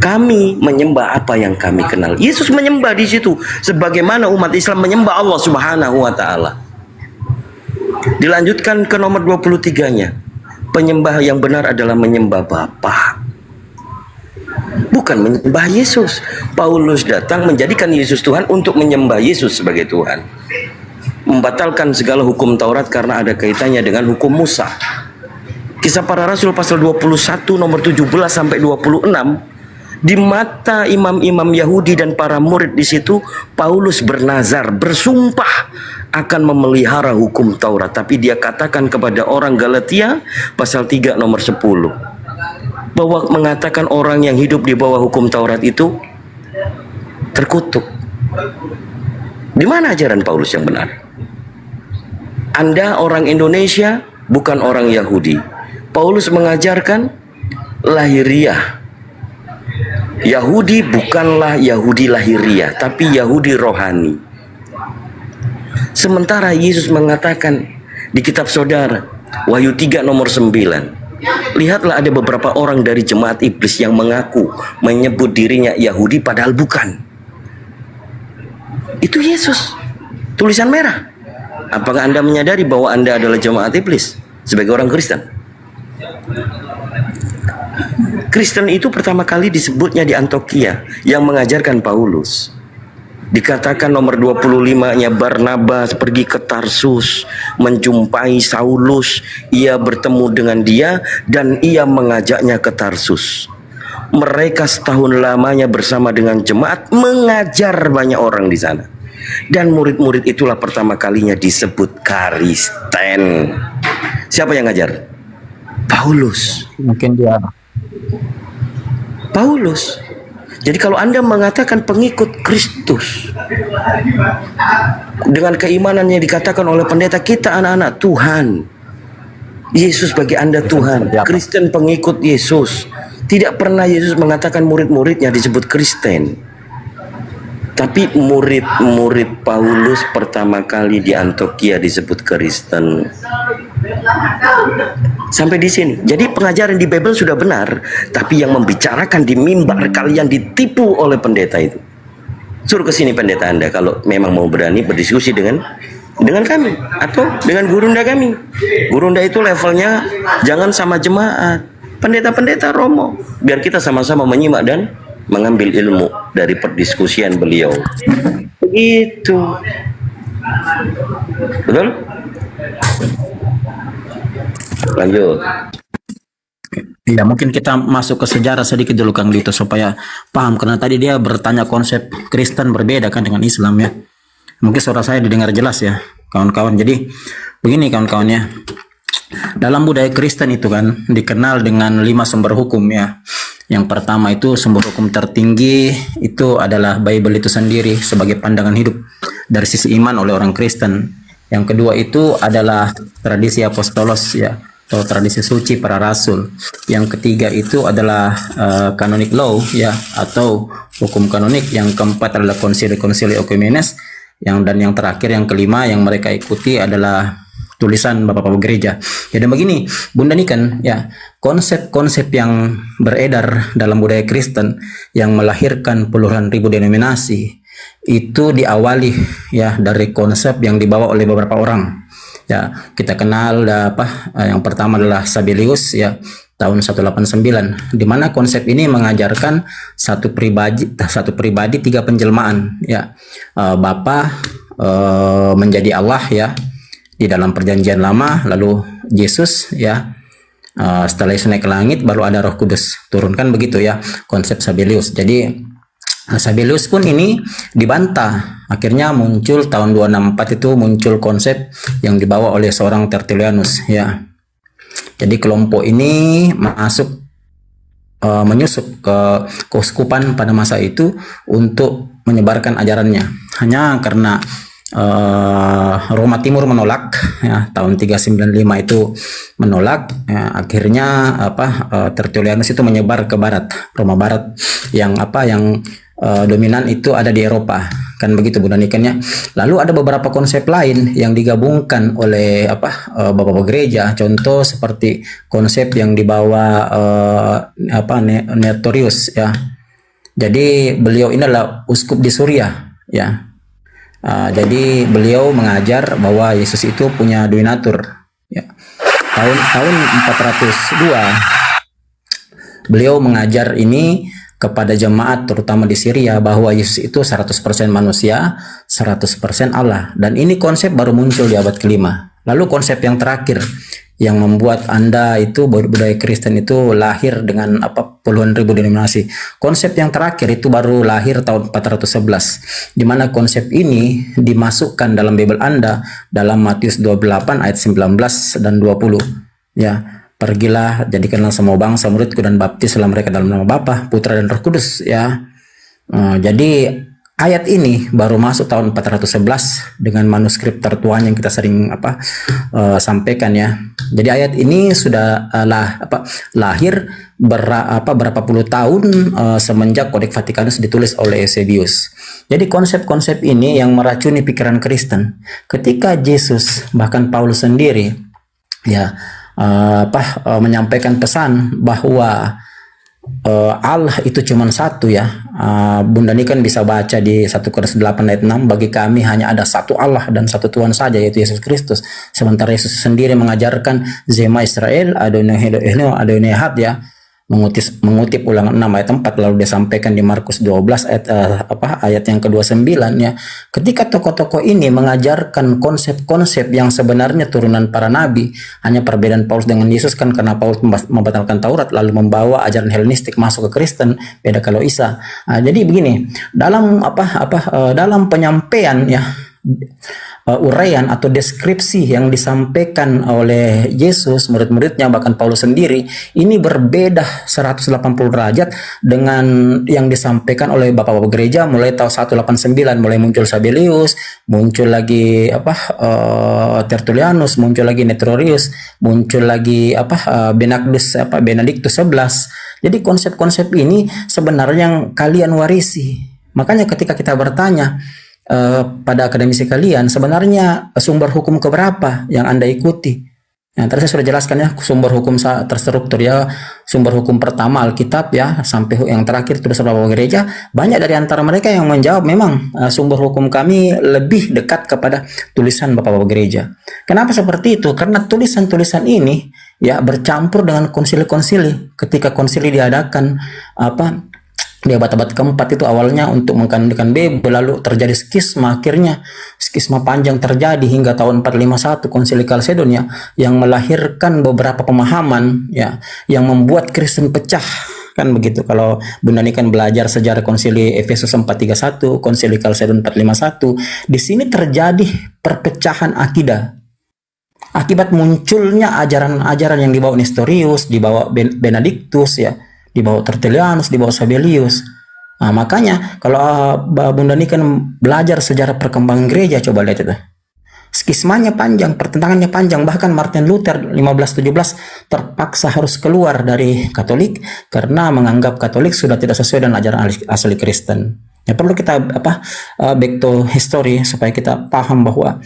Kami menyembah apa yang kami kenal. Yesus menyembah di situ sebagaimana umat Islam menyembah Allah Subhanahu wa taala. Dilanjutkan ke nomor 23-nya. Penyembah yang benar adalah menyembah Bapa, bukan menyembah Yesus. Paulus datang menjadikan Yesus Tuhan untuk menyembah Yesus sebagai Tuhan. Membatalkan segala hukum Taurat karena ada kaitannya dengan hukum Musa. Kisah Para Rasul pasal 21 nomor 17 sampai 26. Di mata imam-imam Yahudi dan para murid di situ, Paulus bernazar, bersumpah akan memelihara hukum Taurat. Tapi dia katakan kepada orang Galatia pasal 3 nomor 10 bahwa mengatakan orang yang hidup di bawah hukum Taurat itu terkutuk. Di mana ajaran Paulus yang benar? Anda orang Indonesia, bukan orang Yahudi. Paulus mengajarkan lahiriah. Yahudi bukanlah Yahudi lahiriah, tapi Yahudi rohani. Sementara Yesus mengatakan di kitab saudara, Wahyu 3 nomor 9, lihatlah ada beberapa orang dari jemaat iblis yang mengaku menyebut dirinya Yahudi padahal bukan. Itu Yesus, tulisan merah. Apakah Anda menyadari bahwa Anda adalah jemaat iblis sebagai orang Kristen? Kristen itu pertama kali disebutnya di Antioquia yang mengajarkan Paulus. Dikatakan nomor 25-nya Barnabas pergi ke Tarsus menjumpai Saulus. Ia bertemu dengan dia dan ia mengajaknya ke Tarsus. Mereka setahun lamanya bersama dengan jemaat mengajar banyak orang di sana. Dan murid-murid itulah pertama kalinya disebut Kristen. Siapa yang ngajar? Paulus. Mungkin dia Paulus. Jadi kalau Anda mengatakan pengikut Kristus dengan keimanannya dikatakan oleh pendeta kita anak-anak Tuhan, Yesus bagi Anda Tuhan, Kristen pengikut Yesus. Tidak pernah Yesus mengatakan murid-muridnya disebut Kristen. Tapi murid-murid Paulus pertama kali di Antioquia disebut Kristen. Sampai di sini. Jadi pengajaran di Bible sudah benar, tapi yang membicarakan di mimbar kalian ditipu oleh pendeta itu. Suruh ke sini pendeta Anda kalau memang mau berani berdiskusi dengan kami atau dengan gurunda kami. Gurunda itu levelnya jangan sama jemaat. Pendeta-pendeta romo, biar kita sama-sama menyimak dan mengambil ilmu dari perdiskusian beliau. Begitu. Betul? Lanjut. Ya, mungkin kita masuk ke sejarah sedikit dulu Kang Dito supaya paham, karena tadi dia bertanya konsep Kristen berbeda kan dengan Islam ya. Mungkin suara saya didengar jelas ya kawan-kawan. Jadi begini kawan-kawan ya. Dalam budaya Kristen itu kan dikenal dengan 5 sumber hukum ya. Yang pertama itu sumber hukum tertinggi itu adalah Bible itu sendiri sebagai pandangan hidup dari sisi iman oleh orang Kristen. Yang kedua itu adalah tradisi apostolos ya, atau tradisi suci para rasul. Yang ketiga itu adalah canonic law ya, atau hukum kanonik. Yang keempat adalah konsili-konsili Ekumenes. Dan yang terakhir yang kelima yang mereka ikuti adalah tulisan bapak-bapak gereja. Jadi begini, Bunda Niken ya, konsep-konsep yang beredar dalam budaya Kristen yang melahirkan puluhan ribu denominasi itu diawali ya dari konsep yang dibawa oleh beberapa orang. Ya, kita kenal yang pertama adalah Sabellius ya, tahun 189, di mana konsep ini mengajarkan satu pribadi 3 penjelmaan ya. Bapa menjadi Allah ya di dalam perjanjian lama, lalu Yesus ya, setelah Yesus naik ke langit baru ada Roh Kudus turunkan, begitu ya konsep Sabellius. Jadi Sabellius pun ini dibantah, akhirnya muncul tahun 264 itu muncul konsep yang dibawa oleh seorang Tertullianus ya. Jadi kelompok ini menyusup ke keuskupan pada masa itu untuk menyebarkan ajarannya. Hanya karena Roma Timur menolak ya, tahun 395 itu menolak ya, akhirnya Tertullianus itu menyebar ke barat, Roma Barat yang dominan itu ada di Eropa, kan begitu Bunda Niken ya. Lalu ada beberapa konsep lain yang digabungkan oleh bapak-bapak gereja, contoh seperti konsep yang dibawa Nestorius ya. Jadi beliau ini adalah uskup di Suriah ya. Jadi beliau mengajar bahwa Yesus itu punya dominatur ya. Tahun 402 beliau mengajar ini kepada jemaat terutama di Syria bahwa Yesus itu 100% manusia, 100% Allah, dan ini konsep baru muncul di abad kelima. Lalu konsep yang terakhir yang membuat Anda itu budaya Kristen itu lahir dengan puluhan ribu denominasi. Konsep yang terakhir itu baru lahir tahun 411, di mana konsep ini dimasukkan dalam Bible Anda dalam Matius 28 ayat 19 dan 20 ya. Pergilah, jadikanlah semua bangsa muridku dan baptislah mereka dalam nama Bapa, Putra dan Roh Kudus ya. Jadi ayat ini baru masuk tahun 411 dengan manuskrip tertuanya yang kita sering sampaikan ya. Jadi ayat ini sudah lahir berapa puluh tahun semenjak Kodeks Vatikanus ditulis oleh Eusebius. Jadi konsep-konsep ini yang meracuni pikiran Kristen. Ketika Yesus bahkan Paulus sendiri ya menyampaikan pesan bahwa Allah itu cuma satu ya. Bunda Niken bisa baca di 1 Korintus 8 ayat 6, bagi kami hanya ada satu Allah dan satu Tuhan saja, yaitu Yesus Kristus. Sementara Yesus sendiri mengajarkan Zema Israel Adonai Elohim Adonai Echad ya, mengutip Ulangan 6 ayat 4, lalu disampaikan di Markus 12 ayat yang ke-29 ya. Ketika tokoh-tokoh ini mengajarkan konsep-konsep yang sebenarnya turunan para nabi, hanya perbedaan Paulus dengan Yesus kan karena Paulus membatalkan Taurat lalu membawa ajaran Helenistik masuk ke Kristen, beda kalau Isa. Jadi begini, dalam dalam penyampaian ya, uraian atau deskripsi yang disampaikan oleh Yesus, murid-muridnya, bahkan Paulus sendiri, ini berbeda 180 derajat dengan yang disampaikan oleh bapak-bapak gereja mulai tahun 189, mulai muncul Sabellius, muncul lagi Tertullianus, muncul lagi Nestorius, muncul lagi Benedictus 11. Jadi konsep-konsep ini sebenarnya yang kalian warisi. Makanya ketika kita bertanya pada akademisi kalian, sebenarnya sumber hukum keberapa yang Anda ikuti? Ya, tadi saya sudah jelaskan ya, sumber hukum terstruktur ya. Sumber hukum pertama Alkitab ya, sampai yang terakhir tulisan bapak gereja. Banyak dari antara mereka yang menjawab memang sumber hukum kami lebih dekat kepada tulisan bapak-bapak gereja. Kenapa seperti itu? Karena tulisan-tulisan ini ya bercampur dengan konsili-konsili. Ketika konsili diadakan di abad-abad keempat itu awalnya untuk mengkanonikan Bible, lalu terjadi skisma, akhirnya skisma panjang terjadi hingga tahun 451 Konsili Kalsedonia yang melahirkan beberapa pemahaman ya yang membuat Kristen pecah. Kan begitu. Kalau Bunda Ni kan belajar sejarah Konsili Efesus 431, Konsili Kalsedon 451, di sini terjadi perpecahan akidah. Akibat munculnya ajaran-ajaran yang dibawa Nestorius, dibawa Benedictus ya, dibawa Tertullianus, dibawa Sabellius. Nah, makanya kalau Bunda Ni kan belajar sejarah perkembangan gereja, coba lihat itu. Skismanya panjang, pertentangannya panjang, bahkan Martin Luther 1517 terpaksa harus keluar dari Katolik karena menganggap Katolik sudah tidak sesuai dengan ajaran asli Kristen. Ya perlu kita back to history supaya kita paham bahwa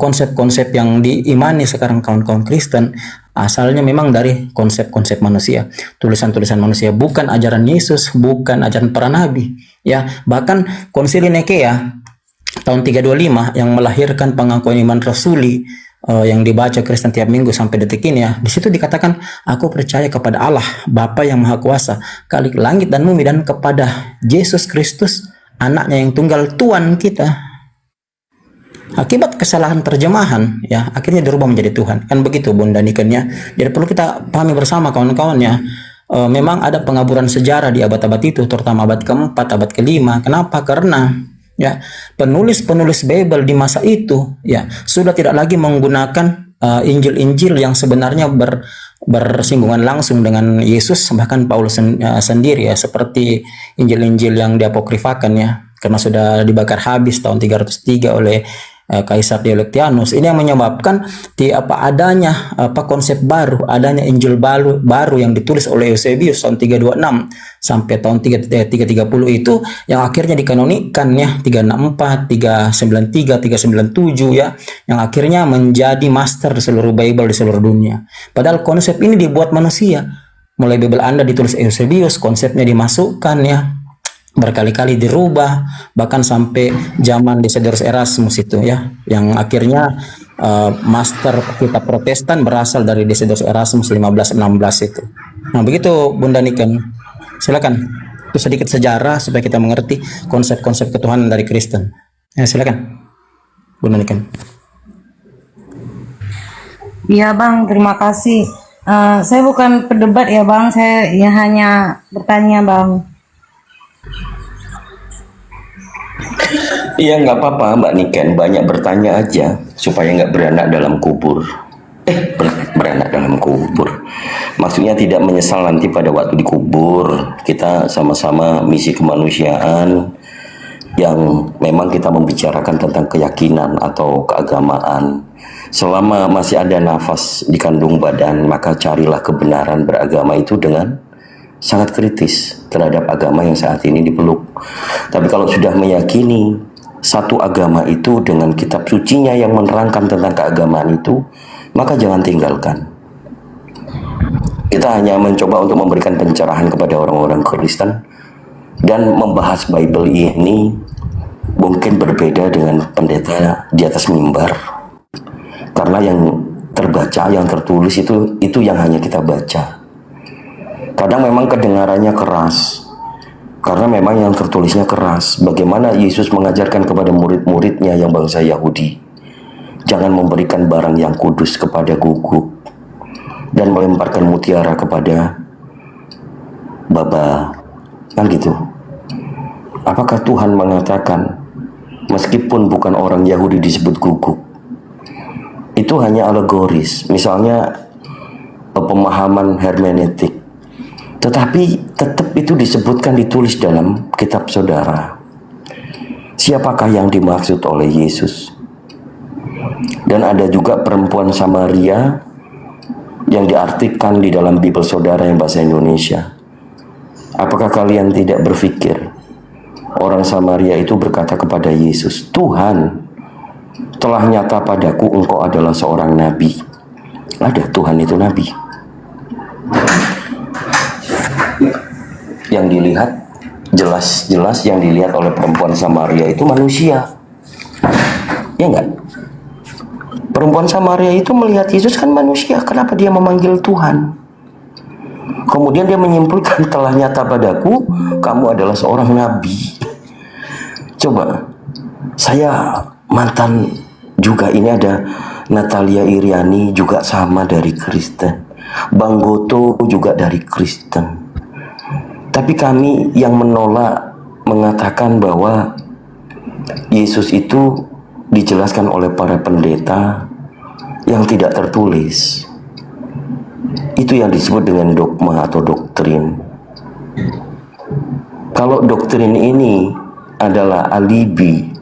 konsep-konsep yang diimani sekarang kawan-kawan Kristen asalnya memang dari konsep-konsep manusia, tulisan-tulisan manusia, bukan ajaran Yesus, bukan ajaran para nabi. Ya, bahkan Konsili Nikea tahun 325 yang melahirkan pengakuan iman rasuli yang dibaca Kristen tiap minggu sampai detik ini ya. Di situ dikatakan, aku percaya kepada Allah Bapa yang Maha Kuasa, Khalik langit dan bumi, dan kepada Yesus Kristus, anaknya yang tunggal, Tuhan kita. Akibat kesalahan terjemahan ya, akhirnya dirubah menjadi Tuhan. Kan begitu Bunda Nikennya. Jadi perlu kita pahami bersama kawan-kawan ya. Memang ada pengaburan sejarah di abad-abad itu, terutama abad ke-4, abad ke-5. Kenapa? Karena ya, penulis-penulis Bible di masa itu ya sudah tidak lagi menggunakan Injil-Injil yang sebenarnya bersinggungan langsung dengan Yesus, bahkan Paulus sendiri ya, seperti Injil-Injil yang diapokrifakan ya, karena sudah dibakar habis tahun 303 oleh Kaisar Diocletianus. Ini yang menyebabkan adanya konsep baru, adanya Injil baru yang ditulis oleh Eusebius tahun 326 sampai tahun 330 itu yang akhirnya dikanonikan ya 364, 393, 397 ya, yang akhirnya menjadi master di seluruh Bible di seluruh dunia. Padahal konsep ini dibuat manusia. Mulai Bible Anda ditulis Eusebius, konsepnya dimasukkan ya, berkali-kali dirubah, bahkan sampai zaman Desiderius Erasmus itu ya, yang akhirnya master kitab Protestan berasal dari Desiderius Erasmus 1516 itu. Nah begitu Bunda Niken, silakan. Itu sedikit sejarah supaya kita mengerti konsep-konsep ketuhanan dari Kristen. Ya silakan Bunda Niken. Iya Bang, terima kasih. Saya bukan pendebat ya Bang, saya ya hanya bertanya Bang. Iya nggak apa-apa Mbak Niken, banyak bertanya aja supaya nggak beranak dalam kubur. Beranak dalam kubur. Maksudnya tidak menyesal nanti pada waktu dikubur. Kita sama-sama misi kemanusiaan yang memang kita membicarakan tentang keyakinan atau keagamaan. Selama masih ada nafas di kandung badan, maka carilah kebenaran beragama itu dengan sangat kritis terhadap agama yang saat ini dipeluk. Tapi kalau sudah meyakini satu agama itu dengan kitab sucinya yang menerangkan tentang keagamaan itu, maka jangan tinggalkan. Kita hanya mencoba untuk memberikan pencerahan kepada orang-orang Kristen dan membahas Bible ini mungkin berbeda dengan pendeta di atas mimbar, karena yang terbaca, yang tertulis itu yang hanya kita baca. Kadang memang kedengarannya keras, karena memang yang tertulisnya keras. Bagaimana Yesus mengajarkan kepada murid-muridnya yang bangsa Yahudi, jangan memberikan barang yang kudus kepada guguk dan melemparkan mutiara kepada baba, kan gitu. Apakah Tuhan mengatakan meskipun bukan orang Yahudi disebut guguk? Itu hanya alegoris, misalnya pemahaman hermeneutik. Tetapi tetap itu disebutkan, ditulis dalam kitab saudara. Siapakah yang dimaksud oleh Yesus? Dan ada juga perempuan Samaria yang diartikan di dalam Bible saudara yang bahasa Indonesia. Apakah kalian tidak berpikir orang Samaria itu berkata kepada Yesus, Tuhan, telah nyata padaku engkau adalah seorang nabi. Ada, Tuhan itu nabi. Yang dilihat jelas-jelas, yang dilihat oleh perempuan Samaria itu manusia, ya enggak? Perempuan Samaria itu melihat Yesus kan manusia, kenapa dia memanggil Tuhan? Kemudian dia menyimpulkan, telah nyata padaku kamu adalah seorang nabi. Coba saya mantan juga ini ada Natalia Iriani juga sama dari Kristen, Bang Goto juga dari Kristen. Tapi kami yang menolak mengatakan bahwa Yesus itu dijelaskan oleh para pendeta yang tidak tertulis. Itu yang disebut dengan dogma atau doktrin. Kalau doktrin ini adalah alibi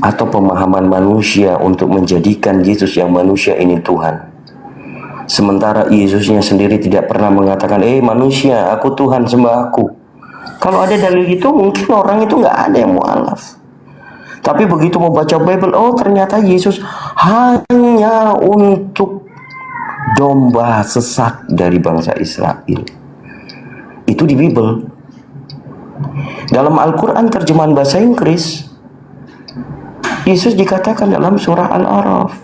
atau pemahaman manusia untuk menjadikan Yesus yang manusia ini Tuhan, sementara Yesusnya sendiri tidak pernah mengatakan, manusia, aku Tuhan, sembah aku. Kalau ada dalil itu, mungkin orang itu nggak ada yang mualaf. Tapi begitu mau baca Bible, ternyata Yesus hanya untuk domba sesat dari bangsa Israel. Itu di Bible. Dalam Al-Quran terjemahan bahasa Inggris, Yesus dikatakan dalam surah Al-A'raf,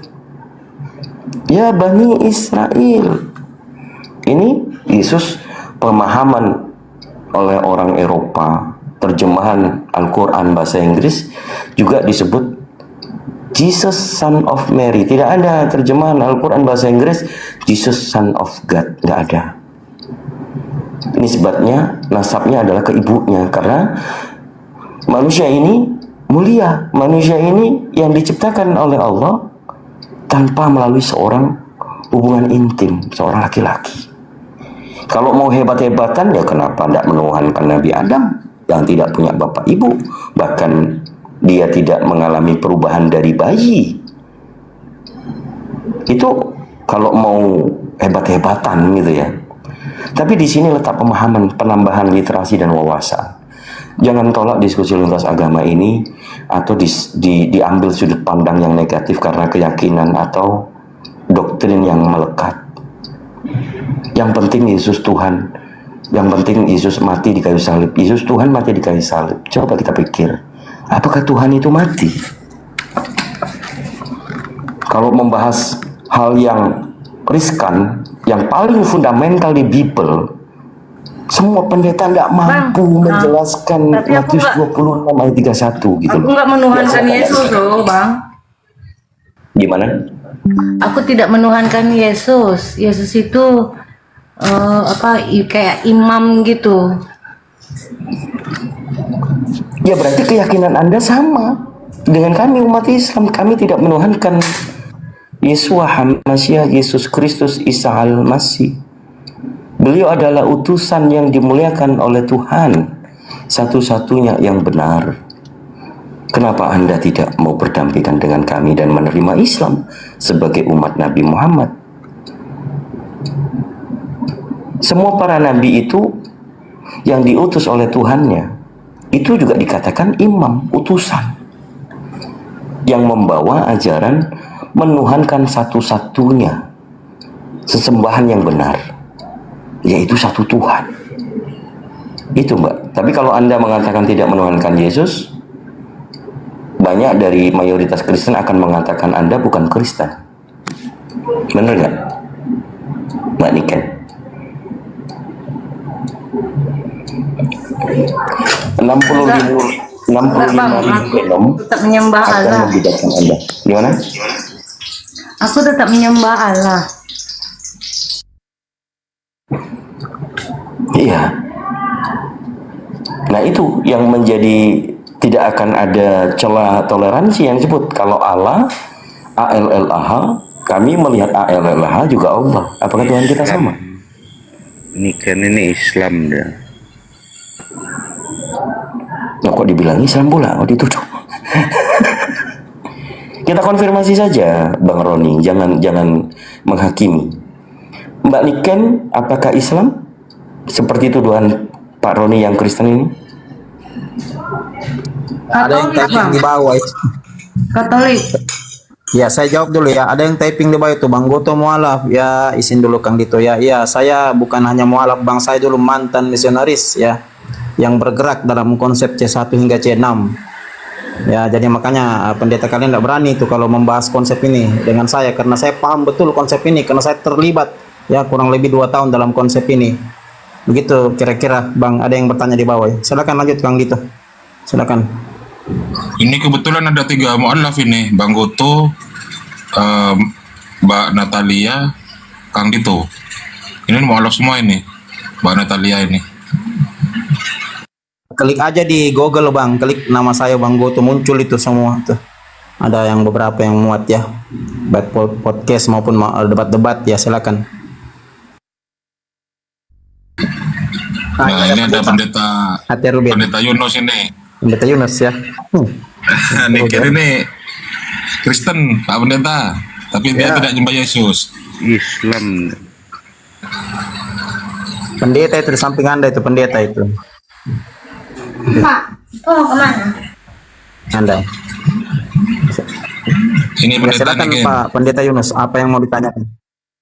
ya Bani Israel. Ini Yesus pemahaman oleh orang Eropa. Terjemahan Al-Quran bahasa Inggris juga disebut Jesus Son of Mary. Tidak ada terjemahan Al-Quran bahasa Inggris Jesus Son of God. Tidak ada. Nisbatnya, nasabnya adalah ke ibunya. Karena manusia ini mulia. Manusia ini yang diciptakan oleh Allah tanpa melalui seorang hubungan intim, seorang laki-laki. Kalau mau hebat-hebatan, ya kenapa tidak menuhankan Nabi Adam yang tidak punya bapak ibu, bahkan dia tidak mengalami perubahan dari bayi. Itu kalau mau hebat-hebatan gitu ya. Tapi di sini letak pemahaman, penambahan literasi dan wawasan. Jangan tolak diskusi lintas agama ini atau diambil sudut pandang yang negatif karena keyakinan atau doktrin yang melekat. Yang penting Yesus Tuhan. Yang penting Yesus mati di kayu salib. Yesus Tuhan mati di kayu salib. Coba kita pikir, apakah Tuhan itu mati? Kalau membahas hal yang riskan, yang paling fundamental di Bible, semua pendeta tidak mampu menjelaskan Matius 26 ayat 31 gitu. Aku nggak menuhankan Yesus loh, Bang. Gimana? Aku tidak menuhankan Yesus. Yesus itu kayak imam gitu. Ya berarti keyakinan Anda sama dengan kami umat Islam. Kami tidak menuhankan Yeshua HaMashiach, Yesus Kristus Isa Al-Masih. Beliau adalah utusan yang dimuliakan oleh Tuhan, satu-satunya yang benar. Kenapa Anda tidak mau berdampingan dengan kami dan menerima Islam sebagai umat Nabi Muhammad? Semua para nabi itu yang diutus oleh Tuhannya, itu juga dikatakan imam, utusan, yang membawa ajaran menuhankan satu-satunya sesembahan yang benar, yaitu satu Tuhan. Itu Mbak. Tapi kalau Anda mengatakan tidak menuhankan Yesus, banyak dari mayoritas Kristen akan mengatakan Anda bukan Kristen. Benar nggak, Mbak Niken? 65 ribu tetap menyembah akan Allah. membedakan Anda. Gimana? Aku tetap menyembah Allah. Iya. Nah itu yang menjadi tidak akan ada celah toleransi yang disebut. Kalau Allah ALLAH, kami melihat ALLAH juga Allah. Apakah Tuhan kita sama? Ini kan ini Islam dah. Nah, kok dibilang Islam pula? Oh dituduh. Kita konfirmasi saja, Bang Roni. Jangan menghakimi. Mbak Niken, apakah Islam? Seperti tuduhan Pak Roni yang Kristen ini? Ada yang typing di bawah itu. Katolik. Ya, saya jawab dulu ya. Ada yang typing di bawah itu, Bang Goto mualaf. Ya, izin dulu Kang Dito ya. Ya, saya bukan hanya mualaf, Bang. Saya dulu mantan misionaris ya, yang bergerak dalam konsep C1 hingga C6. Ya, jadi makanya pendeta kalian tidak berani itu kalau membahas konsep ini dengan saya, karena saya paham betul konsep ini, karena saya terlibat ya kurang lebih 2 tahun dalam konsep ini. Begitu kira-kira, Bang. Ada yang bertanya di bawah ya. Silakan lanjut Kang Dito. Silakan. Ini kebetulan ada 3 mu'alaf ini, Bang Goto, Mbak Natalia, Kang Dito. Ini mu'alaf semua ini, Mbak Natalia ini. Klik aja di Google Bang, klik nama saya Bang Goto, muncul itu semua tuh. Ada yang beberapa yang muat ya, baik podcast maupun debat-debat ya, silakan. Nah, ini ada pendeta Yunus ini. Pendeta Yunus ya. Nikir ini Kristen, Pak Pendeta, tapi dia tidak nyembah Yesus. Islam. Pendeta itu di samping Anda itu, pendeta itu. Pak, mau kemana? Anda. Ini Ya, pendeta silakan Niken. Pak Pendeta Yunus, apa yang mau ditanyakan?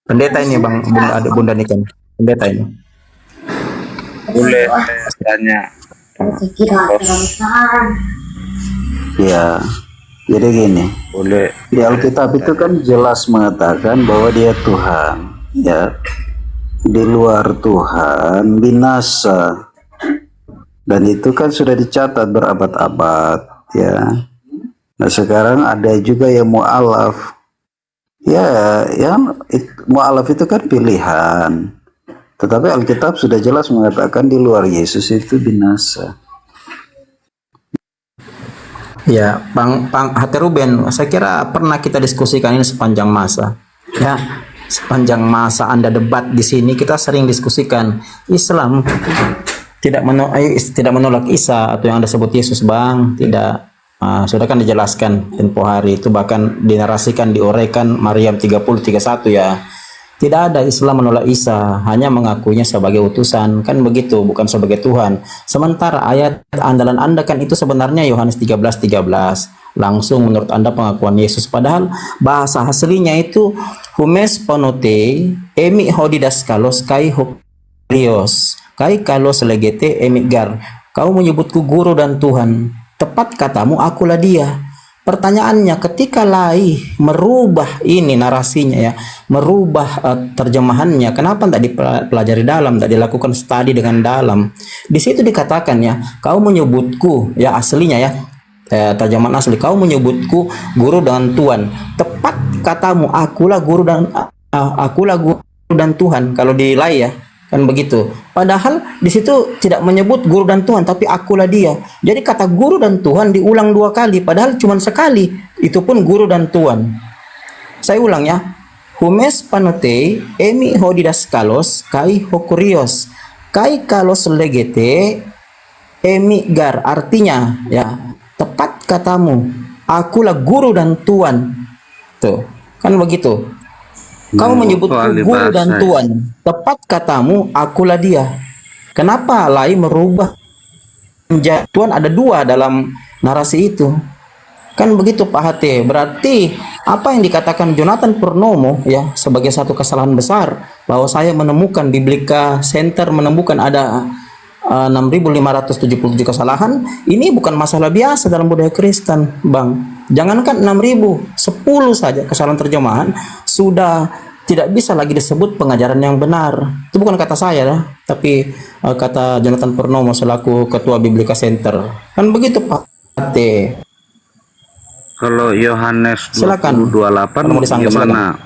Pendeta ini Bang, Bunda Niken. Pendeta ini. Boleh saya tanya? Ya, jadi gini. Boleh. Di Alkitab itu kan jelas mengatakan bahwa dia Tuhan, ya. Di luar Tuhan binasa. Dan itu kan sudah dicatat berabad-abad, ya. Nah, sekarang ada juga yang mu'alaf. Ya, yang mu'alaf itu kan pilihan. Tetapi Alkitab sudah jelas mengatakan di luar Yesus itu binasa. Ya, Bang Hati Ruben, saya kira pernah kita diskusikan ini sepanjang masa. Ya, sepanjang masa Anda debat di sini kita sering diskusikan Islam tidak menolak Isa atau yang Anda sebut Yesus, Bang. Tidak. Sudah kan dijelaskan tempo hari itu, bahkan dinarasikan, diuraikan Maryam 30:31 ya. Tidak ada Islam menolak Isa, hanya mengakuinya sebagai utusan, kan begitu, bukan sebagai Tuhan. Sementara ayat andalan Anda kan itu sebenarnya Yohanes 13:13. Langsung menurut Anda pengakuan Yesus, padahal bahasa aslinya itu humes ponote emi hodidas kalos kai hokrios kai kalos legete emigar. Kau menyebutku guru dan Tuhan, tepat katamu akulah dia. Pertanyaannya, ketika Lai merubah ini narasinya ya, merubah terjemahannya, kenapa tidak dipelajari dalam, tidak dilakukan studi dengan dalam? Di situ dikatakan ya, kau menyebutku, ya aslinya ya, terjemahan asli, kau menyebutku guru dan Tuhan. Tepat katamu, akulah guru dan Tuhan. Kalau di Lai ya, kan begitu. Padahal di situ tidak menyebut guru dan Tuhan, tapi akulah dia. Jadi kata guru dan Tuhan diulang 2 kali, padahal cuma sekali. Itu pun guru dan Tuhan. Saya ulang ya. Humes panote emi hodidas kalos kai hokurios kai kalos legete emi gar. Artinya ya, tepat katamu, akulah guru dan Tuhan. Tuh, kan begitu. Kau menyebutku guru dan Tuhan, tepat katamu, akulah dia. Kenapa Lai merubah menjadi Tuhan? Ada 2 dalam narasi itu. Kan begitu Pak Hate. Berarti apa yang dikatakan Jonathan Purnomo ya, sebagai satu kesalahan besar, bahwa saya menemukan Biblika Center menemukan ada 6.577 kesalahan. Ini bukan masalah biasa dalam budaya Kristen, Bang. Jangankan 6.000, 10 saja kesalahan terjemahan sudah tidak bisa lagi disebut pengajaran yang benar. Itu bukan kata saya ya, tapi kata Jonathan Purnomo selaku Ketua Biblika Center. Kan begitu Pak Ate. Kalau Yohanes Silakan. 20:28 gimana?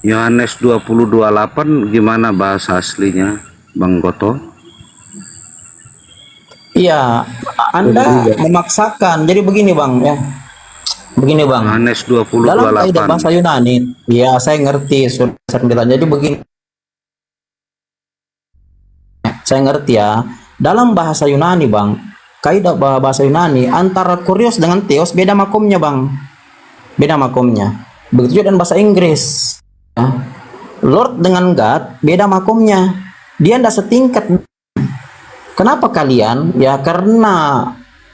Yohanes 20:28 gimana bahasa aslinya, Bang Goto? Iya, Anda memaksakan. Jadi begini Bang ya. Begini Bang. Yohanes Dalam kaidah 20:28. bahasa Yunani, ya saya ngerti, sudah sering ditanya. Jadi begini. Saya ngerti ya. Dalam bahasa Yunani Bang, kaidah bahasa Yunani antara kurios dengan theos beda makomnya Bang. Beda makomnya. Begitu juga dengan bahasa Inggris. Ya. Lord dengan God beda makomnya. Dia tidak setingkat. Kenapa kalian? Ya karena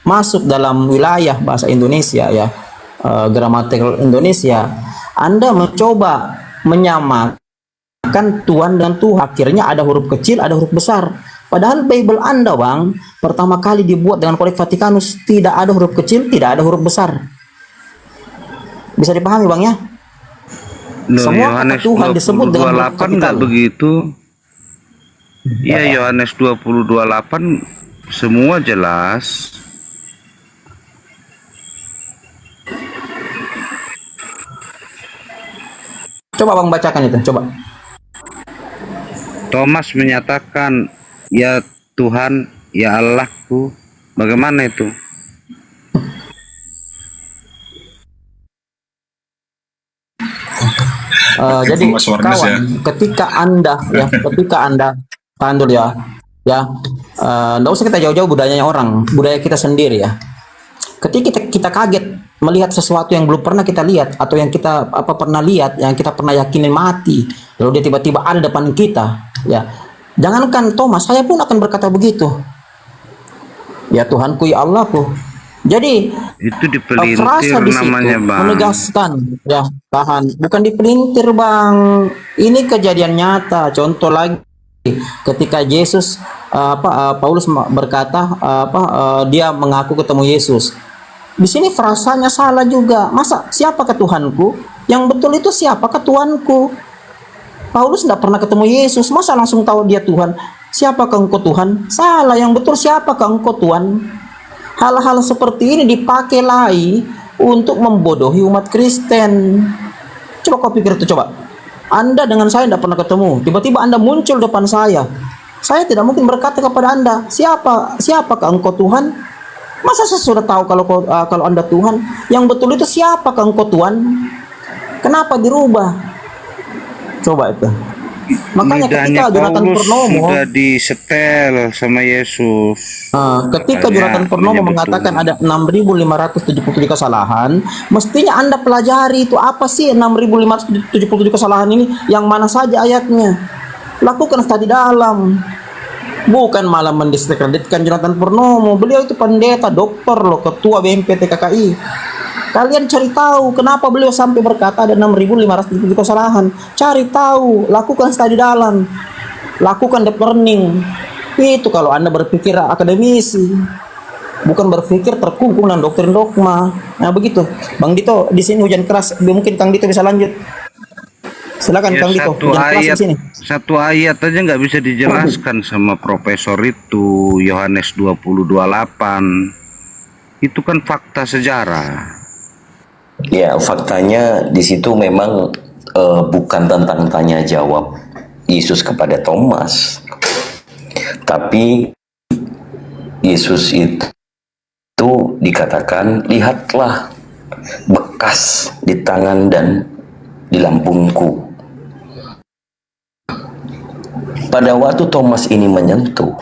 masuk dalam wilayah bahasa Indonesia ya, gramatikal Indonesia. Anda mencoba menyamakan Tuhan dan Tuhan. Akhirnya ada huruf kecil, ada huruf besar. Padahal Bible Anda Bang, pertama kali dibuat dengan Codex Vaticanus, tidak ada huruf kecil, tidak ada huruf besar. Bisa dipahami Bang ya? Semua kata Tuhan disebut dengan huruf 28 enggak kapital. begitu? Iya, Yohanes 20:28 semua jelas. Coba Bang bacakan itu, coba. Thomas menyatakan, ya Tuhan, ya Allahku. Bagaimana itu? Jadi kawan, ketika anda tahan dulu ya, nggak usah kita jauh-jauh budayanya orang, budaya kita sendiri ya. Ketika kita kaget melihat sesuatu yang belum pernah kita lihat atau yang kita pernah lihat, yang kita pernah yakinin mati, lalu dia tiba-tiba ada depan kita, ya. Jangankan Thomas, saya pun akan berkata begitu. Ya Tuhanku, ya Allahku. Jadi Itu frasa dipelintir di situ namanya, Bang. menegaskan, ya tahan, bukan dipelintir Bang. Ini kejadian nyata. Contoh lagi, ketika Yesus Paulus berkata dia mengaku ketemu Yesus. Di sini frasanya salah juga. Masa siapakah Tuhanku? Yang betul itu siapakah Tuhanku? Paulus tidak pernah ketemu Yesus, masa langsung tahu dia Tuhan? Siapakah engkau Tuhan? Salah, yang betul siapakah engkau Tuhan? Hal-hal seperti ini dipakai lagi untuk membodohi umat Kristen. Coba kau pikir itu, coba. Anda dengan saya tidak pernah ketemu, tiba-tiba Anda muncul depan saya. Saya tidak mungkin berkata kepada Anda, siapakah engkau Tuhan? Masa saya sudah tahu kalau Anda Tuhan? Yang betul itu siapakah engkau Tuhan? Kenapa dirubah? Coba itu. Makanya ketika Jonathan Purnomo sudah disetel sama Yesus. Ketika Jonathan Purnomo mengatakan ada 6.577 kesalahan, mestinya Anda pelajari itu apa sih 6.577 kesalahan ini, yang mana saja ayatnya. Lakukan studi dalam. Bukan malah mendiskreditkan Jonathan Purnomo. Beliau itu pendeta, dokter loh, ketua BMPT KKI. Kalian cari tahu kenapa beliau sampai berkata ada 6.577 kesalahan. Cari tahu, lakukan studi dalam, lakukan deep learning. Itu kalau Anda berpikir akademisi, bukan berpikir terkungkung dengan doktrin dogma. Nah begitu, Bang Dito di sini hujan keras. Mungkin Kang Dito bisa lanjut. Silakan Kang Dito. Satu ayat aja nggak bisa dijelaskan sama profesor itu, Yohanes 20:28. Itu kan fakta sejarah. Ya, faktanya di situ memang bukan tentang tanya jawab Yesus kepada Thomas, tapi Yesus itu dikatakan, lihatlah bekas di tangan dan di lambungku. Pada waktu Thomas ini menyentuh,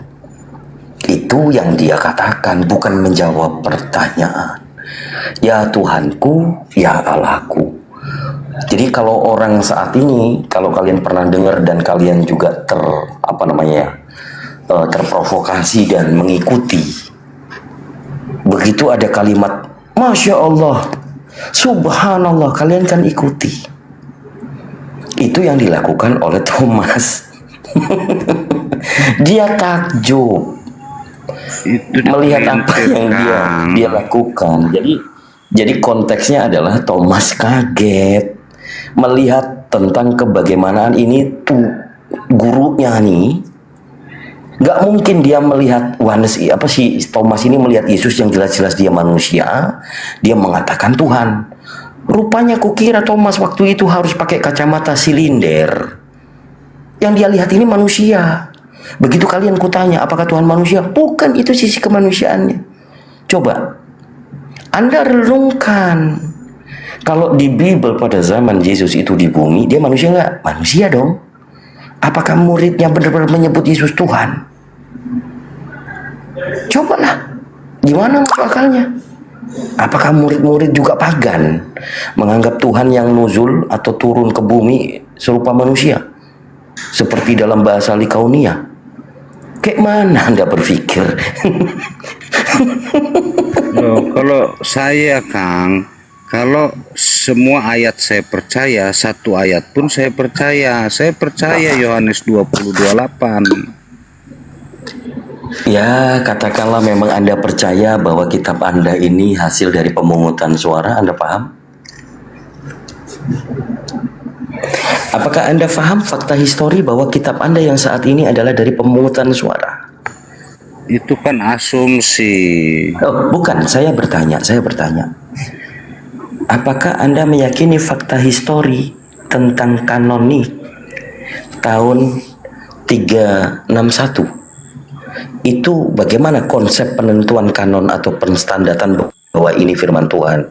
itu yang dia katakan, bukan menjawab pertanyaan. Ya Tuhanku, ya Allahku. Jadi kalau orang saat ini, kalau kalian pernah dengar dan kalian juga terprovokasi dan mengikuti, begitu ada kalimat Masya Allah, Subhanallah, kalian kan ikuti. Itu yang dilakukan oleh Thomas. Dia takjub melihat apa yang dia lakukan. Jadi konteksnya adalah Thomas kaget melihat tentang kebagaimanaan ini tuh gurunya nih. Nggak mungkin dia melihat Thomas ini melihat Yesus yang jelas-jelas dia manusia, dia mengatakan Tuhan. Rupanya kukira Thomas waktu itu harus pakai kacamata silinder. Yang dia lihat ini manusia. Begitu kalian kutanya apakah Tuhan manusia? Bukan, itu sisi kemanusiaannya. Coba Anda renungkan, kalau di Bible pada zaman Yesus itu di bumi, dia manusia nggak? Manusia dong. Apakah muridnya benar-benar menyebut Yesus Tuhan? Cobalah, gimana masuk akalnya? Apakah murid-murid juga pagan, menganggap Tuhan yang nuzul atau turun ke bumi serupa manusia, seperti dalam bahasa Likaunia? Kayak mana Anda berpikir? Loh, kalau saya Kang, kalau semua ayat saya percaya, satu ayat pun saya percaya. Saya percaya Yohanes 20:28. Ya, katakanlah memang Anda percaya bahwa kitab Anda ini hasil dari pemungutan suara, Anda paham? Apakah Anda paham fakta histori bahwa kitab Anda yang saat ini adalah dari pemungutan suara? Itu kan asumsi. Oh, bukan, saya bertanya. Apakah Anda meyakini fakta histori tentang kanonik tahun 361 itu bagaimana konsep penentuan kanon atau penstandatan bahwa ini firman Tuhan?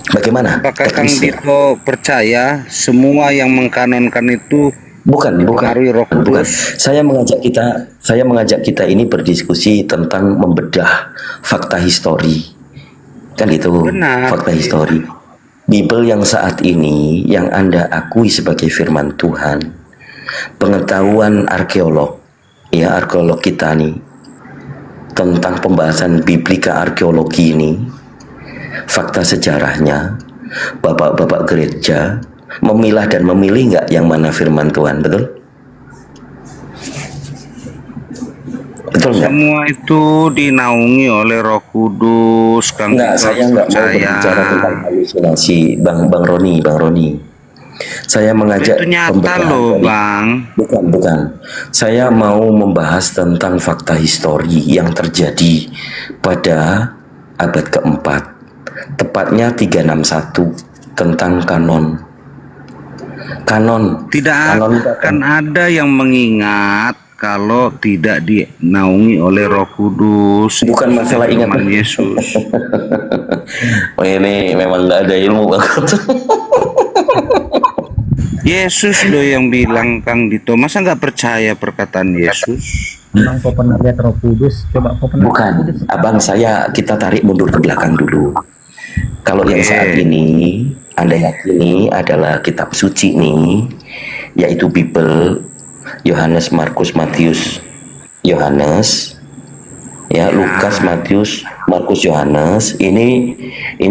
Bagaimana? Apakah Kang Dito percaya semua yang mengkanonkan itu bukan. Saya mengajak kita ini berdiskusi tentang membedah fakta histori. Kan itu fakta histori. Bible yang saat ini yang Anda akui sebagai firman Tuhan, pengetahuan arkeolog, ya arkeolog kita nih tentang pembahasan biblika arkeologi ini, fakta sejarahnya, bapak-bapak gereja memilah dan memilih nggak yang mana firman Tuhan, betul? Betul nggak? semua itu dinaungi oleh Roh Kudus, Kang Enggak, Dito saya nggak mau percaya. berbicara tentang halusinasi, Bang Roni. Saya mengajak Itu nyata pembedahan loh, dari- Bang. Bukan. Saya mau membahas tentang fakta histori yang terjadi pada abad keempat, tepatnya 361 tentang kanon. Tidak Kanon itu akan ada yang mengingat kalau tidak dinaungi oleh Roh Kudus. Bukan masalah ingat. Firman Yesus. Oh, ini memang nggak ada ilmu banget. Yesus loh yang bilang, Kang Dito. Masa nggak percaya perkataan Yesus? Emang kau pernah lihat Roh Kudus? Coba kau pernah? Bukan, abang kita tarik mundur ke belakang dulu. Kalau yang saat ini Anda yakini adalah kitab suci nih, yaitu Bible, Yohanes, Markus, Matius, Yohanes, ya Lukas, Matius, Markus, Yohanes. Ini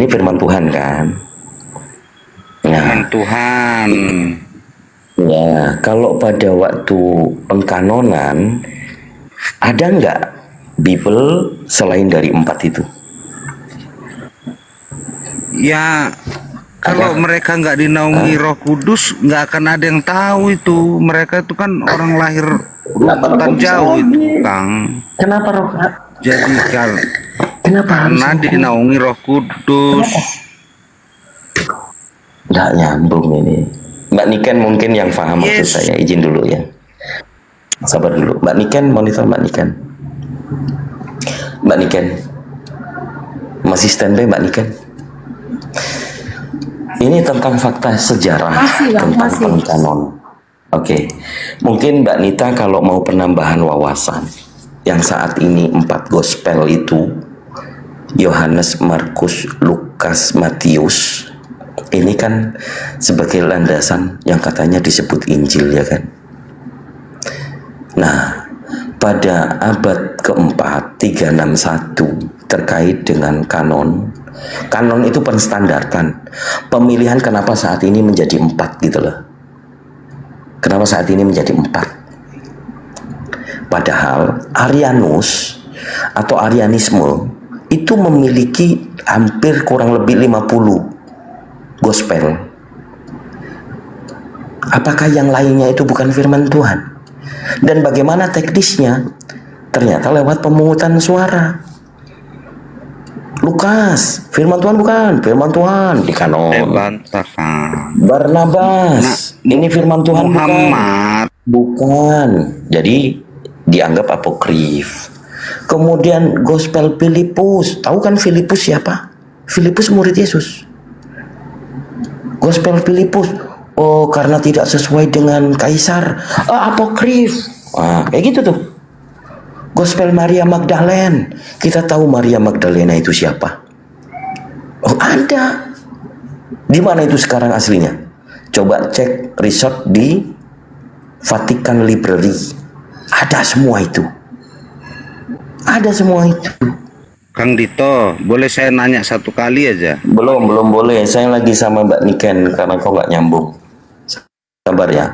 firman Tuhan kan? Firman Tuhan. Ya, kalau pada waktu pengkanonan ada nggak Bible selain dari 4 itu? Ya, kalau mereka nggak dinaungi Roh Kudus, nggak akan ada yang tahu itu. Mereka itu kan orang lahir rumput jauh itu, Kang. Kenapa Roh? Jadi Kenapa karena dinaungi Roh Kudus. Nggak nyambung ini. Mbak Niken mungkin yang paham maksud saya. Izin dulu ya. Sabar dulu. Mbak Niken, monitor Mbak Niken. Mbak Niken. Masih standby Mbak Niken? Ini tentang fakta sejarah tentang pengkanon. Oke. Mungkin Mbak Nita kalau mau penambahan wawasan, yang saat ini 4 gospel itu Yohanes, Markus, Lukas, Matius, ini kan sebagai landasan yang katanya disebut Injil, ya kan? Nah, pada abad keempat 361 terkait dengan kanon itu penstandarkan pemilihan. Kenapa saat ini menjadi 4 gitu loh? Kenapa saat ini menjadi 4? Padahal Arianus atau Arianisme itu memiliki hampir kurang lebih 50 gospel. Apakah yang lainnya itu bukan firman Tuhan? Dan bagaimana teknisnya? Ternyata lewat pemungutan suara. Lukas, firman Tuhan bukan? Firman Tuhan di kanon. Barnabas, ini firman Tuhan Muhammad. bukan? Jadi dianggap apokrif. Kemudian gospel Filipus, tahu kan Filipus siapa? Filipus murid Yesus. Gospel Filipus, oh karena tidak sesuai dengan kaisar, apokrif. Kayak gitu tuh. Gospel Maria Magdalene, kita tahu Maria Magdalena itu siapa? Oh ada. Di mana itu sekarang aslinya? Coba cek research di Vatican Library. Ada semua itu. Ada semua itu. Kang Dito, boleh saya nanya satu kali aja? Belum boleh. Saya lagi sama Mbak Niken karena kau nggak nyambung. Sabar ya.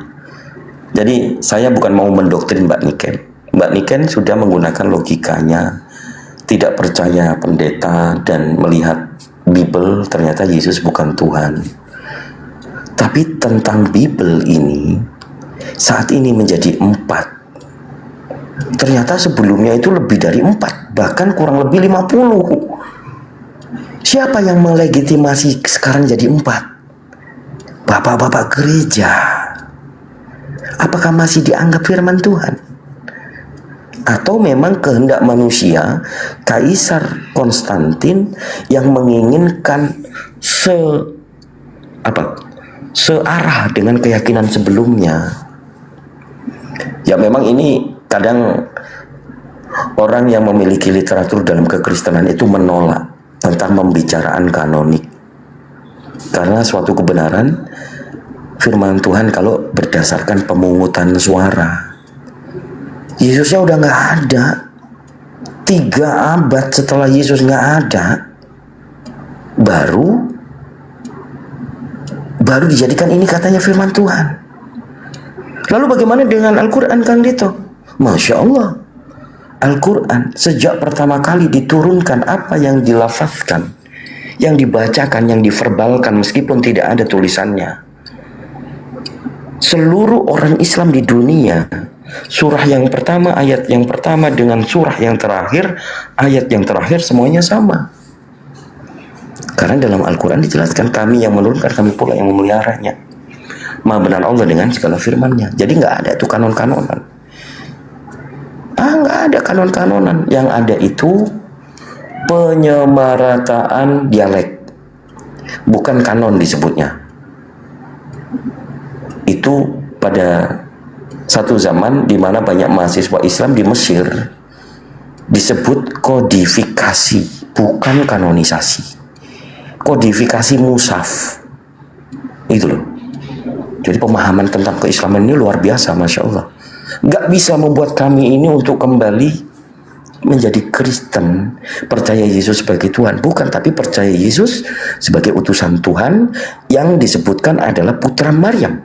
Jadi saya bukan mau mendoktrin Mbak Niken. Mbak Niken sudah menggunakan logikanya, tidak percaya pendeta dan melihat Bible ternyata Yesus bukan Tuhan. Tapi tentang Bible ini saat ini menjadi 4. Ternyata sebelumnya itu lebih dari 4, bahkan kurang lebih 50. Siapa yang melegitimasi sekarang jadi 4? bapak-bapak gereja, apakah masih dianggap firman Tuhan? Atau memang kehendak manusia, Kaisar Konstantin yang menginginkan searah dengan keyakinan sebelumnya? Ya memang ini kadang orang yang memiliki literatur dalam kekristenan itu menolak tentang pembicaraan kanonik, karena suatu kebenaran firman Tuhan kalau berdasarkan pemungutan suara, Yesusnya udah nggak ada. 3 abad setelah Yesus nggak ada, baru dijadikan ini katanya firman Tuhan. Lalu bagaimana dengan Al-Quran, Kang Dito? Masya Allah, Al-Quran sejak pertama kali diturunkan, apa yang dilafazkan, yang dibacakan, yang diverbalkan meskipun tidak ada tulisannya, seluruh orang Islam di dunia, surah yang pertama, ayat yang pertama dengan surah yang terakhir, ayat yang terakhir semuanya sama. Karena dalam Al-Quran dijelaskan, kami yang menurunkan, kami pula yang memeliharanya. Maha benar Allah dengan segala firman-Nya. Jadi nggak ada itu kanon-kanonan. Nggak ada kanon-kanonan. Yang ada itu penyemarataan dialek, bukan kanon disebutnya. Itu pada satu zaman di mana banyak mahasiswa Islam di Mesir disebut kodifikasi, bukan kanonisasi. Kodifikasi mushaf itu loh. Jadi pemahaman tentang keislaman ini luar biasa, Masya Allah. Nggak bisa membuat kami ini untuk kembali menjadi Kristen, percaya Yesus sebagai Tuhan, bukan, tapi percaya Yesus sebagai utusan Tuhan yang disebutkan adalah putra Maryam.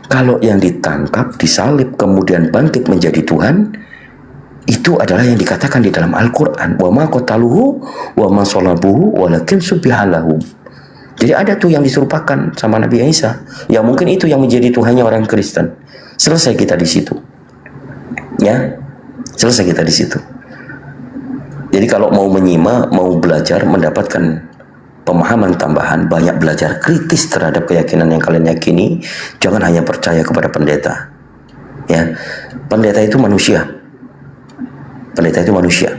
Kalau yang ditangkap, disalib, kemudian bangkit menjadi Tuhan, itu adalah yang dikatakan di dalam Al-Quran. Wa ma qataluhu wa ma salabuhu walakin subbiha lahum. Jadi ada tuh yang diserupakan sama Nabi Isa. Ya mungkin itu yang menjadi Tuhannya orang Kristen. Selesai kita di situ. Ya, selesai kita di situ. Jadi kalau mau menyimak, mau belajar, mendapatkan pemahaman tambahan, banyak belajar kritis terhadap keyakinan yang kalian yakini. Jangan hanya percaya kepada pendeta. Ya, pendeta itu manusia. Pendeta itu manusia.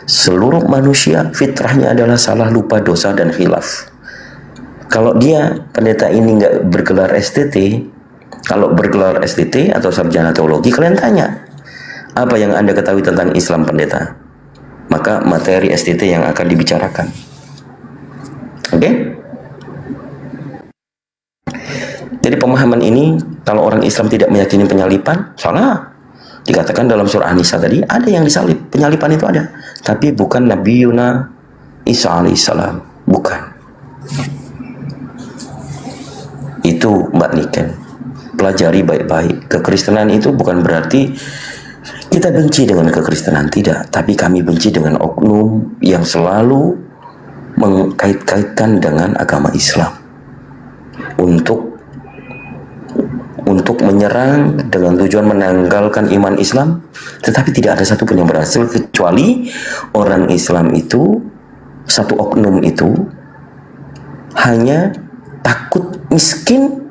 Seluruh manusia fitrahnya adalah salah, lupa, dosa, dan khilaf. Kalau dia, pendeta ini nggak bergelar STT, kalau bergelar STT atau sarjana teologi, kalian tanya, apa yang Anda ketahui tentang Islam, pendeta? Maka materi STT yang akan dibicarakan. Oke? Jadi pemahaman ini, kalau orang Islam tidak meyakini penyalipan, salah. Dikatakan dalam surah An-Nisa tadi, ada yang disalib. Penyalipan itu ada. Tapi bukan Nabi Yuna Isa alaihissalam. Bukan. Itu Mbak Niken. Pelajari baik-baik. Kekristenan itu bukan berarti kita benci dengan kekristenan. Tidak. Tapi kami benci dengan oknum yang selalu mengkait-kaitkan dengan agama Islam. Untuk menyerang dengan tujuan menanggalkan iman Islam, tetapi tidak ada satupun yang berhasil, kecuali orang Islam itu, satu oknum itu hanya takut miskin,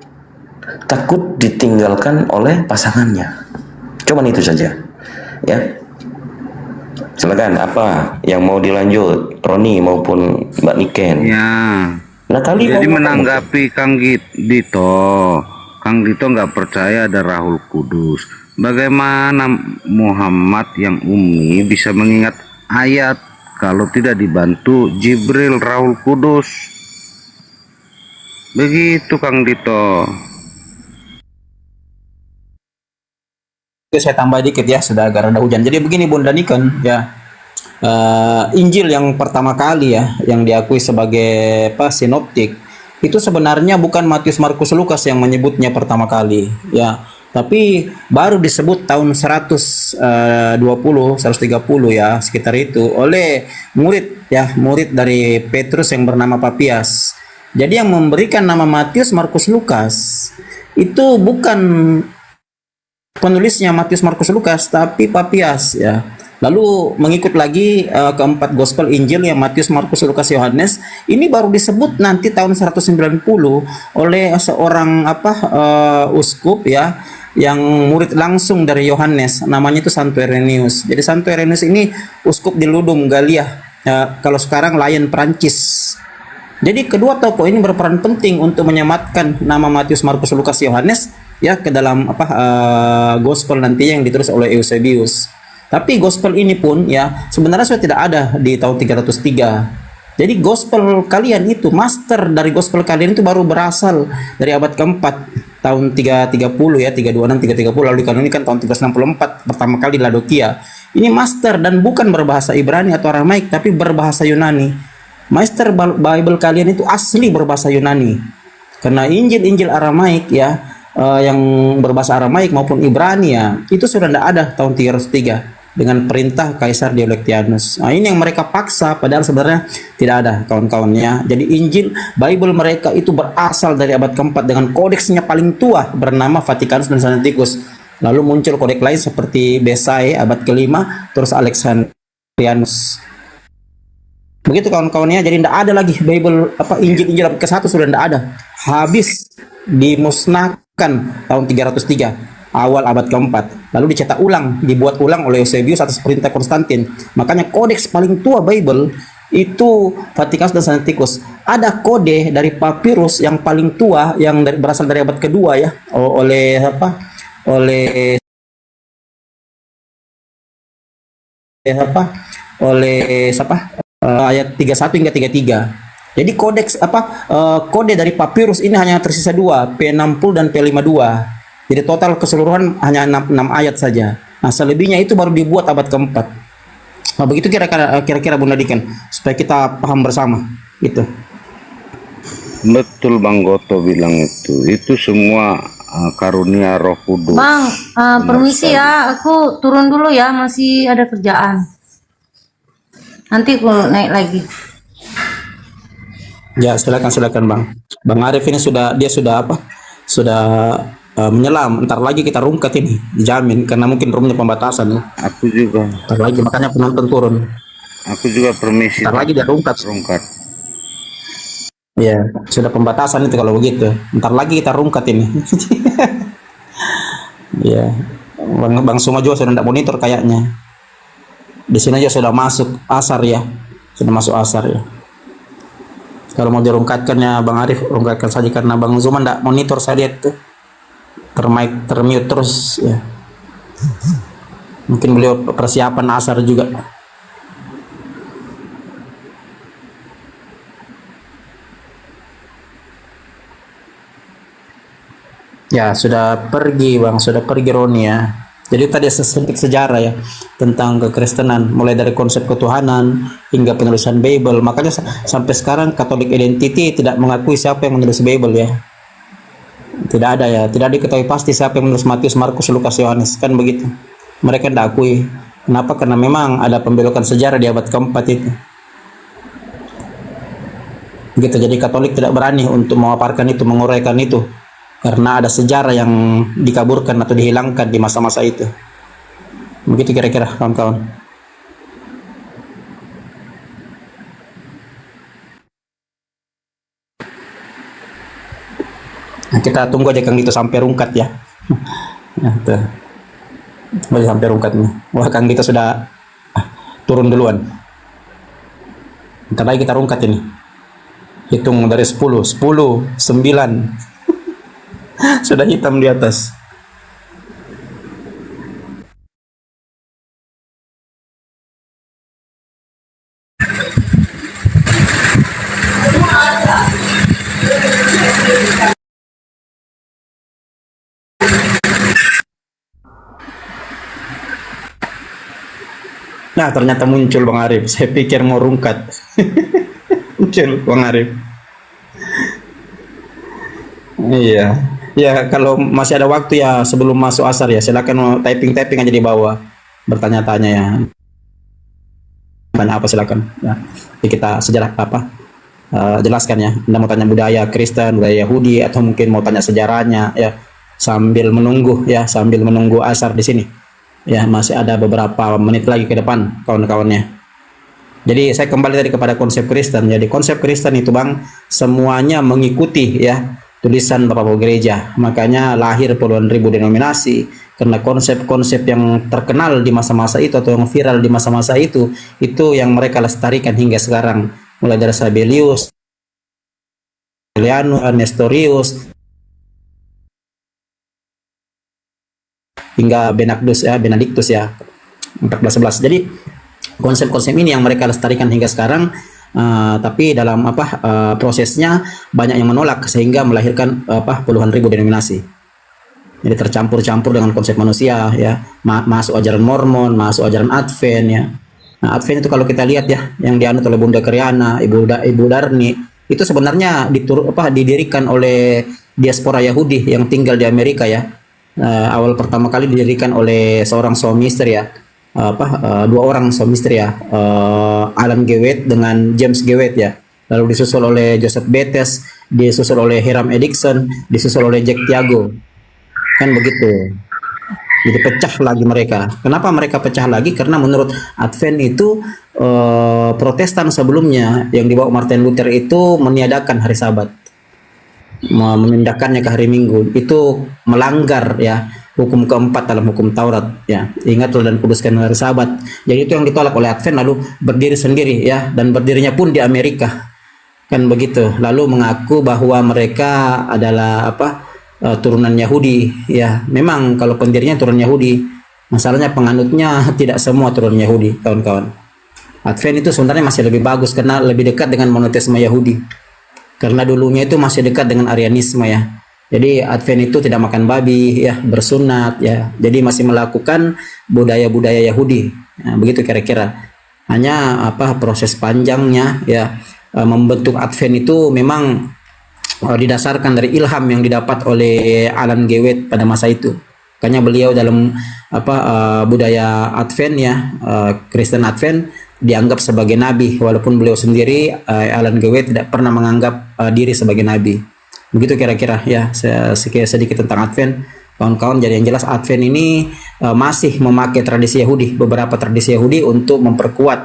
takut ditinggalkan oleh pasangannya. Cuman itu saja. Ya. Silakan, apa yang mau dilanjut, Roni maupun Mbak Niken? Ya. Natali jadi menanggapi Kang Dito. Kang Dito nggak percaya ada Rahul Kudus. Bagaimana Muhammad yang ummi bisa mengingat ayat kalau tidak dibantu Jibril Rahul Kudus? Begitu Kang Dito. Saya tambah dikit ya, sudah agak rada hujan. Jadi begini Bunda Niken ya, Injil yang pertama kali ya, yang diakui sebagai sinoptik, itu sebenarnya bukan Matius, Markus, Lukas yang menyebutnya pertama kali ya, tapi baru disebut tahun 130 ya, sekitar itu, oleh murid dari Petrus yang bernama Papias. Jadi yang memberikan nama Matius, Markus, Lukas itu bukan penulisnya Matius, Markus, Lukas, tapi Papias ya. Lalu mengikut lagi keempat gospel Injil yang Matius, Markus, Lukas, Yohanes, ini baru disebut nanti tahun 190 oleh seorang uskup ya, yang murid langsung dari Yohanes, namanya itu Santo Irenaeus. Jadi Santo Irenaeus ini uskup di Ludum Galia, kalau sekarang Lyon, Prancis. Jadi kedua tokoh ini berperan penting untuk menyematkan nama Matius, Markus, Lukas, Yohanes ya ke dalam gospel nanti yang ditulis oleh Eusebius. Tapi gospel ini pun ya sebenarnya sudah tidak ada di tahun 303. Jadi gospel kalian itu, master dari gospel kalian itu baru berasal dari abad keempat, tahun 330 ya, 326, 330, lalu dikanonikan tahun 364 pertama kali Laodikia. Ini master dan bukan berbahasa Ibrani atau Aramaik, tapi berbahasa Yunani. Master Bible kalian itu asli berbahasa Yunani. Karena Injil-Injil Aramaik ya, yang berbahasa Aramaik maupun Ibrani ya, itu sudah tidak ada tahun 303 dengan perintah Kaisar Diocletianus. Nah, ini yang mereka paksa, padahal sebenarnya tidak ada, kawan-kawannya. Jadi Injil Bible mereka itu berasal dari abad keempat dengan kodeksnya paling tua bernama Vatikanus dan Sinaiticus. Lalu muncul kodeks lain seperti Besae abad kelima, terus Alexandrianus. Begitu kawan-kawannya. Jadi tidak ada lagi Bible Injil abad ke-1 sudah tidak ada. Habis dimusnahkan tahun 303. Awal abad keempat, lalu dicetak ulang, dibuat ulang oleh Eusebius atas perintah Konstantin. Makanya kodeks paling tua Bible itu Vatikanus dan Sinaiticus. Ada kode dari papirus yang paling tua yang berasal dari abad kedua ya, oleh ayat 31 hingga 33. Jadi kode dari papirus ini hanya tersisa dua, P60 dan P52. Jadi total keseluruhan hanya 6 ayat saja. Nah, selebihnya itu baru dibuat abad keempat. Nah, begitu kira-kira Bunda Diken, supaya kita paham bersama. Gitu. Betul Bang Goto bilang itu semua karunia Roh Kudus. Bang, permisi ya, aku turun dulu ya, masih ada kerjaan. Nanti aku naik lagi. Ya, silakan Bang. Bang Arif ini sudah menyelam. Ntar lagi kita rungkat ini, dijamin, karena mungkin roomnya pembatasan ya. Aku juga. Ntar lagi makanya penonton turun. Aku juga permisi. Ntar lagi dia rungkat. Ya, sudah pembatasan itu kalau begitu. Ntar lagi kita rungkat ini. Ya, Bang Suma juga sudah tidak monitor kayaknya. Di sini aja sudah masuk asar ya, sudah masuk asar ya. Kalau mau dirungkatkan ya Bang Arif, rungkatkan saja karena Bang Zuma tidak monitor, saya lihat tuh termute terus ya. Mungkin beliau persiapan asar juga. Ya, sudah pergi Bang, sudah pergi Roni ya. Jadi tadi sedikit sejarah ya tentang kekristenan, mulai dari konsep ketuhanan hingga penulisan Bible. Makanya sampai sekarang Catholic Identity tidak mengakui siapa yang menulis Bible ya. Tidak ada ya, tidak diketahui pasti siapa yang menulis Matius, Markus, Lukas, Yohanes, kan begitu. Mereka tidak akui. Kenapa? Karena memang ada pembelokan sejarah di abad keempat itu. Gitu, jadi Katolik tidak berani untuk memaparkan itu, menguraikan itu, karena ada sejarah yang dikaburkan atau dihilangkan di masa-masa itu. Begitu kira-kira kawan-kawan. Nah, kita tunggu aja Kang Dito sampai rungkat ya. Nah, tuh. Tunggu sampai rungkat nih. Wah, Kang Dito sudah turun duluan. Ntar lagi kita rungkat ini. Hitung dari 10, 9. Sudah hitam di atas. Nah, ternyata muncul Bang Arif. Saya pikir mau rungkat. Muncul Bang Arif. Iya. Ya, kalau masih ada waktu ya sebelum masuk asar ya, silakan typing aja di bawah. Bertanya-tanya ya. Tanya apa silakan. Ya. Jadi kita sejarah jelaskan ya. Anda mau tanya budaya Kristen, budaya Yahudi, atau mungkin mau tanya sejarahnya ya, sambil menunggu asar di sini. Ya, masih ada beberapa menit lagi ke depan kawan-kawannya. Jadi saya kembali tadi kepada konsep Kristen. Jadi konsep Kristen itu Bang, semuanya mengikuti ya tulisan Bapak Gereja. Makanya lahir puluhan ribu denominasi karena konsep-konsep yang terkenal di masa-masa itu atau yang viral di masa-masa itu yang mereka lestarikan hingga sekarang. Mulai dari Sabellius, Julianus, Nestorius, hingga Benedictus ya 1411. Jadi konsep-konsep ini yang mereka lestarikan hingga sekarang, tapi dalam prosesnya banyak yang menolak sehingga melahirkan puluhan ribu denominasi. Jadi tercampur-campur dengan konsep manusia ya, masuk ajaran Mormon, masuk ajaran Advent ya. Nah, Advent itu kalau kita lihat ya, yang dianut oleh Bunda Kriana, Ibu Darni, itu sebenarnya didirikan oleh diaspora Yahudi yang tinggal di Amerika ya. Awal pertama kali didirikan oleh seorang suami istri ya, dua orang suami istri ya, Alan Gewet dengan James Gewet ya. Lalu disusul oleh Joseph Betes, disusul oleh Hiram Edison, disusul oleh Jack Tiago. Kan begitu. Jadi pecah lagi mereka. Kenapa mereka pecah lagi? Karena menurut Advent itu Protestan sebelumnya yang dibawa Martin Luther itu meniadakan hari Sabat, memindahkannya ke hari Minggu. Itu melanggar ya hukum keempat dalam hukum Taurat ya. Ingatlah dan kuduskan hari Sabat. Jadi itu yang ditolak oleh Advent, lalu berdiri sendiri ya, dan berdirinya pun di Amerika. Kan begitu. Lalu mengaku bahwa mereka adalah turunan Yahudi ya. Memang kalau pendirinya turun Yahudi, masalahnya penganutnya tidak semua turun Yahudi, kawan-kawan. Advent itu sebenarnya masih lebih bagus karena lebih dekat dengan monoteisme Yahudi, karena dulunya itu masih dekat dengan Arianisme ya. Jadi Advent itu tidak makan babi ya, bersunat ya, jadi masih melakukan budaya-budaya Yahudi ya, begitu kira-kira. Hanya proses panjangnya ya, membentuk Advent itu memang didasarkan dari ilham yang didapat oleh Alan Gewet pada masa itu. Makanya beliau dalam budaya Advent ya, Kristen Advent, dianggap sebagai nabi, walaupun beliau sendiri Alan Gewet tidak pernah menganggap diri sebagai nabi. Begitu kira-kira ya sedikit tentang Advent, kawan-kawan. Jadi yang jelas Advent ini masih memakai tradisi Yahudi, beberapa tradisi Yahudi untuk memperkuat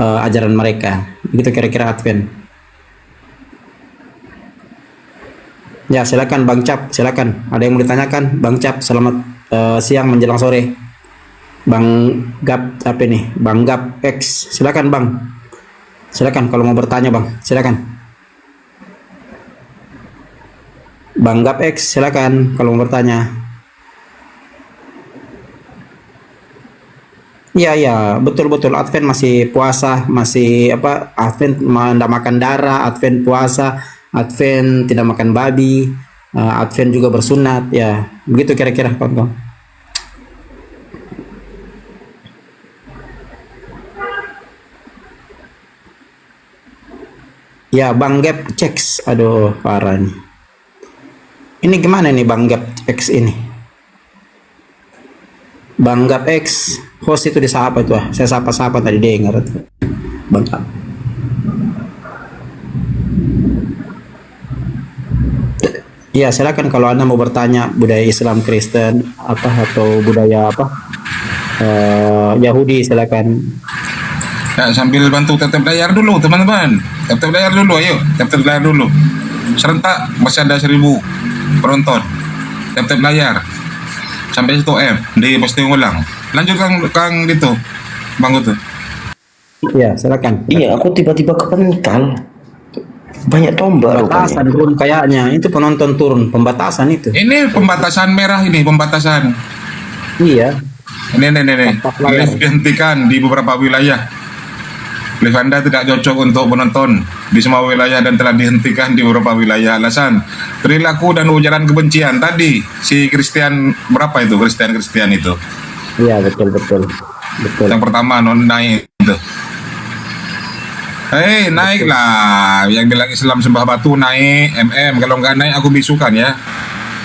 ajaran mereka. Begitu kira-kira Advent. Ya, silakan Bang Cap, silakan. Ada yang mau ditanyakan? Bang Cap, selamat siang menjelang sore. Bang Gap Bang Gap X, silakan Bang. Silakan kalau mau bertanya Bang, silakan. Bang Gap X, silakan kalau mau bertanya. Iya, betul-betul Advent masih puasa, masih Advent tidak makan darah, Advent puasa, Advent tidak makan babi, Advent juga bersunat ya. Begitu kira-kira kawan-kawan. Ya, Bang Gap X, aduh parah nih. Ini gimana nih Bang Gap X ini? Bang Gap X, host itu disapa itu saya sapa-sapa tadi dengar tuh. Bang Gap. Ya, silakan kalau Anda mau bertanya budaya Islam, Kristen atau budaya Yahudi, silakan. Ya, sambil bantu tap-tap layar dulu teman-teman. Tap-tap layar dulu, ayo. Tap-tap layar dulu. Serentak masih ada 1000 penonton. Tap-tap layar. Sampai 1 M di posting ulang. Lanjut Kang gitu. Bang Gutu. Ya, silakan. Iya, aku tiba-tiba kepental. Banyak tombak pembatasan turun kayaknya. Itu penonton turun, pembatasan itu. Ini pembatasan merah ini, pembatasan. Iya. Ini. Live dihentikan di beberapa wilayah. Live Anda tidak cocok untuk menonton di semua wilayah dan telah dihentikan di beberapa wilayah. Alasan perilaku dan ujaran kebencian tadi si Kristen berapa itu Kristen itu? Iya, betul. Yang pertama naik itu. Naiklah. Yang bilang Islam sembah batu naik, kalau nggak naik aku bisukan ya.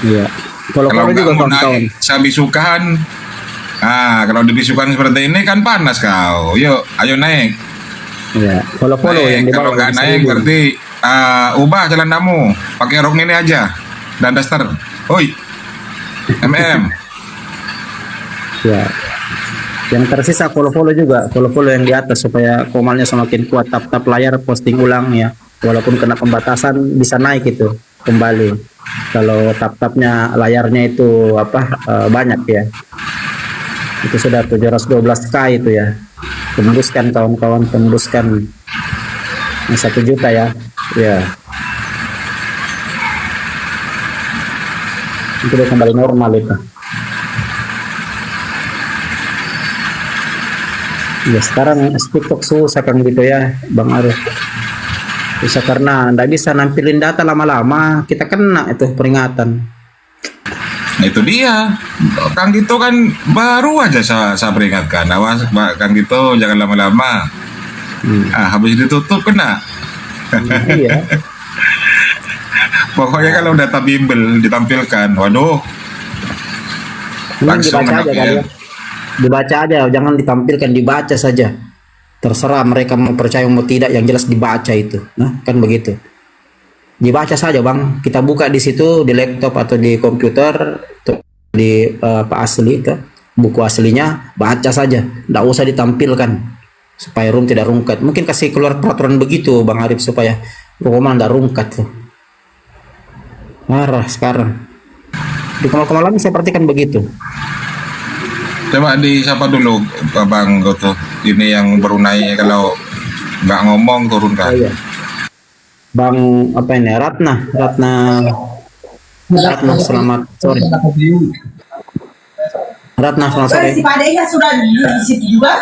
Iya. Kalau nggak mau naik, saya bisukan. Kalau dibisukan seperti ini kan panas kau. Yuk, ayo naik. Iya. Kalau yang kalau nggak naik berarti ubah celanamu, pakai rok ini aja dan daster. Oi, Ya, yang tersisa follow-follow juga, follow-follow yang di atas supaya komalnya semakin kuat. Tap-tap layar, posting ulang ya. Walaupun kena pembatasan bisa naik itu kembali. Kalau tap-tapnya layarnya itu banyak ya. Itu sudah 712k itu ya. Tembuskan kawan-kawan, tembuskan 1 juta ya. Ya. Itu udah kembali normal itu. Ya sekarang TikTok susah kan gitu ya Bang Arif. Susah karena nggak bisa nampilin data lama-lama, kita kena itu peringatan. Nah itu dia, Kang Gito kan baru aja saya peringatkan, awas Kang Gito jangan lama-lama. Habis ditutup kena. Iya. Pokoknya kalau data bimbel ditampilkan, waduh, langsung Dibaca aja kena kali ya. Dibaca aja, jangan ditampilkan, dibaca saja. Terserah mereka mau percaya mau tidak, yang jelas dibaca itu. Nah, kan begitu. Dibaca saja, Bang. Kita buka di situ di laptop atau di komputer, di asli itu, buku aslinya, baca saja. Tidak usah ditampilkan supaya room tidak rungkat. Mungkin kasih keluar peraturan begitu, Bang Arif, supaya rumah tidak rungkat tuh. Marah sekarang. Di kamal-kamal lain saya perhatikan begitu. Coba disapa dulu Bang Goto. Ini yang Brunei kalau nggak ngomong turunkan. Oh, iya. Bang apa ini? Ratna selamat sore. Ratna selamat sore. Si Padenya sudah di situ juga.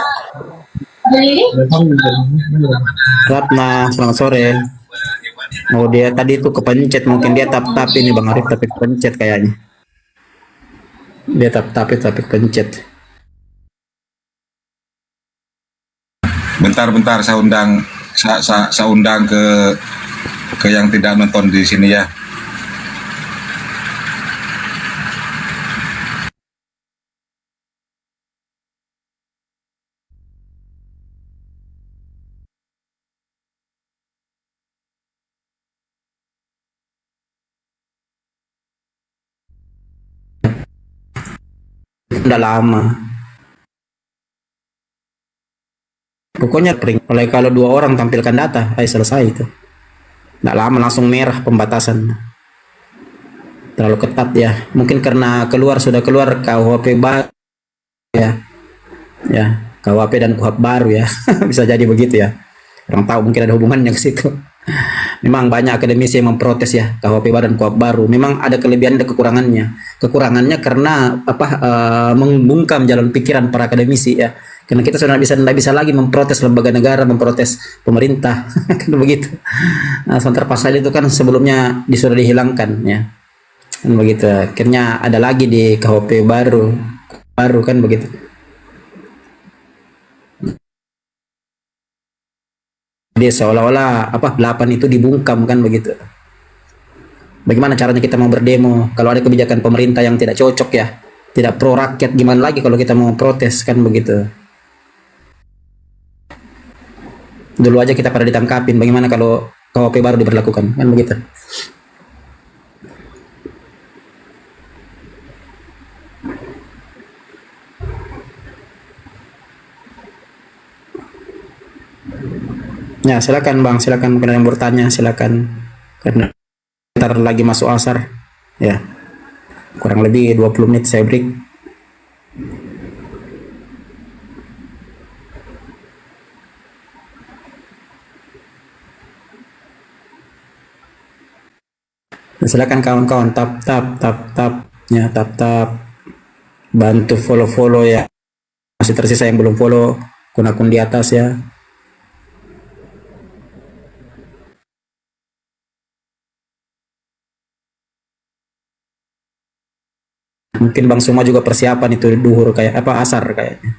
Ratna selamat sore. Oh dia tadi itu kepencet, mungkin dia tap ini Bang Arif, tapi kepencet kayaknya. Dia tapi kepencet. Bentar, saya undang ke yang tidak nonton di sini ya. Udah lama. Pokoknya kalau 2 orang tampilkan data, selesai itu. Nggak lama langsung merah pembatasan. Terlalu ketat ya. Mungkin karena sudah keluar KUHP baru ya. Ya, KUHP dan KUHP baru ya. Bisa jadi begitu ya. Orang tahu mungkin ada hubungannya ke situ. Memang banyak akademisi yang memprotes ya KUHP baru dan KUHP baru. Memang ada kelebihan dan kekurangannya. Kekurangannya karena membungkam jalan pikiran para akademisi ya. Karena kita sudah tidak bisa lagi memprotes lembaga negara, memprotes pemerintah, kan begitu. Nah, sementara pasal itu kan sebelumnya sudah dihilangkan ya, kan begitu. Akhirnya ada lagi di KUHP baru kan begitu. Dia seolah-olah 8 itu dibungkam kan begitu. Bagaimana caranya kita mau berdemo kalau ada kebijakan pemerintah yang tidak cocok ya, tidak pro rakyat, gimana lagi kalau kita mau protes kan begitu. Dulu aja kita pada ditangkapin, bagaimana kalau KUHP baru diberlakukan kan begitu. Ya silakan Bang, silakan mungkin ada yang bertanya, silakan. Karena ntar lagi masuk asar ya, kurang lebih 20 menit saya break. Silakan kawan-kawan tap ya, tap bantu follow ya. Masih tersisa yang belum follow akun-akun di atas ya. Mungkin Bang Suma juga persiapan itu duhur kayak asar kayaknya.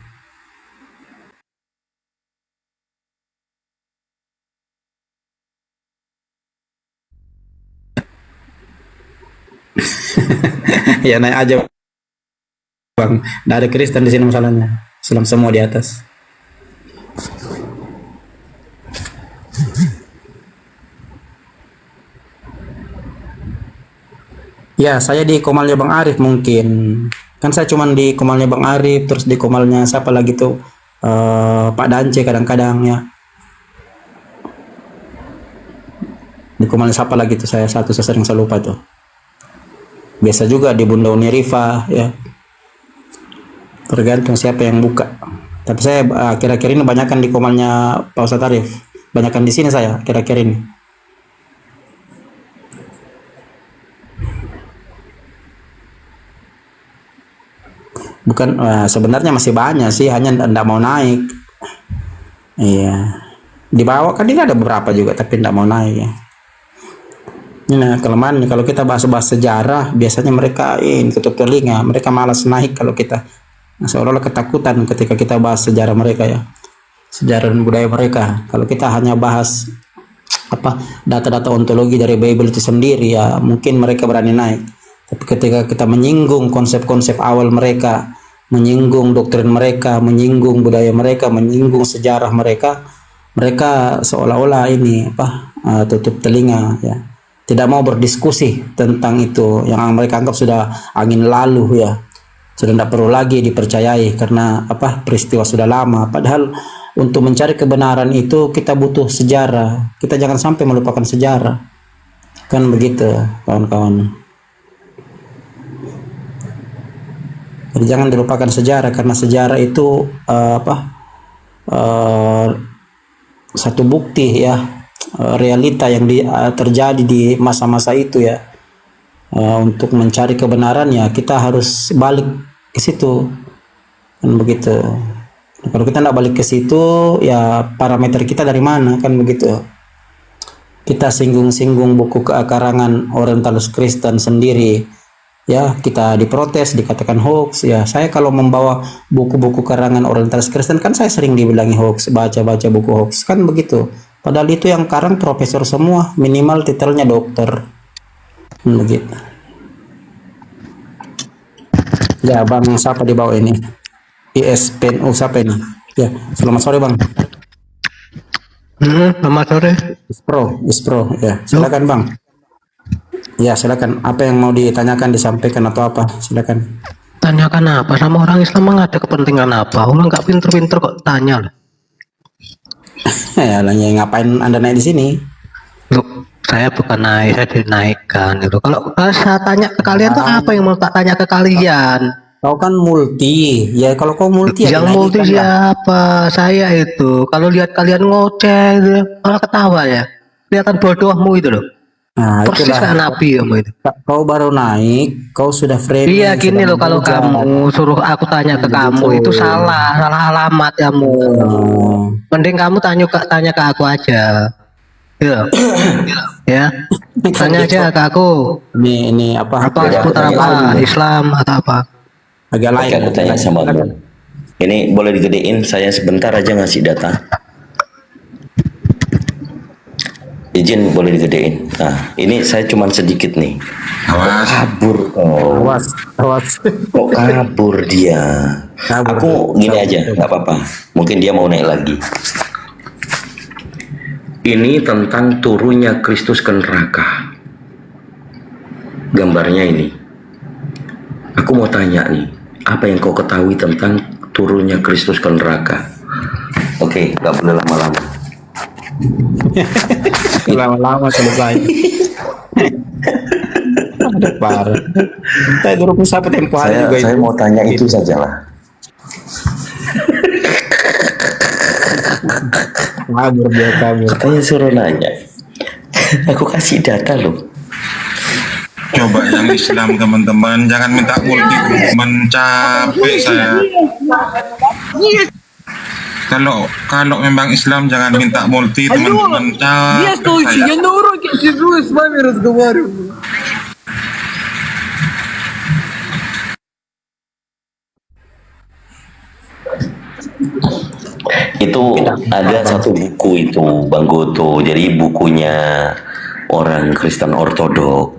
Ya naik aja Bang, nggak ada Kristen di sini masalahnya, Islam semua di atas. Ya saya di Komalnya Bang Arif mungkin Kan saya cuman di komalnya Bang Arif, terus di komalnya siapa lagi tuh, Pak Dance kadang-kadang ya. Di komalnya siapa lagi tuh saya sering saya lupa tuh. Biasa juga di Bunda Uni Rifa ya. Tergantung siapa yang buka. Tapi saya akhir-akhir ini banyakkan di komalnya Pak Ustadz Arif. Banyakkan di sini saya akhir-akhir ini. Bukan, sebenarnya masih banyak sih, hanya enggak mau naik. Iya. Di bawah kan ini ada beberapa juga tapi enggak mau naik ya. Ini kelemahannya kalau kita bahas-bahas sejarah, biasanya mereka tutup telinga, mereka malas naik kalau kita. Seolah-olah ketakutan ketika kita bahas sejarah mereka ya. Sejarah dan budaya mereka. Kalau kita hanya bahas data-data ontologi dari Bible itu sendiri ya, mungkin mereka berani naik. Tapi ketika kita menyinggung konsep-konsep awal mereka, menyinggung doktrin mereka, menyinggung budaya mereka, menyinggung sejarah mereka, mereka seolah-olah tutup telinga ya. Tidak mau berdiskusi tentang itu yang mereka anggap sudah angin lalu ya. Sudah tidak perlu lagi dipercayai karena peristiwa sudah lama. Padahal untuk mencari kebenaran itu kita butuh sejarah. Kita jangan sampai melupakan sejarah. Kan begitu, kawan-kawan. Jadi jangan dilupakan sejarah karena sejarah itu satu bukti ya, realita yang terjadi di masa-masa itu ya. Untuk mencari kebenaran ya kita harus balik ke situ, kan begitu. Kalau kita tidak balik ke situ ya parameter kita dari mana, kan begitu. Kita singgung-singgung buku karangan Orientalis Kristen sendiri ya, kita diprotes, dikatakan hoax ya. Saya kalau membawa buku-buku karangan Orientalis Kristen kan saya sering dibilangi hoax, baca-baca buku hoax, kan begitu. Padahal itu yang karang profesor semua, minimal titelnya dokter, begitu. Ya Bang, siapa di bawah ini? ISPNU siapa ini? Ya, selamat sore Bang. Selamat sore. Ispro ya, silakan Bang. Ya silakan, apa yang mau ditanyakan, disampaikan atau apa, silakan. Tanyakan apa sama orang Islam, ada kepentingan apa? Orang nggak pinter-pinter kok tanya loh. Ya ngapain Anda naik di sini? Loh, saya bukan naik, saya dinaikkan itu. Kalau saya tanya ke kalian tuh apa yang mau tak tanya ke kalian? Kau kan multi, ya kalau kau multi ya yang multi siapa? Saya itu. Kalau lihat kalian ngoceh, malah ketawa ya. Kelihatan bodohmu itu loh. Nah, persis kayak Nabi kamu itu. Kau baru naik, kau sudah framing. Iya gini loh, kalau kamu suruh aku tanya ke kamu itu salah alamat kamu. Mending kamu tanya ke aku aja. Ya, tanya aja ke aku. Ini apa seputar apa? Islam atau apa? Agak lain. Oke, aku tanya sama Bang. Ini boleh digedein, saya sebentar aja ngasih data. Izin boleh digedein. Nah, ini saya cuman sedikit nih. Awas. Kabur kau. Awas. Kok kabur dia? Aku gini aja, nggak apa-apa. Mungkin dia mau naik lagi. Ini tentang turunnya Kristus ke neraka. Gambarnya ini. Aku mau tanya nih, apa yang kau ketahui tentang turunnya Kristus ke neraka? Oke, nggak boleh lama-lama. Lama-lama selesai. Ada parah. Saya dulu sampai tempo hari juga. Saya mau tanya itu saja lah. kabur. Katanya suruh nanya. Aku kasih data loh. Coba yang Islam teman-teman, jangan minta multi teman, capek saya. Kalau memang Islam jangan minta multi teman-teman, capek saya. Itu ada satu buku itu Bang Goto, jadi bukunya orang Kristen Ortodok,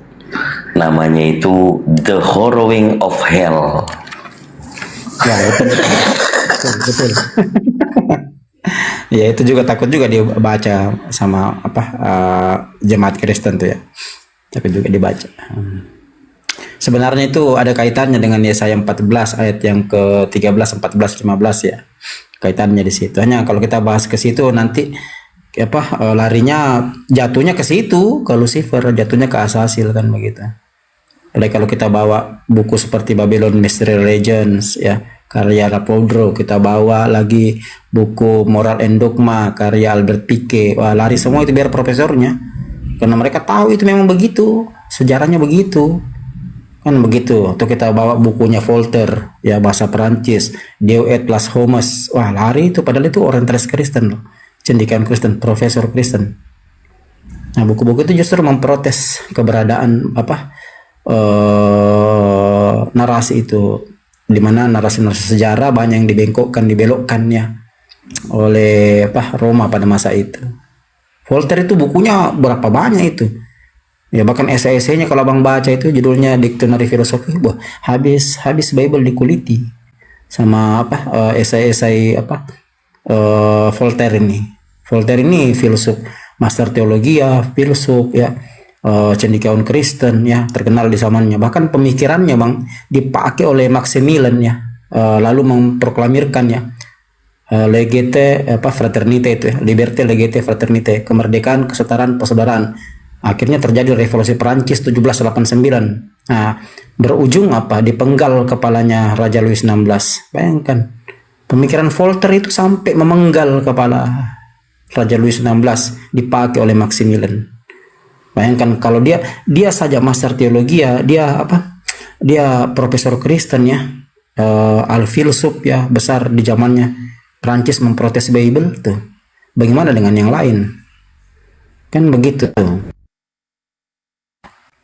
namanya itu The Harrowing of Hell. Ya, betul. Ya itu juga takut juga dia baca sama jemaat Kristen tuh ya, takut juga dibaca. sebenarnya itu ada kaitannya dengan Yesaya 14 ayat yang ke-13, 14, 15 ya. Kaitannya di situ. Hanya kalau kita bahas ke situ nanti larinya jatuhnya ke situ, ke Lucifer, jatuhnya ke Asasil kan begitu. Jadi kalau kita bawa buku seperti Babylon Mystery Legends ya, karya Rapodro, kita bawa lagi buku Moral and Dogma karya Albert Pike, wah lari semua itu biar profesornya, karena mereka tahu itu memang begitu, sejarahnya begitu kan begitu. Atau kita bawa bukunya Voltaire ya, bahasa Perancis, Deo et las Hommes, wah lari itu, padahal itu orientalis Kristen loh, cendikiawan Kristen, profesor Kristen. Nah buku-buku itu justru memprotes keberadaan narasi itu, di mana narasi-narasi sejarah banyak yang dibengkokkan, dibelokkan ya oleh Roma pada masa itu. Voltaire itu bukunya berapa banyak itu ya, bahkan esai-esainya kalau abang baca itu judulnya Dictionary Filosofi, habis Bible dikuliti sama esai-esai Voltaire ini. Voltaire ini filsuf, master teologi ya, filsuf ya, cendekiawan Kristen ya, terkenal di zamannya. Bahkan pemikirannya bang dipakai oleh Maximilian ya, lalu memproklamirkan ya legate fraternite itu ya, liberté legate fraternite, kemerdekaan, kesetaraan, persaudaraan. Akhirnya terjadi revolusi Perancis 1789. Nah, berujung dipenggal kepalanya Raja Louis XVI. Bayangkan, pemikiran Voltaire itu sampai memenggal kepala Raja Louis XVI dipakai oleh Maximilian. Bayangkan kalau dia saja master teologi ya, dia profesor Kristen ya, al filsuf ya, besar di zamannya. Prancis memprotes Bible tuh. Bagaimana dengan yang lain? Kan begitu tuh.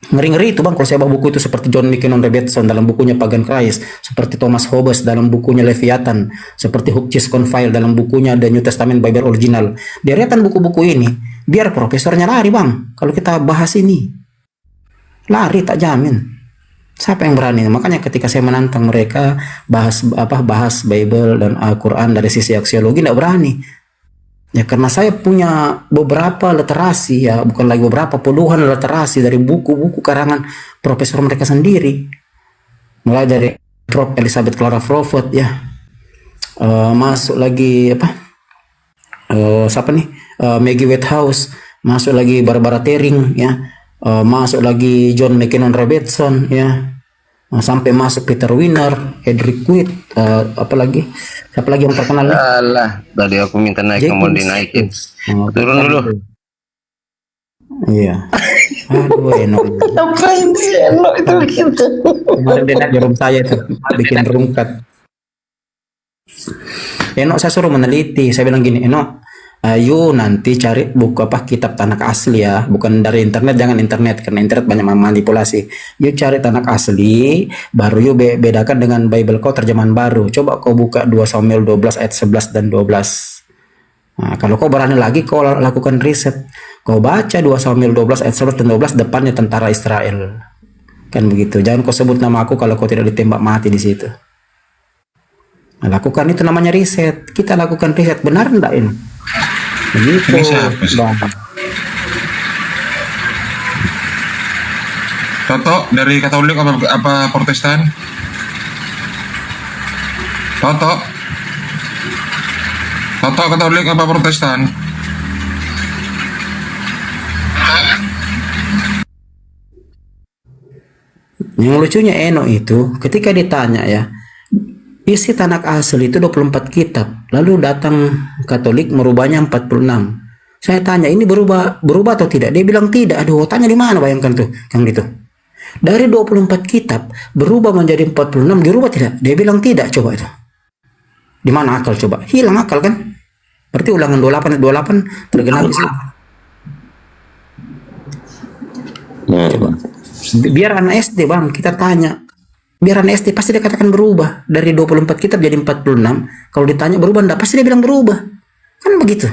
Ngeri-ngeri itu bang kalau saya bawa buku itu, seperti John Mackinnon Robertson dalam bukunya Pagan Christ, seperti Thomas Hobbes dalam bukunya Leviathan, seperti Hughes Confile dalam bukunya The New Testament Bible Original. Deretan buku-buku ini biar profesornya lari bang kalau kita bahas ini, lari tak jamin. Siapa yang berani? Makanya ketika saya menantang mereka bahas Bible dan Al-Quran dari sisi aksiologi, tidak berani. Ya karena saya punya beberapa literasi ya, bukan lagi beberapa, puluhan literasi dari buku-buku karangan profesor mereka sendiri. Mulai dari Prof. Elizabeth Clara Crawford ya, masuk lagi Maggie Whitehouse, masuk lagi Barbara Tering ya, masuk lagi John Mackinnon Robertson ya, sampai masuk Peter Wiener, Hedrick Witt, siapa lagi yang terkenal? Alah, tadi aku minta naik, mau dinaikin. Turun dulu. Iya. Aduh, Eno. Ngapain sih Eno itu begitu? Kemarin dia di rumah saya itu bikin rungkat. Eno saya suruh meneliti, saya bilang gini, Eno, ayo nanti cari buku kitab Tanakh asli ya, bukan dari internet, jangan internet karena internet banyak manipulasi. Yuk cari Tanakh asli, baru yuk bedakan dengan Bible kau terjemahan baru. Coba kau buka 2 Samuel 12 ayat 11 dan 12. Nah, kalau kau berani lagi kau lakukan riset, kau baca 2 Samuel 12 ayat 11 dan 12, depannya tentara Israel. Kan begitu. Jangan kau sebut nama aku kalau kau tidak ditembak mati di situ. Nah, lakukan itu namanya riset. Kita lakukan riset, benar enggak ini? Begitu. Toto dari Katolik apa Protestan? Toto Katolik apa Protestan? Yang lucunya Eno itu ketika ditanya ya, isi Tanakh asli itu 24 kitab, lalu datang Katolik merubahnya 46. Saya tanya, ini berubah atau tidak? Dia bilang tidak. Aduh, tanya di mana, bayangkan tuh, yang gitu. Dari 24 kitab berubah menjadi 46, dirubah tidak? Dia bilang tidak. Coba itu. Di mana akal coba? Hilang akal kan? Berarti ulangan 28 tergenap di sini. Coba. Biar anak SD bang, kita tanya. Biar anak SD pasti dia katakan berubah. Dari 24 kitab jadi 46. Kalau ditanya berubah enggak, pasti dia bilang berubah. Kan begitu.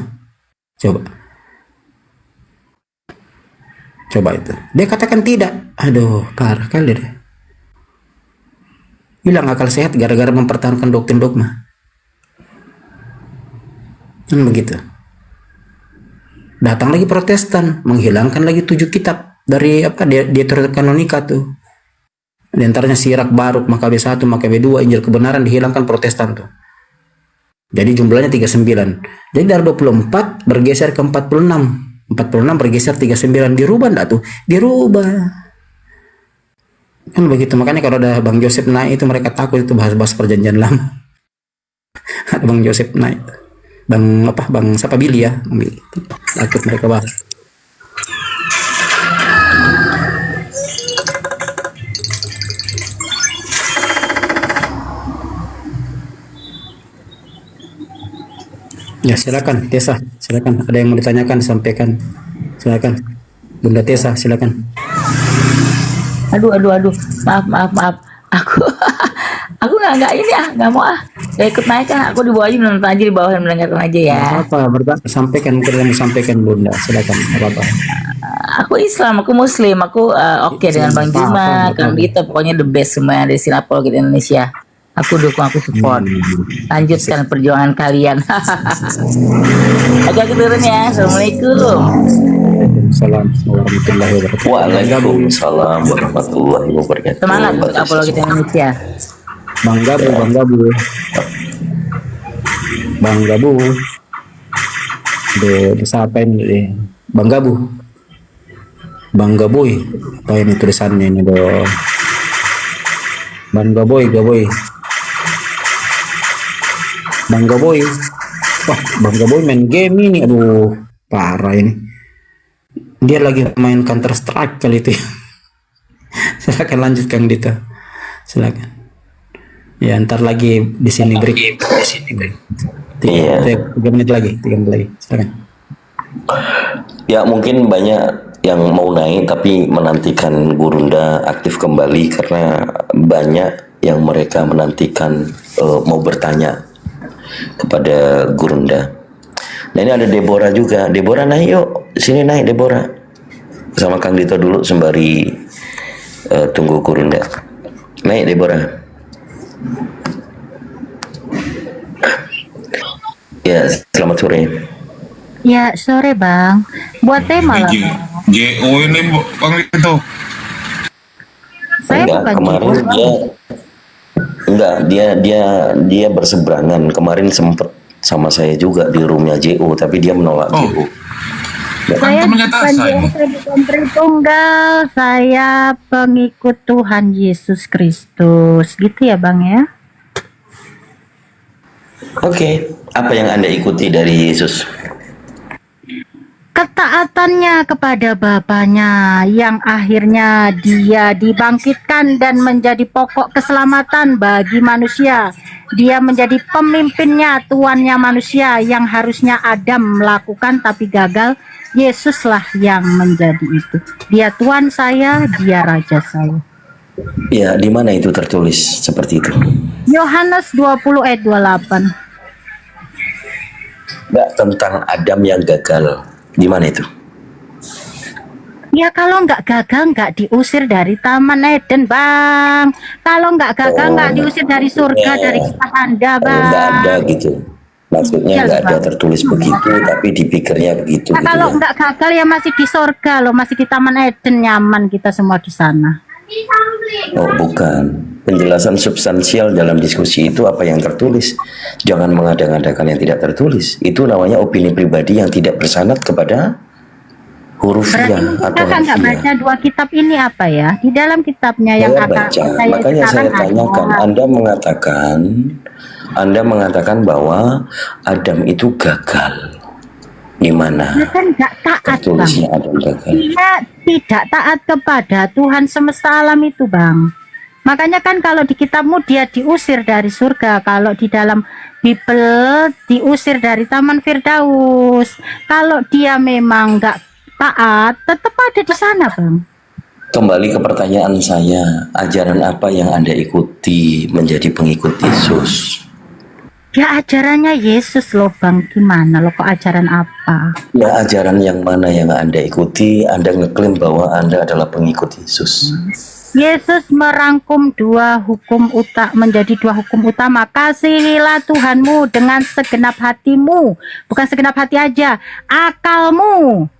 Coba itu. Dia katakan tidak. Aduh, parah kali deh. Hilang akal sehat gara-gara mempertahankan doktrin dogma. Kan begitu. Datang lagi Protestan, menghilangkan lagi 7 kitab dari Deuterokanonika tuh. Di antaranya Sirak, Baruk, Makabe 1, Makabe 2, Injil Kebenaran dihilangkan Protestan tuh. Jadi jumlahnya 39. Jadi dari 24 bergeser ke 46. 46 bergeser 39. Dirubah enggak tuh? Dirubah. Kan begitu. Makanya kalau ada Bang Joseph naik itu mereka takut itu bahas-bahas perjanjian lama. Ada Bang Joseph naik. Bang siapa Billy ya? Billy. Takut mereka bahas. Ya silakan Tessa, silakan. Ada yang mau ditanyakan disampaikan. Silakan. Bunda Tessa, silakan. Aduh. Maaf. Aku nggak ini nggak mau nggak ikut naik kan. Aku di bawah aja, nonton aja di bawah dan mendengarkan aja ya. Apa? Sampaikan, mungkin kamu sampaikan Bunda. Silakan. Apa? Aku Islam, aku Muslim, aku oke dengan Bang Juma, Kang Dito, pokoknya the best semua dari Sinapol gitu Indonesia. Aku dukung, aku support. Lanjutkan perjuangan kalian. Oke, aku turun ya. Assalamualaikum. Waalaikumsalam warahmatullahi wabarakatuh. Semangat untuk apologi Indonesia. Bang Gabu. Disapain deh. Bang Gaboy. Apa ini tulisannya ini dong? Bang Gaboy. Wah, Bang Gaboy main game ini. Aduh, parah ini. Dia lagi main Counter Strike kali itu. Silakan lanjut Kang Dito. Silakan. Ya, ntar lagi di sini break. 3 menit lagi. Silakan. Ya, mungkin banyak yang mau naik tapi menantikan Gurunda aktif kembali karena banyak yang mereka menantikan mau bertanya kepada Gurunda. Nah, ini ada Deborah juga. Deborah naik yuk. Sini naik Deborah. Sama Kang Dito dulu sembari tunggu Gurunda. Naik Deborah. Ya, selamat sore. Ya, sore Bang. Buat tema lah. JO ini Bang itu. Saya enggak, kemarin dia berseberangan. Kemarin sempet sama saya juga di roomnya JO, tapi dia menolak JO. Saya bukan Tritunggal, saya pengikut Tuhan Yesus Kristus, gitu ya Bang ya? Oke, apa yang Anda ikuti dari Yesus? Ketaatannya kepada Bapaknya yang akhirnya dia dibangkitkan dan menjadi pokok keselamatan bagi manusia. Dia menjadi pemimpinnya, tuannya manusia yang harusnya Adam melakukan tapi gagal. Yesuslah yang menjadi itu. Dia Tuhan saya, dia Raja saya. Ya, di mana itu tertulis seperti itu? Yohanes 20 ayat 28. Enggak, tentang Adam yang gagal. Di mana itu? Ya kalau nggak gagal nggak diusir dari Taman Eden Bang. Kalau nggak gagal nggak diusir dari surga, dari kisah Anda Bang. Nggak ada gitu. Maksudnya nggak ada tertulis begitu, tapi dipikirnya begitu. Nah, gitu kalau ya. nggak gagal ya masih di surga loh, masih di Taman Eden, nyaman kita semua di sana. Oh bukan. Penjelasan substansial dalam diskusi itu apa yang tertulis. Jangan mengada-ngadakan yang tidak tertulis. Itu namanya opini pribadi yang tidak bersanad kepada hurufnya atau Kita kan nggak baca dua kitab ini apa ya? Di dalam kitabnya yang saya baca, makanya saya tanyakan. Anda mengatakan bahwa Adam itu gagal. Gimana? Dia kan nggak taat Bang. Adam gagal. Dia tidak taat kepada Tuhan semesta alam itu Bang. Makanya kan kalau di kitabmu dia diusir dari surga, kalau di dalam Bible diusir dari Taman Firdaus. Kalau dia memang nggak taat, tetap ada di sana Bang. Kembali ke pertanyaan saya, ajaran apa yang Anda ikuti menjadi pengikut Yesus? Ya ajarannya Yesus loh Bang, gimana loh kok ajaran apa? Ya ajaran yang mana yang Anda ikuti? Anda ngeklaim bahwa Anda adalah pengikut Yesus. Yesus merangkum menjadi dua hukum utama. Kasihilah Tuhanmu dengan segenap hatimu, bukan segenap hati aja, akalmu,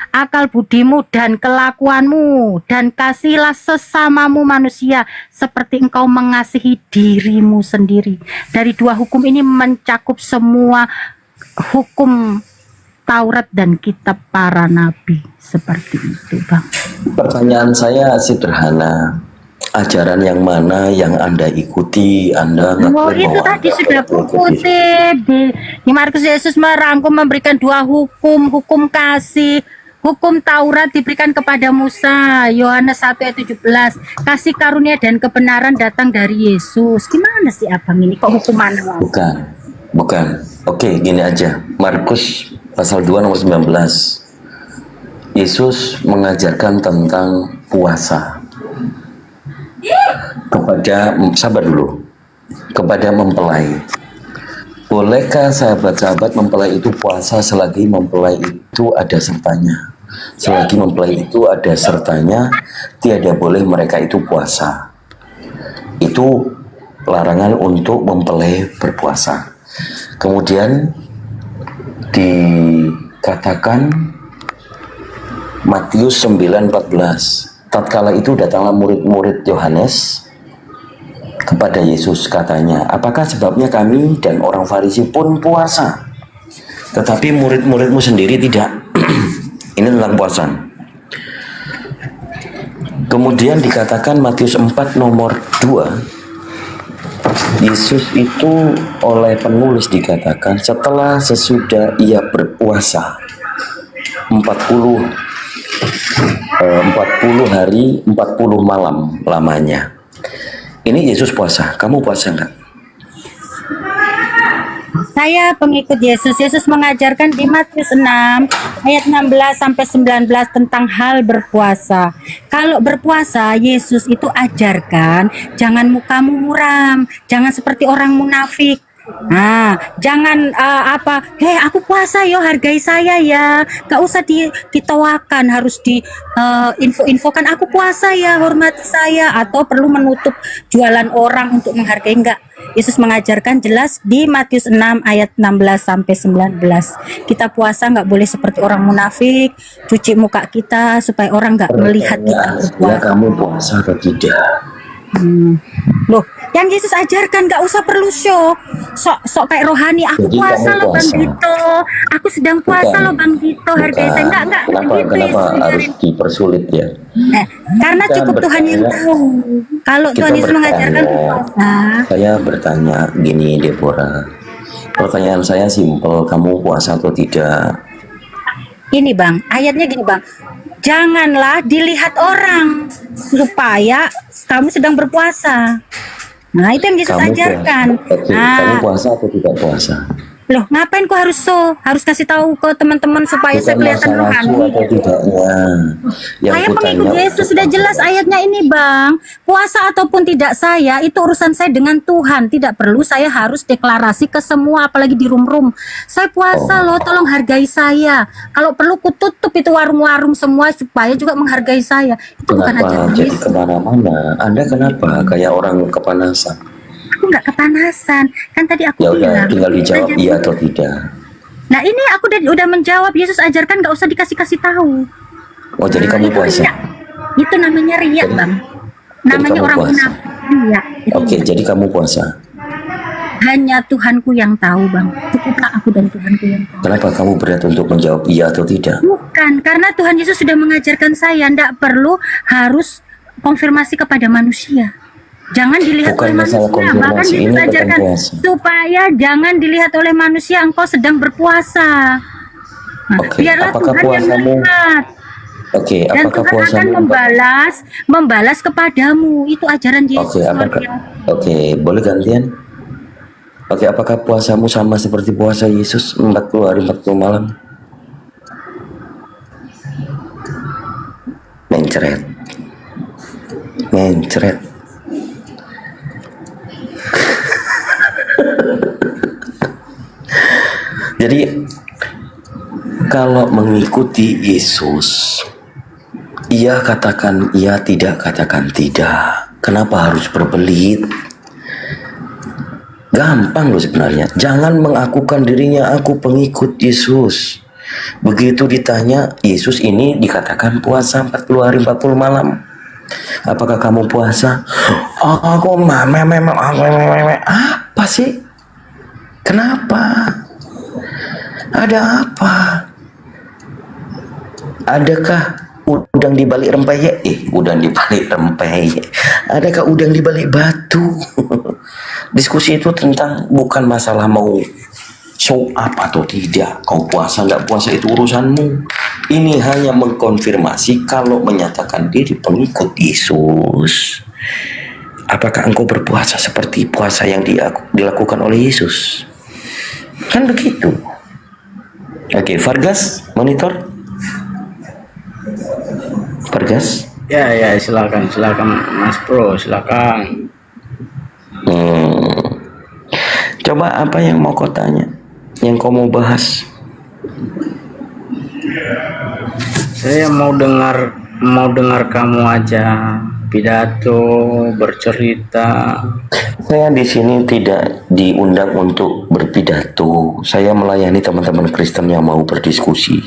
akal budimu dan kelakuanmu, dan kasihilah sesamamu manusia seperti engkau mengasihi dirimu sendiri. Dari dua hukum ini mencakup semua hukum Taurat dan kitab para nabi, seperti itu, Bang. Pertanyaan saya sederhana. Ajaran yang mana yang Anda ikuti? Anda Oh, itu tadi sudah kutip di Markus. Yesus merangkum memberikan dua hukum, hukum kasih. Hukum Taurat diberikan kepada Musa, Yohanes 1 ayat 17. Kasih karunia dan kebenaran datang dari Yesus. Gimana sih Abang ini? Kok hukum mana? Bukan. Oke, gini aja. Markus pasal 2 nomor 19. Yesus mengajarkan tentang puasa kepada mempelai. Bolehkah sahabat-sahabat mempelai itu puasa selagi mempelai itu ada sertanya? Selagi mempelai itu ada sertanya, tiada boleh mereka itu puasa. Itu larangan untuk mempelai berpuasa. Kemudian dikatakan Matius 9:14, tatkala itu datanglah murid-murid Yohanes kepada Yesus, katanya, apakah sebabnya kami dan orang Farisi pun puasa, tetapi murid-muridmu sendiri tidak? Ini tentang puasa. Kemudian dikatakan Matius 4 nomor 2, Yesus itu oleh penulis dikatakan sesudah ia berpuasa 40 hari 40 malam lamanya. Ini Yesus puasa. Kamu puasa enggak? Saya pengikut Yesus. Yesus mengajarkan di Matius 6 ayat 16 sampai 19 tentang hal berpuasa. Kalau berpuasa, Yesus itu ajarkan jangan mukamu muram, jangan seperti orang munafik. Jangan aku puasa yo, hargai saya ya, gak usah ditawakan, harus info-infokan aku puasa ya, hormati saya, atau perlu menutup jualan orang untuk menghargai. Enggak, Yesus mengajarkan jelas di Matius 6 ayat 16 sampai 19. Kita puasa nggak boleh seperti orang munafik, cuci muka kita supaya orang nggak melihat kita berpuasa. Kamu puasa atau tidak? Loh, yang Yesus ajarkan nggak usah perlu show, sok kayak rohani. Aku puasa loh Bang Gito, aku sedang puasa loh Bang Gito, hargai saya. Enggak gitu. Kenapa harus dipersulit ya? Karena cukup Tuhan yang tahu. Kalau Tuhan Yesus mengajarkan puasa. Saya bertanya gini, Deborah. Pertanyaan saya simpel, kamu puasa atau tidak? Ini Bang, ayatnya gini Bang. Janganlah dilihat orang supaya kamu sedang berpuasa. Nah, itu yang Yesus ajarkan. Kamu puasa atau tidak puasa? Loh, ngapain kok harus harus kasih tahu ke teman-teman supaya saya kelihatan rohani? Atau tidaknya. Saya pengikut Yesus, sudah jelas ayatnya ini Bang. Puasa ataupun tidak saya, itu urusan saya dengan Tuhan. Tidak perlu saya harus deklarasi ke semua, apalagi di room-room. Saya puasa loh, tolong hargai saya. Kalau perlu kututup itu warung-warung semua supaya juga menghargai saya. Itu bukan ajaran Yesus. Jadi kemana-mana. Anda kenapa kayak orang kepanasan? Aku nggak kepanasan, kan tadi aku bilang. Tinggal dijawab iya atau tidak. Nah ini aku udah menjawab. Yesus ajarkan nggak usah dikasih tahu. Oh, jadi kamu puasa? Itu namanya riya Bang. Namanya orang munafik. Iya. Oke, jadi kamu puasa. Hanya Tuhanku yang tahu Bang. Cukuplah aku dan Tuhanku yang tahu. Kenapa kamu berat untuk menjawab iya atau tidak? Bukan, karena Tuhan Yesus sudah mengajarkan saya, nggak perlu harus konfirmasi kepada manusia. Jangan dilihat oleh manusia. Bahkan Yesus ajarkan supaya jangan dilihat oleh manusia engkau sedang berpuasa. Biarlah Tuhan yang melihat. Dan Tuhan akan membalas kepadamu. Itu ajaran Yesus. Boleh gantian? Apakah puasamu sama seperti puasa Yesus 40 hari 40 malam? Mencret. Jadi kalau mengikuti Yesus, Iya katakan iya, tidak katakan tidak. Kenapa harus berbelit? Gampang loh sebenarnya. Jangan mengakukan dirinya aku pengikut Yesus. Begitu ditanya, Yesus ini dikatakan puasa 40 hari 40 malam. Apakah kamu puasa? Oh, aku memang apa sih? Kenapa? Ada apa? Adakah udang di balik rempeyek? Udang di balik rempeyek. Adakah udang di balik batu? Diskusi itu tentang bukan masalah mau show up atau tidak. Kau puasa nggak puasa itu urusanmu. Ini hanya mengkonfirmasi kalau menyatakan diri pengikut Yesus. Apakah engkau berpuasa seperti puasa yang dilakukan oleh Yesus? Kan begitu. Oke, Vargas, monitor. Vargas. Ya, silakan Mas Bro, silakan. Coba apa yang mau kau tanya? Yang kau mau bahas? Saya mau dengar kamu aja pidato, bercerita. Saya di sini tidak diundang untuk berpidato. Saya melayani teman-teman Kristen yang mau berdiskusi,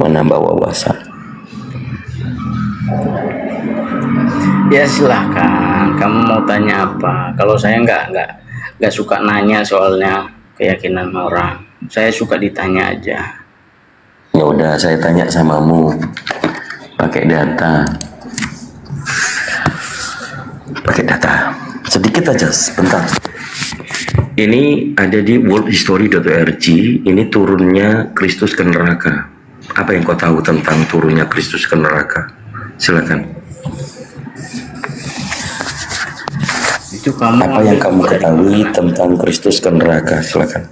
menambah wawasan. Ya silahkan, kamu mau tanya apa? Kalau saya nggak suka nanya soalnya keyakinan orang. Saya suka ditanya aja. Ya udah, saya tanya samamu pakai data. Pakai data sedikit aja, sebentar. Ini ada di worldhistory.org. Ini turunnya Kristus ke neraka. Apa yang kau tahu tentang turunnya Kristus ke neraka? Silakan. Itu kamu apa yang kamu ketahui tentang Kristus ke neraka? Silakan.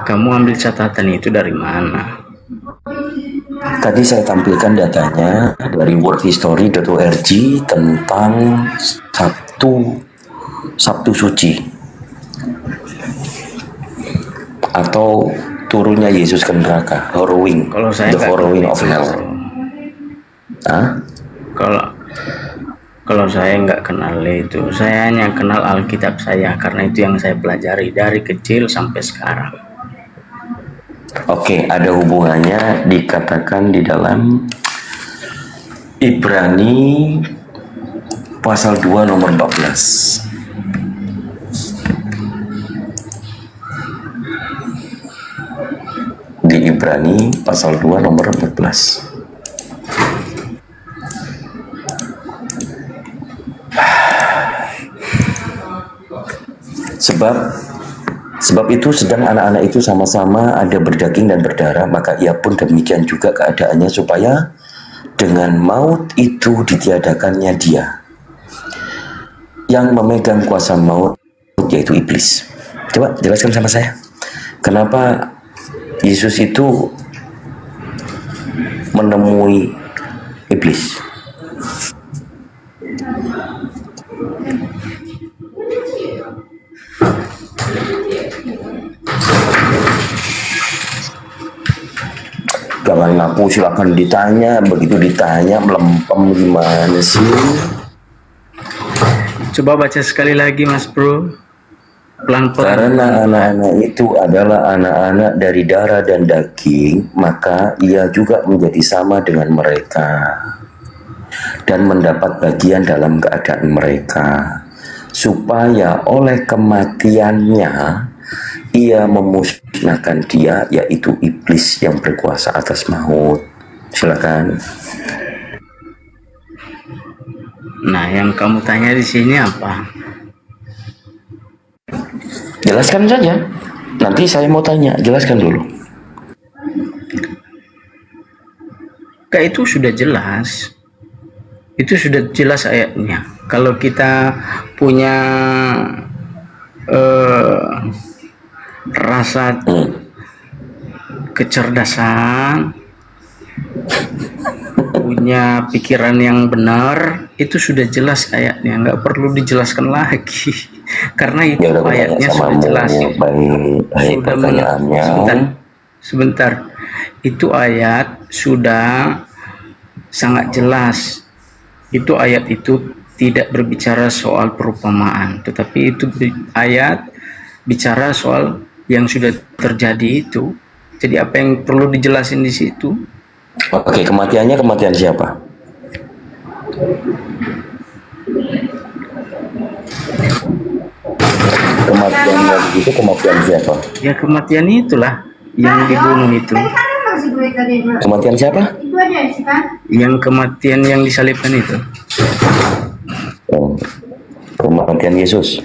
Kamu ambil catatan itu dari mana? Tadi saya tampilkan datanya dari worldhistory.org tentang Sabtu Suci atau turunnya Yesus ke neraka, harrowing, the harrowing of hell. Kalau saya nggak kenal itu, saya hanya kenal Alkitab saya karena itu yang saya pelajari dari kecil sampai sekarang. Oke, ada hubungannya dikatakan di dalam Ibrani pasal 2 nomor 14. Di Ibrani pasal 2 nomor 14. Sebab itu sedang anak-anak itu sama-sama ada berdaging dan berdarah, maka ia pun demikian juga keadaannya, supaya dengan maut itu ditiadakannya dia yang memegang kuasa maut, yaitu iblis. Coba jelaskan sama saya, kenapa Yesus itu menemui iblis? Jangan ngaku, silakan ditanya. Begitu ditanya melempem gimana sih? Coba baca sekali lagi Mas Bro, pelan-pelan. Karena anak-anak itu adalah anak-anak dari darah dan daging, maka ia juga menjadi sama dengan mereka dan mendapat bagian dalam keadaan mereka, supaya oleh kematiannya ia memusnahkan dia, yaitu iblis yang berkuasa atas maut. Silakan. Nah, yang kamu tanya di sini apa? Jelaskan saja. Nanti saya mau tanya, jelaskan dulu. Itu sudah jelas. Itu sudah jelas ayatnya. Kalau kita punya rasa kecerdasan, punya pikiran yang benar, itu sudah jelas ayatnya, nggak perlu dijelaskan lagi karena itu ayatnya sudah jelas. Baik, pertanyaannya. Sebentar, itu ayat sudah sangat jelas. Itu ayat itu tidak berbicara soal perumpamaan, tetapi itu ayat bicara soal yang sudah terjadi itu. Jadi apa yang perlu dijelasin di situ? Oke, kematiannya kematian siapa? Kematian itu kematian siapa? Ya kematian itulah yang dibunuh itu. Kematian siapa? Yang kematian yang disalibkan itu. Oh, kematian Yesus.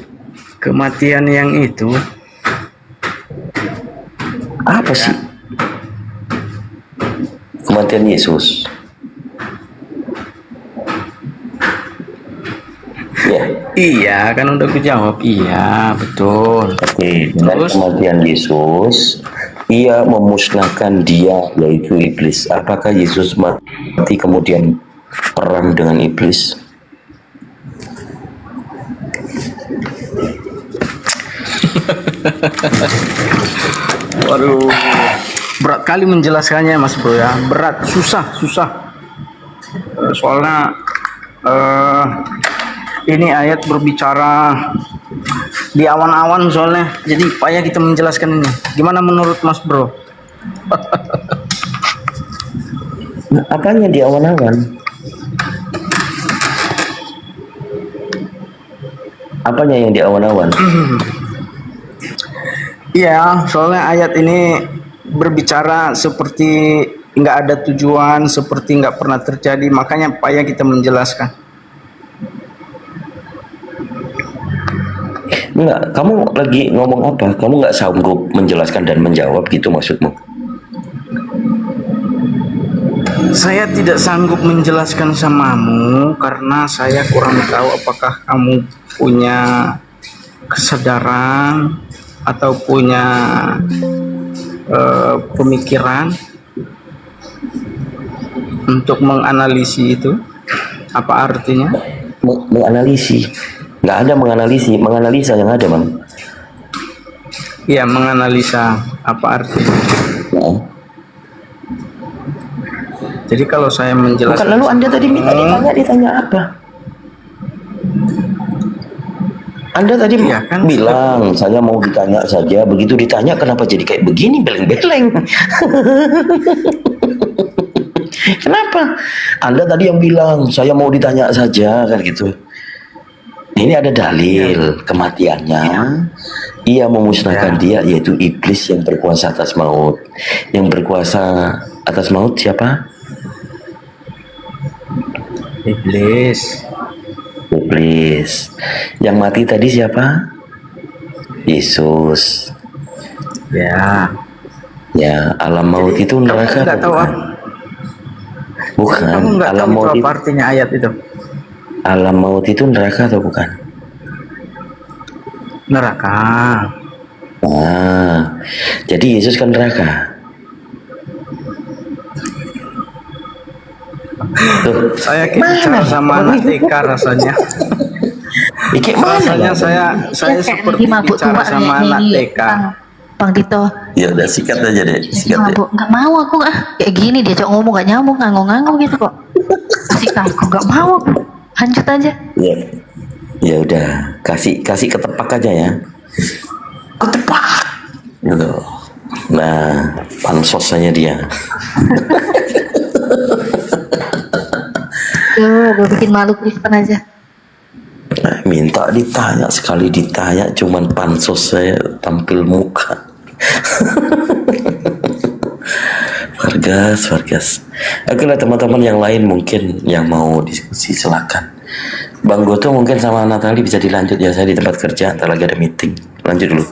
Kematian yang itu apa sih? Kematian Yesus. Ya. Iya, kan udah aku jawab. Iya, betul. Oke, dengan kematian Yesus, ia memusnahkan dia, yaitu iblis. Apakah Yesus mati kemudian perang dengan iblis? Waduh, berat kali menjelaskannya Mas Bro ya. Berat, susah. Soalnya ini ayat berbicara di awan-awan soalnya. Jadi payah kita menjelaskan ini. Gimana menurut Mas Bro? Apanya di awan-awan? Apanya yang di awan-awan? Iya, soalnya ayat ini berbicara seperti nggak ada tujuan, seperti nggak pernah terjadi, makanya payah kita menjelaskan. Enggak, kamu lagi ngomong apa? Kamu nggak sanggup menjelaskan dan menjawab gitu maksudmu? Saya tidak sanggup menjelaskan samamu karena saya kurang tahu apakah kamu punya kesadaran atau punya pemikiran untuk menganalisis itu. Apa artinya? Menganalisis? Nggak ada menganalisis, menganalisa yang ada, Bang. Iya, menganalisa. Apa artinya? Nah. Jadi kalau saya menjelaskan. Bukan, lalu Anda tadi minta ditanya apa? Anda tadi bilang saya mau ditanya saja, begitu ditanya kenapa jadi kayak begini, beleng-beleng. Kenapa? Anda tadi yang bilang saya mau ditanya saja kan gitu. Ini ada dalil kematiannya. Ia memusnahkan dia, yaitu iblis yang berkuasa atas maut. Yang berkuasa atas maut siapa? Iblis. Yang mati tadi siapa? Yesus. Ya, alam maut itu neraka Nggak tahu bukan? Bukan. Kamu nggak Alam tahu maut apa itu, artinya ayat itu? alam maut itu neraka atau bukan? Neraka. Nah, jadi Yesus kan neraka. Tuh. Saya kayak bicara sama anak TK rasanya. Rasanya saya seperti bicara sama anak TK. Bang Dito. Ya udah sikat aja deh, sikat deh. Nggak mau aku kayak gini dia cok ngomong gak nyambung nganggong-nganggong gitu kok. Asik aku nggak mau aku. Lanjut aja. Ya, ya udah kasih ketepak aja ya. Ketepak. Gitu. Nah, pansos aja dia. Gue bikin malu Kristen aja. Nah, minta ditanya, sekali ditanya cuman pansos saya tampil muka. Vargas. Oke lah teman-teman yang lain mungkin yang mau diskusi silakan. Bang Goto mungkin sama Natali bisa dilanjut ya, saya di tempat kerja, ntar lagi ada meeting. Lanjut dulu.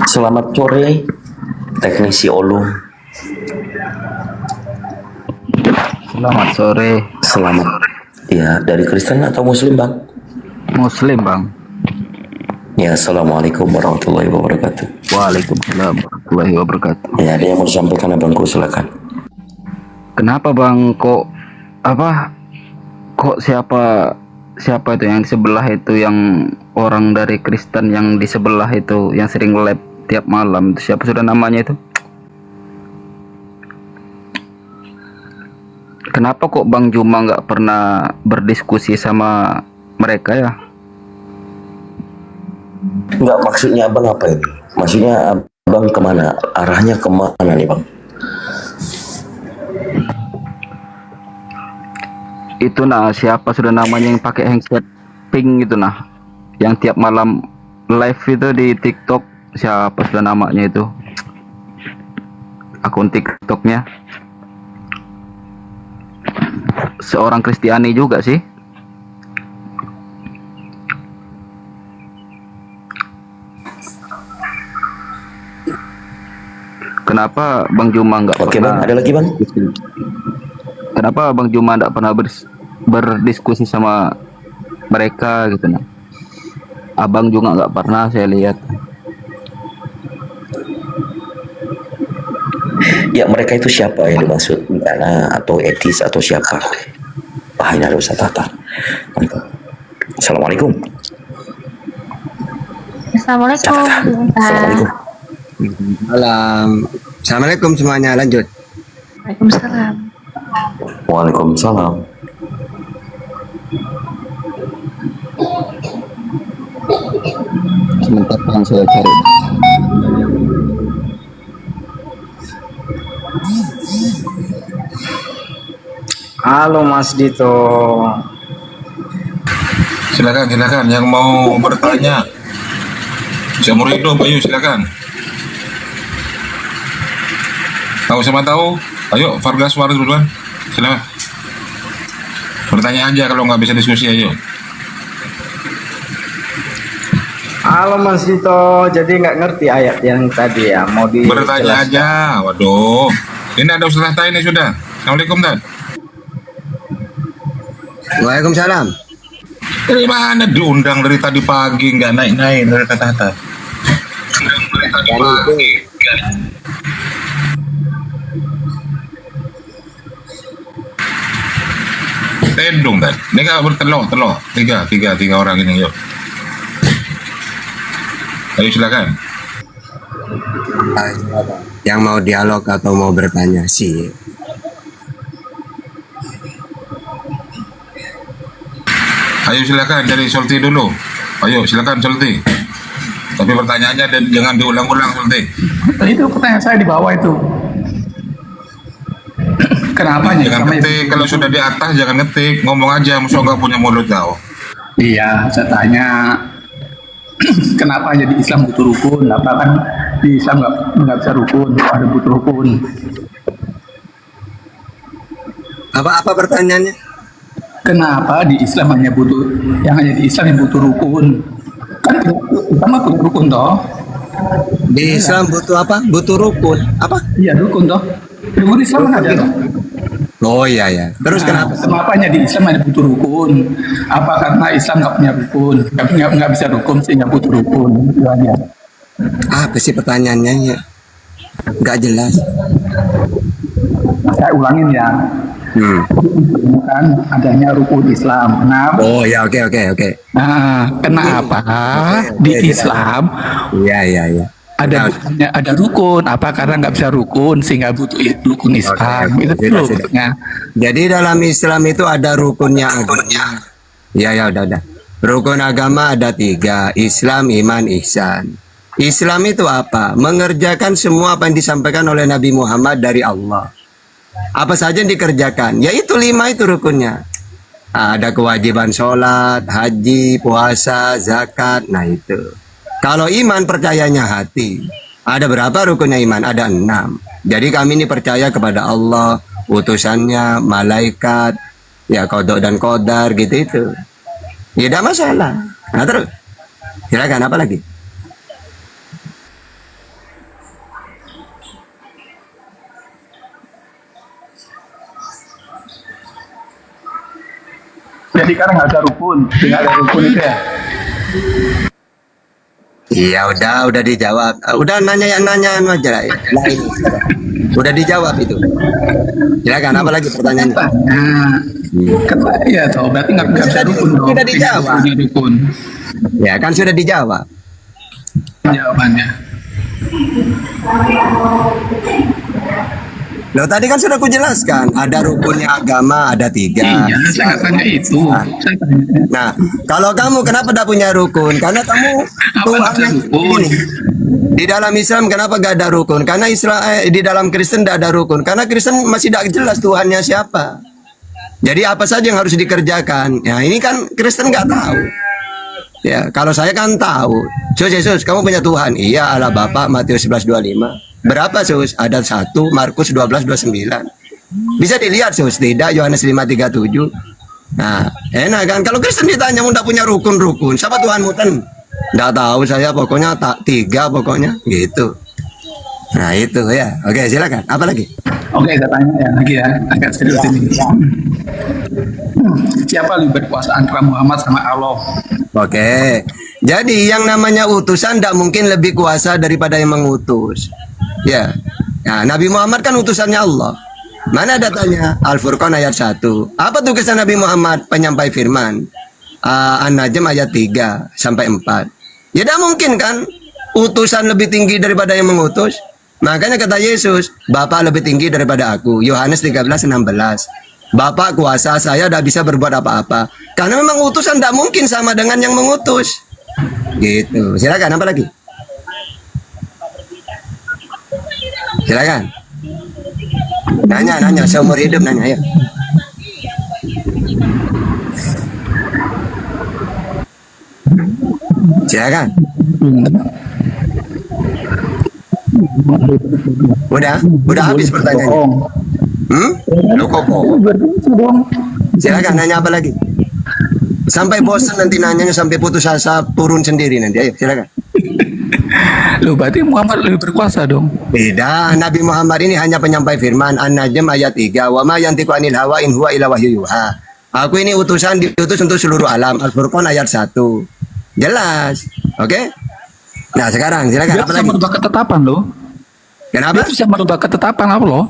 Selamat sore, teknisi Olo. Selamat sore. Selamat. Ya, dari Kristen atau Muslim, Bang? Muslim, Bang. Ya, Assalamualaikum warahmatullahi wabarakatuh. Waalaikumsalam warahmatullahi wabarakatuh. Ya, ada yang mau disampaikan, Abangku, silakan. Kenapa, Bang, kok siapa itu yang di sebelah itu, yang orang dari Kristen yang di sebelah itu yang sering live tiap malam itu, siapa sudah namanya itu? Kenapa kok Bang Juma nggak pernah berdiskusi sama mereka ya? Enggak, maksudnya Abang apa ini? Maksudnya Abang kemana? Arahnya kemana nih, Bang? Itu nah, siapa sudah namanya yang pakai handset pink itu nah, yang tiap malam live itu di TikTok, siapa sudah namanya itu? Akun TikToknya seorang Kristiani juga sih. Kenapa Bang Juma nggak Oke, pernah? Bang, ada lagi, Bang? Kenapa Bang Juma nggak pernah berdiskusi sama mereka gitu nah? Abang juga nggak pernah, saya lihat. Ya, mereka itu siapa yang dimaksud? Mana atau etis atau siapa? Ah, ini ada Ustaz Tata. Assalamualaikum. Assalamualaikum. Assalamualaikum. Assalamualaikum semuanya, lanjut. Waalaikumsalam. Waalaikumsalam. Sebentar Bang, saya cari. Halo Mas Dito. Silakan yang mau bertanya. Seumur hidup, ayo silakan. Tahu sama tahu? Ayo, Vargas Suara duluan. Silakan. Bertanya aja, kalau nggak bisa diskusi, ayo. Halo Mas Dito, jadi nggak ngerti ayat yang tadi ya, mau di Bertanya aja. Waduh. Ini ada Ustaz Tata ini sudah. Assalamualaikum, Tan. Waalaikumsalam. Dari mana diundang dari tadi pagi nggak naik-naik dari Tata. Dari tadi pagi. Tendung kan? Ini kan bertelur. Tiga orang ini, yuk. Ayo silakan. Yang mau dialog atau mau bertanya sih. Ayo silakan dari Solti dulu. Ayo silakan Solti. Tapi pertanyaannya dan jangan diulang-ulang, Solti. Itu pertanyaan saya di bawah itu. Kenapa Jangan ngetik, kalau sudah di atas jangan ngetik, ngomong aja, musuh nggak punya mulut kau. Iya, saya tanya kenapa jadi Islam butuh rukun? Apa kan di Islam nggak bisa rukun, ada butuh rukun. Apa pertanyaannya? Kenapa di Islam hanya di Islam yang butuh rukun? Kan Islam butuh rukun toh? Di Islam butuh apa? Butuh rukun. Apa? Iya, rukun toh. Rukun Islam kan ada toh? Oh iya ya. Terus kenapa? Kenapa hanya di Islam ada butuh rukun? Apa karena Islam nggak punya rukun? Nggak bisa rukun sehingga butuh rukun? Itu aja. Apa sih pertanyaannya ya? Nggak jelas. Saya ulangin ya. Kan adanya rukun Islam. Kenapa? Oh ya, oke. Nah, kenapa di Islam? Iya. Ada rukun, apa karena nggak bisa rukun sehingga butuh rukun Islam. Itu dulu maksudnya. Jadi dalam Islam itu ada rukunnya agama. Ya udah. Rukun agama ada 3, Islam, iman, ihsan. Islam itu apa? Mengerjakan semua apa yang disampaikan oleh Nabi Muhammad dari Allah. Apa saja yang dikerjakan? Yaitu 5 itu rukunnya. Ada kewajiban sholat, haji, puasa, zakat. Nah itu. Kalau iman percayanya hati. Ada berapa rukunnya iman? Ada 6. Jadi kami ini percaya kepada Allah, utusannya, malaikat, ya kodok dan kodar gitu itu. Ya tidak masalah. Nah terus, silakan apa lagi? Jadi karena nggak ada rukun, nggak ada rukun itu ya. Iya udah dijawab. Udah nanya aja lah. Lain. Udah dijawab itu. Silakan apa lagi pertanyaannya? Ya toh berarti nggak bisa rukun dong. Sudah dijawab. Rukun. Ya kan sudah dijawab. Jawabannya. Loh tadi kan sudah kujelaskan, ada rukunnya agama, ada 3. Iya, saya nggak tanya itu. Nah, kalau kamu kenapa tidak punya rukun? Karena kamu Tuhan ini. Di dalam Islam kenapa gak ada rukun? Karena di dalam Kristen tidak ada rukun. Karena Kristen masih tidak jelas Tuhannya siapa. Jadi apa saja yang harus dikerjakan? Ya ini kan Kristen nggak tahu. Ya, kalau saya kan tahu. Yesus, kamu punya Tuhan? Iya, Allah Bapa, Matius 11:25. Berapa Sus? Ada 1 Markus 12:29. Bisa dilihat Sus, tidak Yohanes 5:37. Nah, enak kan? Kalau Kristen ditanya mau punya rukun-rukun, siapa Tuhanmu kan? Nggak tahu saya, pokoknya 3 pokoknya gitu. Nah itu ya. Oke silakan. Apa lagi? Oke saya tanya ya lagi ya, agak serius ini. Siapa lebih berkuasa antara Muhammad sama Allah? Oke. Jadi yang namanya utusan tidak mungkin lebih kuasa daripada yang mengutus. Ya. Nah, Nabi Muhammad kan utusannya Allah. Mana datanya? Al-Furqan ayat 1. Apa tugasnya Nabi Muhammad? Penyampai firman. An-Najm ayat 3 sampai 4. Ya tidak mungkin kan utusan lebih tinggi daripada yang mengutus. Makanya kata Yesus, Bapa lebih tinggi daripada aku. Yohanes 13:16. Bapa kuasa, saya tidak bisa berbuat apa-apa. Karena memang utusan tidak mungkin sama dengan yang mengutus. Gitu. Silakan apa lagi? Silakan. Nanya seumur hidup nanya ya. Silakan. Udah habis pertanyaannya. Lu kok silakan nanya apa lagi? Sampai bosan nanti nanyanya, sampai putus asa, turun sendiri nanti. Ayo silakan. Loh berarti Muhammad lebih berkuasa dong? Beda, Nabi Muhammad ini hanya penyampai firman. An-Najm ayat 3. Wa ma yantiqu anil hawa in huwa illa wahyu yuha. Aku ini utusan, diutus untuk seluruh alam. Al-Furqan ayat 1. Jelas. Oke? Nah, sekarang silakan. Dia bisa merubah ketetapan loh. Kenapa? Dia bisa merubah ketetapan apa loh?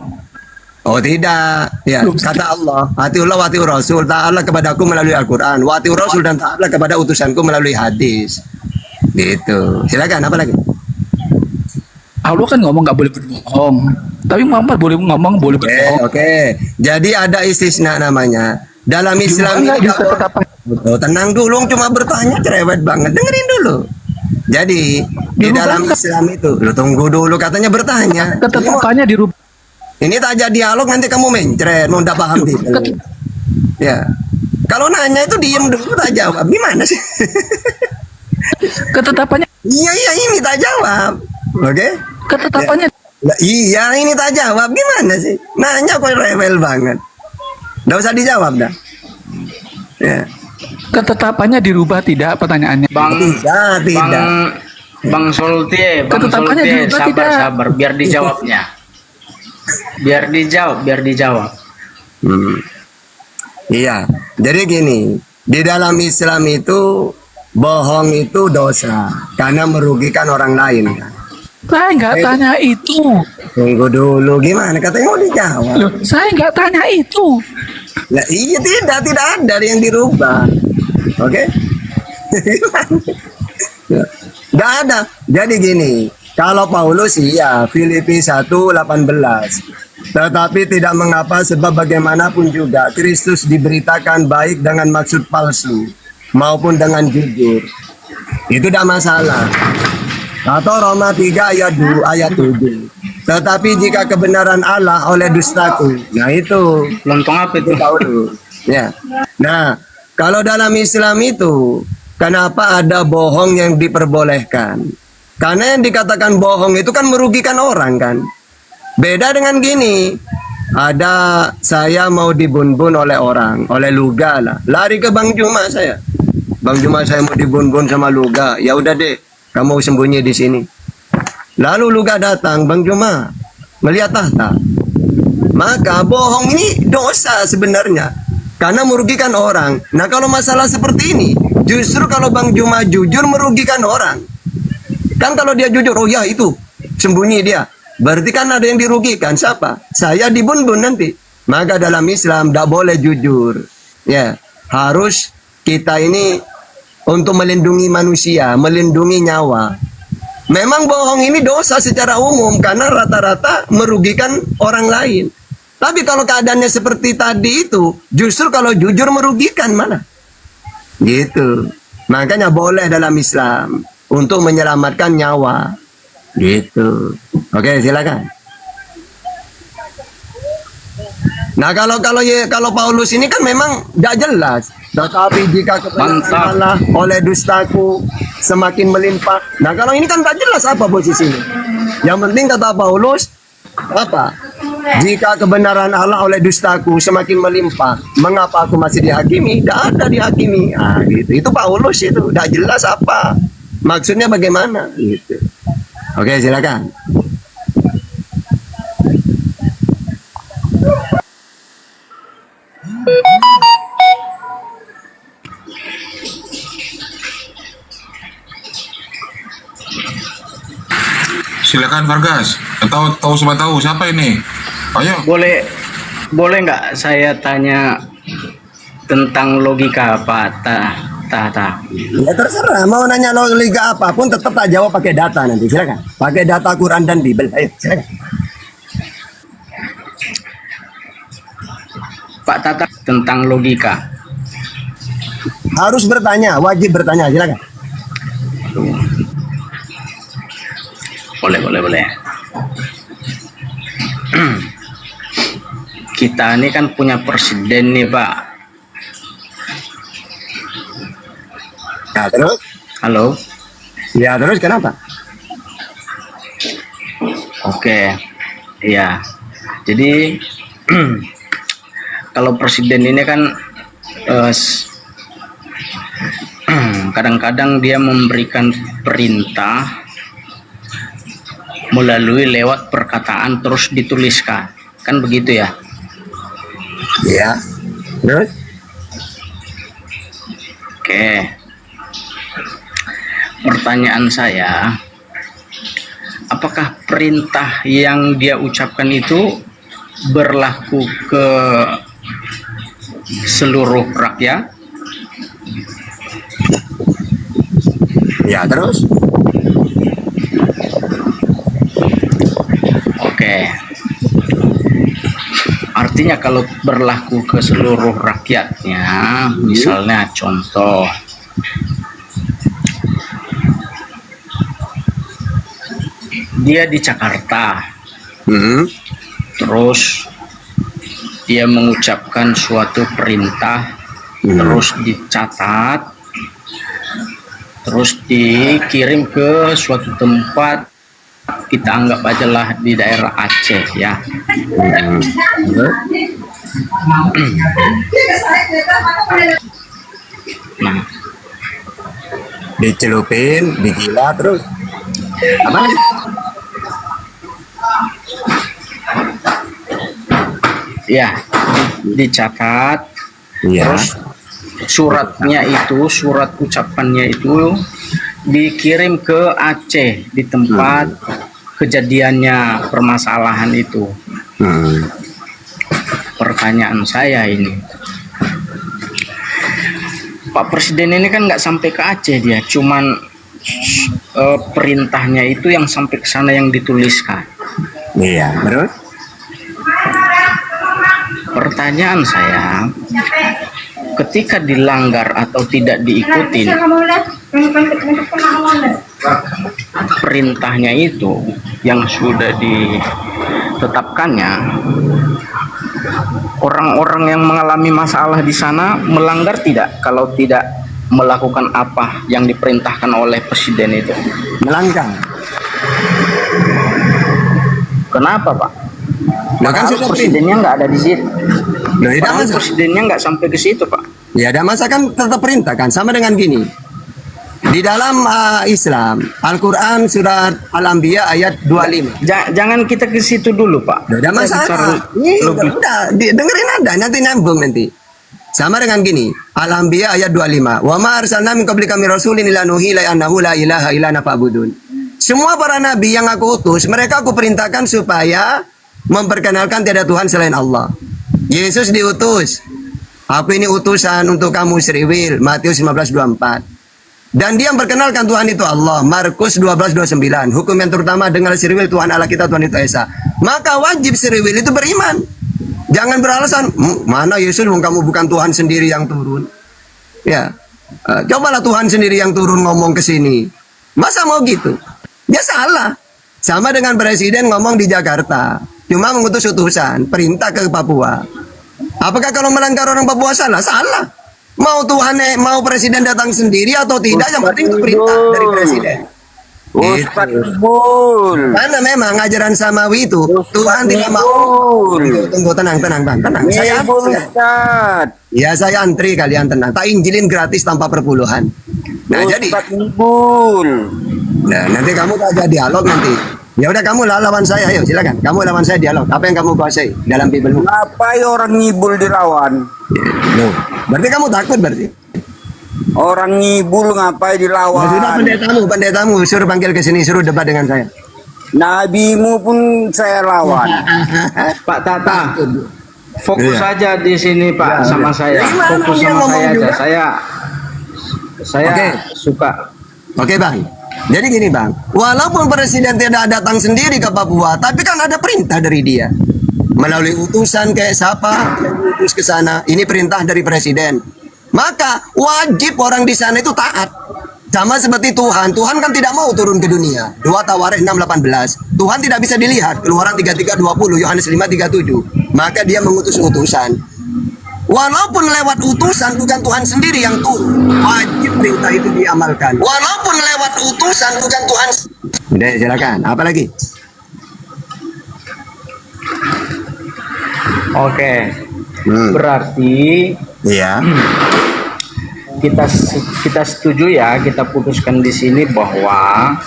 Oh tidak. Ya, kata Allah, atiullah wa atiur Rasul. Taatlah kepadaku melalui Al-Qur'an, wa atiur Rasul, dan taatlah kepada utusanku melalui hadis. Gitu. Silakan apa lagi? Allah kan ngomong nggak boleh berbohong, tapi Muhammad boleh ngomong boleh berbohong. Oke. Jadi ada istisna namanya. Dalam Islam ini tenang dulu, cuma bertanya cerewet banget. Dengerin dulu. Jadi di dalam Islam itu, lu tunggu dulu, katanya bertanya. Ketetapannya dirubah. Ini tak jadi dialog, nanti kamu mencret, mau ndak paham gitu. Ya. Kalau nanya itu diem dulu, tak jawab. Gimana sih? Ketetapannya. Iya ini tak jawab. Oke? Ketetapannya. Ya. Iya ini tak jawab. Gimana sih? Nanya kok rewel banget. Nggak usah dijawab dah. Ya. Ketetapannya dirubah tidak pertanyaannya? Tidak. Bang Sulti, Ketetapannya dirubah tidak? sabar, biar dijawabnya. Biar dijawab. Iya. Jadi gini, di dalam Islam itu bohong itu dosa karena merugikan orang lain. Saya nggak tanya itu. Tunggu dulu, gimana? Katanya mau dijawab. Loh, saya nggak tanya itu. Nah, iya tidak ada yang dirubah. Oke? Nggak ada. Jadi gini, kalau Paulus iya Filipi 1:18. Tetapi tidak mengapa, sebab bagaimanapun juga Kristus diberitakan baik dengan maksud palsu maupun dengan jujur. Itu tidak masalah. Atau Roma 3 ayat 7. Tetapi jika kebenaran Allah oleh dustaku, nah itu lontong apa itu? Ya. Nah, kalau dalam Islam itu, kenapa ada bohong yang diperbolehkan? Karena yang dikatakan bohong itu kan merugikan orang kan. Beda dengan gini, ada saya mau dibun-bun oleh orang, oleh Luga lah. Lari ke Bang Juma saya. Bang Juma saya mau dibun-bun sama Luga. Ya udah deh, kamu sembunyi di sini. Lalu Luga datang, Bang Juma melihat tahta. Maka bohong ini dosa sebenarnya. karena merugikan orang. Nah kalau masalah seperti ini, justru kalau Bang Juma jujur merugikan orang. Kan kalau dia jujur, oh ya itu sembunyi dia, berarti kan ada yang dirugikan. Siapa? Saya dibun-bun nanti. Maka dalam Islam tidak boleh jujur. Ya, harus kita ini untuk melindungi manusia, melindungi nyawa. Memang bohong ini dosa secara umum karena rata-rata merugikan orang lain. Tapi kalau keadaannya seperti tadi itu, justru kalau jujur merugikan mana? Gitu. Makanya boleh dalam Islam untuk menyelamatkan nyawa. Gitu. Oke, silakan. Nah kalau Paulus ini kan memang tidak jelas. Tetapi jika kebenaran Allah oleh dustaku semakin melimpah. Nah kalau ini kan tidak jelas apa posisinya. Yang penting kata Paulus apa? Jika kebenaran Allah oleh dustaku semakin melimpah, mengapa aku masih dihakimi? Tidak ada dihakimi. Ah, gitu. Itu Paulus itu tidak jelas apa maksudnya bagaimana. Gitu. Oke silakan. Silakan Vargas. Tahu semua tahu siapa ini? Ayo. Boleh nggak saya tanya tentang logika apa? Ya terserah, mau nanya logika apapun tetap tak jawab pakai data nanti. Silakan. Pakai data Quran dan Bible. Ayo, silakan. Pak Tata tentang logika. Harus bertanya, wajib bertanya. Silakan. Boleh. Kita ini kan punya presiden nih Pak. Ya terus? Halo? Ya terus kenapa? Oke, ya. Jadi kalau presiden ini kan kadang-kadang dia memberikan perintah melalui lewat perkataan terus dituliskan, kan begitu ya? Iya. Terus? Oke. Pertanyaan saya, apakah perintah yang dia ucapkan itu berlaku ke seluruh rakyat? Ya terus? Oke. Artinya kalau berlaku ke seluruh rakyatnya, misalnya contoh, dia di Jakarta, terus dia mengucapkan suatu perintah, terus dicatat, terus dikirim ke suatu tempat, kita anggap aja lah di daerah Aceh ya. Nah, dicelupin, digila terus apa? Ya, dicatat, ya. Terus suratnya itu, surat ucapannya itu dikirim ke Aceh di tempat kejadiannya permasalahan itu. Pertanyaan saya ini, Pak Presiden ini kan nggak sampai ke Aceh, dia cuman perintahnya itu yang sampai ke sana yang dituliskan. Iya, terus? Pertanyaan saya, ketika dilanggar atau tidak diikuti perintahnya itu yang sudah ditetapkannya, orang-orang yang mengalami masalah di sana melanggar tidak kalau tidak melakukan apa yang diperintahkan oleh presiden itu? Melanggar. Kenapa Pak? Nah, kan sudah presidennya nggak ada di situ. Loh, presidennya nggak sampai ke situ Pak. Ya ada masa kan tetap perintah kan, sama dengan gini. Di dalam Islam, Al-Quran surat Al-Anbiya ayat 25. Jangan kita ke situ dulu Pak. Ada masalah. Ini udah dengerin ada, nanti nyambung nanti. Sama dengan gini, Al-Anbiya ayat 25. Wa ma arsalna min qablika min rasulin illa nuhi ila annahu la ilaha illa ana fa'budun. Semua para nabi yang aku utus, mereka aku perintahkan supaya memperkenalkan tiada Tuhan selain Allah. Yesus diutus. Aku ini utusan untuk kamu Sriwil, Matius 15:24. Dan dia memperkenalkan Tuhan itu Allah, Markus 12:29. Hukum yang terutama dengar Sriwil, Tuhan Allah kita, Tuhan itu Esa. Maka wajib Sriwil itu beriman. Jangan beralasan, mana Yesus, kamu bukan Tuhan sendiri yang turun. Ya, cobalah Tuhan sendiri yang turun ngomong ke sini. Masa mau gitu? Ya salah. Sama dengan presiden ngomong di Jakarta, cuma mengutus utusan, perintah ke Papua. Apakah kalau melanggar orang Papua salah? Salah. Mau Tuhan, mau presiden datang sendiri atau tidak, yang penting itu perintah dari presiden. Ustaz Nibul. Karena memang ajaran samawi itu Tuhan tidak mau. Tunggu, tenang. Saya Ustaz. Ya saya antri, kalian tenang. Tak injilin gratis tanpa perpuluhan. Nah jadi. Nibul. Nah nanti kamu ada dialog nanti. Ya udah kamu lawan saya, ayo silakan. Kamu lawan saya dialog. Apa yang kamu kuasai dalam Bibelmu? Ngapain orang ngibul dilawan? Loh, berarti kamu takut berarti? Orang ngibul ngapain dilawan? Ya sudah, pendetamu suruh panggil ke sini, suruh debat dengan saya. Nabimu pun saya lawan. Pak Tata, fokus Iya. saja di sini Pak sama saya. Gimana Fokus dia sama ngomong saya aja. juga? Saya Oke. suka. Oke bang, jadi gini bang, walaupun presiden tidak datang sendiri ke Papua, tapi kan ada perintah dari dia melalui utusan kayak siapa yang diutus ke sana. Ini perintah dari presiden, maka wajib orang di sana itu taat. Sama seperti Tuhan kan tidak mau turun ke dunia. 2 Tawarikh 6:18. Tuhan tidak bisa dilihat. Keluaran 33:20, Yohanes 5:37. Maka dia mengutus utusan. Walaupun lewat utusan, bukan Tuhan sendiri yang turun, wajib perintah itu diamalkan. Walaupun lewat utusan, bukan Tuhan. Udah silakan. Apa lagi? Oke. Berarti Iya. kita setuju ya, kita putuskan di sini bahwa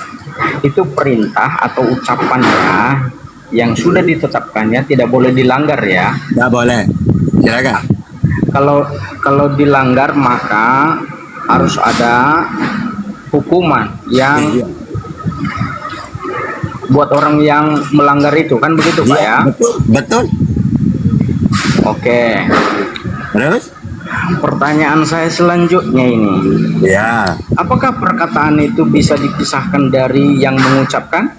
itu perintah atau ucapannya yang sudah ditetapkannya tidak boleh dilanggar ya. Tidak boleh. Silakan. Kalau dilanggar maka harus ada hukuman yang buat orang yang melanggar itu, kan begitu Pak ya? Betul. Oke. Terus? Pertanyaan saya selanjutnya ini. Ya. Apakah perkataan itu bisa dipisahkan dari yang mengucapkan?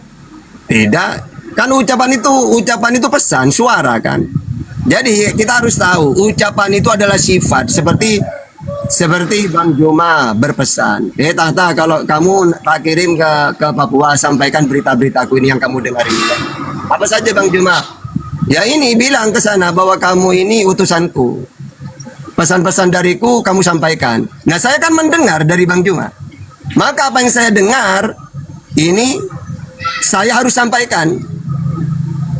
Tidak. Kan ucapan itu pesan, suara kan. Jadi kita harus tahu ucapan itu adalah sifat seperti Bang Juma berpesan. Tata, kalau kamu tak kirim ke Papua, sampaikan berita-beritaku ini yang kamu dengar ini. Apa saja Bang Juma? Ya ini bilang ke sana bahwa kamu ini utusanku. Pesan-pesan dariku kamu sampaikan. Nah saya kan mendengar dari Bang Juma. Maka apa yang saya dengar ini saya harus sampaikan.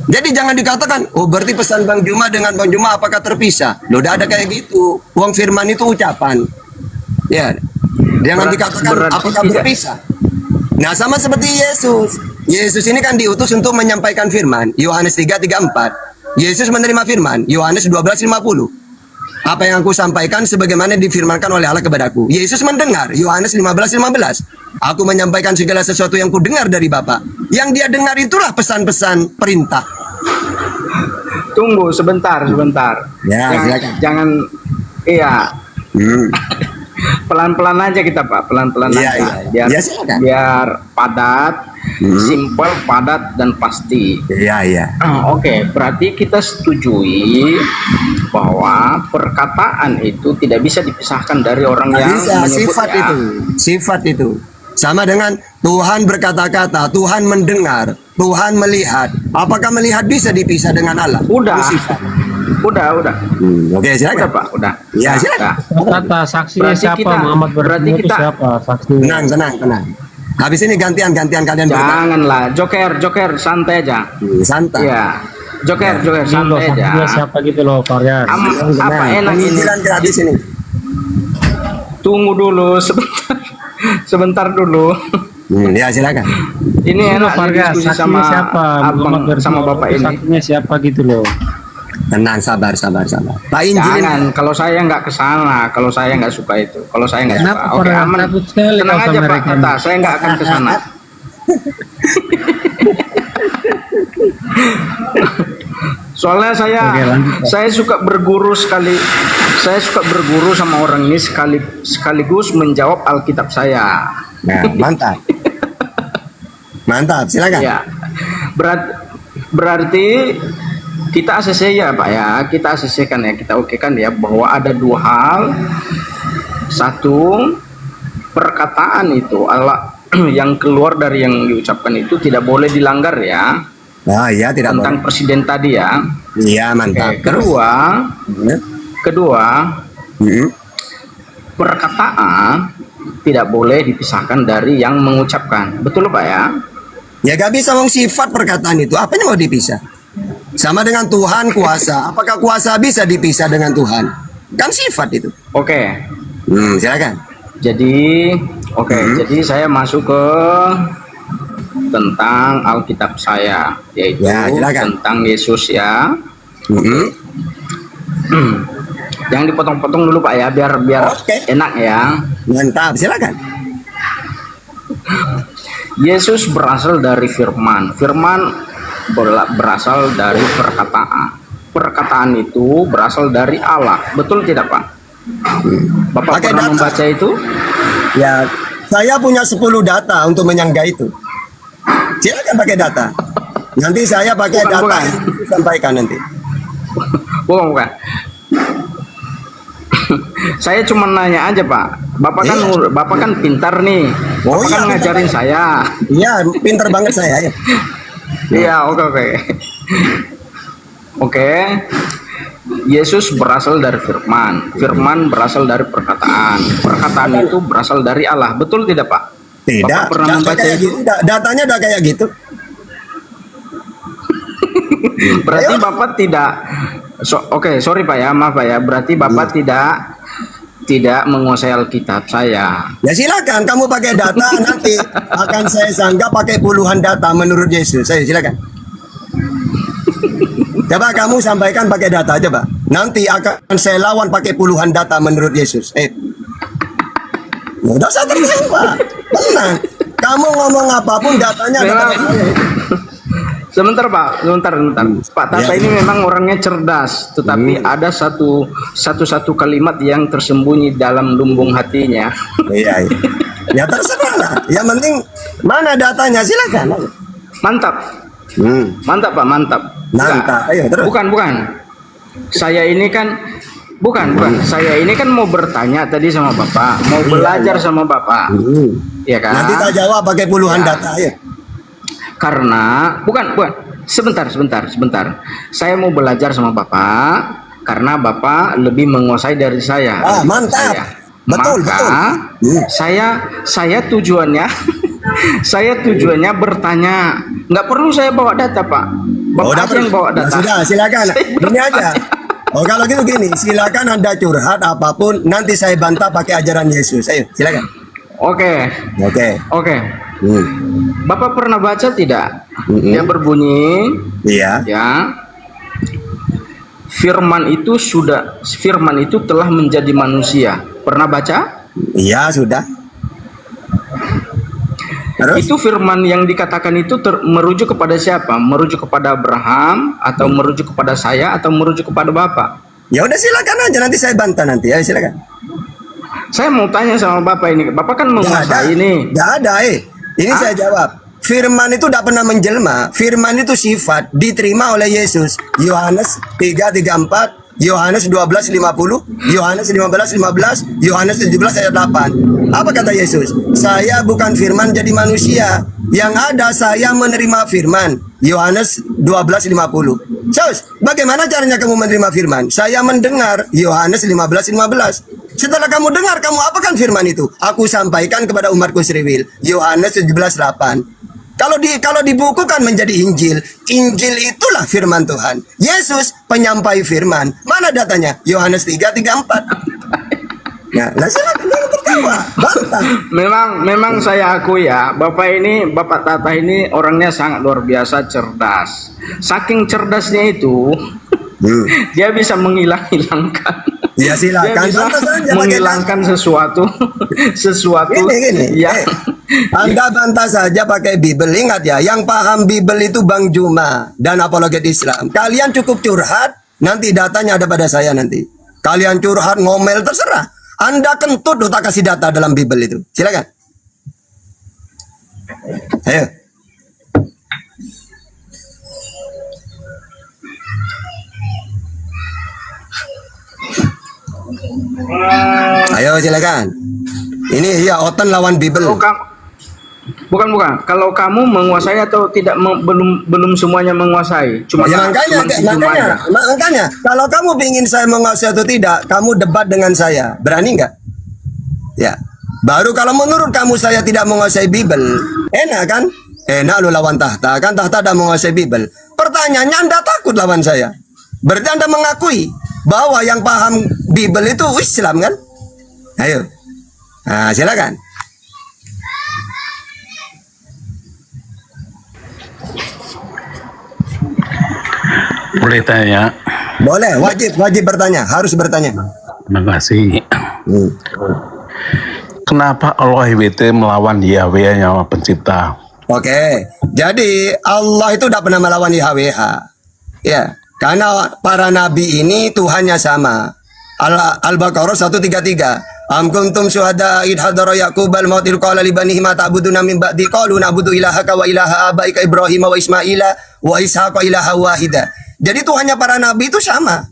Jadi jangan dikatakan, oh berarti pesan Bang Juma dengan Bang Juma apakah terpisah? Loh, udah ada kayak gitu. Uang firman itu ucapan. Ya, jangan dikatakan apakah berpisah. Nah sama seperti Yesus. Yesus ini kan diutus untuk menyampaikan firman. Yohanes 3:34. Yesus menerima firman. Yohanes 12:50. Apa yang aku sampaikan sebagaimana difirmankan oleh Allah kepadaku. Yesus mendengar. Yohanes 15:15. Aku menyampaikan segala sesuatu yang kudengar dari Bapa. Yang dia dengar itulah pesan-pesan perintah. Tunggu sebentar. Ya, silakan. Jangan, iya. Pelan-pelan aja kita Pak, pelan-pelan aja. Biar padat, simpel, padat dan pasti. Iya. Oke, berarti kita setujui bahwa perkataan itu tidak bisa dipisahkan dari orang yang Bisa, menyebut sifat itu. Sama dengan Tuhan berkata-kata, Tuhan mendengar, Tuhan melihat. Apakah melihat bisa dipisah dengan Allah? Udah. Itu sifat. Udah. Oke, silakan. Udah Pak, udah. Ya, silakan. Kata saksinya Berarti siapa? kita- Muhammad berarti Berarti kita- siapa? Saksi. Tenang. Habis ini gantian kalian berdebat. Janganlah, Joker, santai aja. Santai. Iya. Joker, Ini loh, santai aja. saksinya siapa gitu loh, Faryas. Apa enak ini? Penginjilan gratis ini. Tunggu dulu sebentar dulu. Ya silakan. Ini Ini loh, enak Faryas, diskusi saksinya sama siapa? abang Muhammad sama Berarti bapak ini. saksinya siapa gitu loh. Tenang, sabar. Pak Injilin. Jangan, kalau saya nggak ke sana, kalau saya nggak suka itu, kalau saya nggak suka. Kenapa Oke, orang aman. takut sekali Tenang kalau aja sama Pak mereka Tata, ini? saya nggak akan ke sana. Soalnya saya suka berguru sekali, saya suka berguru sama orang ini sekaligus menjawab Alkitab saya. Nah, mantap. Mantap, silakan. Ya, berarti kita ACC ya Pak ya, kita ACC kan ya, kita oke kan ya bahwa ada dua hal. Satu, perkataan itu Allah yang keluar dari yang diucapkan itu tidak boleh dilanggar ya. Nah, iya tidak tentang boleh. presiden tadi ya. Iya, mantap. Oke, kedua, perkataan tidak boleh dipisahkan dari yang mengucapkan. Betul Pak ya? Ya gak bisa wong sifat perkataan itu. Apanya mau dipisah? Sama dengan Tuhan kuasa. Apakah kuasa bisa dipisah dengan Tuhan? Kan sifat itu. Oke. Silakan. Jadi, jadi saya masuk ke tentang Alkitab saya, yaitu tentang Yesus ya. Jangan dipotong-potong dulu Pak ya, biar enak ya. Mantap, silakan. Yesus berasal dari firman. Firman berasal dari perkataan. Perkataan itu berasal dari Allah. Betul tidak Pak? Bapak pernah membaca itu? Ya, saya punya 10 data untuk menyangga itu. Silakan pakai data. Nanti saya pakai data yang disampaikan nanti. Bukan. Saya cuma nanya aja Pak. Bapak kan pintar nih. Bapak kan ngajarin saya. Iya, pintar banget saya. Iya, oke. Oke. Yesus berasal dari firman. Firman berasal dari perkataan. Perkataan itu berasal dari Allah. Betul tidak Pak? Tidak. Bapak pernah membaca itu? Datanya udah kayak gitu. Berarti Bapak tidak. Oke, sorry Pak ya, maaf Pak ya. Berarti Bapak tidak menguasai Alkitab saya. Ya silakan, kamu pakai data nanti akan saya sanggah pakai puluhan data menurut Yesus. Saya silakan. Coba kamu sampaikan pakai data aja Pak. Nanti akan saya lawan pakai puluhan data menurut Yesus. Udah usah terima Pak. Tenang. Kamu ngomong apapun datanya ada pada saya. Sebentar Pak, sebentar. Pak Tata ini memang orangnya cerdas, tetapi ada satu kalimat yang tersembunyi dalam lumbung hatinya. Iya. Ya terserah lah. Yang penting mana datanya, silakan. Mantap. Mantap Pak, mantap. Mantap. Ayo terus. Bukan. Saya ini kan Saya ini kan mau bertanya tadi sama Bapak, mau belajar sama Bapak. Ya kan? Nanti tak jawab pakai puluhan data ya. Karena bukan. Sebentar. Saya mau belajar sama Bapak karena Bapak lebih menguasai dari saya. Mantap. Betul. Saya tujuannya saya tujuannya bertanya. Nggak perlu saya bawa data, Pak. Bapak aja yang bawa data. Sudah, silakan. Ini aja. Kalau gitu gini, silakan Anda curhat apapun, nanti saya bantah pakai ajaran Yesus. Ayo, silakan. Oke. Bapak pernah baca tidak? Yang berbunyi, ya. Firman itu telah menjadi manusia. Pernah baca? Iya, sudah. Terus? Itu firman yang dikatakan itu merujuk kepada siapa? Merujuk kepada Abraham atau merujuk kepada saya atau merujuk kepada Bapak? Ya udah silakan aja, nanti saya bantah nanti. Ya silakan. Saya mau tanya sama Bapak ini. Bapak kan menguasai ini. Nggak ada. Ini saya jawab. Firman itu tidak pernah menjelma. Firman itu sifat diterima oleh Yesus. Yohanes 3:34, Yohanes 12:50, Yohanes 15:15, Yohanes 17 ayat 8. Apa kata Yesus? Saya bukan firman jadi manusia. Yang ada saya menerima firman. Yohanes 12:50. Bagaimana caranya kamu menerima firman? Saya mendengar. Yohanes 15:15. Setelah kamu dengar, kamu apakan firman itu? Aku sampaikan kepada umatku Sriwil. Yohanes 17:8. Kalau dibukukan menjadi Injil, Injil itulah firman Tuhan. Yesus penyampai firman. Mana datanya? Yohanes 3:34. Ya, silakan tertawa. Bantah. Memang saya akui ya, Bapak Tata ini orangnya sangat luar biasa cerdas. Saking cerdasnya itu, Dia bisa menghilangkan. Ya silakan. Dia bisa Bantah saja pakai menghilangkan sesuatu Gini. yang Anda bantah saja pakai Bible. Ingat ya, yang paham Bible itu Bang Juma dan apologet Islam. Kalian cukup curhat, nanti datanya ada pada saya nanti. Kalian curhat, ngomel, terserah. Anda kentut udah kasih data dalam Bible itu. Silakan. Ayo. Ayo silakan. Ini ya Otan lawan Bible. bukan. Kalau kamu menguasai atau tidak belum semuanya menguasai. Makanya kalau kamu ingin saya menguasai atau tidak, kamu debat dengan saya. Berani nggak? Ya. Baru kalau menurut kamu saya tidak menguasai Bible, enak kan? Enak lu lawan tahta kan, tahta tidak menguasai Bible. Pertanyaannya Anda takut lawan saya. Berarti Anda mengakui bahwa yang paham Bible itu Islam kan? Ayo. Nah, silakan. Boleh tanya? Boleh, wajib bertanya, harus bertanya. Terima kasih. Kenapa Allah SWT melawan Yahweh yang pencipta? Oke, jadi Allah itu tidak pernah melawan YHWH. Ya, karena para nabi ini Tuhannya sama. Al-Baqarah 133. Am kuntum syuhada id hadara Yaqub al-maut id qala li banihi ma ta'buduna min ba'di qalu na'budu ilahaka wa ilaha abaika Ibrahim wa Ismaila wa Ishaqa ilaha wahida. Jadi Tuhannya para nabi itu sama.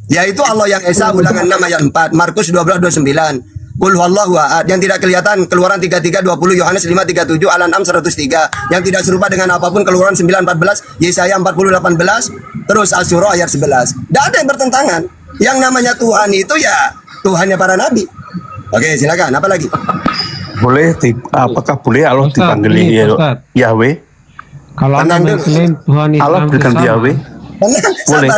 Yaitu Allah yang Esa, Ulangan 6 ayat 4, Markus 12:29. Qul huwallahu ahad, yang tidak kelihatan, Keluaran 33:20, Yohanes 5:37, Al-An'am 103, yang tidak serupa dengan apapun, Keluaran 9:14, Yesaya 40:18, terus Asyura ayat 11. Tidak ada yang bertentangan. Yang namanya Tuhan itu ya Tuhannya para nabi. Oke, silakan. Apa lagi? Apakah boleh Allah dipanggil Yahweh? Kalau Anda mengklaim Tuhan Islam Allah berganti Yahweh? Boleh.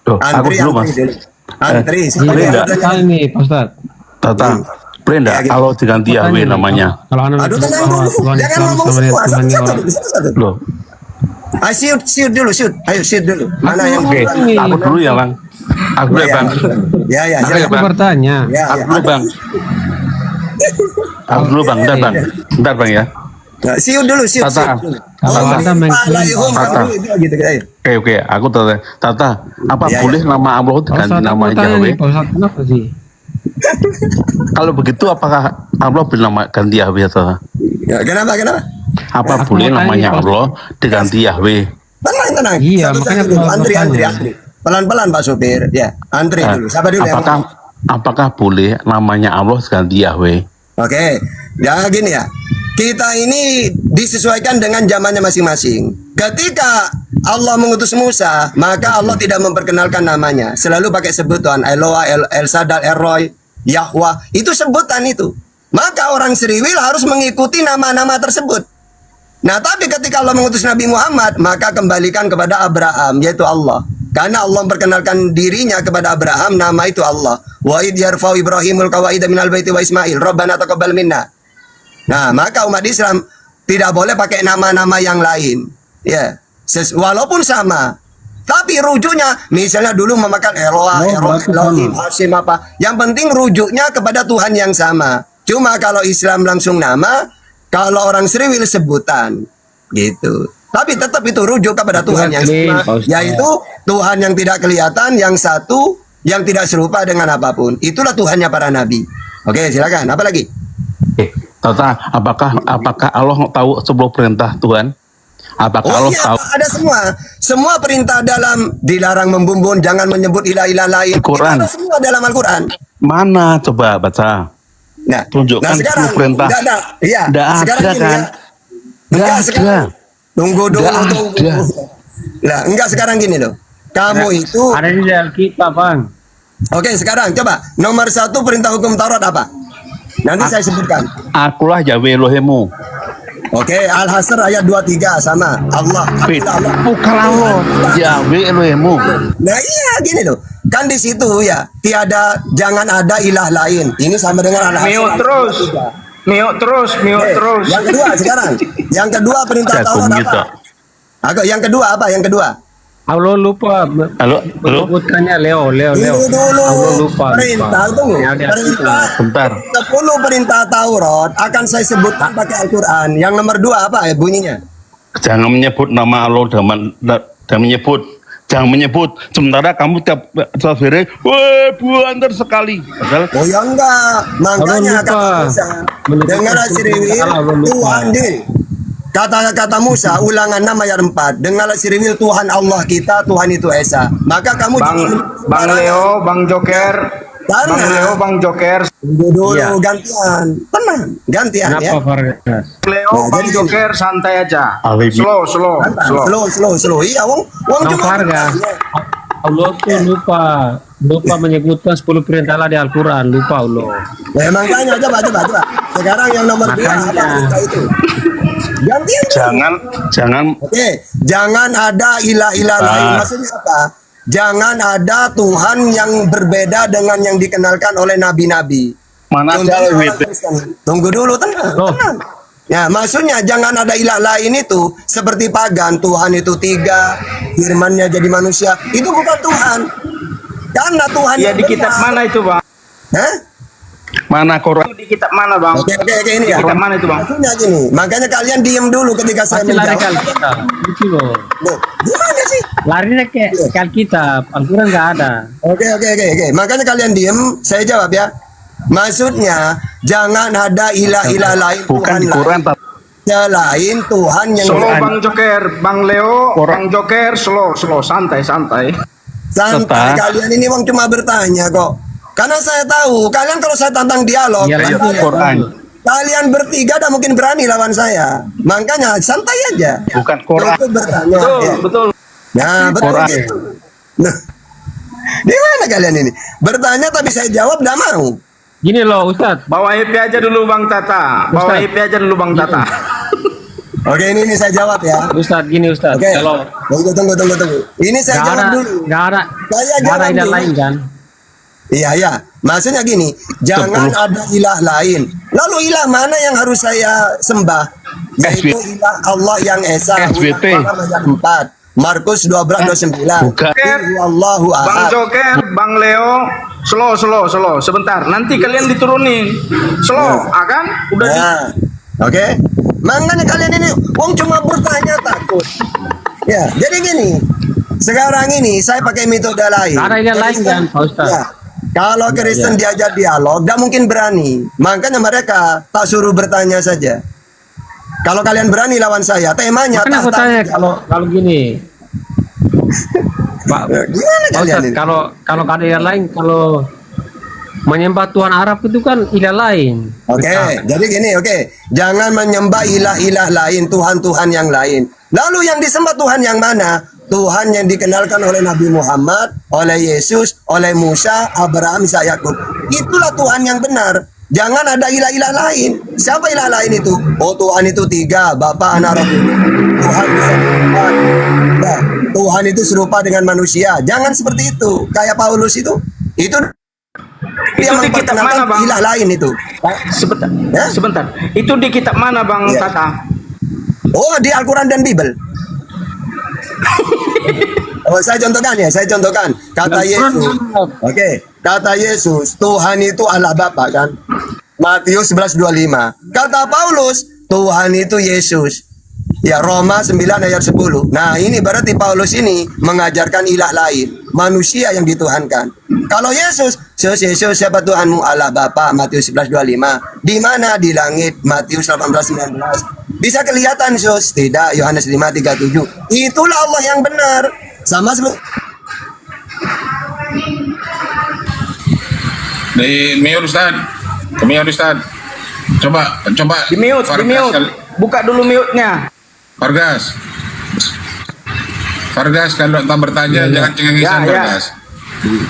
Aku dulu mas. Antri. Boleh enggak? Ini Pak Ustadz. Tata, boleh enggak Allah diganti Yahweh namanya? Kalau Anda mengklaim bahwa Tuhan Islam sama dengan Tuhannya orang. Loh. Shoot dulu. Ayo shoot dulu. Mana yang Oke, aku dulu ya Bang. Aku dulu ya Bang. Ya. Aku bertanya. Aku dulu Bang. Aku dulu Bang. Bentar Bang ya. Shoot dulu. Tata. Kalau Anda mengklaim Oke, aku Tata, apa boleh nama Allah diganti nama Yahweh? Kenapa sih? Kalau begitu apakah Allah bernama ganti Yahweh Tata? Ya, kenapa? Apa boleh namanya Allah diganti Yahweh? Tenang. Iya, makanya antri. Pelan-pelan Pak Supir. Ya, antri dulu. Siapa dulu apakah boleh namanya Allah diganti Yahweh? Oke. Ya gini ya. Kita ini disesuaikan dengan zamannya masing-masing. Ketika Allah mengutus Musa, maka Allah tidak memperkenalkan namanya. Selalu pakai sebutan Eloah, El Sadal, Erroy, Yahweh. Itu sebutan itu. Maka orang Seriwil harus mengikuti nama-nama tersebut. Nah, tapi ketika Allah mengutus Nabi Muhammad, maka kembalikan kepada Abraham, yaitu Allah. Karena Allah memperkenalkan dirinya kepada Abraham, nama itu Allah. Wa id yarfa'u Ibrahimul qawaida minal baiti wa Ismail, Rabbana taqabbal minna. Nah, maka umat Islam tidak boleh pakai nama-nama yang lain. Ya, walaupun sama. Tapi rujuknya, misalnya dulu memakan Eloah, Elohim, Hasim apa. Yang penting rujuknya kepada Tuhan yang sama. Cuma kalau Islam langsung nama, kalau orang Seriwil sebutan. Gitu. Tapi tetap itu rujuk kepada Tuhan yang sama. Yaitu Tuhan yang tidak kelihatan, yang satu, yang tidak serupa dengan apapun. Itulah Tuhannya para nabi. Oke, silakan. Apa lagi? Tata, apakah Allah tahu sebuah perintah Tuhan? Apakah Allah tahu? Ada semua perintah dalam dilarang membumbun, jangan menyebut ilah-ilah lain. Quran. Itu ada semua dalam Al-Quran. Mana coba baca? Nah, tunjukkan sekarang, perintah. Iya. Sekarang gini kan? Sekarang. Tunggu. Lah, enggak sekarang gini loh. Kamu itu ada di Alkitab, Bang. Oke, sekarang coba nomor 1 perintah hukum Taurat apa? Nanti saya sebutkan. Akulah Yahweh Elohimmu. Oke, Al-Hasr ayat 23 sama Allah. Bukan Allah, Yahweh Elohimmu. Nah iya gini loh. Kan di situ ya, jangan ada ilah lain. Ini sama dengan Al-Hasr. Miuk terus. Yang kedua sekarang. Yang kedua perintah Taurat apa? Yang kedua apa? Allah lupa menyebutkannya Leo. Dulu Allah lupa. perintah itu Bentar. 10 perintah Taurat akan saya sebutkan pakai Al-Quran. Yang nomor 2 apa ya bunyinya? Jangan menyebut nama Allah jangan menyebut. Sementara kamu tiap hari, wah buantar sekali. Padahal Oh ya enggak, makanya Allah lupa. kata Musa, dengar Siriwil, Tuhan di kata-kata Musa, ulangan 6 ayat 4, dengarlah Siriwil, Tuhan Allah kita, Tuhan itu Esa. Maka kamu Bang Leo, Bang Joker, Bang Leo, Bang Joker, dulu gantian, tenang, gantian ya. Kenapa Fargas? Leo, Bang Joker, santai aja. Alibi. Slow. Iya, wong cuma Fargas. Allah tuh lupa menyebutkan 10 perintah Allah di Al-Quran, lupa Allah. Ya makanya coba. Sekarang yang nomor 2 apa itu? Gantian. Jangan Oke, jangan ada ilah-ilah lain. Maksudnya apa? Jangan ada Tuhan yang berbeda dengan yang dikenalkan oleh nabi-nabi. mana Contohnya jauh orang itu. Kristen. Tunggu dulu, tenang. Ya, maksudnya jangan ada ilah lain itu seperti pagan. Tuhan itu 3, firman-Nya jadi manusia. Itu bukan Tuhan. Karena Tuhan Ya yang di kitab benar. mana itu, Bang? Hah? Mana Quran? Itu di kitab mana, Bang? Oke, ini Di ya. kitab mana itu, Bang? Maksudnya gini, makanya kalian diam dulu ketika saya Pasti lari ke menjawab. Alkitab. Itu loh. Loh, gimana sih? Larinya ke Alkitab. Al-Quran nggak ada. Oke. Makanya kalian diem, saya jawab ya. Maksudnya jangan ada ilah-ilah lain, Bukan Tuhan di Quran, lain selain Tuhan yang Slow, Bang Joker, Bang Leo, Bang Joker, slow, santai. santai. Serta- Kalian ini wong cuma bertanya kok. Karena saya tahu kalian kalau saya tantang dialog, Iya, kalian bertiga tidak mungkin berani lawan saya. Makanya santai aja. Bukan Quran. Cukup bertanya. ya. Betul. Nah, betul Quran. gitu. Nah, di mana kalian ini? Bertanya tapi saya jawab tidak mau. Gini loh Ustadz. Bawa IP aja dulu, Bang Tata. Bawa Ustaz. IP aja dulu, Bang Tata. Oke, ini saya jawab ya. Ustadz gini Ustadz. Oke. Kalau Tunggu. Ini saya jawab dulu. nggak ada Saya nggak ada jawab ilah dulu. lain kan? Iya. Maksudnya gini, jangan ada ilah lain. Lalu ilah mana yang harus saya sembah? Yaitu ilah Allah yang Esa. SBT. Ayat 4. Markus 12:29. Bukan. Allahu Bang ahad. Joker, Bang Leo, slow. Sebentar, nanti kalian diturunin. Slow, akan? Udah di... Nah, oke. Makanya kalian ini wong cuma bertanya takut. Ya, jadi gini. Sekarang ini saya pakai metode lain. Nggak ada ilah lain kan Pak Ustadz? Ya, kalau Kristen diajak dialog, tidak mungkin berani. Makanya mereka tak suruh bertanya saja. Kalau kalian berani lawan saya, temanya Makanya aku tahta tanya dialog. kalau gini. Pak, Gimana Pak kalian Ustadz, ini? kalau ada ilah lain, kalau menyembah Tuhan Arab itu kan ilah lain. Oke, jadi gini, jangan menyembah ilah-ilah lain, Tuhan-Tuhan yang lain. Lalu yang disembah Tuhan yang mana? Tuhan yang dikenalkan oleh Nabi Muhammad, oleh Yesus, oleh Musa, Abraham, Ishak, Yakub. Itulah Tuhan yang benar. Jangan ada ilah-ilah lain. Siapa ilah lain itu? Oh, Tuhan itu 3, Bapa, Anak, Roh Kudus. Tuhan bisa berempat. Nah, Tuhan itu serupa dengan manusia. Jangan seperti itu. Kayak Paulus itu. Itu dia di kitab mana, memperkenalkan Bang? ilah lain itu. Sebentar. Itu di kitab mana, Bang Iya. Tata? Oh, di Al-Quran dan Bible. Oh, saya contohkan. Kata Yesus. Kata Yesus, Tuhan itu Allah Bapa kan. Matius 11:25. Kata Paulus, Tuhan itu Yesus. Ya, Roma 9 ayat 10. Nah, ini berarti Paulus ini mengajarkan ilah lain, manusia yang dituhankan. Kalau Yesus siapa Tuhanmu? Allah Bapa, Matius 11:25. Di mana? Di langit, Matius 18:19. Bisa kelihatan, Sus? Tidak, Yohanes 5:37. Itulah Allah yang benar. Sama seperti Di mute Ustaz. Coba Di mute. Buka dulu mute-nya. Fargas, kalau tak bertanya jangan cengengisan Fargas.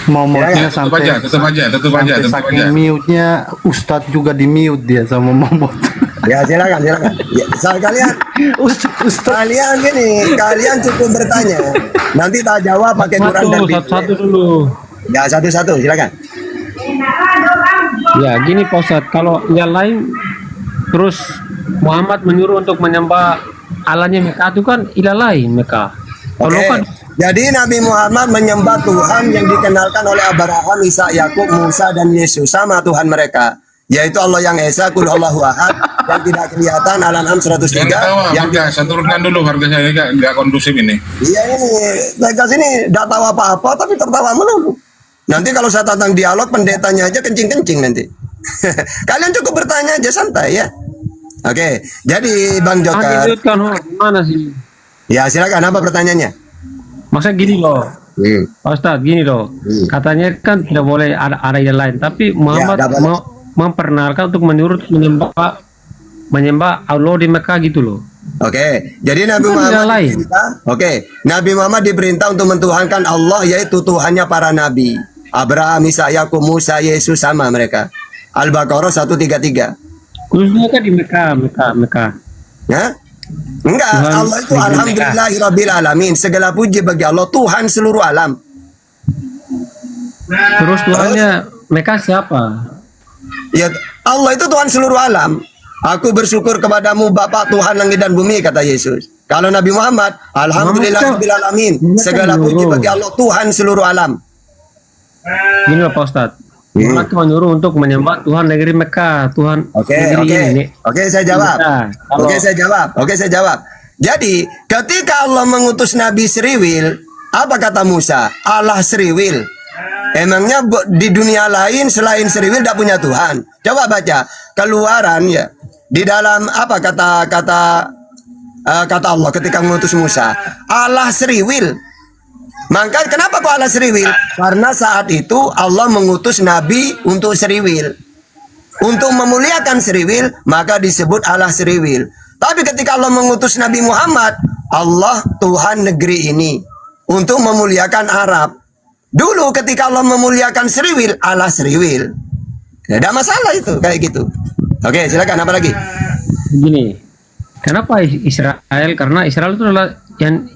momotnya Tutup aja. saking mute-nya Ustadz juga di mute dia sama momot. Ya silakan. Ya, kalian kalian gini, kalian cukup bertanya. Nanti tak jawab pakai Quran dan Bible. Satu dulu. Ya satu-satu silakan. Ya gini Pak Ustadz, kalau yang lain terus Muhammad menyuruh untuk menyembah Allahnya Mekah itu kan ilah lain Mekah. Kalau kan Jadi Nabi Muhammad menyembah Tuhan yang dikenalkan oleh Abraham, Ishak, Yakub, Musa, dan Yesus. Sama Tuhan mereka, yaitu Allah yang Esa, Qul Huwallahu Ahad, yang tidak kelihatan, Al-An'am 103. Yang saya turunkan dulu harga saya nggak kondusif ini. Iya ini, mereka sini tidak tahu apa-apa tapi tertawa melulu. Nanti kalau saya tantang dialog, pendetanya aja kencing-kencing nanti. Kalian cukup bertanya aja santai ya. Oke, jadi Bang Joker. Gimana sih? Ya silakan, apa pertanyaannya? Maksudnya gini loh, Pak Ustadz, gini loh. Katanya kan tidak boleh ada yang lain, tapi Muhammad mau memperkenalkan untuk menyembah Allah di Mekah gitu loh. Oke, jadi Nabi Muhammad Nabi Muhammad diperintah untuk mentuhankan Allah, yaitu Tuhannya para nabi. Abraham, Ishak, Yakub, Musa, Yesus, sama mereka. Al-Baqarah 133. Khususnya kan di Mekah. Ya? Enggak, Tuhan Allah itu alhamdulillahirabbil alamin. Segala puji bagi Allah, Tuhan seluruh alam. Terus Tuhannya Mekah siapa? Ya, Allah itu Tuhan seluruh alam. Aku bersyukur kepadamu Bapa Tuhan langit dan bumi, kata Yesus. Kalau Nabi Muhammad, alhamdulillahirabbil alamin. Segala puji bagi Allah, Tuhan seluruh alam. Gini loh Pak Ustadz. Muhammad menyuruh untuk menyembah Tuhan negeri Mekah, Tuhan negeri ini. Oke, saya jawab. Oke, saya jawab. Jadi, ketika Allah mengutus Nabi Seriwil, apa kata Musa? Allah Seriwil. Emangnya di dunia lain selain Seriwil tidak punya Tuhan? Coba baca Keluaran ya. Di dalam apa kata Allah ketika mengutus Musa? Allah Seriwil. Maka kenapa kok Allah Seriwil? Karena saat itu Allah mengutus Nabi untuk Seriwil. Untuk memuliakan Seriwil, maka disebut Allah Seriwil. Tapi ketika Allah mengutus Nabi Muhammad, Allah Tuhan negeri ini. Untuk memuliakan Arab. Dulu ketika Allah memuliakan Seriwil, Allah Seriwil. Tidak ada masalah itu, kayak gitu. Oke, silakan, apa lagi? Begini, kenapa Israel? Karena Israel itu adalah yang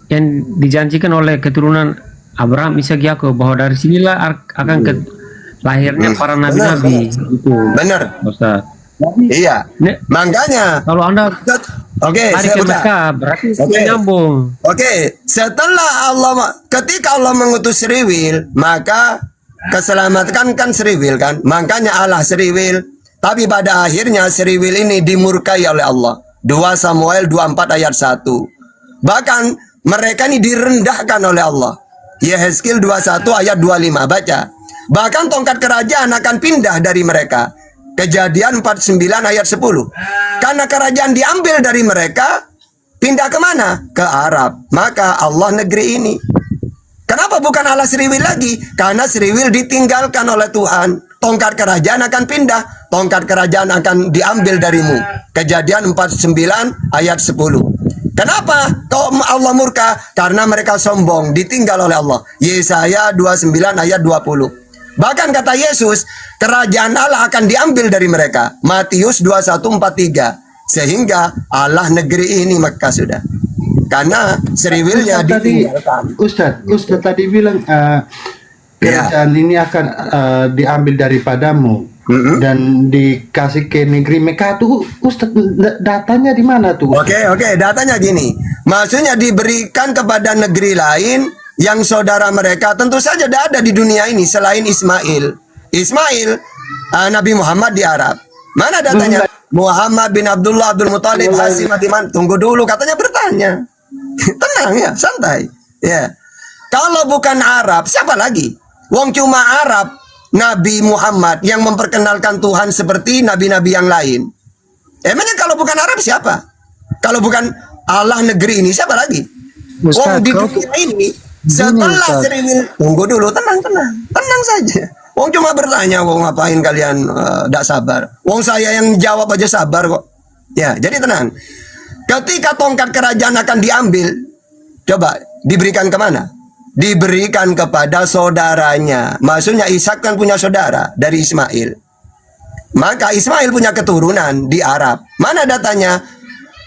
dijanjikan oleh keturunan Abraham, Ishak, Yakub, bahwa dari sinilah akan lahirnya para nabi-nabi. Itu benar, Ustaz. Iya. Makanya kalau Anda saya Mekah, berarti nyambung. Setelah ketika Allah mengutus Seriwil, maka keselamatkan kan Seriwil kan. Makanya Allah Seriwil. Tapi pada akhirnya Seriwil ini dimurkai oleh Allah. 2 Samuel 24 ayat 1. Bahkan mereka ini direndahkan oleh Allah. Yehezkiel 21 ayat 25, baca. Bahkan tongkat kerajaan akan pindah dari mereka. Kejadian 49 ayat 10. Karena kerajaan diambil dari mereka, pindah kemana? Ke Arab. Maka Allah negeri ini. Kenapa bukan Allah Seriwil lagi? Karena Seriwil ditinggalkan oleh Tuhan. Tongkat kerajaan akan pindah. Tongkat kerajaan akan diambil darimu. Kejadian 49 ayat 10. Kenapa kau Allah murka? Karena mereka sombong, ditinggal oleh Allah. Yesaya 29 ayat 20. Bahkan kata Yesus, kerajaan Allah akan diambil dari mereka. Matius 21:43. Sehingga Allah negeri ini Mekah sudah. Karena Seriwilnya ditinggalkan. Ustadz tadi bilang kerajaan ini akan diambil daripadamu. Dan dikasih ke negeri Mekah tuh, Ustadz, datanya di mana tuh? Oke, datanya gini. Maksudnya diberikan kepada negeri lain yang saudara mereka tentu saja tidak ada di dunia ini selain Ismail. Nabi Muhammad di Arab. Mana datanya? Muhammad bin Abdullah Abdul Muthalib Hasim Adiman. Tunggu dulu, katanya bertanya. Tenang ya, santai. Ya. Kalau bukan Arab, siapa lagi? Wong cuma Arab. Nabi Muhammad yang memperkenalkan Tuhan seperti nabi-nabi yang lain. Emangnya kalau bukan Arab siapa? Kalau bukan Allah negeri ini siapa lagi? Wong di dunia ini setelah Seriwil, tunggu dulu, tenang saja. Wong cuma bertanya, wong ngapain kalian tidak sabar? Wong saya yang jawab aja sabar kok. Ya, jadi tenang. Ketika tongkat kerajaan akan diambil, coba diberikan kemana? Diberikan kepada saudaranya. Maksudnya Ishak kan punya saudara dari Ismail. Maka Ismail punya keturunan di Arab. Mana datanya?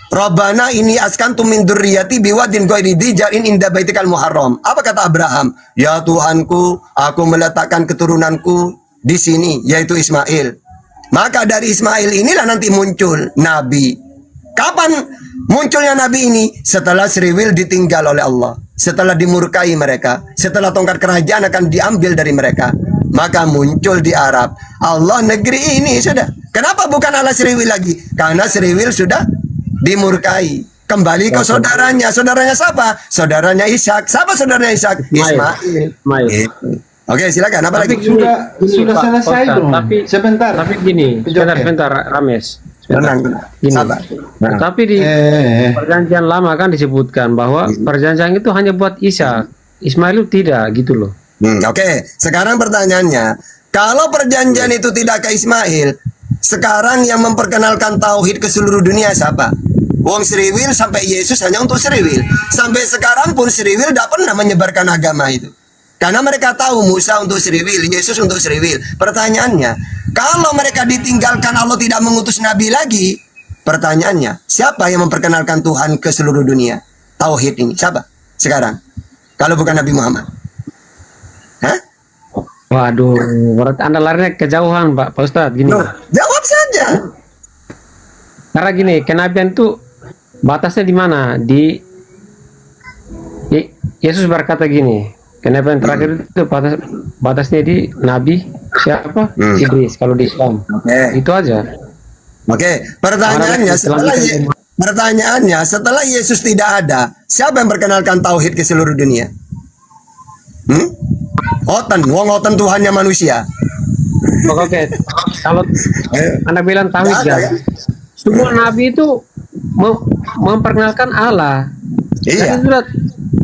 Rabbana ini askantu min dzurriyyati biwadin ghairi dzi jar'in inda baitikal muharram. Apa kata Abraham? Ya Tuhanku, aku meletakkan keturunanku di sini, yaitu Ismail. Maka dari Ismail inilah nanti muncul Nabi. Kapan munculnya Nabi ini? Setelah Seriwil ditinggal oleh Allah. setelah dimurkai mereka, setelah tongkat kerajaan akan diambil dari mereka, maka muncul di Arab Allah negeri ini sudah. Kenapa bukan Allah Seriwil lagi? Karena Seriwil sudah dimurkai. Kembali ke saudaranya. Saudaranya siapa? Saudaranya Ishak. Siapa saudaranya Ishak? Ismail. Oke, silakan. Apa lagi? Sudah Pak selesai Ustaz, dong. tapi Sebentar. tapi gini, sebentar Rames. Tenang. Gini. Sabar. Tapi di perjanjian lama kan disebutkan bahwa perjanjian itu hanya buat Ishak, Ismail itu tidak gitu loh. Oke, sekarang pertanyaannya, kalau perjanjian itu tidak ke Ismail, sekarang yang memperkenalkan tauhid ke seluruh dunia siapa? Wong Seriwil sampai Yesus hanya untuk Seriwil. Sampai sekarang pun Seriwil tidak pernah menyebarkan agama itu. Karena mereka tahu Musa untuk Seriwil, Yesus untuk Seriwil. Pertanyaannya, kalau mereka ditinggalkan Allah tidak mengutus Nabi lagi, pertanyaannya, siapa yang memperkenalkan Tuhan ke seluruh dunia? Tauhid ini, siapa? Sekarang, kalau bukan Nabi Muhammad. Hah? Waduh, berarti Anda larinya kejauhan, Pak Ustadz. Gini. Jawab saja. Karena gini, kenabian itu batasnya di mana? Yesus berkata gini, kenabian terakhir itu batasnya di Nabi siapa? Idris kalau di Islam. Itu aja. Oke, pertanyaannya setelah Yesus tidak ada, siapa yang perkenalkan tauhid ke seluruh dunia? Oten Tuhannya manusia. Oke, kalau Anda bilang tauhid ya, semua nabi itu memperkenalkan Allah. Iya.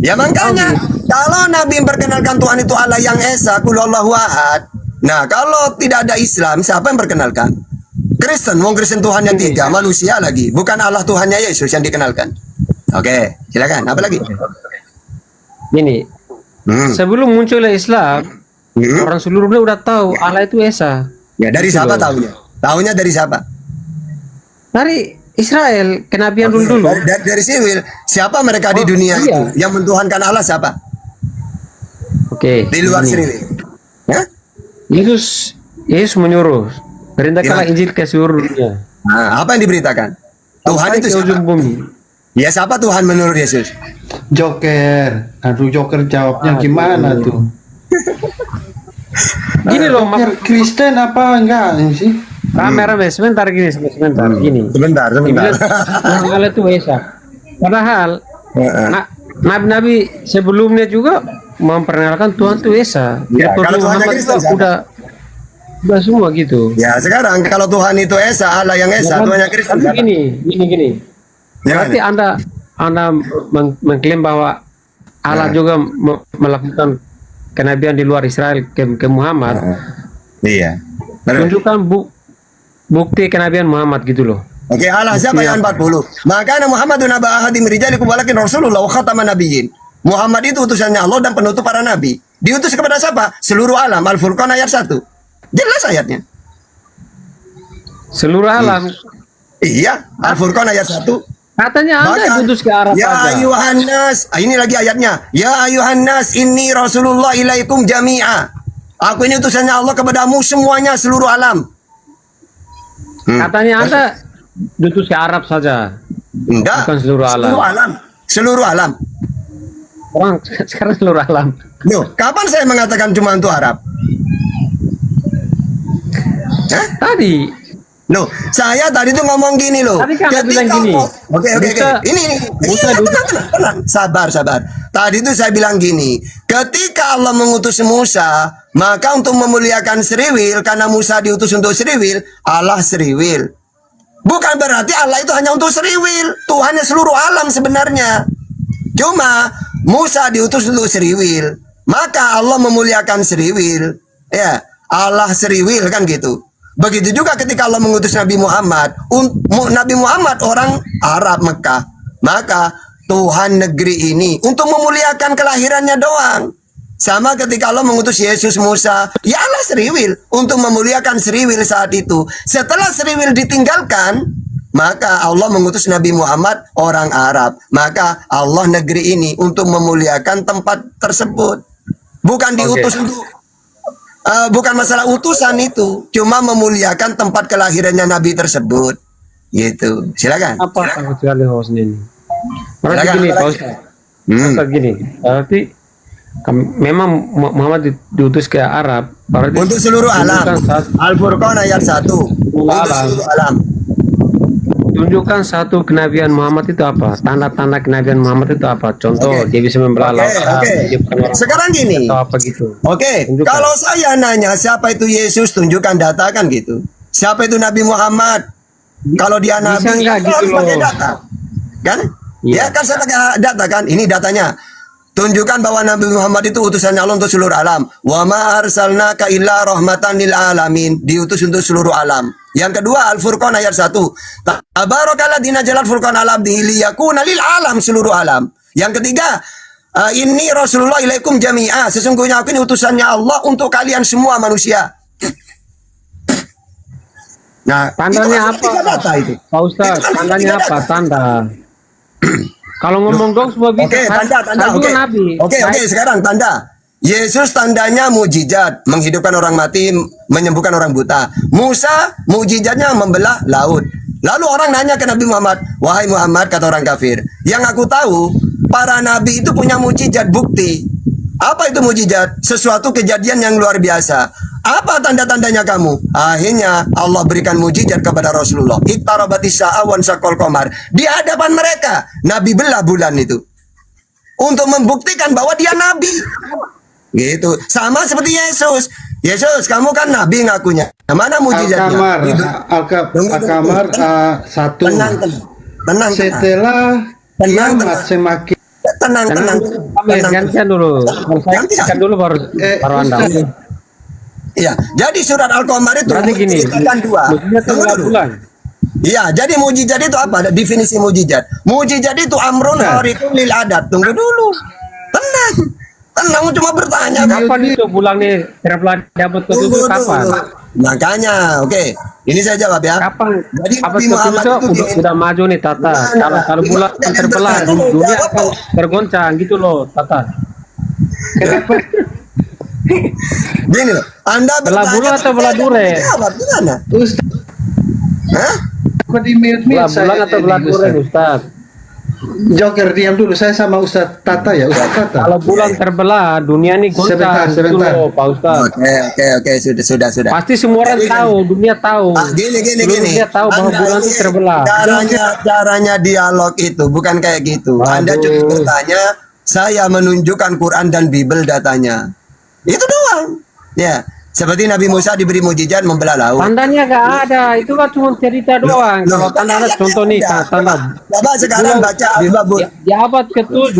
Ya makanya kalau Nabi memperkenalkan Tuhan itu Allah yang Esa, Qul Huwallahu Ahad. Nah, kalau tidak ada Islam, siapa yang perkenalkan? Kristen, Kristen Tuhannya 3, manusia lagi, bukan Allah Tuhannya Yesus yang dikenalkan. Oke, silakan. Apa lagi? Gini, sebelum munculnya Islam, orang seluruhnya udah tahu Allah itu Esa. Ya, dari siapa tahunya? Tahunya dari siapa? Dari Israel, kenabian dulu. Dari Seriwil. Siapa mereka di dunia itu? Yang mentuhankan Allah siapa? Oke. Di luar Seriwil. Yesus menyuruh, perintahkanlah Injil ke seluruh dunia. Nah, apa yang diberitakan? Tuhan itu siapa? Bumi. Ya, siapa Tuhan menurut Yesus? Joker. Aduh, Joker jawabnya gimana tuh? Gini loh, Joker Kristen apa enggak sih? Kamera sebentar gini. Sebentar. Allah itu Esa. Padahal nabi-nabi sebelumnya juga memperkenalkan Tuhan itu Esa. Ya, kalau Tuhannya Kristen udah semua gitu. Ya, sekarang kalau Tuhan itu Esa, Allah yang Esa, Tuhannya Kristen. Gini. Berarti Anda mengklaim bahwa Allah juga melakukan kenabian di luar Israel ke Muhammad. Iya. Tunjukkan bukti kenabian Muhammad gitu loh. Oke, Allah siapa yang 40? Maka Muhammadun aba ahadim rijalikum walakin Rasulullah wa khataman nabiyyin. Muhammad itu utusannya Allah dan penutup para nabi. Diutus kepada siapa? Seluruh alam. Al-Furqan ayat 1. Jelas ayatnya. Seluruh alam. Iya, Al-Furqan ayat 1. Katanya Anda diutus ke Arab ya saja. ayuhan nas. Ini lagi ayatnya. Ya ayuhan nas inni Rasulullah ilaikum jami'a. Aku ini utusannya Allah kepadamu semuanya seluruh alam. Katanya Anda diutus ke Arab saja. Enggak. Bukan seluruh alam. Seluruh alam. Orang sekarang seluruh alam. Loh, kapan saya mengatakan cuma untuk Arab? Tadi. Loh, saya tadi tuh ngomong gini loh. Tadi kan Anda bilang gini. Oke. Ini. Tenang. Sabar. Tadi tuh saya bilang gini. Ketika Allah mengutus Musa, maka untuk memuliakan Seriwil, karena Musa diutus untuk Seriwil, Allah Seriwil. Bukan berarti Allah itu hanya untuk Seriwil. Tuhannya seluruh alam sebenarnya. Cuma Musa diutus untuk Seriwil, maka Allah memuliakan Seriwil. Ya, Allah Seriwil kan gitu. Begitu juga ketika Allah mengutus Nabi Muhammad. Nabi Muhammad orang Arab Mekah. Maka Tuhan negeri ini untuk memuliakan kelahirannya doang. Sama ketika Allah mengutus Yesus Musa, ya Allah Seriwil untuk memuliakan Seriwil saat itu. Setelah Seriwil ditinggalkan, maka Allah mengutus Nabi Muhammad orang Arab. Maka Allah negeri ini untuk memuliakan tempat tersebut. Bukan diutus untuk bukan masalah utusan itu, cuma memuliakan tempat kelahirannya Nabi tersebut. Gitu. Silakan. Apa kecuali host ini? Berarti gini, Pak Ustaz. Ustaz gini, berarti memang Muhammad diutus ke Arab berarti Untuk seluruh alam. tunjukkan Al-Furqan ayat 1. Untuk alam. seluruh alam. Tunjukkan satu kenabian Muhammad itu apa? Tanda-tanda kenabian Muhammad itu apa? Contoh, dia bisa membelah lautan, dia bukan orang Sekarang gini. atau apa gitu. Oke, kalau saya nanya siapa itu Yesus, tunjukkan data kan gitu. Siapa itu Nabi Muhammad? Kalau dia Bisa Nabi, nggak ya, gitu harus pakai loh? data. Kan? Iya. Ya kan saya pakai data kan? Ini datanya. Tunjukkan bahwa Nabi Muhammad itu utusannya Allah untuk seluruh alam. Wa ma arsalnaka illa rahmatan lil alamin. Diutus untuk seluruh alam. Yang kedua Al-Furqan ayat 1. Tabarakalladzi nazzala al-furqan ala abdihi liyakuna lil alam, seluruh alam. Yang ketiga, ini Rasulullah ilaikum jami'a. Sesungguhnya aku ini utusannya Allah untuk kalian semua manusia. Nah, Tandanya itu tiga apa? data itu. Pak Ustaz, Itu kan tandanya tiga apa? data. Tanda. Kalau ngomong dong semua bisa. Oke, tanda. Saya Oke, juga Nabi. oke, Saya- sekarang tanda. Yesus tandanya mujizat, menghidupkan orang mati, menyembuhkan orang buta. Musa mujizatnya membelah laut. Lalu orang nanya ke Nabi Muhammad, wahai Muhammad, kata orang kafir, yang aku tahu para nabi itu punya mujizat, bukti. Apa itu mujizat? Sesuatu kejadian yang luar biasa. Apa tanda-tandanya kamu? Akhirnya Allah berikan mujizat kepada Rasulullah. Iqtarabatis sa'a wan syaqal qamar. Di hadapan mereka, Nabi belah bulan itu. Untuk membuktikan bahwa dia nabi. Gitu. Sama seperti Yesus. Yesus, kamu kan nabi ngakunya. Mana mujizatnya? Al-Kamar 1. Tenang. Setelah kiamat semakin tenang. Gantian dulu. Gantian dulu baru Anda. Iya, jadi surat Al-Qamar itu Berarti gini, menceritakan dua. mujizat Tunggu adalah dulu. bulan. Iya, jadi mujizat itu apa? Ada definisi mujizat. Mujizat itu amrun khariqun lil adat. Tunggu dulu. Tenang, cuma bertanya. Kapan itu bulan nih terbelah dapat Tunggu ketujuh kapan? dulu. Makanya, oke. Ini saya jawab ya. Kapan? Jadi Abad Nabi Muhammad ketujuh itu sudah maju nih Tata. Kalau bulan terbelah dunia akan tergoncang gitu loh Tata. Kenapa? Gini loh, Anda Belah bertanya, bulu atau tapi belah saya dure? jawab, gimana? Hah? Belah bulan atau belah durian Ustaz? Joker diam dulu, saya sama Ustaz Tata ya, Ustaz Tata. Kalau bulan terbelah dunia ini goncang gitu loh Pak Ustaz. Oke, sudah. Pasti semua orang tahu, dunia tahu. Gini. Dunia tahu bahwa Anda bulan ini itu terbelah. Caranya dialog itu bukan kayak gitu. Anda cuma bertanya, saya menunjukkan Quran dan Bible datanya. Itu doang. Ya, seperti Nabi Musa diberi mujizat membelah laut. Tandanya gak ada, itu kan cuma cerita doang. Kalau tanda ada contoh nih, tanda. Coba sekarang baca Al-Babut. Di abad ke-7,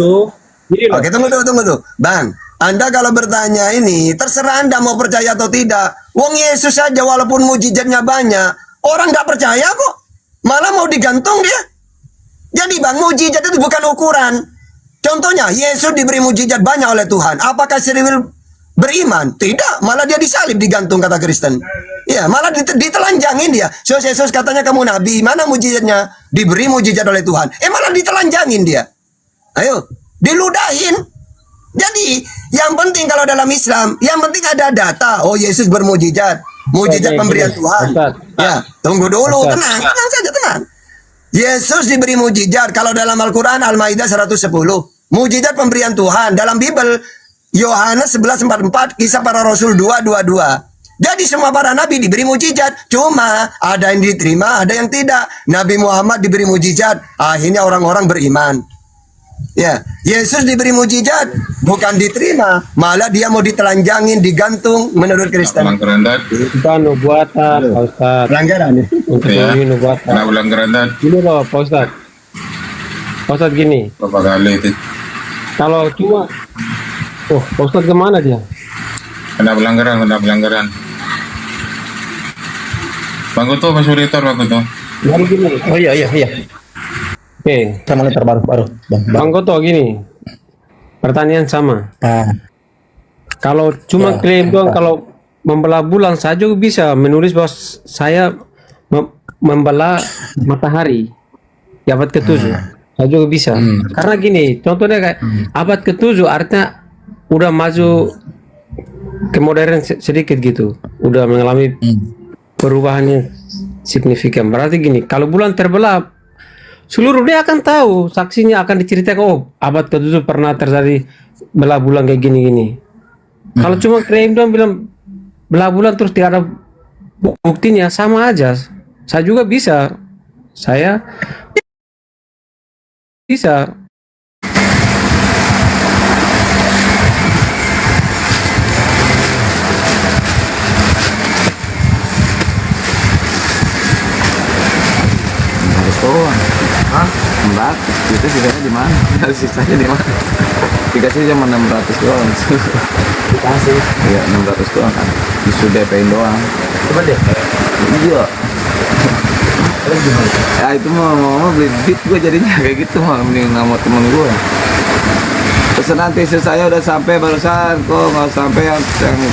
gini loh. Oke, tunggu. Bang, Anda kalau bertanya ini, terserah Anda mau percaya atau tidak. Wong Yesus saja walaupun mujizatnya banyak, orang nggak percaya kok. Malah mau digantung dia. Jadi bang, mujizat itu bukan ukuran. Contohnya, Yesus diberi mujizat banyak oleh Tuhan. Apakah Cyril beriman? Tidak, malah dia disalib, digantung kata Kristen. Ya, malah ditelanjangin dia. So, Yesus katanya kamu nabi, mana mujizatnya? Diberi mujizat oleh Tuhan. Malah ditelanjangin dia. Ayo, diludahin. Jadi, yang penting kalau dalam Islam, yang penting ada data. Oh, Yesus bermujizat. Mujizat pemberian Tuhan. Ya, tunggu dulu, tenang saja, tenang. Yesus diberi mujizat. Kalau dalam Al-Quran, Al-Maidah 110. Mujizat pemberian Tuhan. Dalam Bible, Yohanes 11:44, kisah para Rasul 2:22. Jadi semua para nabi diberi mujizat. Cuma ada yang diterima, ada yang tidak. Nabi Muhammad diberi mujizat. Akhirnya orang-orang beriman. Ya, Yesus diberi mujizat, bukan diterima, malah dia mau ditelanjangin, digantung menurut Kristen. Bukan nubuatan, Pak Ustaz. Pelanggaran ya? Untuk ini nubuatan. Kena pelanggaran. Gini loh, Pak Ustaz. Pak Ustaz gini. Berapa kali itu? Kalau cuma, Pak Ustaz kemana dia? Kena pelanggaran. Bang Kuto, Mas Suritor, Bang Kuto. Baru gini. Oh iya. Oke. Sama liter baru. Bang Goto gini, pertanyaan sama. Kalau cuma klaim doang, kalau membelah bulan saja bisa menulis bahwa saya membelah matahari di abad ke-7. Saya juga bisa. Karena gini, contohnya kayak abad ke-7 artinya udah maju ke modern sedikit gitu. Udah mengalami perubahan yang signifikan. Berarti gini, kalau bulan terbelah seluruh dia akan tahu, saksinya akan diceritakan, oh abad ke-7 pernah terjadi belah bulan kayak gini-gini. Kalau cuma klaim doang bilang belah bulan terus tidak ada buktinya, sama aja. Saya juga bisa. Saya bisa. Doang. Hah? 400 itu sisanya di mana? Sisanya di mana? Dikasih cuma 600 doang. Dikasih? Iya 600 doang kan. Disuruh DP-in doang. Coba deh. Iya. Ya itu mau beli beat gue jadinya kayak gitu mah, mending sama temen gue. Pesanan tisu saya udah sampai barusan, kok nggak sampai yang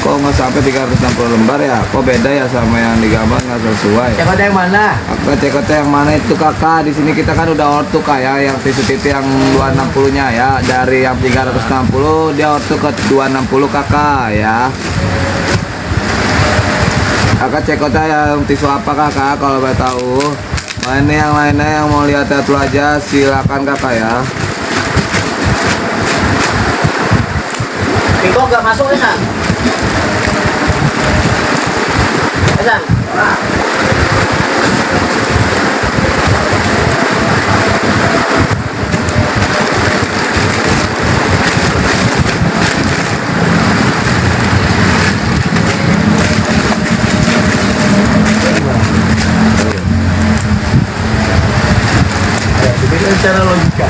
kok nggak sampai 360 lembar ya, kok beda ya sama yang digambar nggak sesuai. Cekotnya yang mana? Cekotnya yang mana itu kakak? Di sini kita kan udah ortu kayak yang tisu titi yang 260-nya ya, dari yang 360 dia ortu ke 260 kakak ya. Kakak cekotnya yang tisu apa kakak kalau boleh tahu? Ini yang lainnya yang mau lihat dulu aja silakan kakak ya. Piko nggak masuk ya? Esan? Secara logika.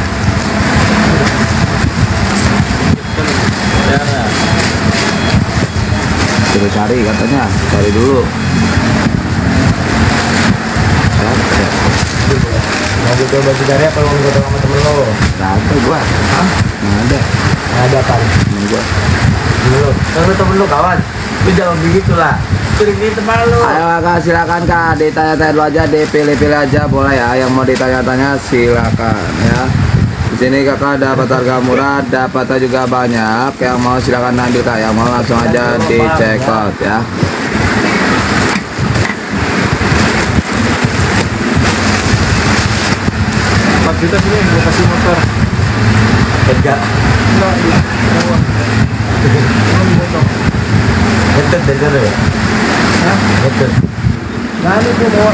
Suruh cari katanya, cari dulu. Mau gue coba cari apa mau gue sama temen lo? Gak ada gua. Hah? Gak ada. Gak ada kan? Temen gua. Temen lo kawan. Lu jangan begitu lah. Sering di teman lo. Ayo kakak silakan kak, ditanya-tanya dulu aja, dipilih-pilih aja boleh ya. Yang mau ditanya-tanya silakan ya. Di sini kakak dapat harga murah, dapatnya juga banyak. Yang mau silakan ambil kak, yang mau langsung aja di check out ya. Kita sini gue kasih motor. Enggak. Betul dari sana ya? Betul. Nah, ini gue bawa